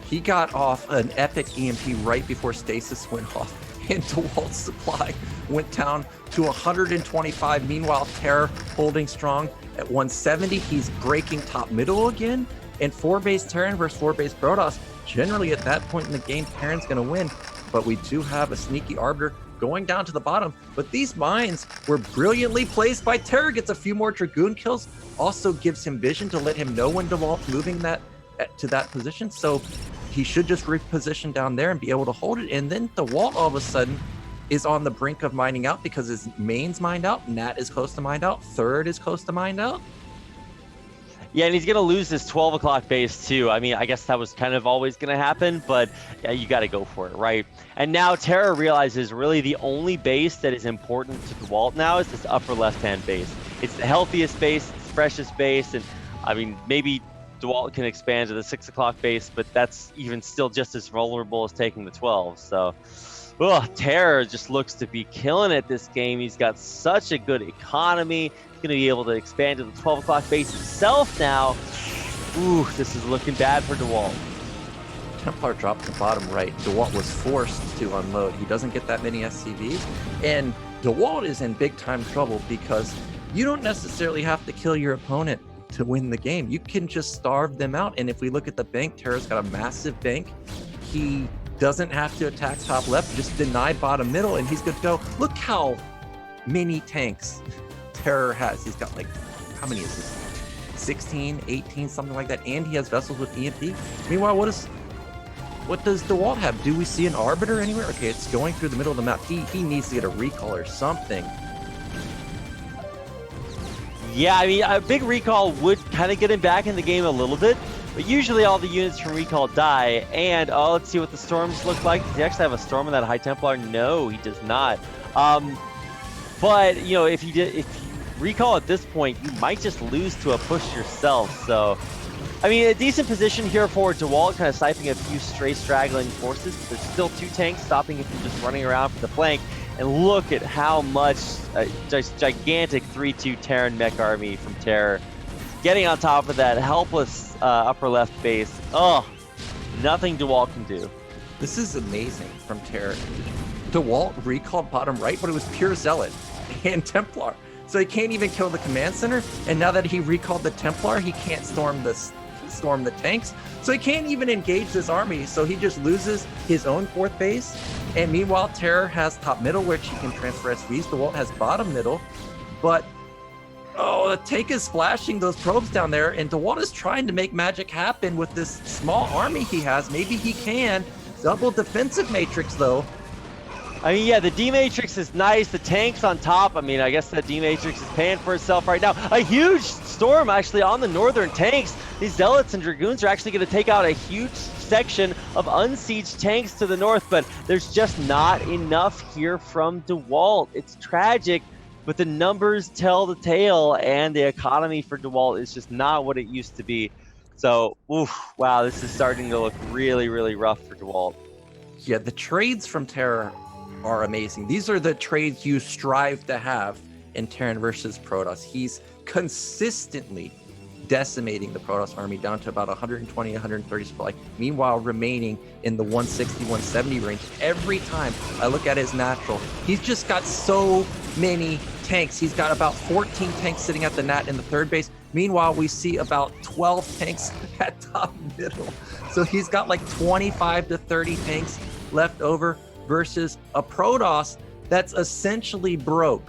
He got off an epic EMP right before stasis went off. and Dewalt's supply went down to 125. Meanwhile, TerrOr holding strong at 170. He's breaking top middle again. And 4-base Terran versus 4-base Protoss. Generally, at that point in the game, Terran's going to win. But we do have a sneaky Arbiter going down to the bottom. But these mines were brilliantly placed by TerrOr. Gets a few more Dragoon kills. Also gives him vision to let him know when Dewalt's moving to that position. So he should just reposition down there and be able to hold it. And then Dewalt all of a sudden is on the brink of mining out because his main's mined out. Nat is close to mined out. Third is close to mined out. Yeah, and he's going to lose this 12 o'clock base too. I mean, I guess that was kind of always going to happen, but yeah, you got to go for it, right? And now TerrOr realizes really the only base that is important to Dewalt now is this upper left-hand base. It's the healthiest base, it's the freshest base, and I mean, maybe Dewalt can expand to the 6 o'clock base, but that's even still just as vulnerable as taking the 12. So, TerrOr just looks to be killing it this game. He's got such a good economy. He's going to be able to expand to the 12 o'clock base himself now. Ooh, this is looking bad for Dewalt. Templar dropped the bottom right. Dewalt was forced to unload. He doesn't get that many SCVs. And Dewalt is in big time trouble because you don't necessarily have to kill your opponent to win the game. You can just starve them out. And if we look at the bank, TerrOr's got a massive bank. He doesn't have to attack top left, just deny bottom middle, and he's good to go. Look how many tanks TerrOr has. He's got like, how many is this? 16, 18, something like that. And he has vessels with EMP. Meanwhile, what does Dewalt have? Do we see an Arbiter anywhere? Okay, it's going through the middle of the map. He needs to get a recall or something. Yeah, I mean, a big recall would kind of get him back in the game a little bit, but usually all the units from recall die. And let's see what the storms look like. Does he actually have a storm on that High Templar? No, he does not. But you know, if you recall at this point, you might just lose to a push yourself. So, I mean, a decent position here for Dewalt, kind of siphoning a few stray straggling forces. But there's still 2 tanks stopping him from just running around for the flank. And look at how much just gigantic 3-2 Terran mech army from TerrOr getting on top of that helpless upper left base. Oh, nothing Dewalt can do. This is amazing from TerrOr. Dewalt recalled bottom right, but it was pure Zealot and Templar. So he can't even kill the command center. And now that he recalled the Templar, he can't storm the tanks. So he can't even engage this army. So he just loses his own 4th base. And meanwhile, TerrOr has top middle, which he can transfer SVs. Dewalt has bottom middle. But, the tank is flashing those probes down there. And Dewalt is trying to make magic happen with this small army he has. Maybe he can. Double defensive matrix, though. I mean, yeah, the D-Matrix is nice. The tank's on top. I mean, I guess that D-Matrix is paying for itself right now. A huge storm, actually, on the northern tanks. These Zealots and Dragoons are actually going to take out a huge section of unsieged tanks to the north, but there's just not enough here from Dewalt. It's tragic, but the numbers tell the tale, and the economy for Dewalt is just not what it used to be. So, wow, this is starting to look really, really rough for Dewalt. Yeah, the trades from TerrOr are amazing. These are the trades you strive to have in Terran versus Protoss. He's consistently decimating the Protoss army down to about 120, 130 supply, meanwhile remaining in the 160, 170 range. Every time I look at his natural, he's just got so many tanks. He's got about 14 tanks sitting at the nat in the 3rd base. Meanwhile, we see about 12 tanks at top middle. So he's got like 25 to 30 tanks left over versus a Protoss that's essentially broke.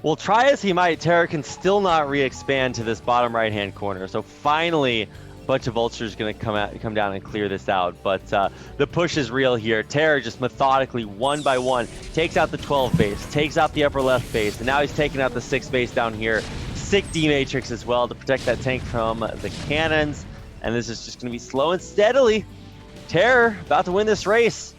Well, try as he might, TerrOr can still not re-expand to this bottom right-hand corner. So finally, a bunch of vultures going to come down and clear this out. But the push is real here. TerrOr just methodically, one by one, takes out the 12 base, takes out the upper left base, and now he's taking out the 6 base down here. Sick D-Matrix as well to protect that tank from the cannons. And this is just going to be slow and steadily. TerrOr about to win this race.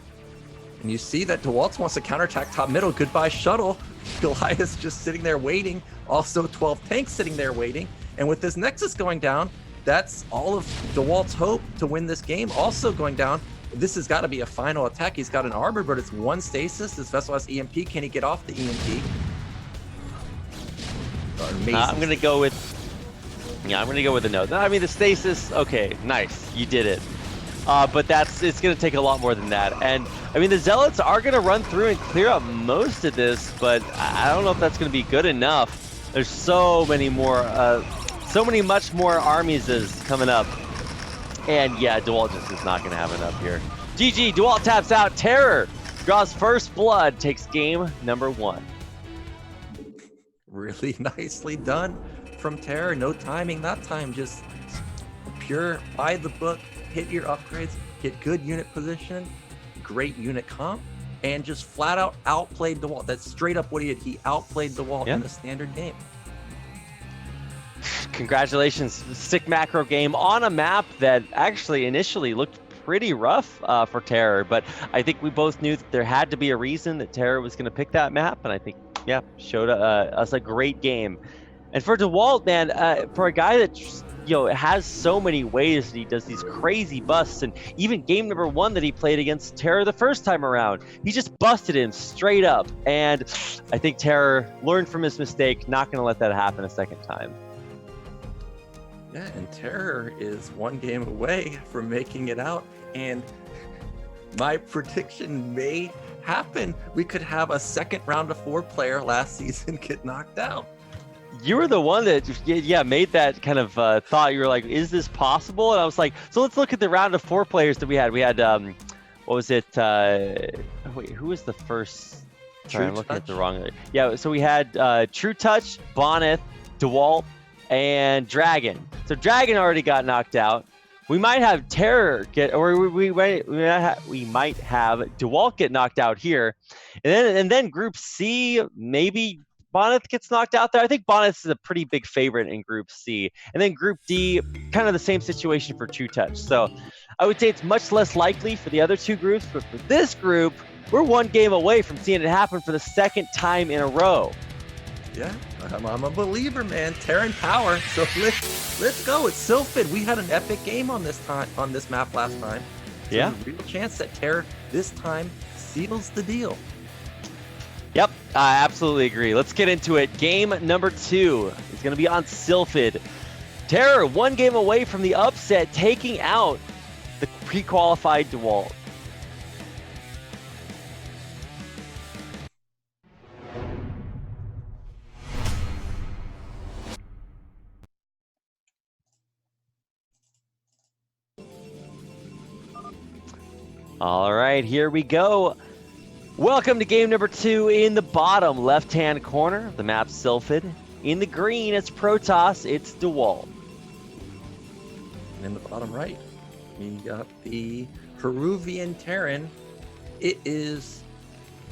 And you see that Dewalt wants to counterattack top middle. Goodbye shuttle. Goliath's just sitting there waiting. Also 12 tanks sitting there waiting. And with this Nexus going down, that's all of Dewalt's hope to win this game. Also going down, this has got to be a final attack. He's got an Arbor, but it's 1 stasis. This vessel has EMP. Can he get off the EMP? I'm going to go with... Yeah, I'm going to go with a no. I mean, the stasis, okay, nice. You did it. But it's going to take a lot more than that. And I mean, the Zealots are going to run through and clear up most of this, but I don't know if that's going to be good enough. There's so many more, much more armies is coming up. And yeah, Dewalt just is not going to have enough here. GG, Dewalt taps out. TerrOr draws first blood, takes game number 1. Really nicely done from TerrOr. No timing that time, just pure by the book, hit your upgrades, get good unit position, great unit comp, and just flat out outplayed Dewalt. That's straight up what he did. He outplayed Dewalt in the standard game. Congratulations. Sick macro game on a map that actually initially looked pretty rough for TerrOr, but I think we both knew that there had to be a reason that TerrOr was going to pick that map, and I think, yeah, showed us a great game. And for Dewalt, man, for a guy that has so many ways that he does these crazy busts, and even game number 1 that he played against TerrOr the first time around, he just busted him straight up. And I think TerrOr learned from his mistake, not going to let that happen a second time. Yeah, and TerrOr is 1 game away from making it out, and my prediction may happen. We could have a second round of 4 player last season get knocked out. You were the one that, made that kind of thought. You were like, is this possible? And I was like, so let's look at the round of 4 players that we had. We had, what was it? Wait, who was the first? Sorry, I'm looking at the wrong. Yeah, so we had True Touch, Bonneth, Dewalt, and Dragon. So Dragon already got knocked out. We might have TerrOr get, or we might have Dewalt get knocked out here, and then Group C, maybe Bonneth gets knocked out there. I think Bonneth is a pretty big favorite in Group C, and then Group D, kind of the same situation for True Touch. So I would say it's much less likely for the other 2 groups, but for this group, we're 1 game away from seeing it happen for the 2nd time in a row. Yeah, I'm a believer, man. Terran power. So let's go. It's Silid. We had an epic game on this map last time. So yeah, there's a real chance that Terror this time seals the deal. Yep, I absolutely agree. Let's get into it. Game number 2 is going to be on Silid. TerrOr 1 game away from the upset, taking out the pre-qualified Dewalt. All right, here we go. Welcome to game number 2 in the bottom left-hand corner of the map, Silid. In the green, it's Protoss, it's Dewalt. And in the bottom right, we got the Peruvian Terran. It is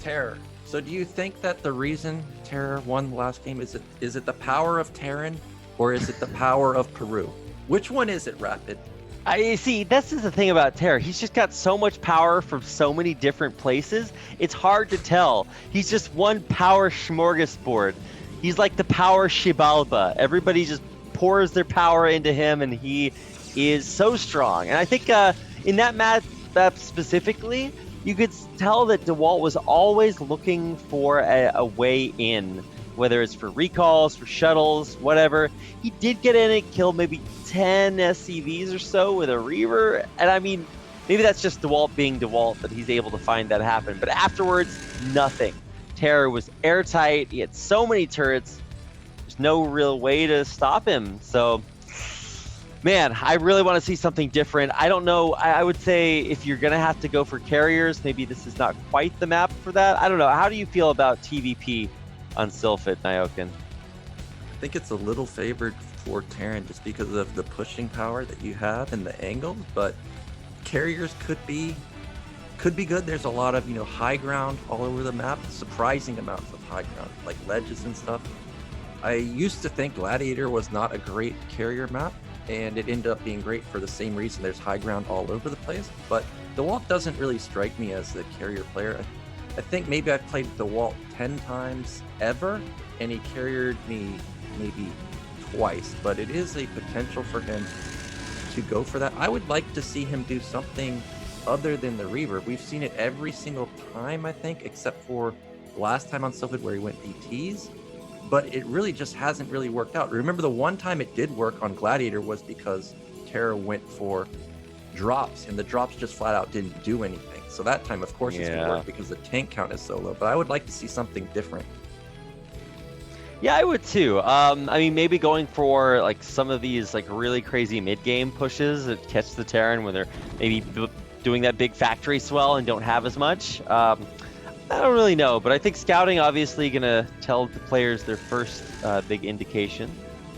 TerrOr. So do you think that the reason TerrOr won the last game, is it the power of Terran, or is it the power of Peru? Which one is it, Rapid? I see, this is the thing about TerrOr. He's just got so much power from so many different places. It's hard to tell. He's just one power smorgasbord. He's like the power Xibalba. Everybody just pours their power into him, and he is so strong. And I think in that map specifically, you could tell that Dewalt was always looking for a way in, whether it's for recalls, for shuttles, whatever. He did get in and kill maybe 10 SCVs or so with a Reaver. And I mean, maybe that's just Dewalt being Dewalt, that he's able to find that happen. But afterwards, nothing. TerrOr was airtight. He had so many turrets. There's no real way to stop him. So, man, I really want to see something different. I don't know. I would say if you're going to have to go for carriers, maybe this is not quite the map for that. I don't know. How do you feel about TVP on Silid, Nyokin? I think it's a little favored for Terran just because of the pushing power that you have and the angle, but carriers could be good. There's a lot of high ground all over the map, surprising amounts of high ground, like ledges and stuff. I used to think Gladiator was not a great carrier map, and it ended up being great for the same reason. There's high ground all over the place, but Dewalt doesn't really strike me as the carrier player. I think maybe I've played Dewalt 10 times ever, and he carried me maybe twice, but it is a potential for him to go for that. I would like to see him do something other than the Reaver. We've seen it every single time, I think, except for last time on Silid where he went DTs, but it really just hasn't really worked out. Remember, the one time it did work on Gladiator was because TerrOr went for drops, and the drops just flat out didn't do anything. So that time, of course, it's going to work because the tank count is so low. But I would like to see something different. Yeah, I would too. I mean, maybe going for like some of these like really crazy mid-game pushes that catch the Terran when they're maybe doing that big factory swell and don't have as much. I don't really know, but I think scouting obviously gonna tell the players their first big indication.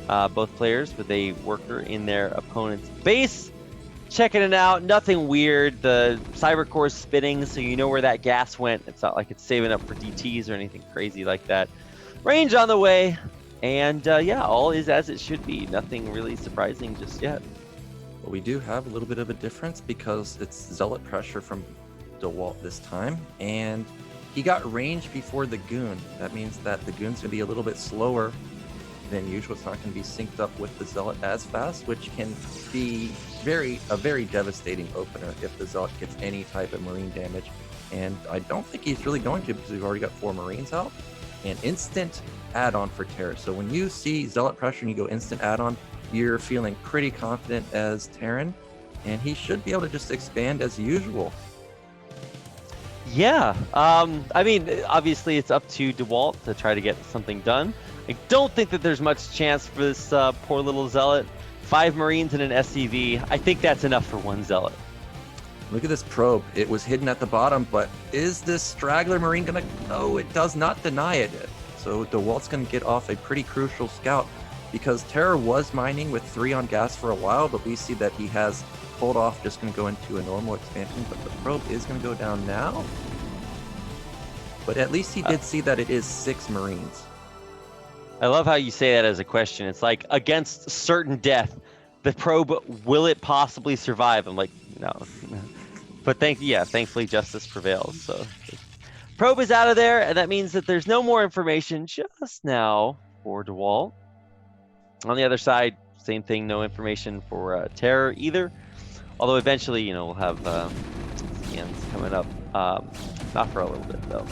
Both players with a worker in their opponent's base. Checking it out, nothing weird. The cyber core is spinning, so you know where that gas went. It's not like it's saving up for DTs or anything crazy like that. Range on the way, and yeah, all is as it should be. Nothing really surprising just yet. Well, we do have a little bit of a difference because it's Zealot pressure from Dewalt this time, and he got range before the Goon. That means that the Goon's going to be a little bit slower than usual. It's not going to be synced up with the Zealot as fast, which can be a very devastating opener if the Zealot gets any type of Marine damage. And I don't think he's really going to, because we've already got 4 Marines out. And instant add-on for Terror. So when you see Zealot pressure and you go instant add-on, you're feeling pretty confident as Terran, and he should be able to just expand as usual. Yeah, I mean, obviously it's up to Dewalt to try to get something done. I don't think that there's much chance for this poor little Zealot. 5 Marines and an SCV. I think that's enough for 1 Zealot. Look at this probe. It was hidden at the bottom, but is this straggler Marine going to... No, it does not deny it. So Dewalt's going to get off a pretty crucial scout, because Terror was mining with 3 on gas for a while, but we see that he has pulled off, just going to go into a normal expansion, but the probe is going to go down now. But at least he did see that it is 6 Marines. I love how you say that as a question. It's like, against certain death, the probe, will it possibly survive? I'm like, no. But thankfully justice prevails. So probe is out of there, and that means that there's no more information just now for Dewalt. On the other side, same thing, no information for Terror either. Although eventually, we'll have scans coming up. Not for a little bit though.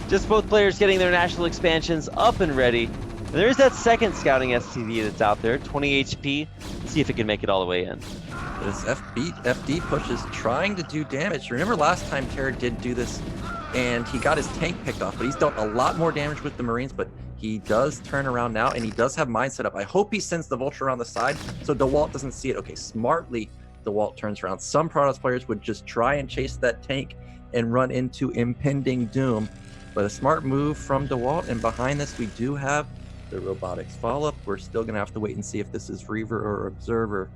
Just both players getting their national expansions up and ready. And there's that second scouting SCV that's out there, 20 HP. Let's see if it can make it all the way in. This FD push is trying to do damage. Remember last time Terror did do this, and he got his tank picked off, but he's done a lot more damage with the Marines, but he does turn around now, and he does have mine set up. I hope he sends the Vulture around the side so Dewalt doesn't see it. Okay, smartly, Dewalt turns around. Some Protoss players would just try and chase that tank and run into impending doom, but a smart move from Dewalt, and behind this we do have the robotics follow-up. We're still going to have to wait and see if this is Reaver or Observer.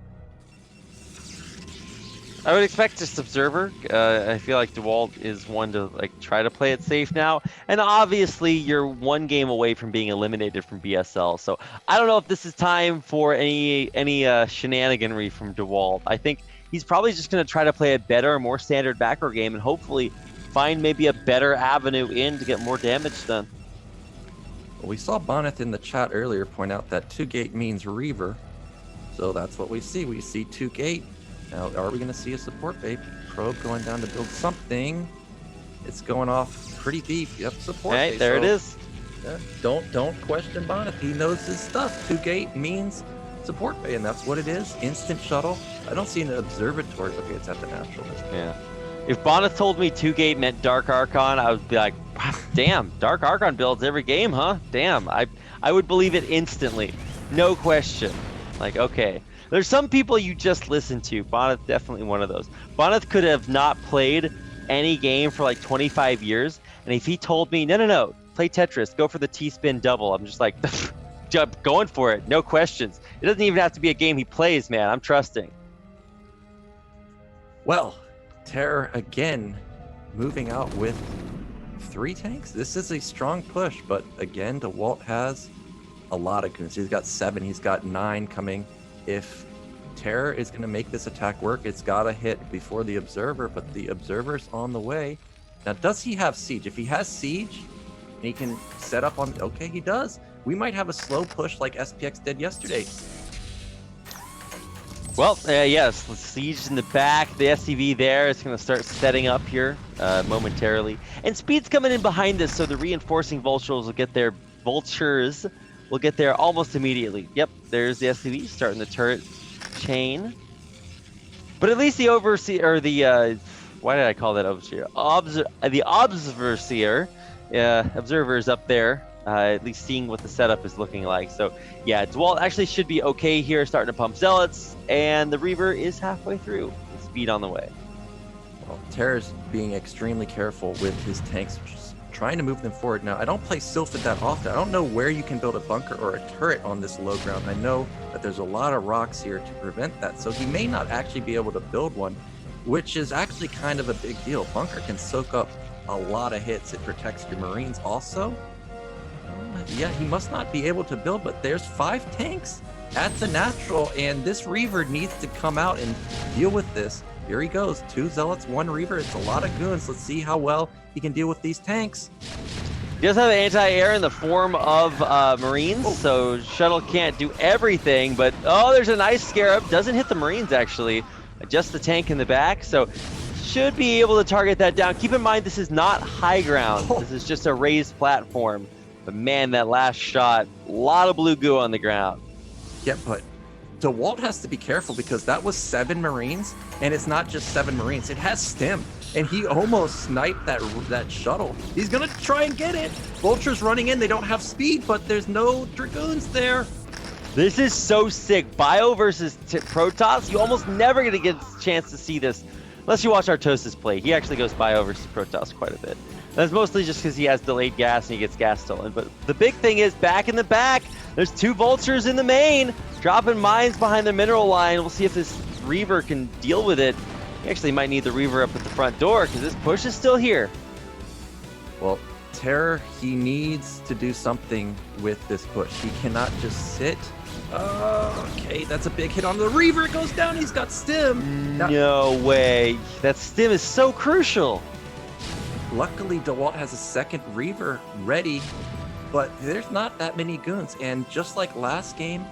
I would expect just Observer. I feel like Dewalt is one to try to play it safe now, and obviously you're 1 game away from being eliminated from BSL. So I don't know if this is time for any shenaniganry from Dewalt. I think he's probably just going to try to play a better, more standard backer game, and hopefully find maybe a better avenue in to get more damage done. Well, we saw Bonnet in the chat earlier point out that 2-gate means Reaver, so that's what we see. We see 2-gate. Now, are we going to see a support bait? Probe going down to build something. It's going off pretty deep. Yep, support bait. Right, there it is. Yeah, don't question Bonnet. He knows his stuff. 2-gate means support bay, and that's what it is. Instant shuttle. I don't see an observatory. Okay, it's at the natural. Yeah. If Bonnet told me 2-gate meant Dark Archon, I would be like, damn, Dark Archon builds every game, huh? Damn, I would believe it instantly. No question. Like, okay. There's some people you just listen to. Bonnet's definitely one of those. Bonnet could have not played any game for like 25 years, and if he told me, no, play Tetris, go for the T-spin double, I'm just like, going for it, no questions. It doesn't even have to be a game he plays, man. I'm trusting. Well, Terror again moving out with 3 tanks. This is a strong push, but again, Dewalt has a lot of goons. He's got 7, he's got 9 coming. If Terror is going to make this attack work, it's got to hit before the Observer, but the Observer's on the way. Now, does he have Siege? If he has Siege, and he can set up on... Okay, he does. We might have a slow push like SPX did yesterday. Well, yes, the Siege in the back, the SCV there. It's going to start setting up here momentarily. And Speed's coming in behind this, so the reinforcing Vultures will get there. We'll get there almost immediately. Yep, there's the SCV starting the turret chain. But at least the overseer, or the why did I call that overseer? The observer observer is up there, at least seeing what the setup is looking like. So yeah, Dewalt actually should be okay here, starting to pump zealots, and the Reaver is halfway through. Speed on the way. Well, TerrOr's being extremely careful with his tanks, just trying to move them forward. Now, I don't play Silid that often. I don't know where you can build a bunker or a turret on this low ground. I know that there's a lot of rocks here to prevent that, so he may not actually be able to build one, which is actually kind of a big deal. Bunker can soak up a lot of hits. It protects your Marines also. Yeah, he must not be able to build, but there's 5 tanks at the natural, and this Reaver needs to come out and deal with this. Here he goes, 2 Zealots, 1 Reaver. It's a lot of goons. Let's see how well he can deal with these tanks. He does have anti-air in the form of Marines, so Shuttle can't do everything, but there's a nice Scarab. Doesn't hit the Marines, actually. Just the tank in the back, so should be able to target that down. Keep in mind, this is not high ground. This is just a raised platform. But man, that last shot, a lot of blue goo on the ground. Yeah, but Dewalt has to be careful because that was 7 Marines, and it's not just 7 Marines. It has stim, and he almost sniped that shuttle. He's gonna try and get it. Vulture's running in. They don't have speed, but there's no Dragoons there. This is so sick. Bio versus Protoss. You almost never gonna get a chance to see this unless you watch Artosis play. He actually goes Bio versus Protoss quite a bit. That's mostly just because he has delayed gas and he gets gas stolen. But the big thing is, back in the back, there's 2 Vultures in the main, dropping mines behind the mineral line. We'll see if this Reaver can deal with it. He actually might need the Reaver up at the front door because this push is still here. Well, TerrOr, he needs to do something with this push. He cannot just sit. Okay, that's a big hit on the Reaver. It goes down. He's got stim. No way. That stim is so crucial. Luckily, Dewalt has a second Reaver ready, but there's not that many goons. And just like last game,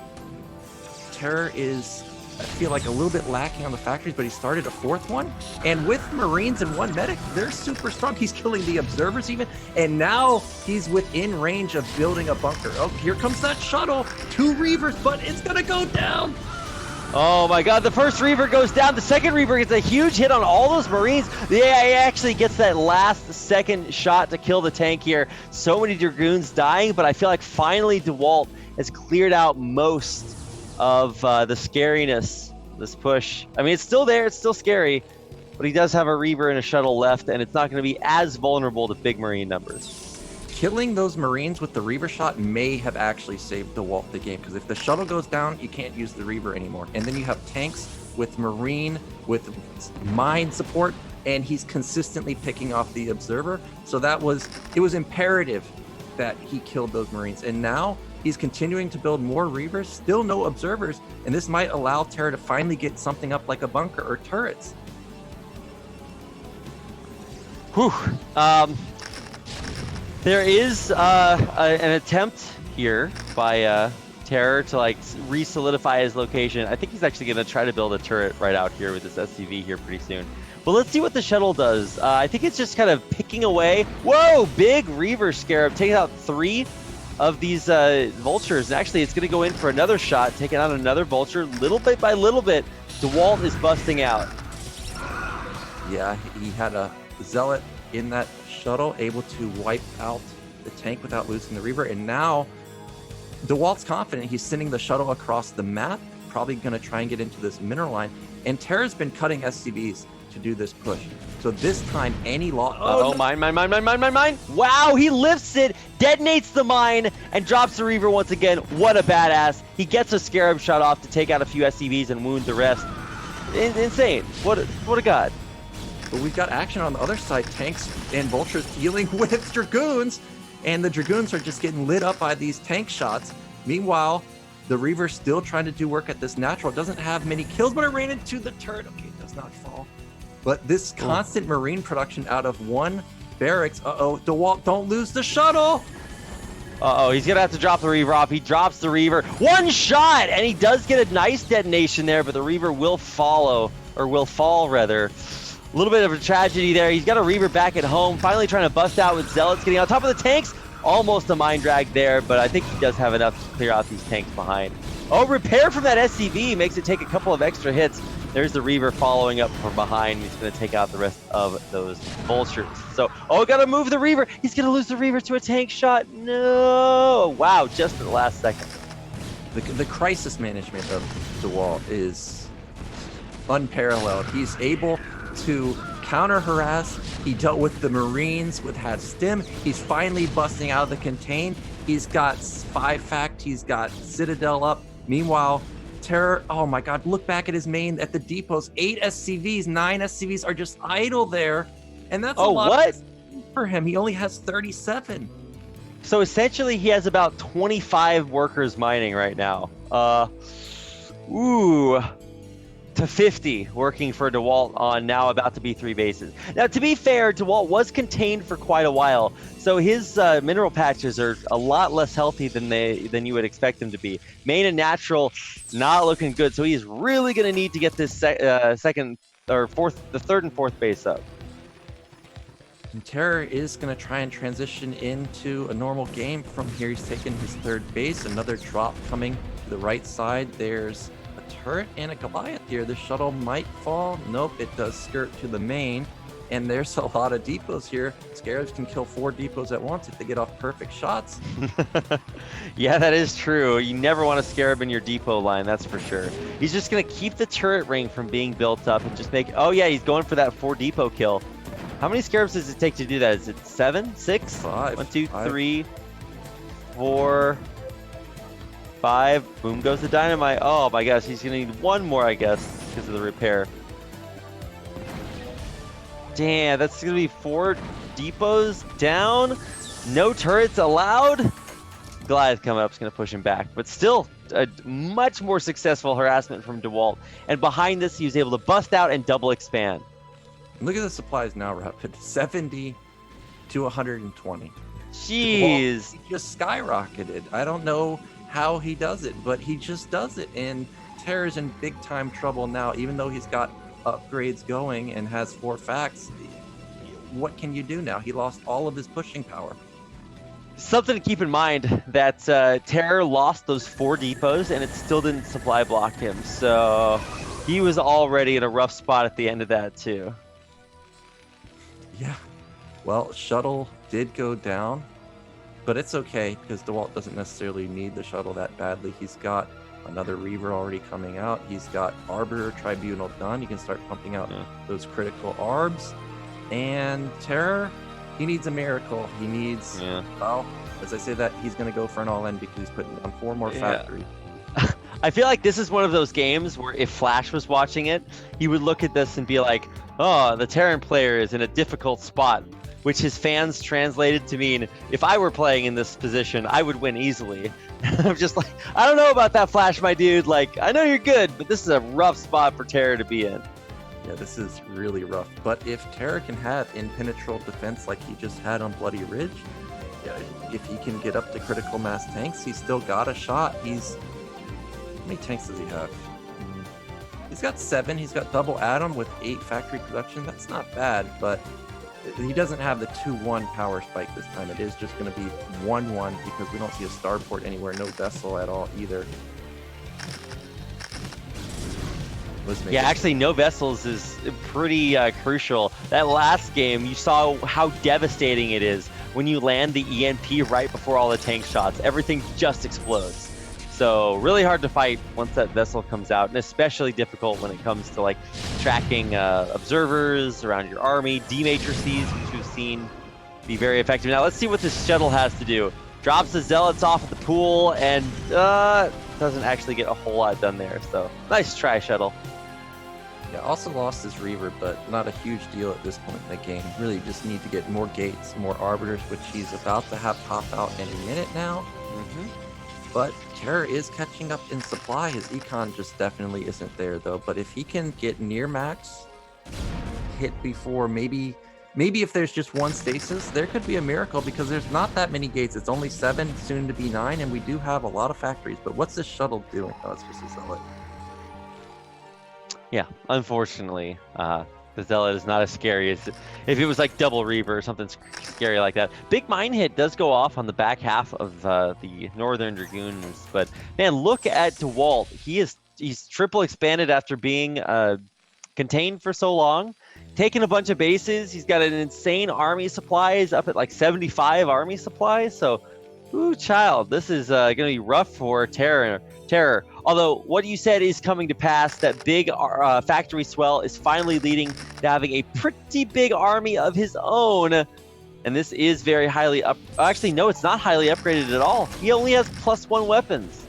TerrOr is, I feel like, a little bit lacking on the factories, but he started a 4th one. And with Marines and 1 medic, they're super strong. He's killing the observers even. And now he's within range of building a bunker. Oh, here comes that shuttle. 2 Reavers, but it's going to go down. Oh my god, the first Reaver goes down. The second Reaver gets a huge hit on all those Marines. The AI actually gets that last second shot to kill the tank here. So many Dragoons dying, but I feel like finally Dewalt has cleared out most of the scariness, this push. I mean, it's still there, it's still scary, but he does have a Reaver and a shuttle left, and it's not going to be as vulnerable to big Marine numbers. Killing those Marines with the Reaver shot may have actually saved Dewalt the game, because if the shuttle goes down, you can't use the Reaver anymore. And then you have tanks with Marine, with mine support, and he's consistently picking off the observer. So it was imperative that he killed those Marines. And now he's continuing to build more Reavers, still no observers, and this might allow TerrOr to finally get something up like a bunker or turrets. Whew. There is an attempt here by TerrOr to re-solidify his location. I think he's actually going to try to build a turret right out here with this SCV here pretty soon. But let's see what the shuttle does. I think it's just kind of picking away. Whoa, big Reaver Scarab taking out 3 of these Vultures. And actually, it's going to go in for another shot, taking out another Vulture. Little bit by little bit, Dewalt is busting out. Yeah, he had a Zealot in that shuttle, able to wipe out the tank without losing the Reaver. And now Dewalt's confident. He's sending the shuttle across the map, probably going to try and get into this mineral line. And TerrOr's been cutting SCVs to do this push. So this time, any loss... Mine. Wow, he lifts it, detonates the mine, and drops the Reaver once again. What a badass. He gets a Scarab shot off to take out a few SCVs and wound the rest. Insane. What a god. But we've got action on the other side. Tanks and Vultures dealing with Dragoons, and the Dragoons are just getting lit up by these tank shots. Meanwhile, the Reaver's still trying to do work at this natural. It doesn't have many kills, but it ran into the turret. Okay, it does not fall. But this constant Marine production out of 1 barracks. Dewalt, don't lose the shuttle. He's going to have to drop the Reaver off. He drops the Reaver. 1 shot, and he does get a nice detonation there, but the Reaver will fall rather. A little bit of a tragedy there. He's got a Reaver back at home, finally trying to bust out with Zealots, getting on top of the tanks. Almost a mine drag there, but I think he does have enough to clear out these tanks behind. Repair from that SCV makes it take a couple of extra hits. There's the Reaver following up from behind. He's going to take out the rest of those vultures. So, oh, got to move the Reaver. He's going to lose the Reaver to a tank shot. No. Wow, just at the last second. The crisis management of Dewalt is unparalleled. He's able to counter harass. He dealt with the Marines with had stim. He's finally busting out of the contain. He's got 5 fact. He's got Citadel up. Meanwhile, TerrOr, oh my God, look back at his main at the depots. 8 SCVs, 9 SCVs are just idle there. And that's a lot for him. He only has 37. So essentially, he has about 25 workers mining right now. To 50 working for Dewalt on now about to be 3 bases. Now, to be fair, Dewalt was contained for quite a while, so his mineral patches are a lot less healthy than you would expect them to be. Main and natural, not looking good, so he's really going to need to get this second or fourth, the third and fourth base up. And TerrOr is going to try and transition into a normal game from here. He's taking his 3rd base, another drop coming to the right side. There's a turret and a Goliath here. The shuttle might fall. Nope, it does skirt to the main. And there's a lot of depots here. Scarabs can kill 4 depots at once if they get off perfect shots. Yeah, that is true. You never want a Scarab in your depot line, that's for sure. He's just going to keep the turret ring from being built up and just make... Oh, yeah, he's going for that 4 depot kill. How many Scarabs does it take to do that? Is it 7? 6? 5. 1, 2, 3, 4, 5. Boom goes the dynamite. Oh my gosh, he's gonna need 1 more, I guess, because of the repair. Damn, that's gonna be 4 depots down. No turrets allowed. Goliath coming up is gonna push him back, but still a much more successful harassment from Dewalt. And behind this, he was able to bust out and double expand. Look at the supplies now, Rapid. 70 to 120. Jeez. He just skyrocketed. I don't know how he does it, but he just does it. And TerrOr's in big time trouble now, even though he's got upgrades going and has 4 facts. What can you do now? He lost all of his pushing power. Something to keep in mind that TerrOr lost those 4 depots and it still didn't supply block him. So he was already in a rough spot at the end of that too. Yeah, well, shuttle did go down, but it's okay because Dewalt doesn't necessarily need the shuttle that badly. He's got another Reaver already coming out. He's got Arbiter Tribunal done. He can start pumping out those critical arbs. And TerrOr, he needs a miracle. He needs, well, as I say that, he's going to go for an all-in because he's putting down 4 more factories. I feel like this is one of those games where if Flash was watching it, he would look at this and be like, oh, the Terran player is in a difficult spot, which his fans translated to mean, if I were playing in this position, I would win easily. I'm just like, I don't know about that, Flash, my dude. Like, I know you're good, but this is a rough spot for TerrOr to be in. Yeah, this is really rough. But if TerrOr can have impenetrable defense like he just had on Bloody Ridge, if he can get up to critical mass tanks, he's still got a shot. How many tanks does he have? He's got 7. He's got double Atom with 8 factory production. That's not bad, but he doesn't have the 2-1 power spike this time. It is just going to be 1-1 because we don't see a starport anywhere. No vessel at all either. Yeah, actually, no vessels is pretty crucial. That last game, you saw how devastating it is when you land the EMP right before all the tank shots. Everything just explodes. So really hard to fight once that vessel comes out, and especially difficult when it comes to like tracking observers around your army, dematrices, which we've seen be very effective. Now let's see what this shuttle has to do. Drops the zealots off at the pool and doesn't actually get a whole lot done there. So nice try, shuttle. Yeah, also lost his Reaver, but not a huge deal at this point in the game. Really just need to get more gates, more arbiters, which he's about to have pop out any minute now. But TerrOr is catching up in supply. His econ just definitely isn't there, though. But if he can get near max, hit before maybe if there's just 1 stasis, there could be a miracle because there's not that many gates. It's only 7, soon to be 9, and we do have a lot of factories. But what's this shuttle doing? Oh, it's just a zealot. Yeah, unfortunately, the zealot is not as scary as if it was like double Reaver or something scary like that. Big mine hit does go off on the back half of the Northern Dragoons, but man, look at Dewalt. He is he's triple expanded after being contained for so long, taking a bunch of bases. He's got an insane army supplies, up at like 75 army supplies. So, ooh, child, this is going to be rough for TerrOr. Although what you said is coming to pass, that big factory swell is finally leading to having a pretty big army of his own. And this is very highly up. Actually, no, it's not highly upgraded at all. He only has +1 weapons.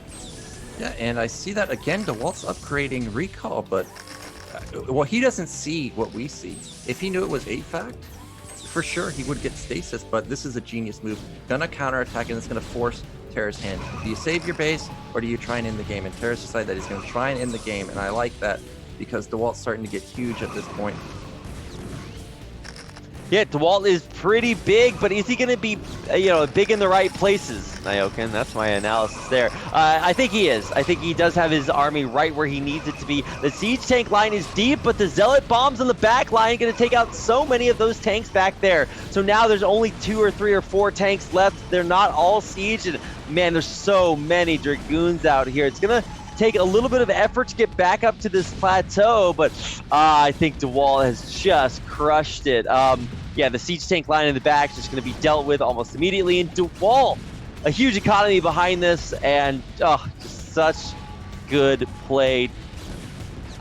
Yeah, and I see that again. Dewalt's upgrading recall, but well, he doesn't see what we see. If he knew it was 8-fact, for sure he would get stasis, but this is a genius move. Gonna counterattack, and it's gonna force TerrOr's hand. Do you save your base, or do you try and end the game? And TerrOr's decided that he's gonna try and end the game, and I like that because Dewalt's starting to get huge at this point. Yeah, Dewalt is pretty big, but is he going to be, big in the right places, Nyokin? That's my analysis there. I think he is. I think he does have his army right where he needs it to be. The siege tank line is deep, but the zealot bombs on the back line are going to take out so many of those tanks back there. So now there's only 2 or 3 or 4 tanks left. They're not all siege, and man, there's so many dragoons out here. It's going to take a little bit of effort to get back up to this plateau, but I think Dewalt has just crushed it. Yeah, the siege tank line in the back is just going to be dealt with almost immediately. And Dewalt, a huge economy behind this, and just such good play.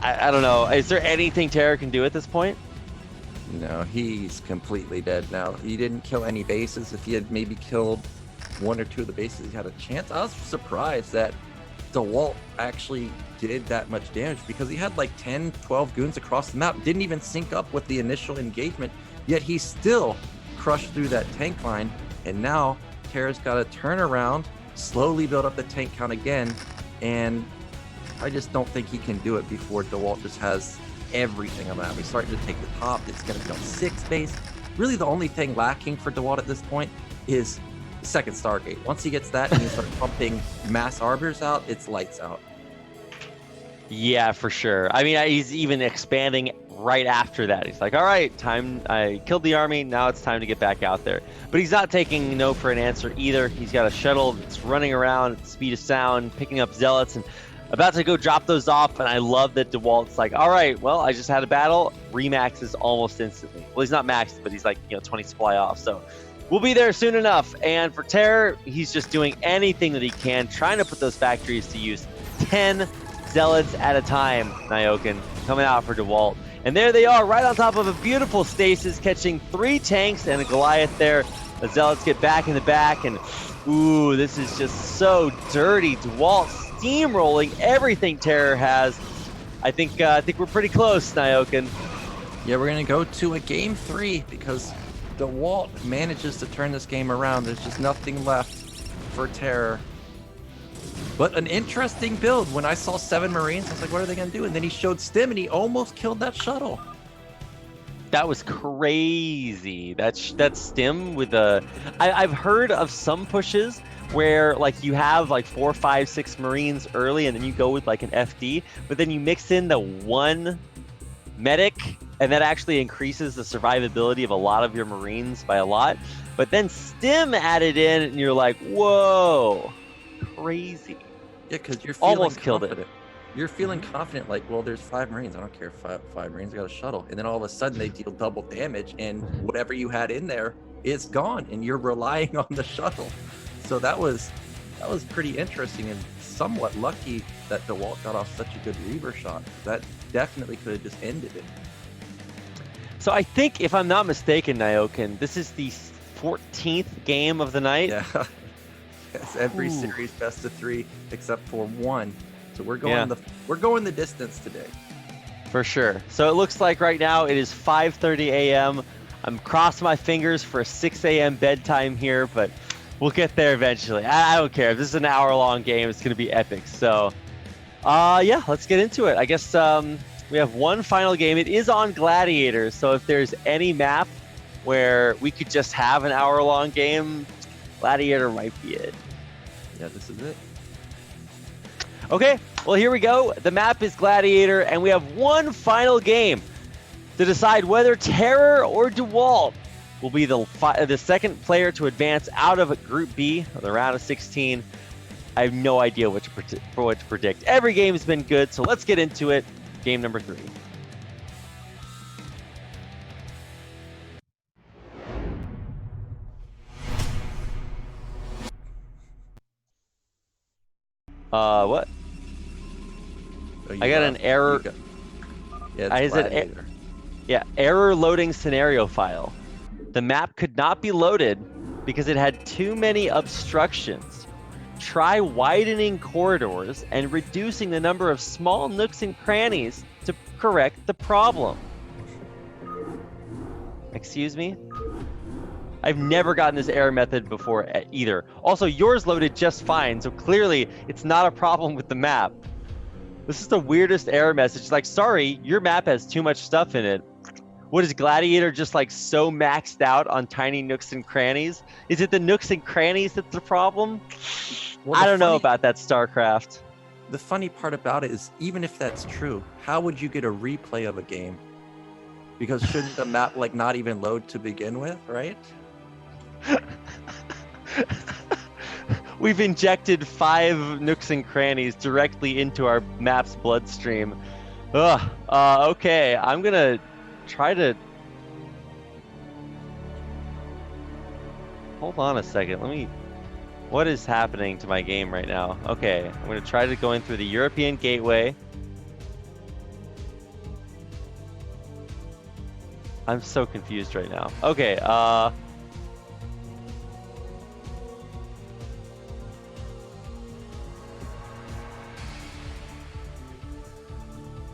I don't know. Is there anything TerrOr can do at this point? No, he's completely dead now. He didn't kill any bases. If he had maybe killed 1 or 2 of the bases, he had a chance. I was surprised that Dewalt actually did that much damage because he had like 10, 12 goons across the map. Didn't even sync up with the initial engagement. Yet he still crushed through that tank line, and now TerrOr's got to turn around, slowly build up the tank count again, and I just don't think he can do it before Dewalt just has everything on that. He's starting to take the top. It's going to become 6 base. Really, the only thing lacking for Dewalt at this point is the second Stargate. Once he gets that and you start pumping mass arbors out, it's lights out. Yeah, for sure. I mean, he's even expanding right after that. He's like, all right, time. I killed the army. Now it's time to get back out there. But he's not taking no for an answer either. He's got a shuttle that's running around at the speed of sound, picking up zealots, and about to go drop those off. And I love that Dewalt's like, all right, well, I just had a battle. Remaxes almost instantly. Well, he's not maxed, but he's like, 20 supply off. So we'll be there soon enough. And for TerrOr, he's just doing anything that he can, trying to put those factories to use. 10 zealots at a time, Nyokin, coming out for Dewalt. And there they are, right on top of a beautiful stasis, catching 3 tanks and a Goliath there. The zealots get back in the back, and ooh, this is just so dirty. Dewalt steamrolling everything TerrOr has. I think we're pretty close, Nyokin. Yeah, we're gonna go to a game 3 because Dewalt manages to turn this game around. There's just nothing left for TerrOr. But an interesting build. When I saw 7 Marines, I was like, what are they going to do? And then he showed Stim, and he almost killed that shuttle. That was crazy. That's Stim with a... I've heard of some pushes where like you have like 4, 5, 6 Marines early, and then you go with like an FD, but then you mix in the 1 medic, and that actually increases the survivability of a lot of your Marines by a lot. But then Stim added in, and you're like, whoa, crazy. Yeah, because you're feeling almost killed confident. You're feeling confident, like, well, there's 5 Marines. I don't care if 5 Marines got a shuttle. And then all of a sudden they deal double damage, and whatever you had in there is gone, and you're relying on the shuttle. So that was pretty interesting and somewhat lucky that Dewalt got off such a good Reaver shot. That definitely could have just ended it. So I think, if I'm not mistaken, Nyokin, this is the 14th game of the night. Yeah. Yes, every series best of 3 except for 1. So we're going the distance today. For sure. So it looks like right now it is 5:30 a.m. I'm crossing my fingers for a 6 a.m. bedtime here, but we'll get there eventually. I don't care. If this is an hour-long game, it's going to be epic. So, yeah, let's get into it. I guess we have one final game. It is on Gladiator, so if there's any map where we could just have an hour-long game, Gladiator might be it. Yeah, this is it. Okay, well, here we go. The map is Gladiator, and we have one final game to decide whether TerrOr or Dewalt will be the second player to advance out of Group B of the round of 16. I have no idea what to predict. Every game has been good, so let's get into it. Game number 3. What? Oh, I got an error. Yeah, it's Gladiator. Error loading scenario file. The map could not be loaded because it had too many obstructions. Try widening corridors and reducing the number of small nooks and crannies to correct the problem. Excuse me? I've never gotten this error method before either. Also, yours loaded just fine, so clearly it's not a problem with the map. This is the weirdest error message. It's like, sorry, your map has too much stuff in it. What is Gladiator just like so maxed out on tiny nooks and crannies? Is it the nooks and crannies that's the problem? Well, I don't know about that, StarCraft. The funny part about it is, even if that's true, how would you get a replay of a game? Because shouldn't the map like not even load to begin with, right? We've injected 5 nooks and crannies directly into our map's bloodstream. Ugh. Okay, I'm gonna try to... Hold on a second, let me... What is happening to my game right now? Okay, I'm gonna try to go in through the European gateway. I'm so confused right now. Okay,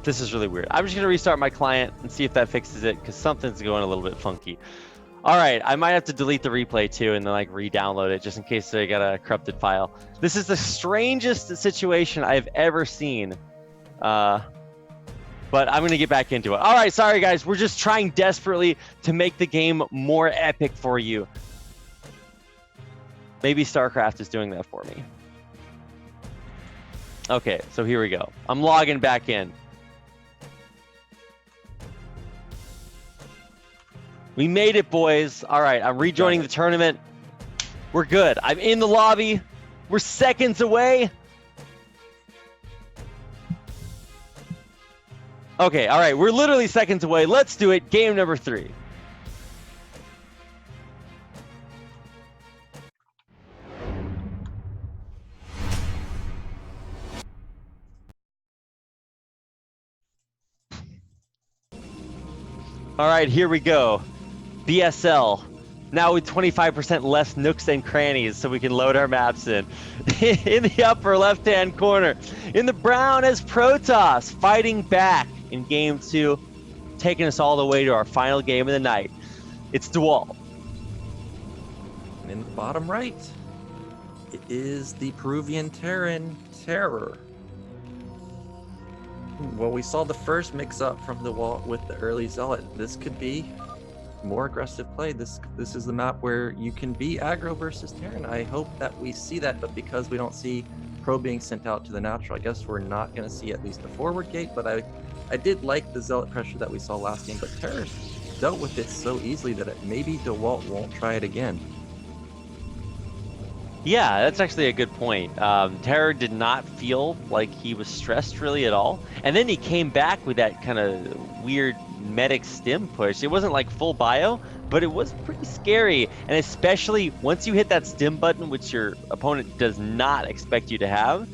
this is really weird. I'm just gonna restart my client and see if that fixes it, because something's going a little bit funky. All right, I might have to delete the replay too and then like re-download it just in case I got a corrupted file. This is the strangest situation I've ever seen. But I'm gonna get back into it. All right, sorry guys, we're just trying desperately to make the game more epic for you. Maybe StarCraft is doing that for me. Okay, so here we go. I'm logging back in. We made it, boys. All right, I'm rejoining the tournament. We're good. I'm in the lobby. We're seconds away. Okay, all right, we're literally seconds away. Let's do it. Game number 3. All right, here we go. BSL. Now with 25% less nooks and crannies so we can load our maps in. In the upper left-hand corner. In the brown is Protoss fighting back in game 2, taking us all the way to our final game of the night. It's Dewalt. And in the bottom right, it is the Peruvian Terran TerrOr. Well, we saw the first mix-up from Dewalt with the early Zealot. This could be more aggressive play. This is the map where you can be aggro versus Terran. I hope that we see that, but because we don't see Pro being sent out to the natural, I guess we're not going to see at least a forward gate, but I did like the Zealot pressure that we saw last game, but Terror dealt with it so easily that maybe Dewalt won't try it again. Yeah, that's actually a good point. Terror did not feel like he was stressed really at all. And then he came back with that kind of weird medic stim push. It wasn't like full bio, but it was pretty scary. And especially once you hit that stim button, which your opponent does not expect you to have,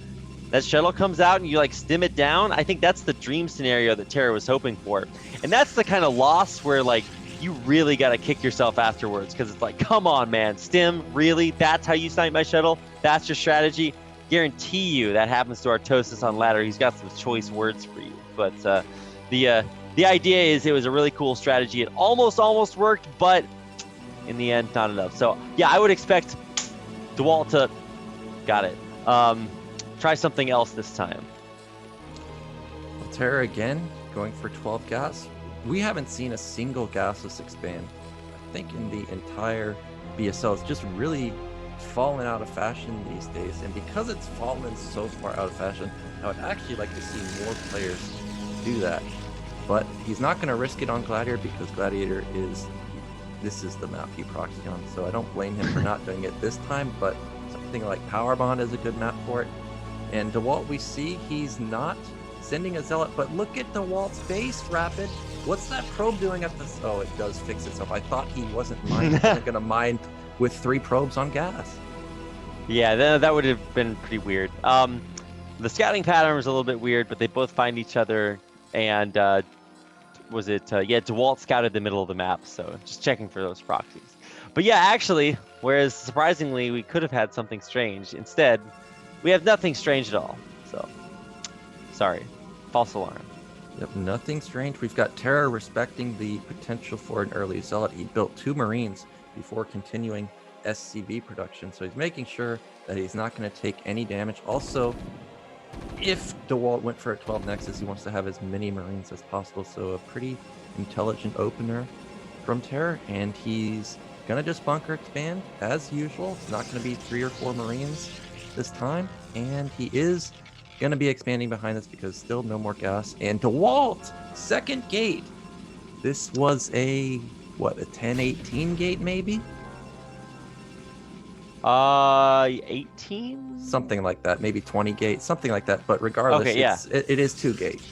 that shuttle comes out and you like stim it down. I think that's the dream scenario that Terror was hoping for. And that's the kind of loss where like you really got to kick yourself afterwards, because it's like, come on, man, stim, really? That's how you snipe my shuttle? That's your strategy? Guarantee you that happens to Artosis on ladder. He's got some choice words for you. But the idea is it was a really cool strategy. It almost worked, but in the end, not enough. So yeah, I would expect Dewalt to got it. Try something else this time. Terror again, going for 12 gas. We haven't seen a single gasless expand, I think, in the entire BSL. It's just really fallen out of fashion these days. And because it's fallen so far out of fashion, I would actually like to see more players do that. But he's not going to risk it on Gladiator, because Gladiator this is the map he proxied on. So I don't blame him for not doing it this time, but something like Power Bond is a good map for it. And Dewalt, we see he's not sending a Zealot, but look at Dewalt's base, Rapid. What's that probe doing at this? Oh, it does fix itself. I thought he wasn't going to mine with 3 probes on gas. Yeah, that would have been pretty weird. The scouting pattern was a little bit weird, but they both find each other, and Dewalt scouted the middle of the map, so just checking for those proxies. But yeah, actually, whereas surprisingly we could have had something strange, instead we have nothing strange at all. So, sorry, false alarm. Yep, nothing strange. We've got TerrOr respecting the potential for an early Zealot. He built 2 Marines before continuing SCV production, so he's making sure that he's not going to take any damage. Also, if Dewalt went for a 12 Nexus, he wants to have as many Marines as possible, so a pretty intelligent opener from TerrOr, and he's going to just bunker expand as usual. It's not going to be 3 or 4 Marines this time, and he is going to be expanding behind this because still no more gas. And Dewalt, second gate. This was a 10-18 gate maybe? 18? Something like that, maybe 20 gate, something like that. But regardless, okay, yeah. it is 2 gate.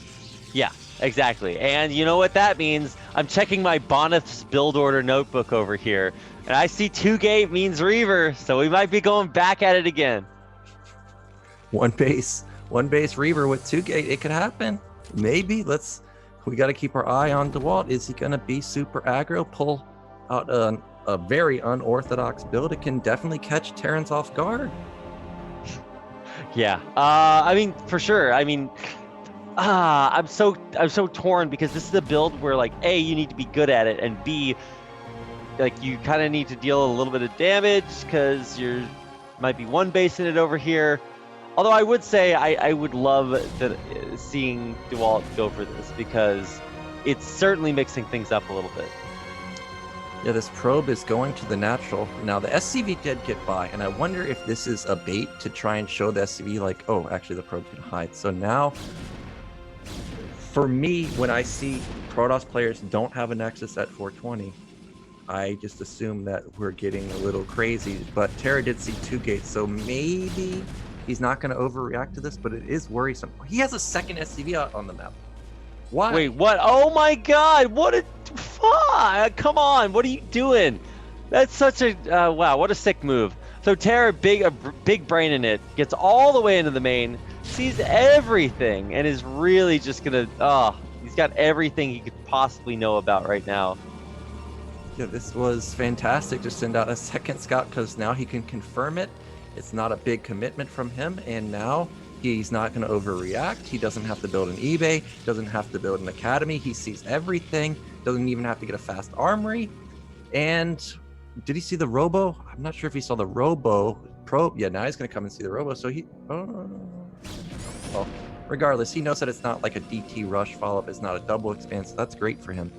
Yeah, exactly. And you know what that means? I'm checking my Bonith's build order notebook over here, and I see 2 gate means Reaver, so we might be going back at it again. One base Reaver with 2 gate. It could happen. Maybe. We got to keep our eye on Dewalt. Is he going to be super aggro, pull out a very unorthodox build? It can definitely catch Terrans off guard. Yeah. I mean, for sure. I mean, I'm so torn because this is a build where, like, A, you need to be good at it, and B, like, you kind of need to deal a little bit of damage because you're might be one base in it over here. Although I would say I would love seeing Dewalt go for this because it's certainly mixing things up a little bit. Yeah, this probe is going to the natural. Now, the SCV did get by, and I wonder if this is a bait to try and show the SCV, like, oh, actually the probe's going to hide. So now, for me, when I see Protoss players don't have a Nexus at 420, I just assume that we're getting a little crazy. But TerrOr did see 2 gates, so maybe he's not going to overreact to this, but it is worrisome. He has a second SCV out on the map. Why? Wait, what? Oh my God! What a fuck! Come on! What are you doing? That's such a wow! What a sick move. So TerrOr, big brain in it, gets all the way into the main, sees everything, and is really just gonna. He's got everything he could possibly know about right now. Yeah, this was fantastic to send out a second scout because now he can confirm it. It's not a big commitment from him, and now he's not going to overreact. He doesn't have to build an eBay, doesn't have to build an academy. He sees everything, doesn't even have to get a fast armory. And did he see the robo? I'm not sure if he saw the robo probe. Yeah, now he's going to come and see the robo. So well, regardless, he knows that it's not like a DT rush follow-up. It's not a double expand, so that's great for him.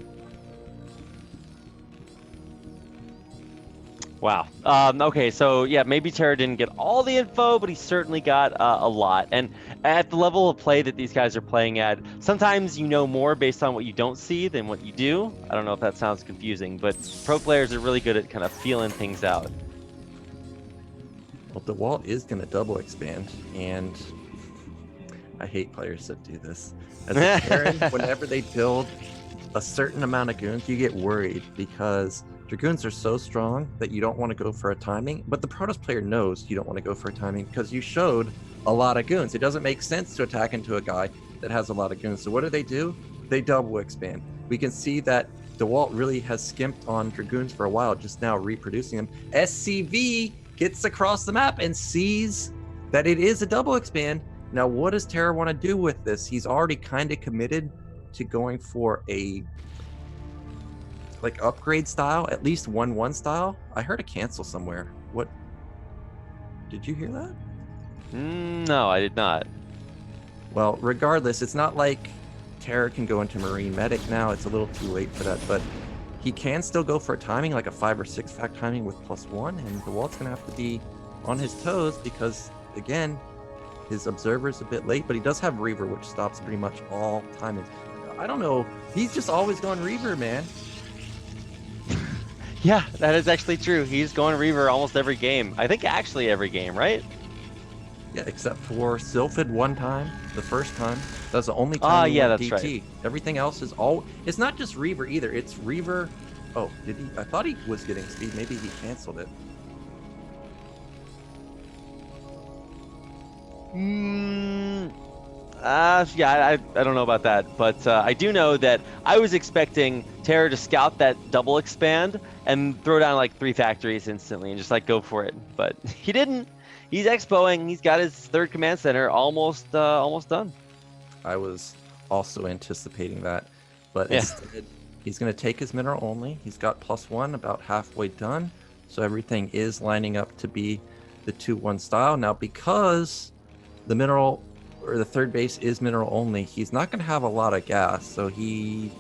Wow. Okay, so yeah, maybe TerrOr didn't get all the info, but he certainly got a lot. And at the level of play that these guys are playing at, sometimes you know more based on what you don't see than what you do. I don't know if that sounds confusing, but pro players are really good at kind of feeling things out. Well, Dewalt is going to double expand, and I hate players that do this. As a Terran, whenever they build a certain amount of goons, you get worried because Dragoons are so strong that you don't want to go for a timing, but the Protoss player knows you don't want to go for a timing because you showed a lot of goons. It doesn't make sense to attack into a guy that has a lot of goons. So what do? They double expand. We can see that Dewalt really has skimped on Dragoons for a while, just now reproducing them. SCV gets across the map and sees that it is a double expand. Now, what does TerrOr want to do with this? He's already kind of committed to going for a upgrade style, at least 1-1 style. I heard a cancel somewhere. What? Did you hear that? No, I did not. Well, regardless, it's not like TerrOr can go into Marine Medic now. It's a little too late for that, but he can still go for a timing, like a 5 or 6 fact timing with +1, and Dewalt's going to have to be on his toes because, again, his observer's a bit late, but he does have Reaver, which stops pretty much all timings. I don't know. He's just always going Reaver, man. Yeah, that is actually true. He's going Reaver almost every game. I think actually every game, right? Yeah, except for Sylphid one time, the first time. That's the only Ah, time he yeah, went that's DT. right. Everything else is all. It's not just Reaver either. It's Reaver. Oh, did he? I thought he was getting speed. Maybe he canceled it. Yeah, I don't know about that, but I do know that I was expecting TerrOr to scout that double expand and throw down like 3 factories instantly and just like go for it, but he didn't. He's expoing. He's got his 3rd command center almost done. I was also anticipating that, but Yeah. instead he's going to take his mineral only. He's got +1, about halfway done, so everything is lining up to be the 2-1 style. Now, because the mineral or the 3rd base is mineral only, he's not going to have a lot of gas, so he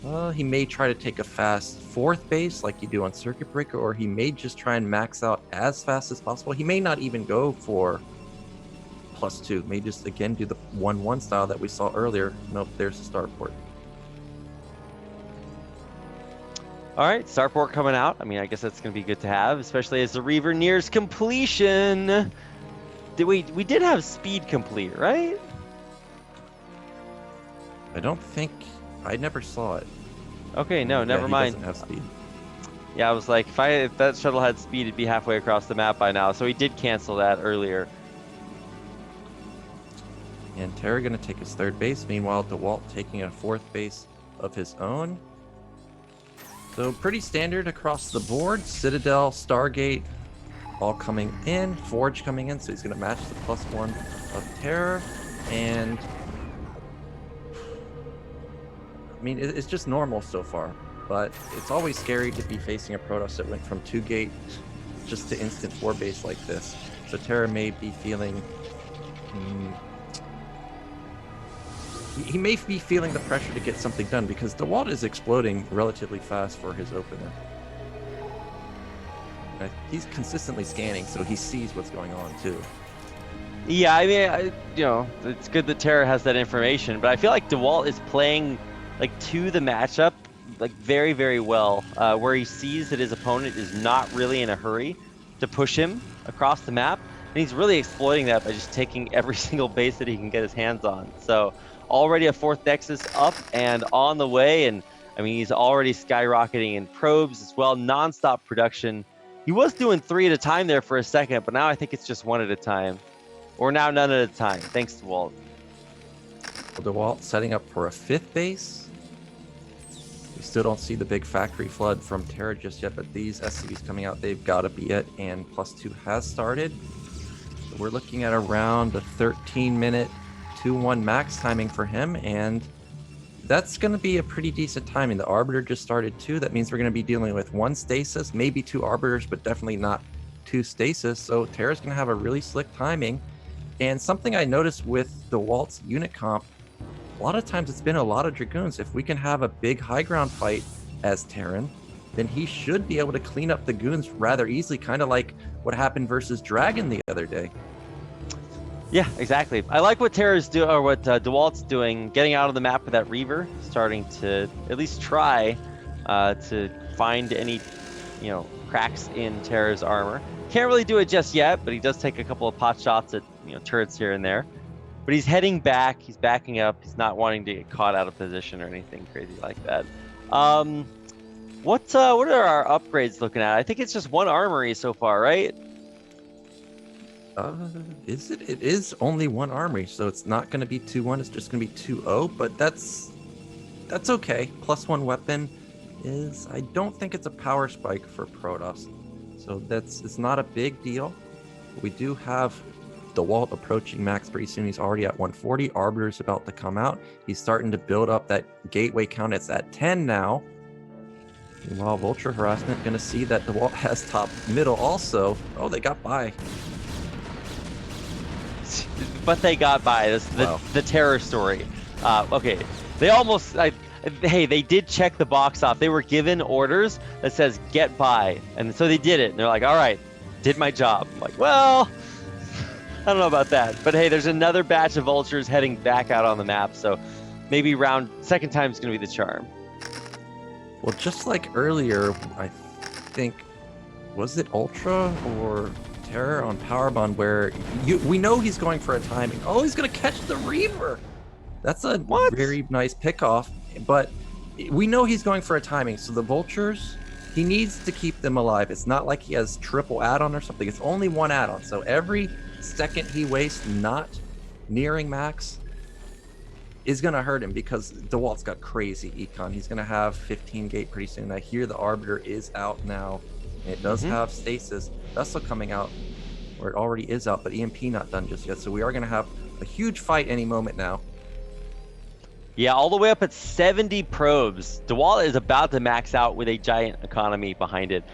may try to take a fast 4th base like you do on Circuit Breaker, or he may just try and max out as fast as possible. He may not even go for +2, may just again do the 1-1 style that we saw earlier. Nope, there's the starport. All right, starport coming out. I mean, I guess that's going to be good to have, especially as the Reaver nears completion. We did have speed complete, right? I don't think I never saw it. Okay, no, never mind. He doesn't have speed. Yeah, I was like, if that shuttle had speed, it'd be halfway across the map by now. So he did cancel that earlier. And TerrOr going to take his 3rd base. Meanwhile, Dewalt taking a 4th base of his own. So pretty standard across the board. Citadel, Stargate, all coming in. Forge coming in, so he's going to match the +1 of TerrOr. And I mean, it's just normal so far, but it's always scary to be facing a Protoss that went from 2-gate just to instant 4 base like this. So TerrOr may be feeling he may be feeling the pressure to get something done, because Dewalt is exploding relatively fast for his opener. He's consistently scanning, so he sees what's going on too. Yeah, I mean, it's good that TerrOr has that information, but I feel like Dewalt is playing like to the matchup like very, very well, where he sees that his opponent is not really in a hurry to push him across the map, and he's really exploiting that by just taking every single base that he can get his hands on. So already a 4th Nexus up and on the way, and I mean, he's already skyrocketing in probes as well, non-stop production. He was doing 3 at a time there for a second, but now I think it's just 1 at a time. Or now none at a time, thanks to Dewalt. Dewalt setting up for a 5th base. We still don't see the big factory flood from TerrOr just yet, but these SCVs coming out, they've got to be it, and +2 has started. So we're looking at around a 13-minute 2-1 max timing for him, and that's going to be a pretty decent timing. The Arbiter just started too. That means we're going to be dealing with 1 stasis, maybe 2 Arbiters, but definitely not 2 stasis. So TerrOr's going to have a really slick timing. And something I noticed with Dewalt's unit comp, a lot of times it's been a lot of Dragoons. If we can have a big high ground fight as Terran, then he should be able to clean up the goons rather easily, kind of like what happened versus Dragon the other day. Yeah, exactly. I like what TerrOr's doing, or what Dewalt's doing, getting out of the map with that Reaver, starting to at least try to find any, cracks in TerrOr's armor. Can't really do it just yet, but he does take a couple of pot shots at turrets here and there. But he's heading back. He's backing up. He's not wanting to get caught out of position or anything crazy like that. What are our upgrades looking at? I think it's just 1 armory so far, right? Is it? It is only 1 armory, so it's not going to be 2-1. It's just going to be 2-0, but that's okay. +1 weapon is, I don't think it's a power spike for Protoss, so it's not a big deal. We do have Dewalt approaching max pretty soon. He's already at 140. Arbiter's about to come out. He's starting to build up that gateway count. It's at 10 now. Meanwhile, Ultra Harassment going to see that Dewalt has top middle also. Oh, they got by. But they got by. This the TerrOr story. Okay, they almost. Hey, they did check the box off. They were given orders that says get by, and so they did it. And they're like, all right, did my job. I'm like, well, I don't know about that. But hey, there's another batch of Ultras heading back out on the map, so maybe second time is going to be the charm. Well, just like earlier, I think, was it UltrA or TerrOr on Powerbond where we know he's going for a timing. Oh, he's going to catch the Reaver. That's a very nice pickoff, but we know he's going for a timing. So the Vultures, he needs to keep them alive. It's not like he has triple add-on or something. It's only one add-on. So every second he wastes not nearing max is going to hurt him because Dewalt's got crazy econ. He's going to have 15 gate pretty soon. I hear the Arbiter is out now. It does have stasis. Vessel coming out, or it already is out, but EMP not done just yet. So we are going to have a huge fight any moment now. Yeah, all the way up at 70 probes. Dewalt is about to max out with a giant economy behind it.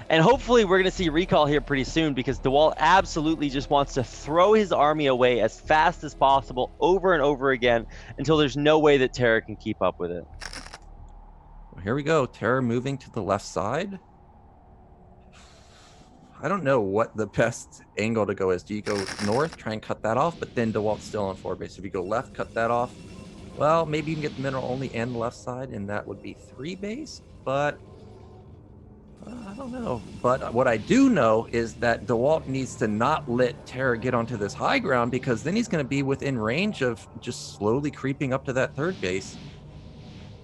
And hopefully we're going to see recall here pretty soon because Dewalt absolutely just wants to throw his army away as fast as possible over and over again until there's no way that TerrOr can keep up with it. Well, here we go. TerrOr moving to the left side. I don't know what the best angle to go is. Do you go north, try and cut that off, but then Dewalt's still on 4 base? If you go left, cut that off, well, maybe you can get the mineral only and the left side, and that would be 3 base, but I don't know. But what I do know is that Dewalt needs to not let TerrOr get onto this high ground because then he's going to be within range of just slowly creeping up to that 3rd base.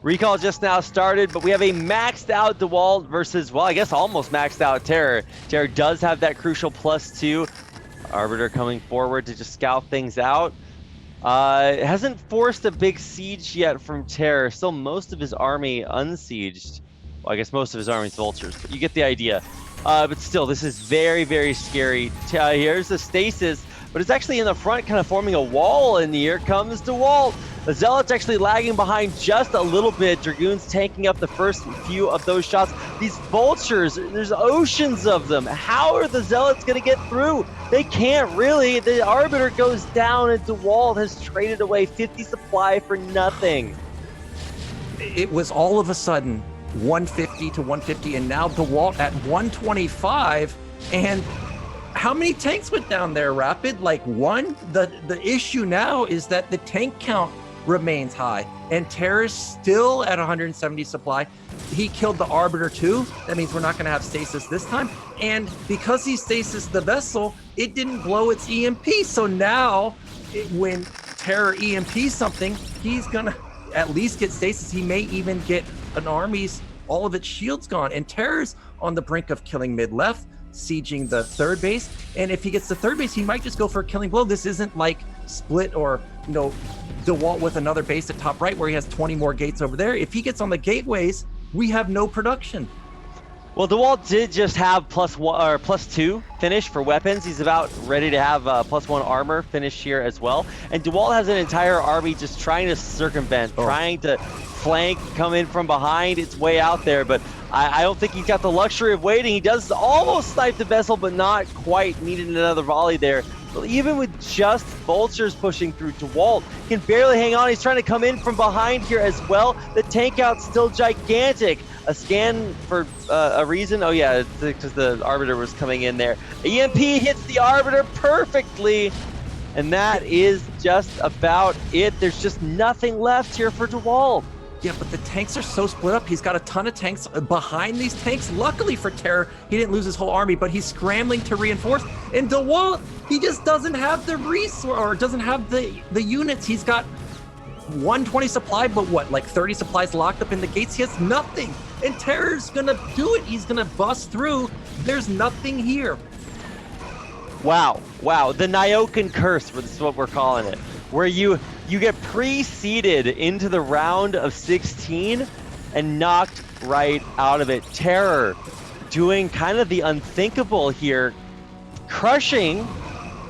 Recall just now started, but we have a maxed out Dewalt versus, well, I guess almost maxed out TerrOr. TerrOr does have that crucial +2. Arbiter coming forward to just scout things out. It hasn't forced a big siege yet from TerrOr. Still most of his army unsieged. Well, I guess most of his army's Vultures, but you get the idea. But still, this is very, very scary. Here's the stasis, but it's actually in the front, kind of forming a wall, and here comes Dewalt. The Zealot's actually lagging behind just a little bit. Dragoons tanking up the first few of those shots. These Vultures, there's oceans of them. How are the Zealots going to get through? They can't really. The Arbiter goes down, and Dewalt has traded away 50 supply for nothing. It was all of a sudden 150 to 150, and now Dewalt at 125, and how many tanks went down there, Rapid? Like 1? The issue now is that the tank count remains high, and TerrOr's still at 170 supply. He killed the Arbiter too. That means we're not going to have stasis this time, and because he stasis the vessel, it didn't blow its EMP. So now when TerrOr EMP something, he's going to at least get stasis. He may even get an army's all of its shields gone, and TerrOr's on the brink of killing mid-left, sieging the 3rd base, and if he gets the 3rd base, he might just go for a killing blow. This isn't like Split or, you know, Dewalt with another base at top right where he has 20 more gates over there. If he gets on the gateways, we have no production. Well, Dewalt did just have +1 or +2 finish for weapons. He's about ready to have +1 armor finish here as well. And Dewalt has an entire army just trying to circumvent, trying to flank, come in from behind. It's way out there, but I don't think he's got the luxury of waiting. He does almost snipe the vessel, but not quite. Needed another volley there. So even with just Vultures pushing through, Dewalt can barely hang on. He's trying to come in from behind here as well. The tank out's still gigantic. A scan for a reason. Oh yeah, because the Arbiter was coming in there. EMP hits the Arbiter perfectly, and that is just about it. There's just nothing left here for Dewalt. Yeah, but the tanks are so split up. He's got a ton of tanks behind these tanks. Luckily for TerrOr, he didn't lose his whole army, but he's scrambling to reinforce. And Dewalt, he just doesn't have the resource, or doesn't have the units. He's got 120 supply, but what, like 30 supplies locked up in the gates? He has nothing. And TerrOr's gonna do it. He's gonna bust through. There's nothing here. Wow, the Nyokan curse, this is what we're calling it, where you get preceded into the round of 16 and knocked right out of it. TerrOr doing kind of the unthinkable here, crushing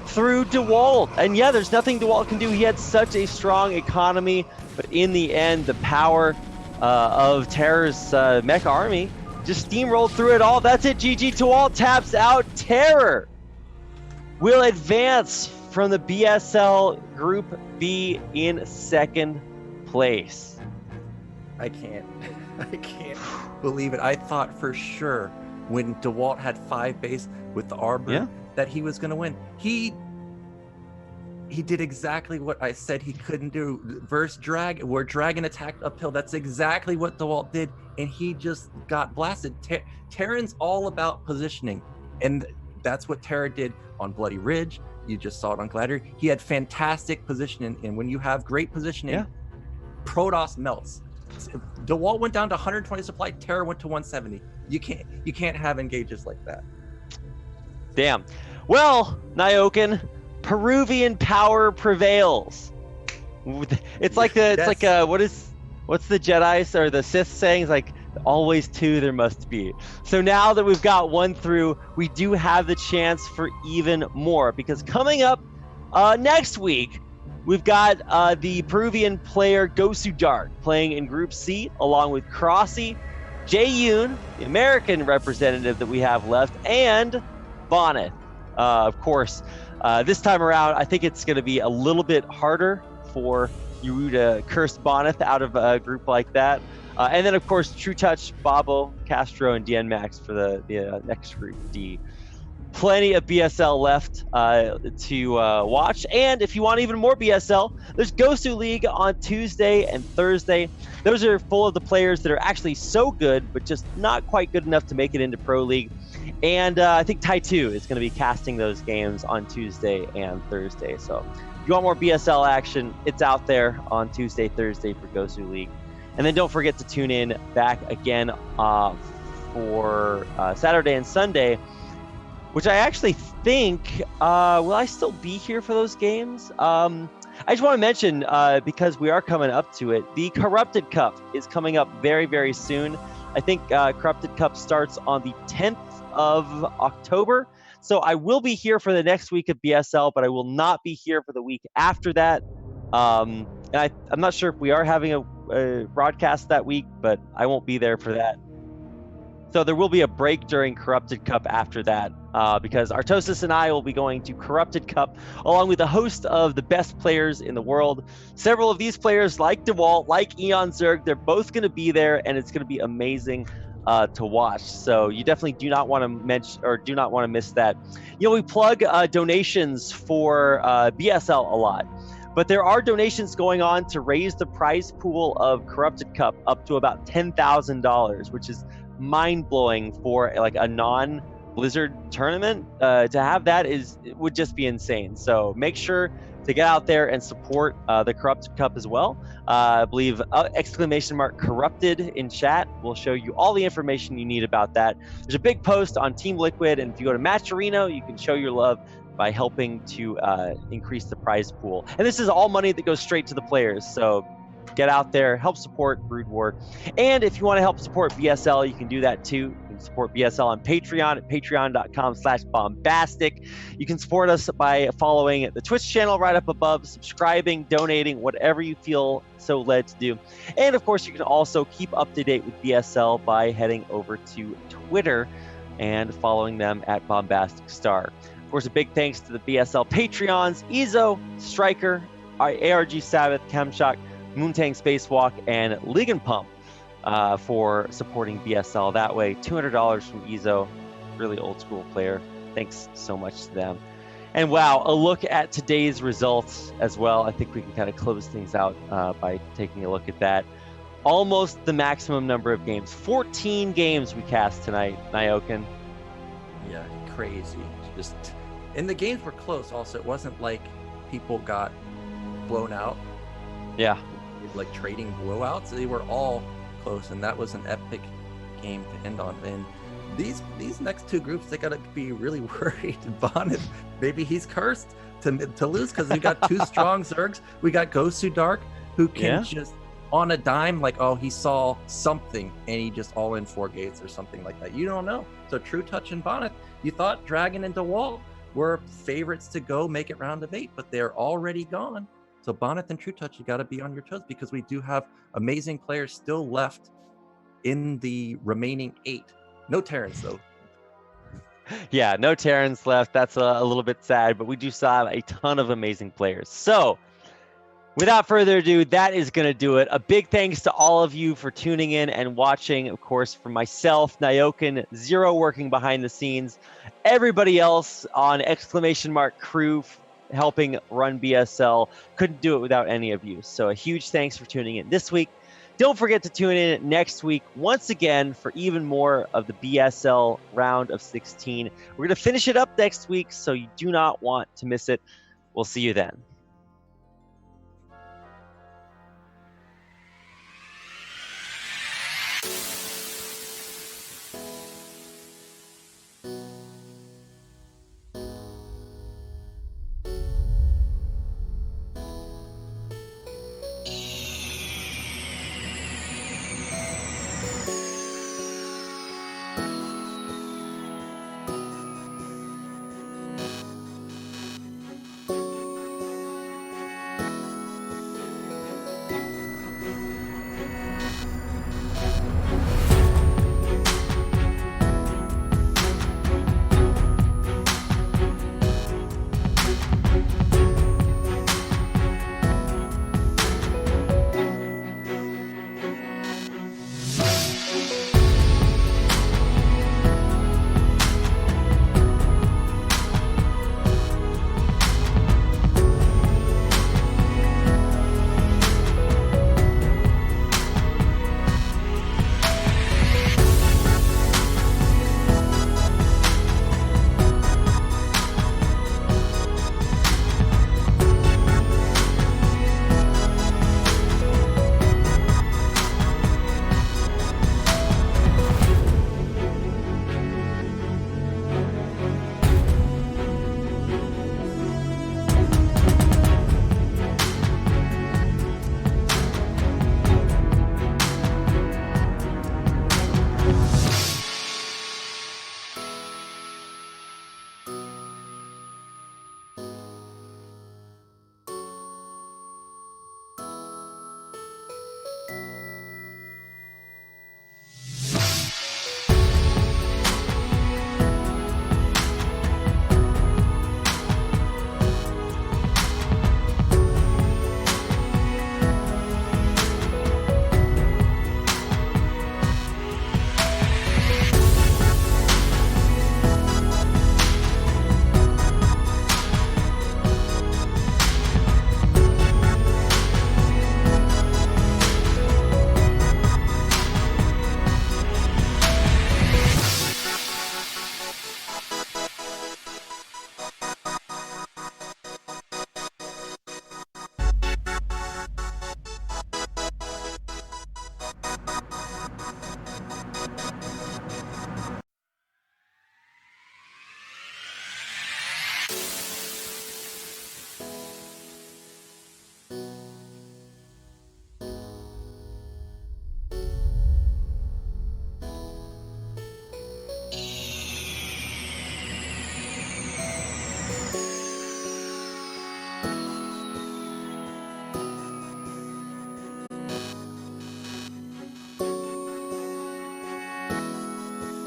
through Dewalt. And yeah, there's nothing Dewalt can do. He had such a strong economy, but in the end, the power of TerrOr's mech army just steamrolled through it all. That's it, GG. Dewalt taps out. TerrOr will advance from the BSL Group B in 2nd place. I can't believe it. I thought for sure when Dewalt had 5 base with the Arbor that he was going to win. he did exactly what I said he couldn't do. Versus Drag, where Dragon attacked uphill, that's exactly what Dewalt did, and he just got blasted. Terran's all about positioning, and that's what Terra did on Bloody Ridge. You just saw it on Gladiator. He had fantastic positioning, and when you have great positioning, Protoss melts. Dewalt went down to 120 supply, Terra went to 170. You can't have engages like that. Damn. Well, Nyoken, Peruvian power prevails. It's like what's the Jedi's or the Sith saying? It's like always two there must be. So now that we've got 1 through, we do have the chance for even more, because coming up next week, we've got the Peruvian player Gosudark playing in Group C along with Crossy, Jae-Yoon, the American representative that we have left, and Bonnet. Of course, this time around, I think it's going to be a little bit harder for you to curse Bonnet out of a group like that. And then, of course, True Touch, Babo, Castro, and DN Max for the next group D. Plenty of BSL left to watch. And if you want even more BSL, there's Gosu League on Tuesday and Thursday. Those are full of the players that are actually so good, but just not quite good enough to make it into Pro League. And I think Tai 2 is going to be casting those games on Tuesday and Thursday. So if you want more BSL action, it's out there on Tuesday, Thursday for Gosu League. And then don't forget to tune in back again for Saturday and Sunday, which I actually think, will I still be here for those games? I just want to mention, because we are coming up to it, the Corrupted Cup is coming up very, very soon. I think Corrupted Cup starts on the 10th of October. So I will be here for the next week of BSL, but I will not be here for the week after that. And I'm not sure if we are having a broadcast that week, but I won't be there for that. So there will be a break during Corrupted Cup after that, because Artosis and I will be going to Corrupted Cup along with a host of the best players in the world. Several of these players, like Dewalt, like eOnzErG, they're both going to be there, and it's going to be amazing to watch. So you definitely do not want to mention or do not want to miss that. You know, we plug donations for BSL a lot, but there are donations going on to raise the prize pool of Corrupted Cup up to about $10,000, which is mind-blowing for like a non-Blizzard tournament. To have that would just be insane. So make sure to get out there and support the Corrupted Cup as well. I believe !Corrupted in chat will show you all the information you need about that. There's a big post on Team Liquid, and if you go to Matcherino, you can show your love by helping to increase the prize pool. And this is all money that goes straight to the players. So get out there, help support Brood War. And if you want to help support BSL, you can do that too. You can support BSL on Patreon at patreon.com/bombastic. You can support us by following the Twitch channel right up above, subscribing, donating, whatever you feel so led to do. And of course, you can also keep up to date with BSL by heading over to Twitter and following them at Bombastic Star. Of course, a big thanks to the BSL Patreons, Ezo, Striker, ARG Sabbath, Chemshock, Moontang Spacewalk, and Ligan Pump for supporting BSL that way. $200 from Ezo, really old school player. Thanks so much to them. And wow, a look at today's results as well. I think we can kind of close things out by taking a look at that. Almost the maximum number of games. 14 games we cast tonight, Nyoken. Yeah, crazy. And the games were close also. It wasn't like people got blown out. Yeah. Like trading blowouts. They were all close, and that was an epic game to end on. And these next two groups, they gotta be really worried. Bonnet, maybe he's cursed to lose, because we got two strong Zergs. We got Gosudark, who can just on a dime, like, oh, he saw something and he just all in 4 gates or something like that. You don't know. So True Touch and Bonnet, you thought Dragon and Dewalt were favorites to go make it round of 8, but they're already gone. So Bonnet and True Touch, you got to be on your toes, because we do have amazing players still left in the remaining 8. No Terrans, though. Yeah, no Terrans left. That's a little bit sad, but we do still have a ton of amazing players. So without further ado, that is going to do it. A big thanks to all of you for tuning in and watching. Of course, for myself, Nyoken, Zero working behind the scenes, everybody else on !Crew, helping run BSL. Couldn't do it without any of you. So a huge thanks for tuning in this week. Don't forget to tune in next week once again for even more of the BSL round of 16. We're going to finish it up next week, so you do not want to miss it. We'll see you then.